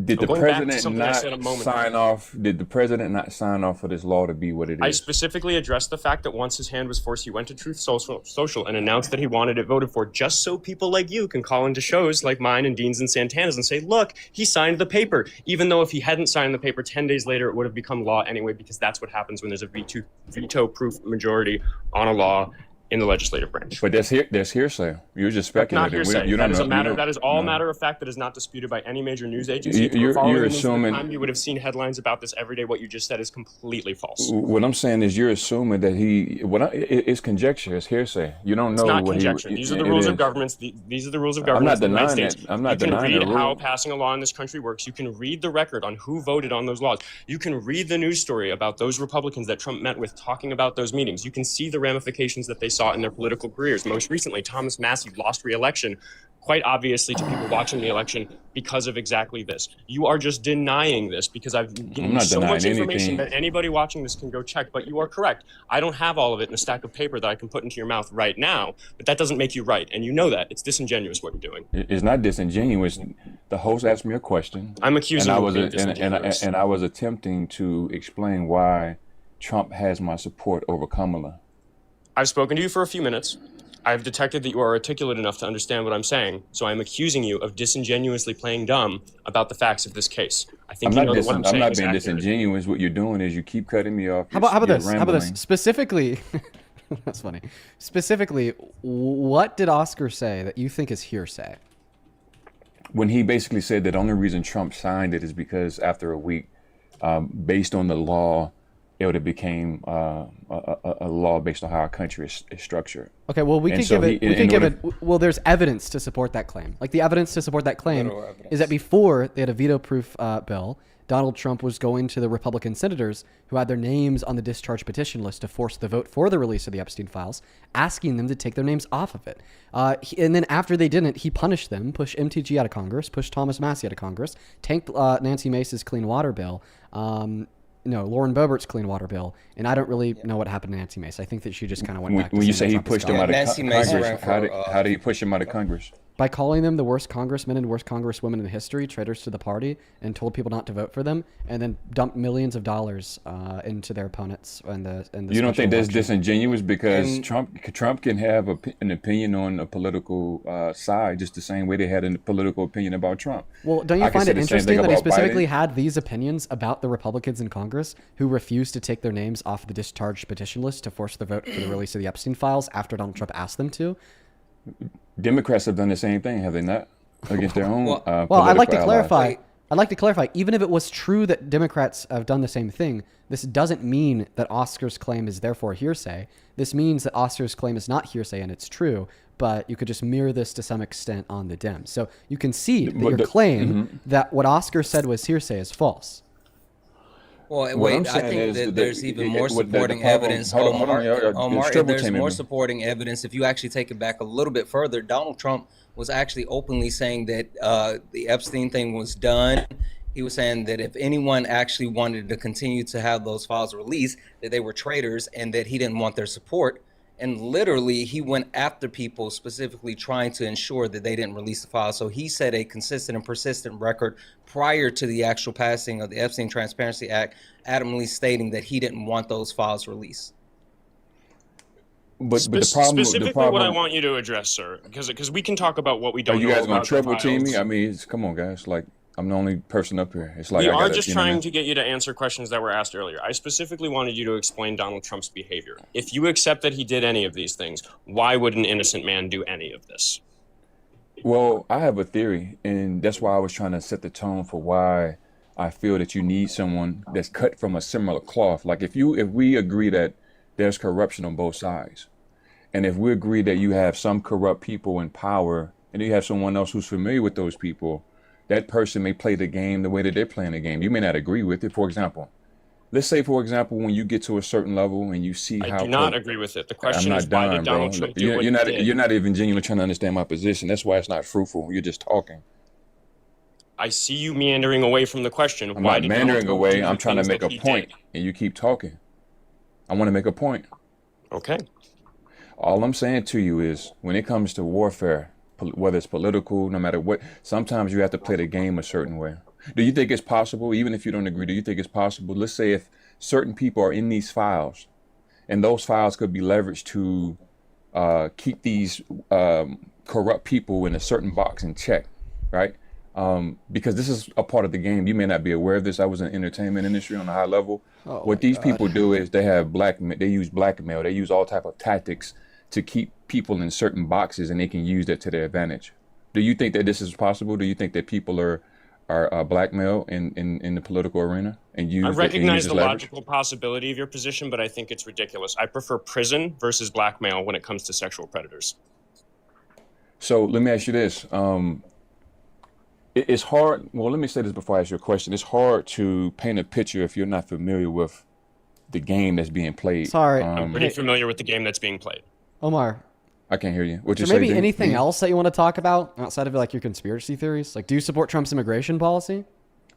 Did the going back to president something I not said a moment ago. sign off? Did the president not sign off for this law to be what it I is? specifically addressed the fact that once his hand was forced, he went to Truth Social and announced that he wanted it voted for, just so people like you can call into shows like mine and Dean's and Santana's and say, look, he signed the paper. Even though if he hadn't signed the paper 10 days later, it would have become law anyway, because that's what happens when there's a veto-proof majority on a law in the legislative branch. But there's hearsay. You're just That's not speculating. hearsay. You That don't is know. a matter. You don't- That is all no. matter of fact that is not disputed by any major news agency. You- If you were you're- following you're the news at the assuming- time, you would have seen headlines about this every day. What you just said is completely false. What I'm saying is you're assuming that it's conjecture, it's hearsay. You don't know It's not what conjecture. These are the it rules of is. governments. These are the rules of I'm government not in the United denying States. it. I'm not You can denying read the how rule. passing a law in this country works. You can read the record on who voted on those laws. You can read the news story about those Republicans that Trump met with talking about those meetings. You can see the ramifications that they saw in their political careers. Most recently, Thomas Massey lost re-election, quite obviously to people watching the election, because of exactly this. You are just denying this because I've given I'm you not so much denying information anything. that anybody watching this can go check. But you are correct. I don't have all of it in a stack of paper that I can put into your mouth right now, but that doesn't make you right. And you know that. It's disingenuous what you're doing. It's not disingenuous. The host asked me a question. I'm accusing and I you of was being and disingenuous. I was attempting to explain why Trump has my support over Kamala. I've spoken to you for a few minutes. I've detected that you are articulate enough to understand what I'm saying, so I'm accusing you of disingenuously playing dumb about the facts of this case. I think you know that what I'm saying not is being accurate. disingenuous. What you're doing is you keep cutting me off. How about You're this? How about this? rambling. Specifically, that's funny. Specifically, what did Oscar say that you think is hearsay? When he basically said that the only reason Trump signed it is because after a week, based on the law, it would have became a law based on how our country is structured. Okay, well, we And could so give it. he- We in could give order- it. Well, there's evidence to support that claim. Like the evidence to support that claim Literal evidence. is that before they had a veto-proof bill, Donald Trump was going to the Republican senators who had their names on the discharge petition list to force the vote for the release of the Epstein files, asking them to take their names off of it. And then after they didn't, he punished them, pushed MTG out of Congress, pushed Thomas Massey out of Congress, tanked Nancy Mace's clean water bill. Lauren Boebert's clean water bill, and I don't really know what happened to Nancy Mace. I think that she just kind of went back. When to you saying say he Trump is pushed him God. out of Nancy Mace Congress, ran for, how did he push him out of Congress? By calling them the worst congressmen and worst congresswomen in history, traitors to the party, and told people not to vote for them, and then dumped millions of dollars into their opponents. And the You don't think that's special election. disingenuous because And- Trump can have an opinion on a political side just the same way they had a political opinion about Trump. Well, don't you I can find say it the same interesting thing that he about specifically Biden. had these opinions about the Republicans in Congress who refused to take their names off the discharge petition list to force the vote for the release of the Epstein files after Donald Trump asked them to? Democrats have done the same thing, have they not? Against their own. Well, Well, I'd like to political clarify. allies. I'd like to clarify. Even if it was true that Democrats have done the same thing, this doesn't mean that Oscar's claim is therefore hearsay. This means that Oscar's claim is not hearsay and it's true. But you could just mirror this to some extent on the Dems. So you can see that But your the- claim that what Oscar said was hearsay is false. Well, What I'm wait, I saying think is that that there's even more what the supporting problem- evidence. hold on, Omar, triple there's teaming more me. supporting evidence. If you actually take it back a little bit further, Donald Trump was actually openly saying that the Epstein thing was done. He was saying that if anyone actually wanted to continue to have those files released, that they were traitors and that he didn't want their support. And literally, he went after people specifically trying to ensure that they didn't release the files. So he set a consistent and persistent record prior to the actual passing of the Epstein Transparency Act, adamantly stating that he didn't want those files released. But the problem, Specifically, what I want you to address, sir, because we can talk about what we are don't you know guys gonna about the triple team me? files. I mean, come on, guys. Like, I'm the only person up here. It's like We I are gotta, just you know what I trying mean? to get you to answer questions that were asked earlier. I specifically wanted you to explain Donald Trump's behavior. If you accept that he did any of these things, why would an innocent man do any of this? Well, I have a theory, and that's why I was trying to set the tone for why I feel that you need someone that's cut from a similar cloth. Like if we agree that there's corruption on both sides, and if we agree that you have some corrupt people in power, and you have someone else who's familiar with those people, that person may play the game the way that they're playing the game. You may not agree with it. For example, let's say, for example, when you get to a certain level and you see I how do not agree with it. The question I'm is, not why done, did bro. Donald Trump do what You're not. he did? You're not even genuinely trying to understand my position. That's why it's not fruitful. You're just talking. I see you meandering away from the question. I'm Why not did Donald meandering Trump away. do the I'm trying to things make that a he point, did? and you keep talking. I want to make a point. Okay. All I'm saying to you is, when it comes to warfare, whether it's political, no matter what, sometimes you have to play the game a certain way. Do you think it's possible, even if you don't agree, do you think it's possible, let's say if certain people are in these files and those files could be leveraged to keep these corrupt people in a certain box in check, right? Because this is a part of the game. You may not be aware of this. I was in the entertainment industry on a high level. Oh what these people do is they use blackmail. They use all type of tactics to keep people in certain boxes, and they can use that to their advantage. Do you think that this is possible? Do you think that people are blackmailed in the political arena and use I recognize it the leverage? logical possibility of your position, but I think it's ridiculous. I prefer prison versus blackmail when it comes to sexual predators. So let me ask you this. It's hard. Well, let me say this before I ask you a question. It's hard to paint a picture if you're not familiar with the game that's being played. Sorry. I'm pretty familiar with the game that's being played. Omar. I can't hear you. What Is you there say, maybe Dean? anything Dean? else that you want to talk about outside of like your conspiracy theories? Like, do you support Trump's immigration policy?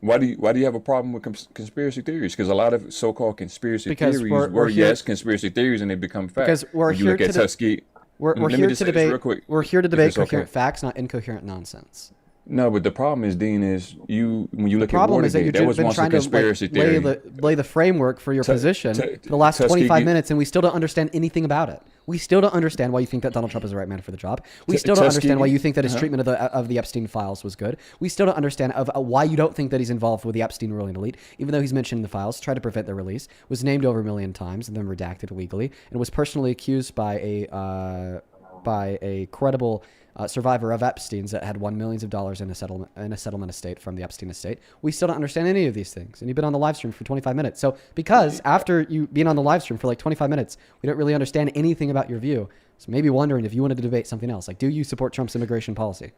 Why do you have a problem with conspiracy theories? Because a lot of so-called conspiracy Because theories we're were here- conspiracy theories, and they become fact. Because we're when you here look at to Tuskegee, We're let me here just to say this real debate. quick, We're here to if debate it's okay. coherent facts, not incoherent nonsense. No, but the problem is, Dean, is when you The look at problem is that Watergate, that you've was been once a trying to conspiracy like, theory. lay the framework for your position for the last 25 Tuskegee- minutes, and we still don't understand anything about it. We still don't understand why you think that Donald Trump is the right man for the job. We still don't understand why you think that his treatment of the Epstein files was good. We still don't understand why you don't think that he's involved with the Epstein ruling elite, even though he's mentioned in the files, tried to prevent their release, was named over 1 million times and then redacted illegally, and was personally accused by a credible survivor of Epstein's that had won millions of dollars in a settlement estate from the Epstein estate. We still don't understand any of these things, and you've been on the live stream for 25 minutes. So because after you being on the live stream for like 25 minutes, we don't really understand anything about your view. So maybe wondering if you wanted to debate something else, like do you support Trump's immigration policy?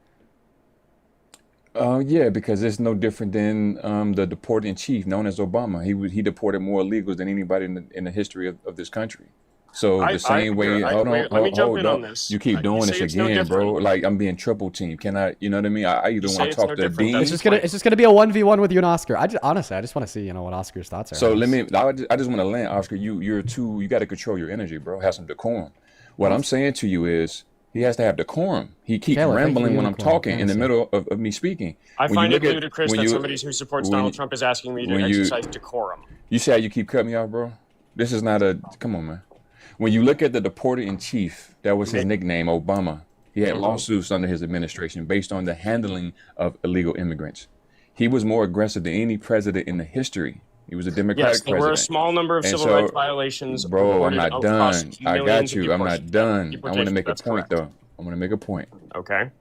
Yeah, because it's no different than the deported in chief known as Obama. He deported more illegals than anybody in the history of this country. So the same way, hold on. You keep doing this again, bro. Like I'm being triple teamed. Can I? You know what I mean? I either want to talk to Dean. It's just gonna be a 1v1 with you and Oscar. Honestly, I just want to see what Oscar's thoughts are. So I just want to land, Oscar. You got to control your energy, bro. Have some decorum. What I'm saying to you is, he has to have decorum. He keeps rambling when I'm talking in the middle of me speaking. I find it ludicrous that somebody who supports Donald Trump is asking me to exercise decorum. You see how you keep cutting me off, bro? This is not come on, man. When you look at the deported in chief, that was his nickname, Obama. He had lawsuits under his administration based on the handling of illegal immigrants. He was more aggressive than any president in the history. He was a Democratic Yes, there president. were a small number of civil rights violations. Bro, I'm not done. I got millions you. of I'm not done. I want to make a That's point, correct. though. I want to make a point. Okay.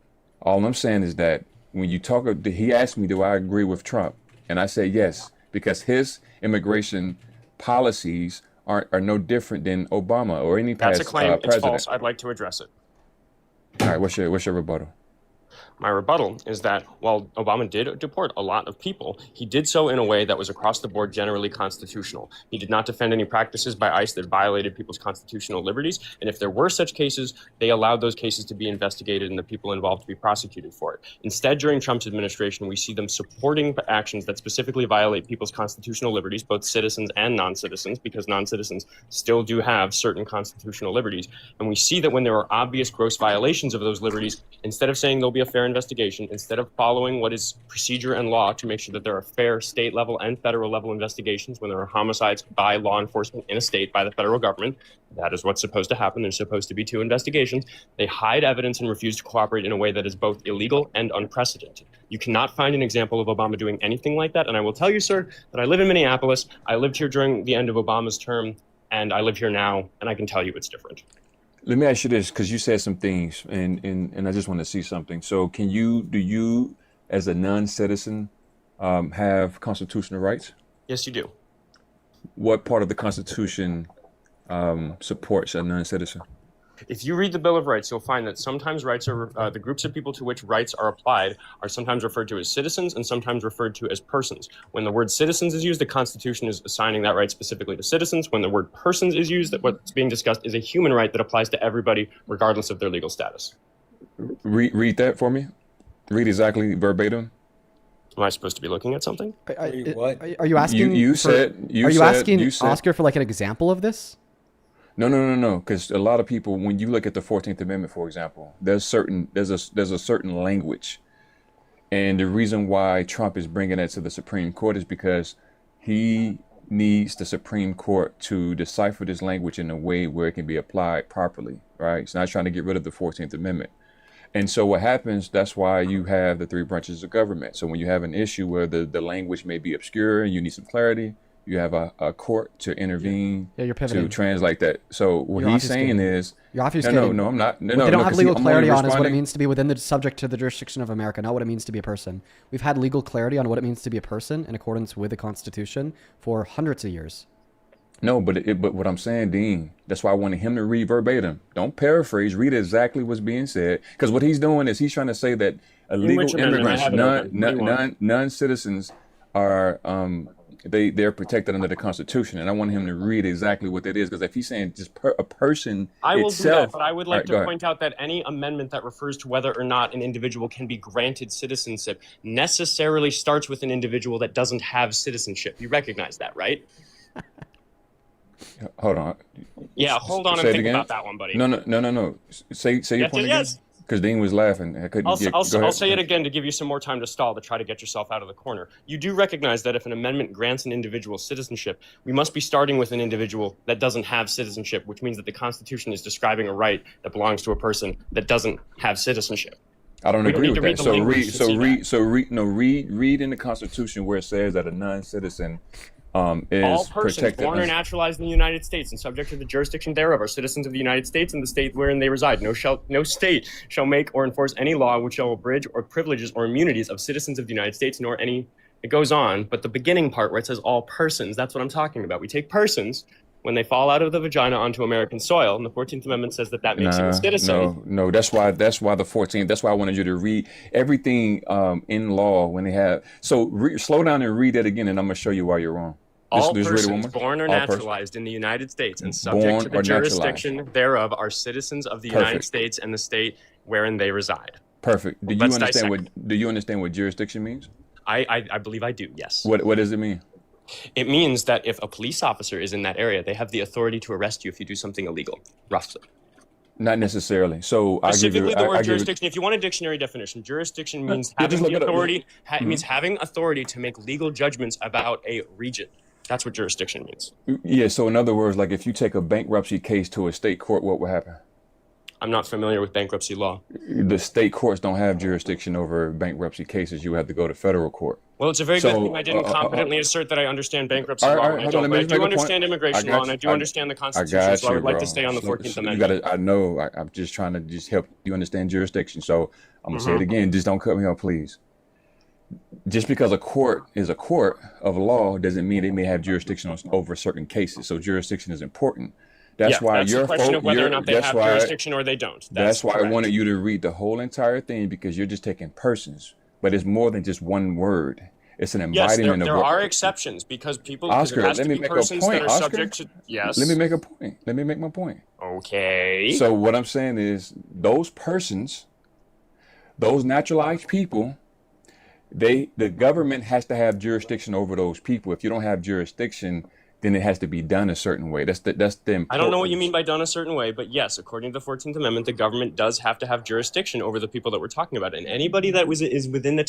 All I'm saying is that when you talk, he asked me, do I agree with Trump? And I say yes, because his immigration policies are no different than Obama or any past That's a claim. It's president. false. I'd like to address it. All right, what's your rebuttal? My rebuttal is that while Obama did deport a lot of people, he did so in a way that was across the board generally constitutional. He did not defend any practices by ICE that violated people's constitutional liberties. And if there were such cases, they allowed those cases to be investigated and the people involved to be prosecuted for it. Instead, during Trump's administration, we see them supporting actions that specifically violate people's constitutional liberties, both citizens and non-citizens, because non-citizens still do have certain constitutional liberties. And we see that when there are obvious gross violations of those liberties, instead of saying there'll be a fair investigation, instead of following what is procedure and law to make sure that there are fair state level and federal level investigations when there are homicides by law enforcement in a state by the federal government, that is what's supposed to happen. There's supposed to be 2 investigations. They hide evidence and refuse to cooperate in a way that is both illegal and unprecedented. You cannot find an example of Obama doing anything like that. And I will tell you, sir, that I live in Minneapolis. I lived here during the end of Obama's term, and I live here now, and I can tell you it's different. Let me ask you this, because you said some things, and I just want to see something. So do you, as a non-citizen, have constitutional rights? Yes, you do. What part of the Constitution supports a non-citizen? If you read the Bill of Rights, you'll find that sometimes rights are the groups of people to which rights are applied are sometimes referred to as citizens and sometimes referred to as persons. When the word citizens is used, the Constitution is assigning that right specifically to citizens. When the word persons is used, that what's being discussed is a human right that applies to everybody, regardless of their legal status. Read that for me. Read exactly verbatim. Am I supposed to be looking at something? Are you asking? You said Oscar for like an example of this? No. Because a lot of people, when you look at the 14th Amendment, for example, there's a certain language And the reason why Trump is bringing that to the Supreme Court is because he needs the Supreme Court to decipher this language in a way where it can be applied properly, right? It's not trying to get rid of the 14th Amendment. And so what happens, that's why you have the three branches of government. So when you have an issue where the language may be obscure and you need some clarity, you have a court to intervene Yeah, you're pivoting. to translate that. So what You're he's saying obfuscating. is, You're obfuscating. no, I'm not. No, What they don't have 'cause legal I'm only clarity on is what it responding- means to be within the subject to the jurisdiction of America, not what it means to be a person. We've had legal clarity on what it means to be a person in accordance with the Constitution for hundreds of years. No, but what I'm saying, Dean, that's why I wanted him to read verbatim. Don't paraphrase. Read exactly what's being said. Because what he's doing is he's trying to say that illegal which amendment? I immigrants, have it open. What do you want? non-citizens are they're protected under the Constitution, and I want him to read exactly what that is. Because if he's saying just a person I will itself, do that, but I would All like right, go to ahead. point out that any amendment that refers to whether or not an individual can be granted citizenship necessarily starts with an individual that doesn't have citizenship. You recognize that, right? Hold on. Yeah, hold on and Say it think again. about that one, buddy. No. Say your Yes, point yes. again. Because Dean was laughing. I couldn't. I'll Go ahead. say it again to give you some more time to stall to try to get yourself out of the corner. You do recognize that if an amendment grants an individual citizenship, we must be starting with an individual that doesn't have citizenship, which means that the Constitution is describing a right that belongs to a person that doesn't have citizenship. I don't We don't agree need with to read that. the language to see that. Read in the Constitution where it says that a non-citizen is All persons protected. born or naturalized in the United States and subject to the jurisdiction thereof are citizens of the United States and the state wherein they reside. No state shall make or enforce any law which shall abridge or privileges or immunities of citizens of the United States, nor any. It goes on, but the beginning part where it says all persons, that's what I'm talking about. We take persons when they fall out of the vagina onto American soil, and the 14th Amendment says that makes him a citizen. No. That's why the 14th. That's why I wanted you to read everything in law when they have. So slow down and read that again, and I'm gonna show you why you're wrong. All Just read it one persons more. born or All persons. naturalized in the United States and subject Born to the or jurisdiction thereof are citizens of the United Perfect. States and the state wherein they reside. Perfect. Do you Let's understand dissect. Do you understand what jurisdiction means? I believe I do, yes. What does it mean? It means that if a police officer is in that area, they have the authority to arrest you if you do something illegal, roughly. Not necessarily. So Specifically, the word I give you, jurisdiction, if you want a dictionary definition, jurisdiction means Yeah, just having look the it up. authority, Mhm. it means having authority to make legal judgments about a region. That's what jurisdiction means. Yeah. So in other words, like if you take a bankruptcy case to a state court, what will happen? I'm not familiar with bankruptcy law. The state courts don't have jurisdiction over bankruptcy cases. You have to go to federal court. Well, it's a very So, good thing I didn't competently assert that I understand bankruptcy all right, law. all right, and I hold don't, on, but I let me do make a point. understand immigration I law, got and I you. do understand the I Constitution, got so I would you, like to bro. stay on the So 14th you Amendment. gotta. I know. I'm just trying to help you understand jurisdiction. So I'm gonna say it again. Just don't cut me off, please. Just because a court is a court of law doesn't mean it may have jurisdiction over certain cases. So jurisdiction is important. That's Yeah, why that's your the question of whether or not they that's have why, jurisdiction or they don't. That's why I correct. wanted you to read the whole entire thing because you're just taking persons, but it's more than just one word. It's an Yes, embodiment there of what. are exceptions because because Oscar, it has let to me be make a persons point. that are Oscar, subject to. Yes. Let me make a point. Let me make my point. Okay. So what I'm saying is those persons, those naturalized people, the government has to have jurisdiction over those people. If you don't have jurisdiction, then it has to be done a certain way. That's the importance. I don't know what you mean by done a certain way, but yes, according to the 14th Amendment, the government does have to have jurisdiction over the people that we're talking about. And anybody that is within the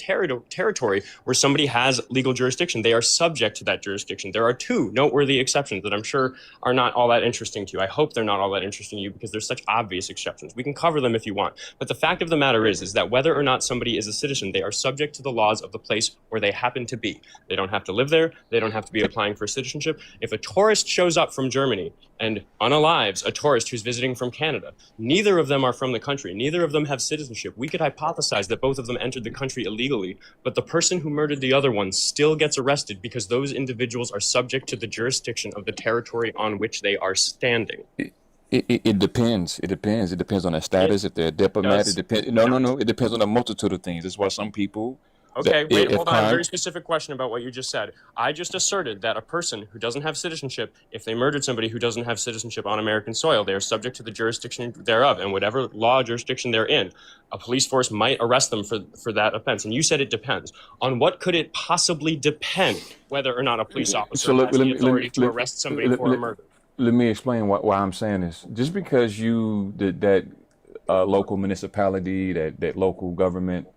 territory where somebody has legal jurisdiction, they are subject to that jurisdiction. There are two noteworthy exceptions that I'm sure are not all that interesting to you. I hope they're not all that interesting to you because there's such obvious exceptions. We can cover them if you want. But the fact of the matter is that whether or not somebody is a citizen, they are subject to the laws of the place where they happen to be. They don't have to live there. They don't have to be applying for citizenship. If a tourist shows up from Germany and unalives a tourist who's visiting from Canada, neither of them are from the country. Neither of them have citizenship. We could hypothesize that both of them entered the country illegally, but the person who murdered the other one still gets arrested because those individuals are subject to the jurisdiction of the territory on which they are standing. It depends. It depends. It depends on their status. If they're a diplomat, it depends. No. It depends on a multitude of things. That's why some people. Okay, that- wait, if hold on. A crime- very specific question about what you just said. I just asserted that a person who doesn't have citizenship, if they murdered somebody who doesn't have citizenship on American soil, they are subject to the jurisdiction thereof, and whatever law jurisdiction they're in, a police force might arrest them for that offense. And you said it depends. On what could it possibly depend whether or not a police officer has the authority to arrest somebody for a murder? Let me explain why I'm saying this. Just because you that local municipality, that local government,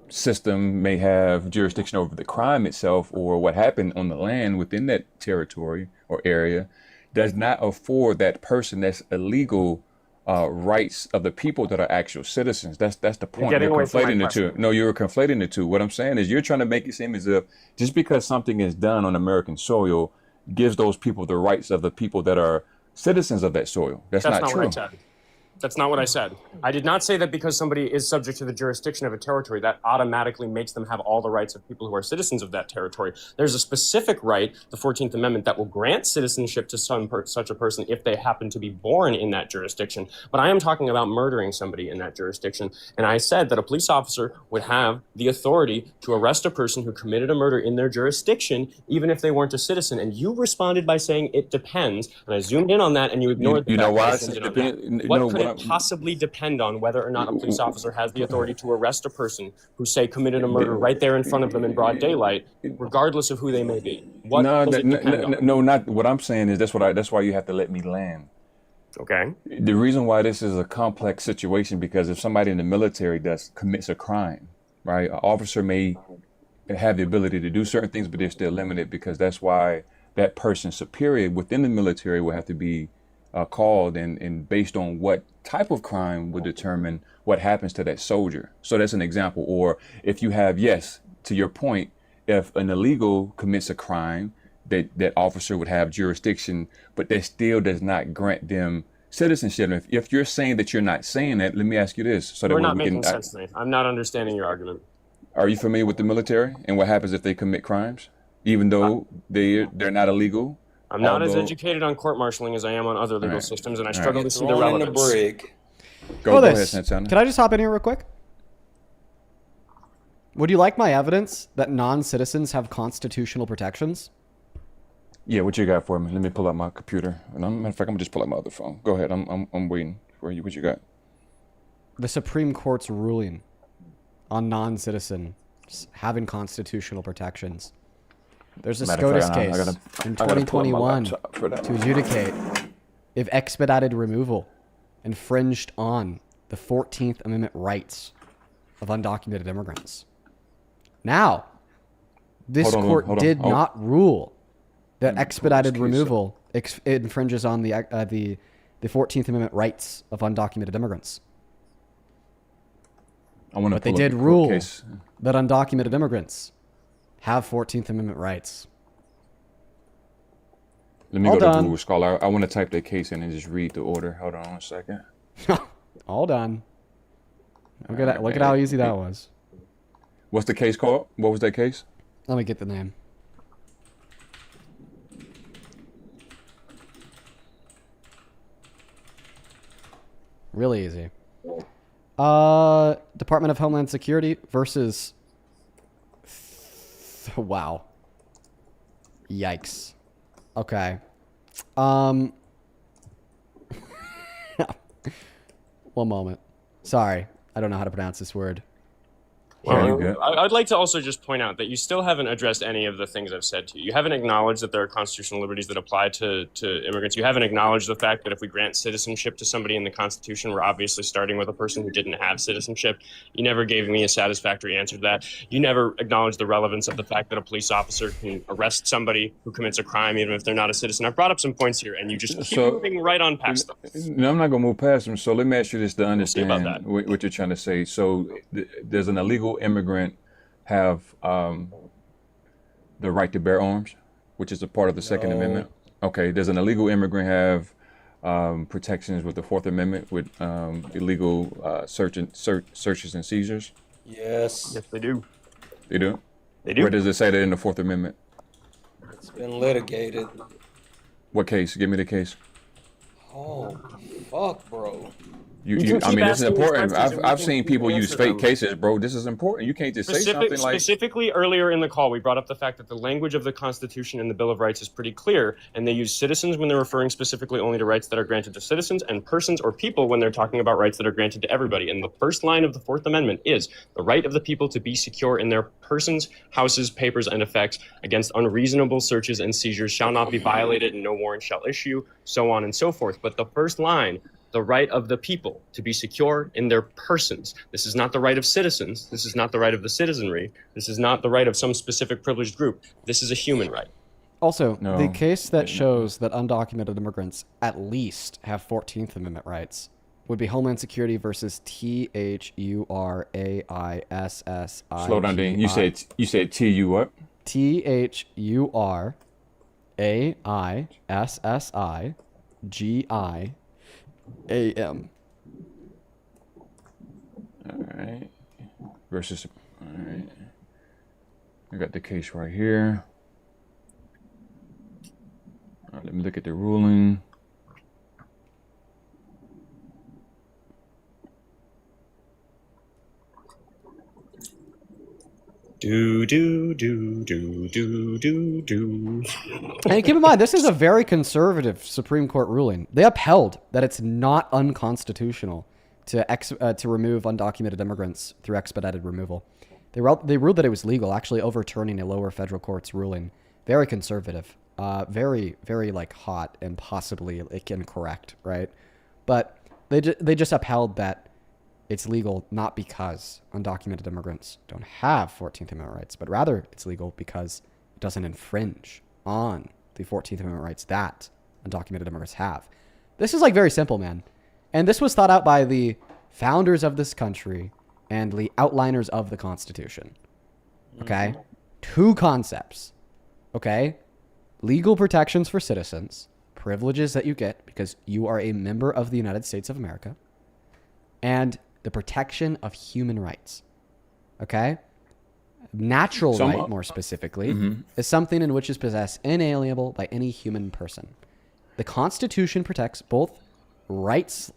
system may have jurisdiction over the crime itself or what happened on the land within that territory or area, does not afford that person that's illegal rights of the people that are actual citizens. That's the point. You're getting You're away from my conflating the question. two. No, you're conflating the two. What I'm saying is you're trying to make it seem as if just because something is done on American soil gives those people the rights of the people that are citizens of that soil. That's not what true. I said. That's not what I said. I did not say that because somebody is subject to the jurisdiction of a territory, that automatically makes them have all the rights of people who are citizens of that territory. There's a specific right, the 14th Amendment, that will grant citizenship to such a person if they happen to be born in that jurisdiction. But I am talking about murdering somebody in that jurisdiction. And I said that a police officer would have the authority to arrest a person who committed a murder in their jurisdiction, even if they weren't a citizen. And you responded by saying it depends. And I zoomed in on that, and you ignored the You know fact that why I I zoomed said in on that. depend? What No, could what it possibly depend on whether or not a police officer has the authority to arrest a person who, say, committed a murder right there in front of them in broad daylight, regardless of who they may be? What does it depend on? No, not what I'm saying is that's why you have to let me land. Okay. The reason why this is a complex situation, because if somebody in the military commits a crime, right, an officer may have the ability to do certain things, but they're still limited, because that's why that person's superior within the military will have to be called, and based on what type of crime would determine what happens to that soldier. So that's an example. Or if you have, yes, to your point, if an illegal commits a crime, that officer would have jurisdiction, but that still does not grant them citizenship. If you're saying that you're not saying that, let me ask you this. So that We're not we making can, sense to me. I'm not understanding your argument. Are you familiar with the military and what happens if they commit crimes, even though they're not illegal? I'm not as educated on court-martialing as I am on other legal systems, and I struggle to see the Thrown in the relevance. brig. Go ahead, this. Santana. Can I just hop in here real quick? Would you like my evidence that non-citizens have constitutional protections? Yeah, what you got for me? Let me pull up my computer. And matter of fact, I'm gonna just pull up my other phone. Go ahead. I'm waiting for you. What you got? The Supreme Court's ruling on non-citizens having constitutional protections. There's a SCOTUS case in 2021 to adjudicate if expedited removal infringed on the 14th Amendment rights of undocumented immigrants. Now, this court did not rule that expedited removal infringes on the 14th Amendment rights of undocumented immigrants. But they did rule that undocumented immigrants have 14th Amendment rights. Let me go to Google Scholar. I want to type that case in and just read the order. Hold on a second. All done. Look at how easy that was. What's the case called? What was that case? Let me get the name. Really easy. Department of Homeland Security versus... Wow. Yikes. Okay. One moment. Sorry. I don't know how to pronounce this word. Well, I'd like to also just point out that you still haven't addressed any of the things I've said to you. You haven't acknowledged that there are constitutional liberties that apply to immigrants. You haven't acknowledged the fact that if we grant citizenship to somebody in the Constitution, we're obviously starting with a person who didn't have citizenship. You never gave me a satisfactory answer to that. You never acknowledged the relevance of the fact that a police officer can arrest somebody who commits a crime even if they're not a citizen. I've brought up some points here, and you just keep moving right on past them. No, I'm not going to move past them. So let me ask you this to understand what you're trying to say. So there's an illegal immigrant have the right to bear arms, which is a part of the Second Amendment. Okay, does an illegal immigrant have protections with the Fourth Amendment with illegal searches and seizures? Yes. Yes, they do. They do? They do. Where does it say that in the Fourth Amendment? It's been litigated. What case? Give me the case. Oh, fuck, bro. I mean, this is important. I've seen people use fake cases, bro. This is important. You can't just say something like... Specifically, earlier in the call, we brought up the fact that the language of the Constitution and the Bill of Rights is pretty clear, and they use citizens when they're referring specifically only to rights that are granted to citizens, and persons or people when they're talking about rights that are granted to everybody. And the first line of the Fourth Amendment is the right of the people to be secure in their persons, houses, papers, and effects against unreasonable searches and seizures shall not be violated, and no warrant shall issue, so on and so forth. But the first line the right of the people to be secure in their persons. This is not the right of citizens. This is not the right of the citizenry. This is not the right of some specific privileged group. This is a human right. Also, No. the case that shows that undocumented immigrants at least have 14th Amendment rights would be Homeland Security versus THURAISSI. Slow down, Dean. You said TU what? THURAISSIGIAM. All right. Versus. All right. I got the case right here. All right, let me look at the ruling. Do do do do do do do. And keep in mind, this is a very conservative Supreme Court ruling. They upheld that it's not unconstitutional to remove undocumented immigrants through expedited removal. They ruled that it was legal, actually overturning a lower federal court's ruling. Very conservative, very like hot and possibly like incorrect, right? But they just upheld that it's legal not because undocumented immigrants don't have 14th Amendment rights, but rather it's legal because it doesn't infringe on the 14th Amendment rights that undocumented immigrants have. This is like very simple, man. And this was thought out by the founders of this country and the outliners of the Constitution. Okay? Two concepts. Okay? Legal protections for citizens, privileges that you get because you are a member of the United States of America, and the protection of human rights. Okay? Natural right, more specifically, is something in which is possessed inalienable by any human person. The Constitution protects both rights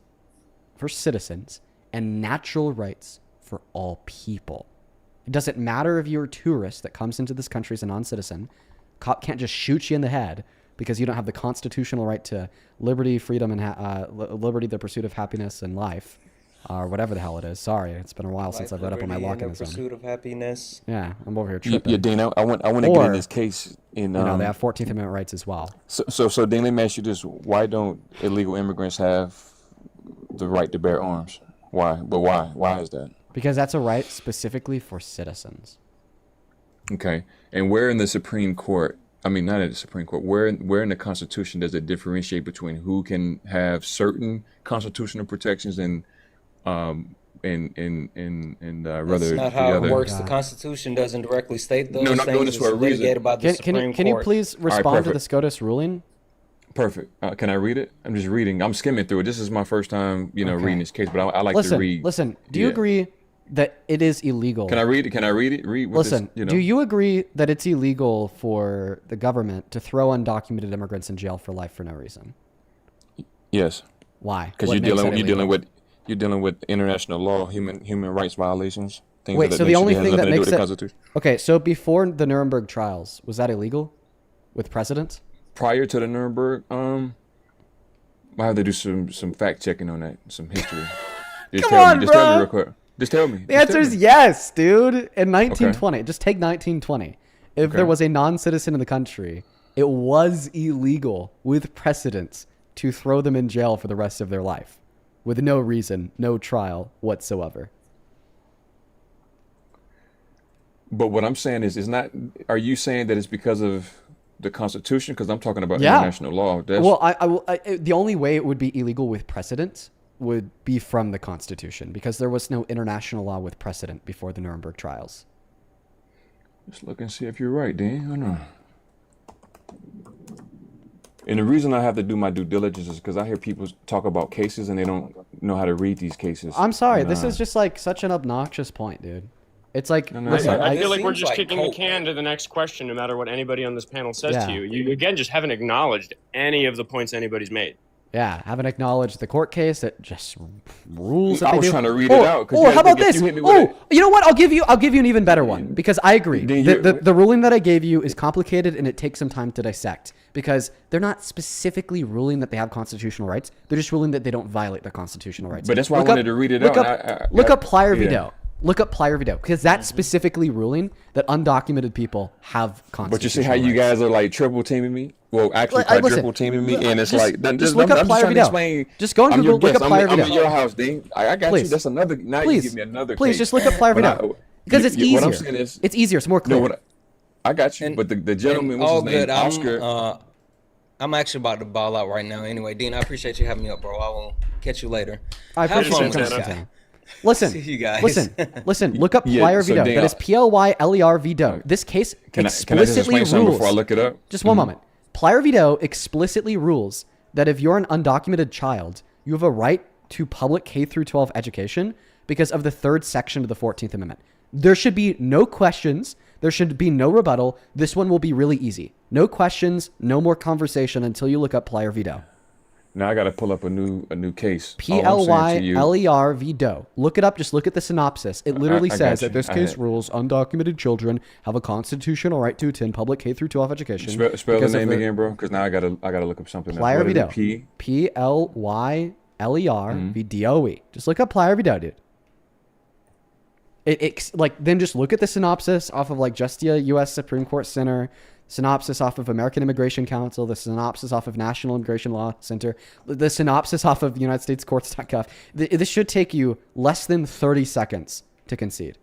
for citizens and natural rights for all people. It doesn't matter if you're a tourist that comes into this country as a non-citizen. Cop can't just shoot you in the head because you don't have the constitutional right to liberty, freedom, and liberty, the pursuit of happiness and life. Or whatever the hell it is. Sorry, it's been a while since I've read up on my law. Pursuit of happiness. Yeah, I'm over here tripping. Yeah, Dean, I want to get in this case. They have 14th Amendment rights as well. So Dean, let me ask you this: why don't illegal immigrants have the right to bear arms? Why? But why? Why is that? Because that's a right specifically for citizens. Okay, and where in the Supreme Court? I mean, not in the Supreme Court. Where in the Constitution does it differentiate between who can have certain constitutional protections and rather That's not how it works. The Constitution doesn't directly state those things. No, that's for a reason. By the Supreme Court. Can you please respond to the SCOTUS ruling? Perfect. Can I read it? I'm just reading. I'm skimming through it. This is my first time, reading this case, but I like to read. Listen, do you agree that it is illegal? Can I read it? Can I read it? Listen, do you agree that it's illegal for the government to throw undocumented immigrants in jail for life for no reason? Yes. Why? Because you're dealing with international law, human rights violations. Things Wait, so the only thing that makes it okay. So before the Nuremberg trials, was that illegal with precedents? Prior to the Nuremberg, I have to do some fact checking on that, some history. Just tell me real quick. Just tell me. The answer is yes, dude. In 1920, just take 1920. If there was a non-citizen in the country, it was illegal with precedents to throw them in jail for the rest of their life, with no reason, no trial whatsoever. But what I'm saying is not. Are you saying that it's because of the Constitution? Because I'm talking about international law. Well, the only way it would be illegal with precedent would be from the Constitution, because there was no international law with precedent before the Nuremberg trials. Let's look and see if you're right, Dean. I know. And the reason I have to do my due diligence is because I hear people talk about cases and they don't know how to read these cases. I'm sorry. This is just like such an obnoxious point, dude. It's like, I feel like we're just kicking the can to the next question, no matter what anybody on this panel says to you. You, again, just haven't acknowledged any of the points anybody's made. Yeah, haven't acknowledged the court case that just rules. I was trying to read it out. How about this? You know what? I'll give you an even better one, because I agree. The ruling that I gave you is complicated and it takes some time to dissect, because they're not specifically ruling that they have constitutional rights. They're just ruling that they don't violate their constitutional rights. But that's why I wanted to read it out. Look up Plier v. Doe. Look up Plyer v. Doe, because that's specifically ruling that undocumented people have constitutional But you see how you guys are like triple teaming me? Well, actually, Listen, quadruple teaming me, and it's just- like just look up I'm just Plyer trying v. to Doe. explain. Just go on I'm your Google, look guest. up Plyer v. I'm Doe. at your house, Dean. I got Please. you. That's another. Now Please. you give me another. Please case. just look up Plyer v. But Doe, because it's easier. What I'm saying is, it's easier. It's more clear. no, I got you. But the gentleman, what's all his name? good. Oscar. I'm actually about to ball out right now. Anyway, Dean, I appreciate you having me up, bro. I will catch you later. I Have appreciate fun you with coming, this guy. Santana. Listen, See you guys. listen. Look up Yeah, Plyer so v. Doe. Dean, That is Plyler v. Doe. This case Can I just explicitly explain something rules. before I look it up? Just one moment. Plyer v. Doe explicitly rules that if you're an undocumented child, you have a right to public K through 12 education because of the third section of the 14th Amendment. There should be no questions. There should be no rebuttal. This one will be really easy. No questions, no more conversation until you look up Plyer v. Doe. Now I got to pull up a new case. All I'm saying to you- Plyler v. Doe. Look it up. Just look at the synopsis. It literally I says got you. that this I case had- rules undocumented children have a constitutional right to attend public K through 12 education. Spell the because of name again, bro, because now I gotta look up something. else. Plyer What v. is it? Doe. Plyler v. Doe. Just look up Plyer v. Doe, dude. Then just look at the synopsis off of like Justia U.S. Supreme Court Center, synopsis off of American Immigration Council, the synopsis off of National Immigration Law Center, the synopsis off of United States Courts.gov. This should take you less than 30 seconds to concede.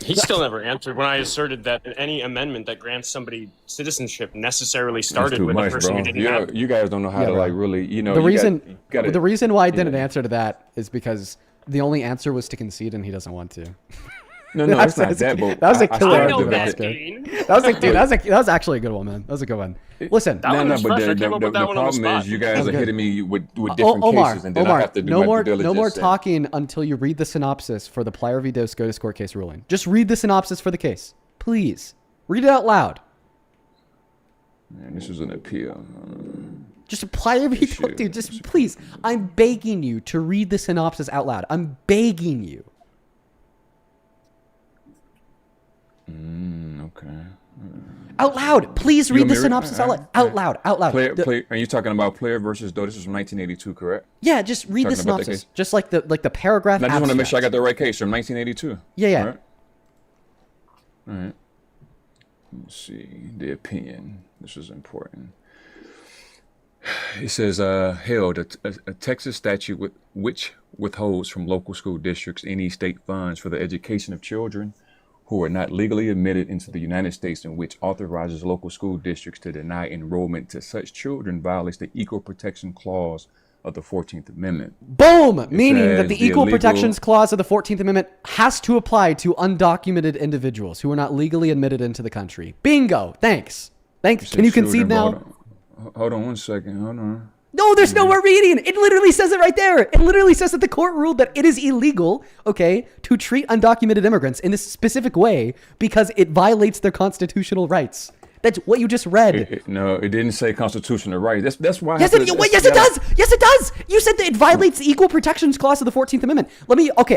He still never answered when I asserted that any amendment that grants somebody citizenship necessarily started too with much, a person bro. who didn't have. You guys don't know how Yeah, to bro. like really, you know. The you reason gotta- the reason why I didn't answer to that is because the only answer was to concede, and he doesn't want to. No, it's not that, but That was a I killer still argument, have Oscar. Dean. That was like, dude, that was actually a good one, man. That was a good one. Listen, That one was but fresh. I the came up with that one on the problem is spot. you That guys was are good. hitting me with different cases, and then I have to do no my more, due diligence. no more and- talking until you read the synopsis for the Plyer v. Doe SCOTUS court case ruling. Just read the synopsis for the case, please. Read it out loud. Man, this was an appeal. Just Plyer v. Doe, dude. Just please, I'm begging you to read the synopsis out loud. I'm begging you. Okay. Out loud. Please You read want me the to synopsis out loud. Out loud. Out loud. Are you talking about Player versus Doe? This is from 1982, correct? Yeah, just read the Talking about the synopsis. case? Just like the paragraph. And I just want to make sure I abstract. got the right case from 1982. Yeah. All right. Let's see the opinion. This is important. It says, held a Texas statute which withholds from local school districts any state funds for the education of children who are not legally admitted into the United States, and which authorizes local school districts to deny enrollment to such children violates the Equal Protection Clause of the 14th Amendment. Boom! Meaning that says the the Equal illegal- Protections Clause of the 14th Amendment has to apply to undocumented individuals who are not legally admitted into the country. Bingo! Thanks. Thanks. Can you concede now? Hold on 1 second. Hold on. No, there's no more reading. It literally says it right there. It literally says that the court ruled that it is illegal, okay, to treat undocumented immigrants in this specific way because it violates their constitutional rights. That's what you just read. No, it didn't say constitutional rights. That's why. Yes, it does. Yes, it does. You said that it violates the Equal Protections Clause of the 14th Amendment.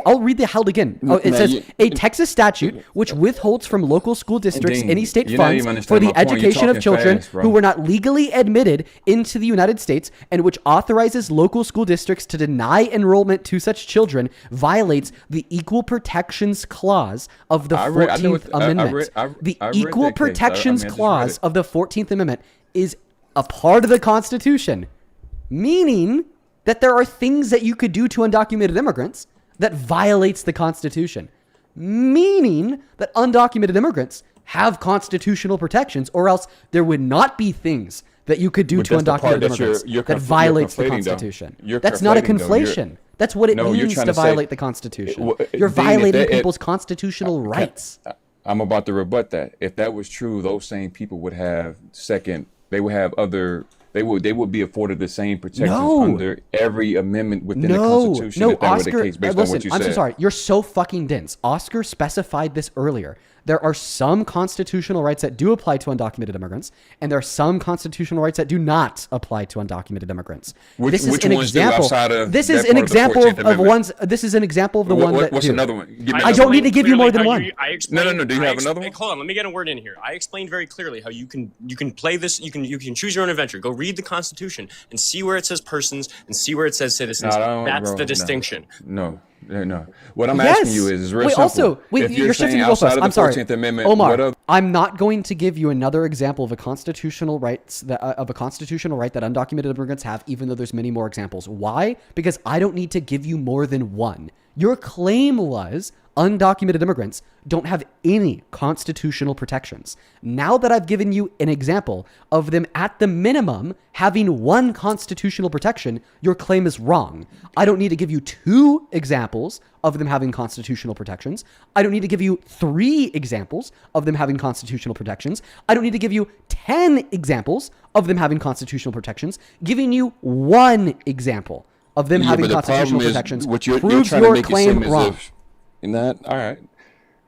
I'll read the held again. It says a Texas statute which withholds from local school districts Dean, any state you're not funds even for the understanding my point. You're education of talking children fast, bro. who were not legally admitted into the United States, and which authorizes local school districts to deny enrollment to such children violates the Equal Protections Clause of the 14th Amendment. The Equal Protections Clause of the 14th Amendment is a part of the Constitution, meaning that there are things that you could do to undocumented immigrants that violates the Constitution, meaning that undocumented immigrants have constitutional protections, or else there would not be things that you could do But to that's the part undocumented that immigrants you're that conflating, violates the though. Constitution. You're That's not a conflating, though. You're- conflation. That's what it No, you're means trying to to say- violate the Constitution. Well, You're Dean, if violating that- people's constitutional rights. I'm about to rebut that. If that was true, those same people would have they would have other. They would be afforded the same protections No. under every amendment within the No, Constitution. no, if that were Oscar. the case, based on Listen, what you I'm said. so sorry. You're so fucking dense. Oscar specified this earlier. There are some constitutional rights that do apply to undocumented immigrants, and there are some constitutional rights that do not apply to undocumented immigrants. This is Which an ones do example. outside of This that is an part of the example 14th of Amendment? ones. This is an example of the one that. What's dude, another one? Give me I another don't one. need to give you more than one. No. Do you have another one? Hold on, let me get a word in here. I explained very clearly how you can play this. You can choose your own adventure. Go read read the Constitution and see where it says persons and see where it says citizens. No, I don't, That's bro, the no. distinction. No. What I'm asking you is real wait, simple. Also, wait, if you're shifting saying the outside goalpost. of the I'm sorry, 14th Amendment, Omar. what other I'm not going to give you another example of a constitutional rights that of a constitutional right that undocumented immigrants have, even though there's many more examples. Why? Because I don't need to give you more than one. Your claim was undocumented immigrants don't have any constitutional protections. Now that I've given you an example of them at the minimum having one constitutional protection, your claim is wrong. I don't need to give you 2 examples of them having constitutional protections. I don't need to give you 3 examples of them having constitutional protections. I don't need to give you 10 examples of them having constitutional protections. Giving you 1 example of them having constitutional protections proves your claim wrong. In that, all right.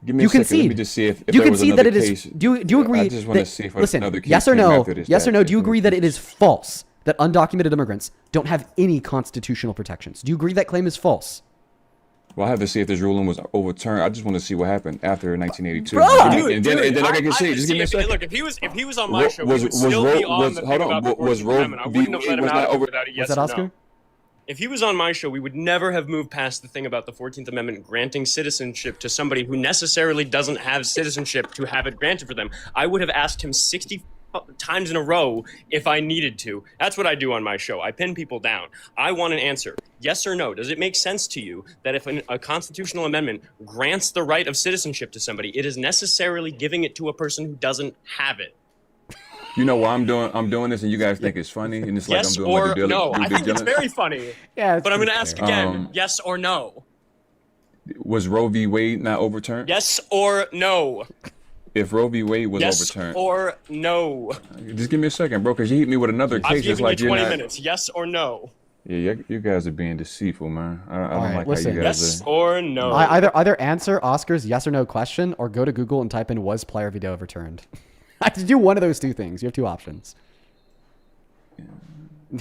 Give me You a second. concede. Let me just see if You there can was see another that it case. is. Do you agree? I just want to that, see if listen, another case yes or came no? after this. Yes or no? That's Do you it. agree that it is false that undocumented immigrants don't have any constitutional protections? Do you agree that claim is false? Well, I have to see if this ruling was overturned. I just want to see what happened after 1982. Bro! And then I can see. Just give me a second. Look, if he was on my show, we would still be on the thing about the 14th Amendment. I wouldn't have let him out of it without a yes or no. If he was on my show, we would never have moved past the thing about the 14th Amendment granting citizenship to somebody who necessarily doesn't have citizenship to have it granted for them. I would have asked him 60 times in a row if I needed to. That's what I do on my show. I pin people down. I want an answer. Yes or no? Does it make sense to you that if a constitutional amendment grants the right of citizenship to somebody, it is necessarily giving it to a person who doesn't have it? You know why I'm doing this, and you guys think it's funny, and it's like Yes I'm doing or like a no? due I think it's diligence. very funny. Yeah, but I'm going to ask again. Yes or no? Was Roe v. Wade not overturned? Yes or no? If Roe v. Wade was Yes overturned, or no? just give me a second, bro, because you hit me with another I've case. It's given like you 20 you're not. minutes. Yes or no? Yeah, you guys are being deceitful, man. I don't right, like listen. how you guys Yes are. or no? Either answer Oscar's yes or no question, or go to Google and type in "was Plyer veto overturned." I have to do one of those 2 things. You have 2 options.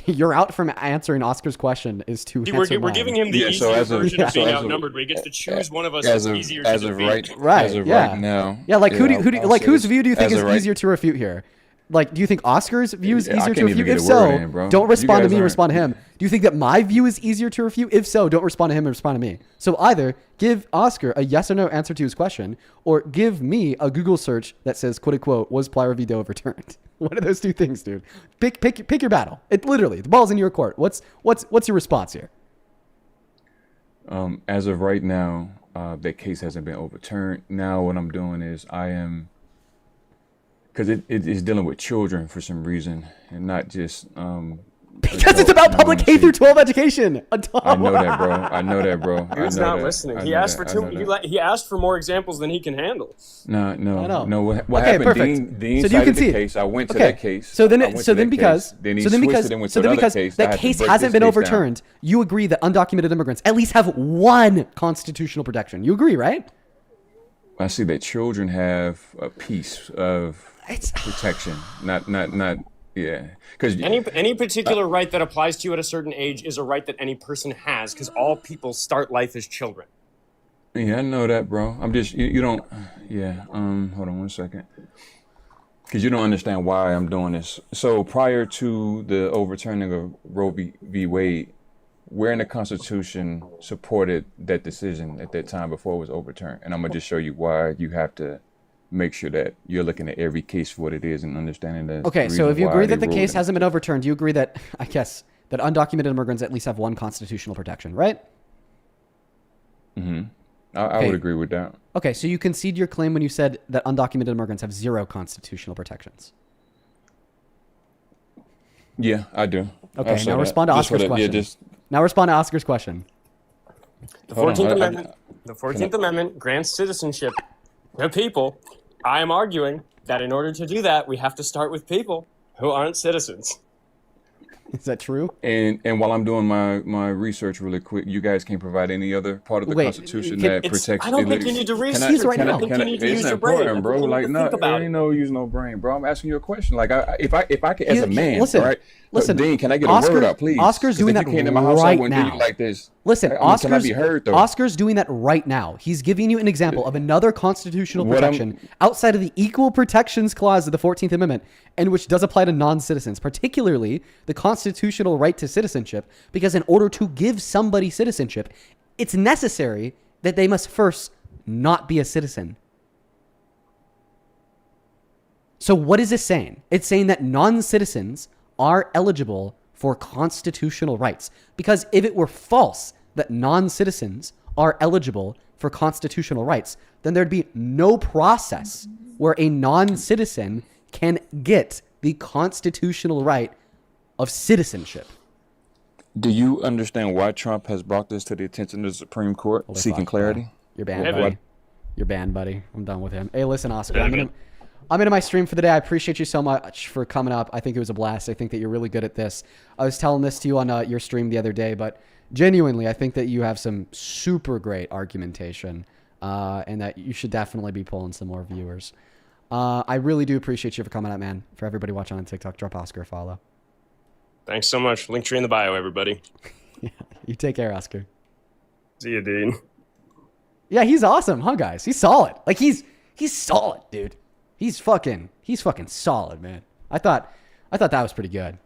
You're out from answering Oscar's question is to See, answer we're mine. giving him the easier version of being outnumbered, where he gets to choose one of us as that's of easier as to of defeat. right as of right now. Yeah, like who do I'll like say whose this. view do you think As is of right- easier to refute here? Like, do you think Oscar's view is Yeah, I easier to can't even refute? get If a word so, in, bro. don't You respond to guys me. aren't- Respond to him. Do you think that my view is easier to refute? If so, don't respond to him and respond to me. So either give Oscar a yes or no answer to his question, or give me a Google search that says "quote unquote was Plyer veto overturned." One of those 2 things, dude. Pick your battle. It literally the ball's in your court. What's your response here? As of right now, that case hasn't been overturned. Now what I'm doing is I am, because it is dealing with children for some reason, and not just Because it's about public K through 12 education. I know that, bro. I know that, bro. Dude's I know not that. listening. I He know asked that. for I know that. he asked for more examples than he can handle. No. I know. What Okay, happened? perfect. Dean So you cited can the see it. case. I went to Okay. that case. So then, I went so to then that because, case. Then he so then switched because, it and went so to then another because case. I that had to case break hasn't this been case down. overturned, you agree that undocumented immigrants at least have one constitutional protection. You agree, right? I see that children have a piece of protection, not. Yeah, because Any particular right that applies to you at a certain age is a right that any person has, because all people start life as children. Yeah, I know that, bro. I'm just you don't. Yeah. Hold on one second. Because you don't understand why I'm doing this. So prior to the overturning of Roe v. Wade, where in the Constitution supported that decision at that time before it was overturned? And I'm gonna just show you why you have to make sure that you're looking at every case for what it is and understanding that. Okay, so if you agree that the case hasn't been overturned, you agree that, I guess, that undocumented immigrants at least have one constitutional protection, right? Mm-hmm. I would agree with that. Okay, so you concede your claim when you said that undocumented immigrants have 0 constitutional protections. Yeah, I do. Okay, I'll say now that. respond to Just for Oscar's the- question. Yeah, just Now respond to Oscar's question. The Hold on, 14th I- Amendment. The 14th Amendment grants citizenship to people. I am arguing that in order to do that, we have to start with people who aren't citizens. Is that true? And while I'm doing my research really quick, you guys can provide any other part of the Wait, Constitution can- that protects. I don't think you need to research. right now. I think you need to use It's your brain. important, bro. You need Like, to no, think about there ain't no use no brain, bro. I'm asking you a question. Like, if I could, as a man, listen, all right? listen, Dean, can I get a Oscar- word out, please? Oscar's 'Cause doing if that you came to my house, I right wouldn't do now. you like this. Listen, I mean, can I Oscar's, be heard, though? Oscar's doing that right now. He's giving you an example of another constitutional protection outside of the Equal Protections Clause of the 14th Amendment, and which does apply to non-citizens, particularly the constitutional right to citizenship, because in order to give somebody citizenship, it's necessary that they must first not be a citizen. So what is this saying? It's saying that non-citizens are eligible for constitutional rights. Because if it were false that non-citizens are eligible for constitutional rights, then there'd be no process where a non-citizen can get the constitutional right of citizenship. Do you understand why Trump has brought this to the attention of the Supreme Court, seeking clarity? You're banned, buddy. You're banned, buddy. I'm done with him. Hey, listen, Oscar. I'm into my stream for the day. I appreciate you so much for coming up. I think it was a blast. I think that you're really good at this. I was telling this to you on your stream the other day, but genuinely, I think that you have some super great argumentation, and that you should definitely be pulling some more viewers. I really do appreciate you for coming up, man. For everybody watching on TikTok, drop Oscar a follow. Thanks so much. Link tree in the bio, everybody. Yeah, you take care, Oscar. See you, Dean. Yeah, he's awesome, huh, guys? He's solid. Like he's solid, dude. He's fucking solid, man. I thought that was pretty good.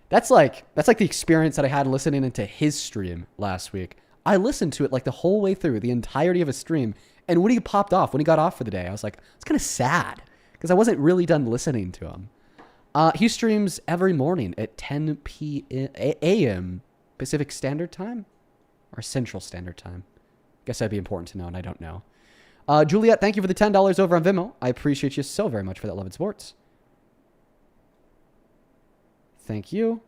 That's like the experience that I had listening into his stream last week. I listened to it like the whole way through, the entirety of his stream. And when he got off for the day, I was like, it's kind of sad because I wasn't really done listening to him. He streams every morning at 10 a.m. Pacific Standard Time or Central Standard Time. Guess that'd be important to know, and I don't know. Juliet, thank you for the $10 over on Venmo. I appreciate you so very much for that love and sports. Thank you.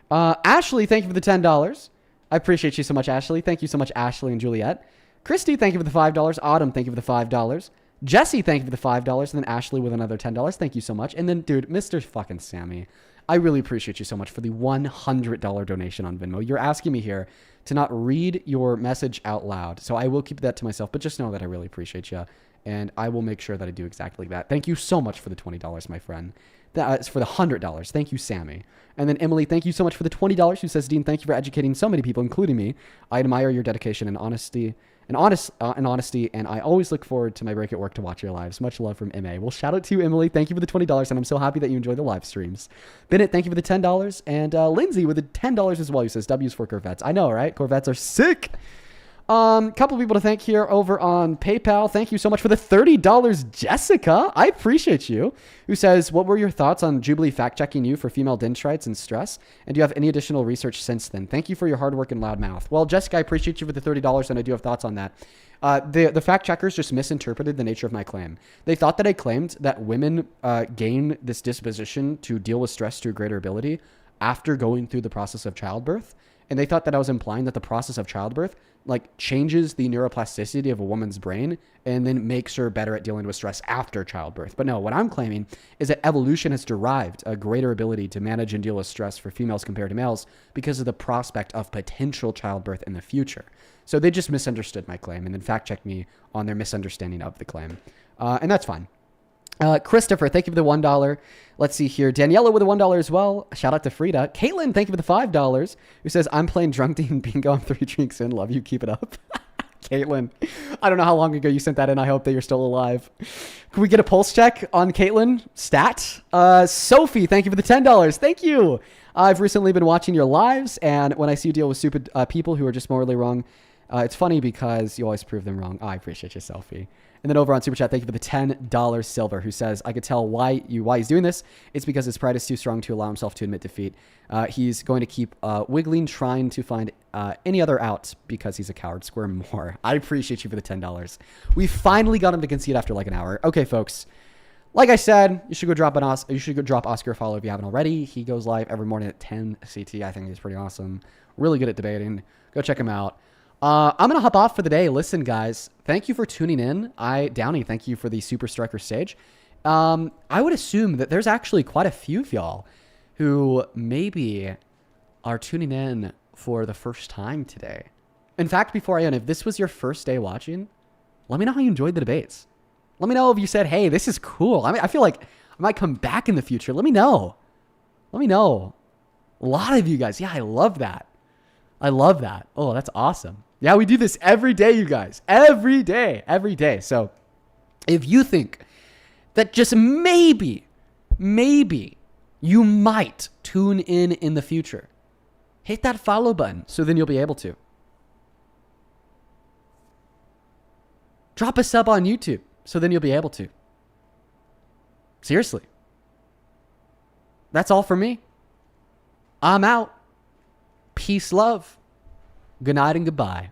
Ashley, thank you for the $10. I appreciate you so much, Ashley. Thank you so much, Ashley and Juliet. Christy, thank you for the $5. Autumn, thank you for the $5. Jesse, thank you for the $5. And then Ashley with another $10. Thank you so much. And then, dude, Mr. fucking Sammy, I really appreciate you so much for the $100 donation on Venmo. You're asking me here to not read your message out loud. So I will keep that to myself, but just know that I really appreciate you. And I will make sure that I do exactly that. Thank you so much for the $20, my friend. That's for the $100. Thank you, Sammy. And then Emily, thank you so much for the $20. Who says, Dean, thank you for educating so many people, including me. I admire your dedication and honesty. And I always look forward to my break at work to watch your lives. Much love from MA. Well, shout out to you, Emily. Thank you for the $20, and I'm so happy that you enjoy the live streams. Bennett, thank you for the $10, and Lindsay with the $10 as well. Who says W's for Corvettes. I know, right? Corvettes are sick. Couple people to thank here over on PayPal. Thank you so much for the $30, Jessica. I appreciate you. Who says, what were your thoughts on Jubilee fact-checking you for female dendrites and stress? And do you have any additional research since then? Thank you for your hard work and loud mouth. Well, Jessica, I appreciate you for the $30, and I do have thoughts on that. The fact-checkers just misinterpreted the nature of my claim. They thought that I claimed that women gain this disposition to deal with stress to a greater ability after going through the process of childbirth. And they thought that I was implying that the process of childbirth changes the neuroplasticity of a woman's brain and then makes her better at dealing with stress after childbirth. But no, what I'm claiming is that evolution has derived a greater ability to manage and deal with stress for females compared to males because of the prospect of potential childbirth in the future. So they just misunderstood my claim and then fact-checked me on their misunderstanding of the claim. And that's fine. Christopher, thank you for the $1. Let's see here. Daniela with a $1 as well. Shout out to Frida. Caitlin, thank you for the $5. Who says, I'm playing Drunk Dean Bingo. I'm 3 drinks in. Love you. Keep it up. Caitlin, I don't know how long ago you sent that in. I hope that you're still alive. Can we get a pulse check on Caitlin? Stat. Sophie, thank you for the $10. Thank you. I've recently been watching your lives, and when I see you deal with stupid people who are just morally wrong, it's funny because you always prove them wrong. I appreciate you, Sophie. And then over on Super Chat, thank you for the $10 Silver, who says, I could tell why he's doing this. It's because his pride is too strong to allow himself to admit defeat. He's going to keep wiggling, trying to find any other out because he's a coward. Squirm more. I appreciate you for the $10. We finally got him to concede after like an hour. Okay, folks. Like I said, you should go drop Oscar a follow if you haven't already. He goes live every morning at 10 CT. I think he's pretty awesome. Really good at debating. Go check him out. I'm going to hop off for the day. Listen, guys, thank you for tuning in. Downey, thank you for the Super Striker stage. I would assume that there's actually quite a few of y'all who maybe are tuning in for the first time today. In fact, before I end, if this was your first day watching, let me know how you enjoyed the debates. Let me know if you said, hey, this is cool. I mean, I feel like I might come back in the future. Let me know. Let me know. A lot of you guys. Yeah, I love that. I love that. Oh, that's awesome. Yeah, we do this every day, you guys. Every day. Every day. So if you think that just maybe you might tune in the future, hit that follow button so then you'll be able to. Drop a sub on YouTube so then you'll be able to. Seriously. That's all for me. I'm out. Peace, love. Good night and goodbye.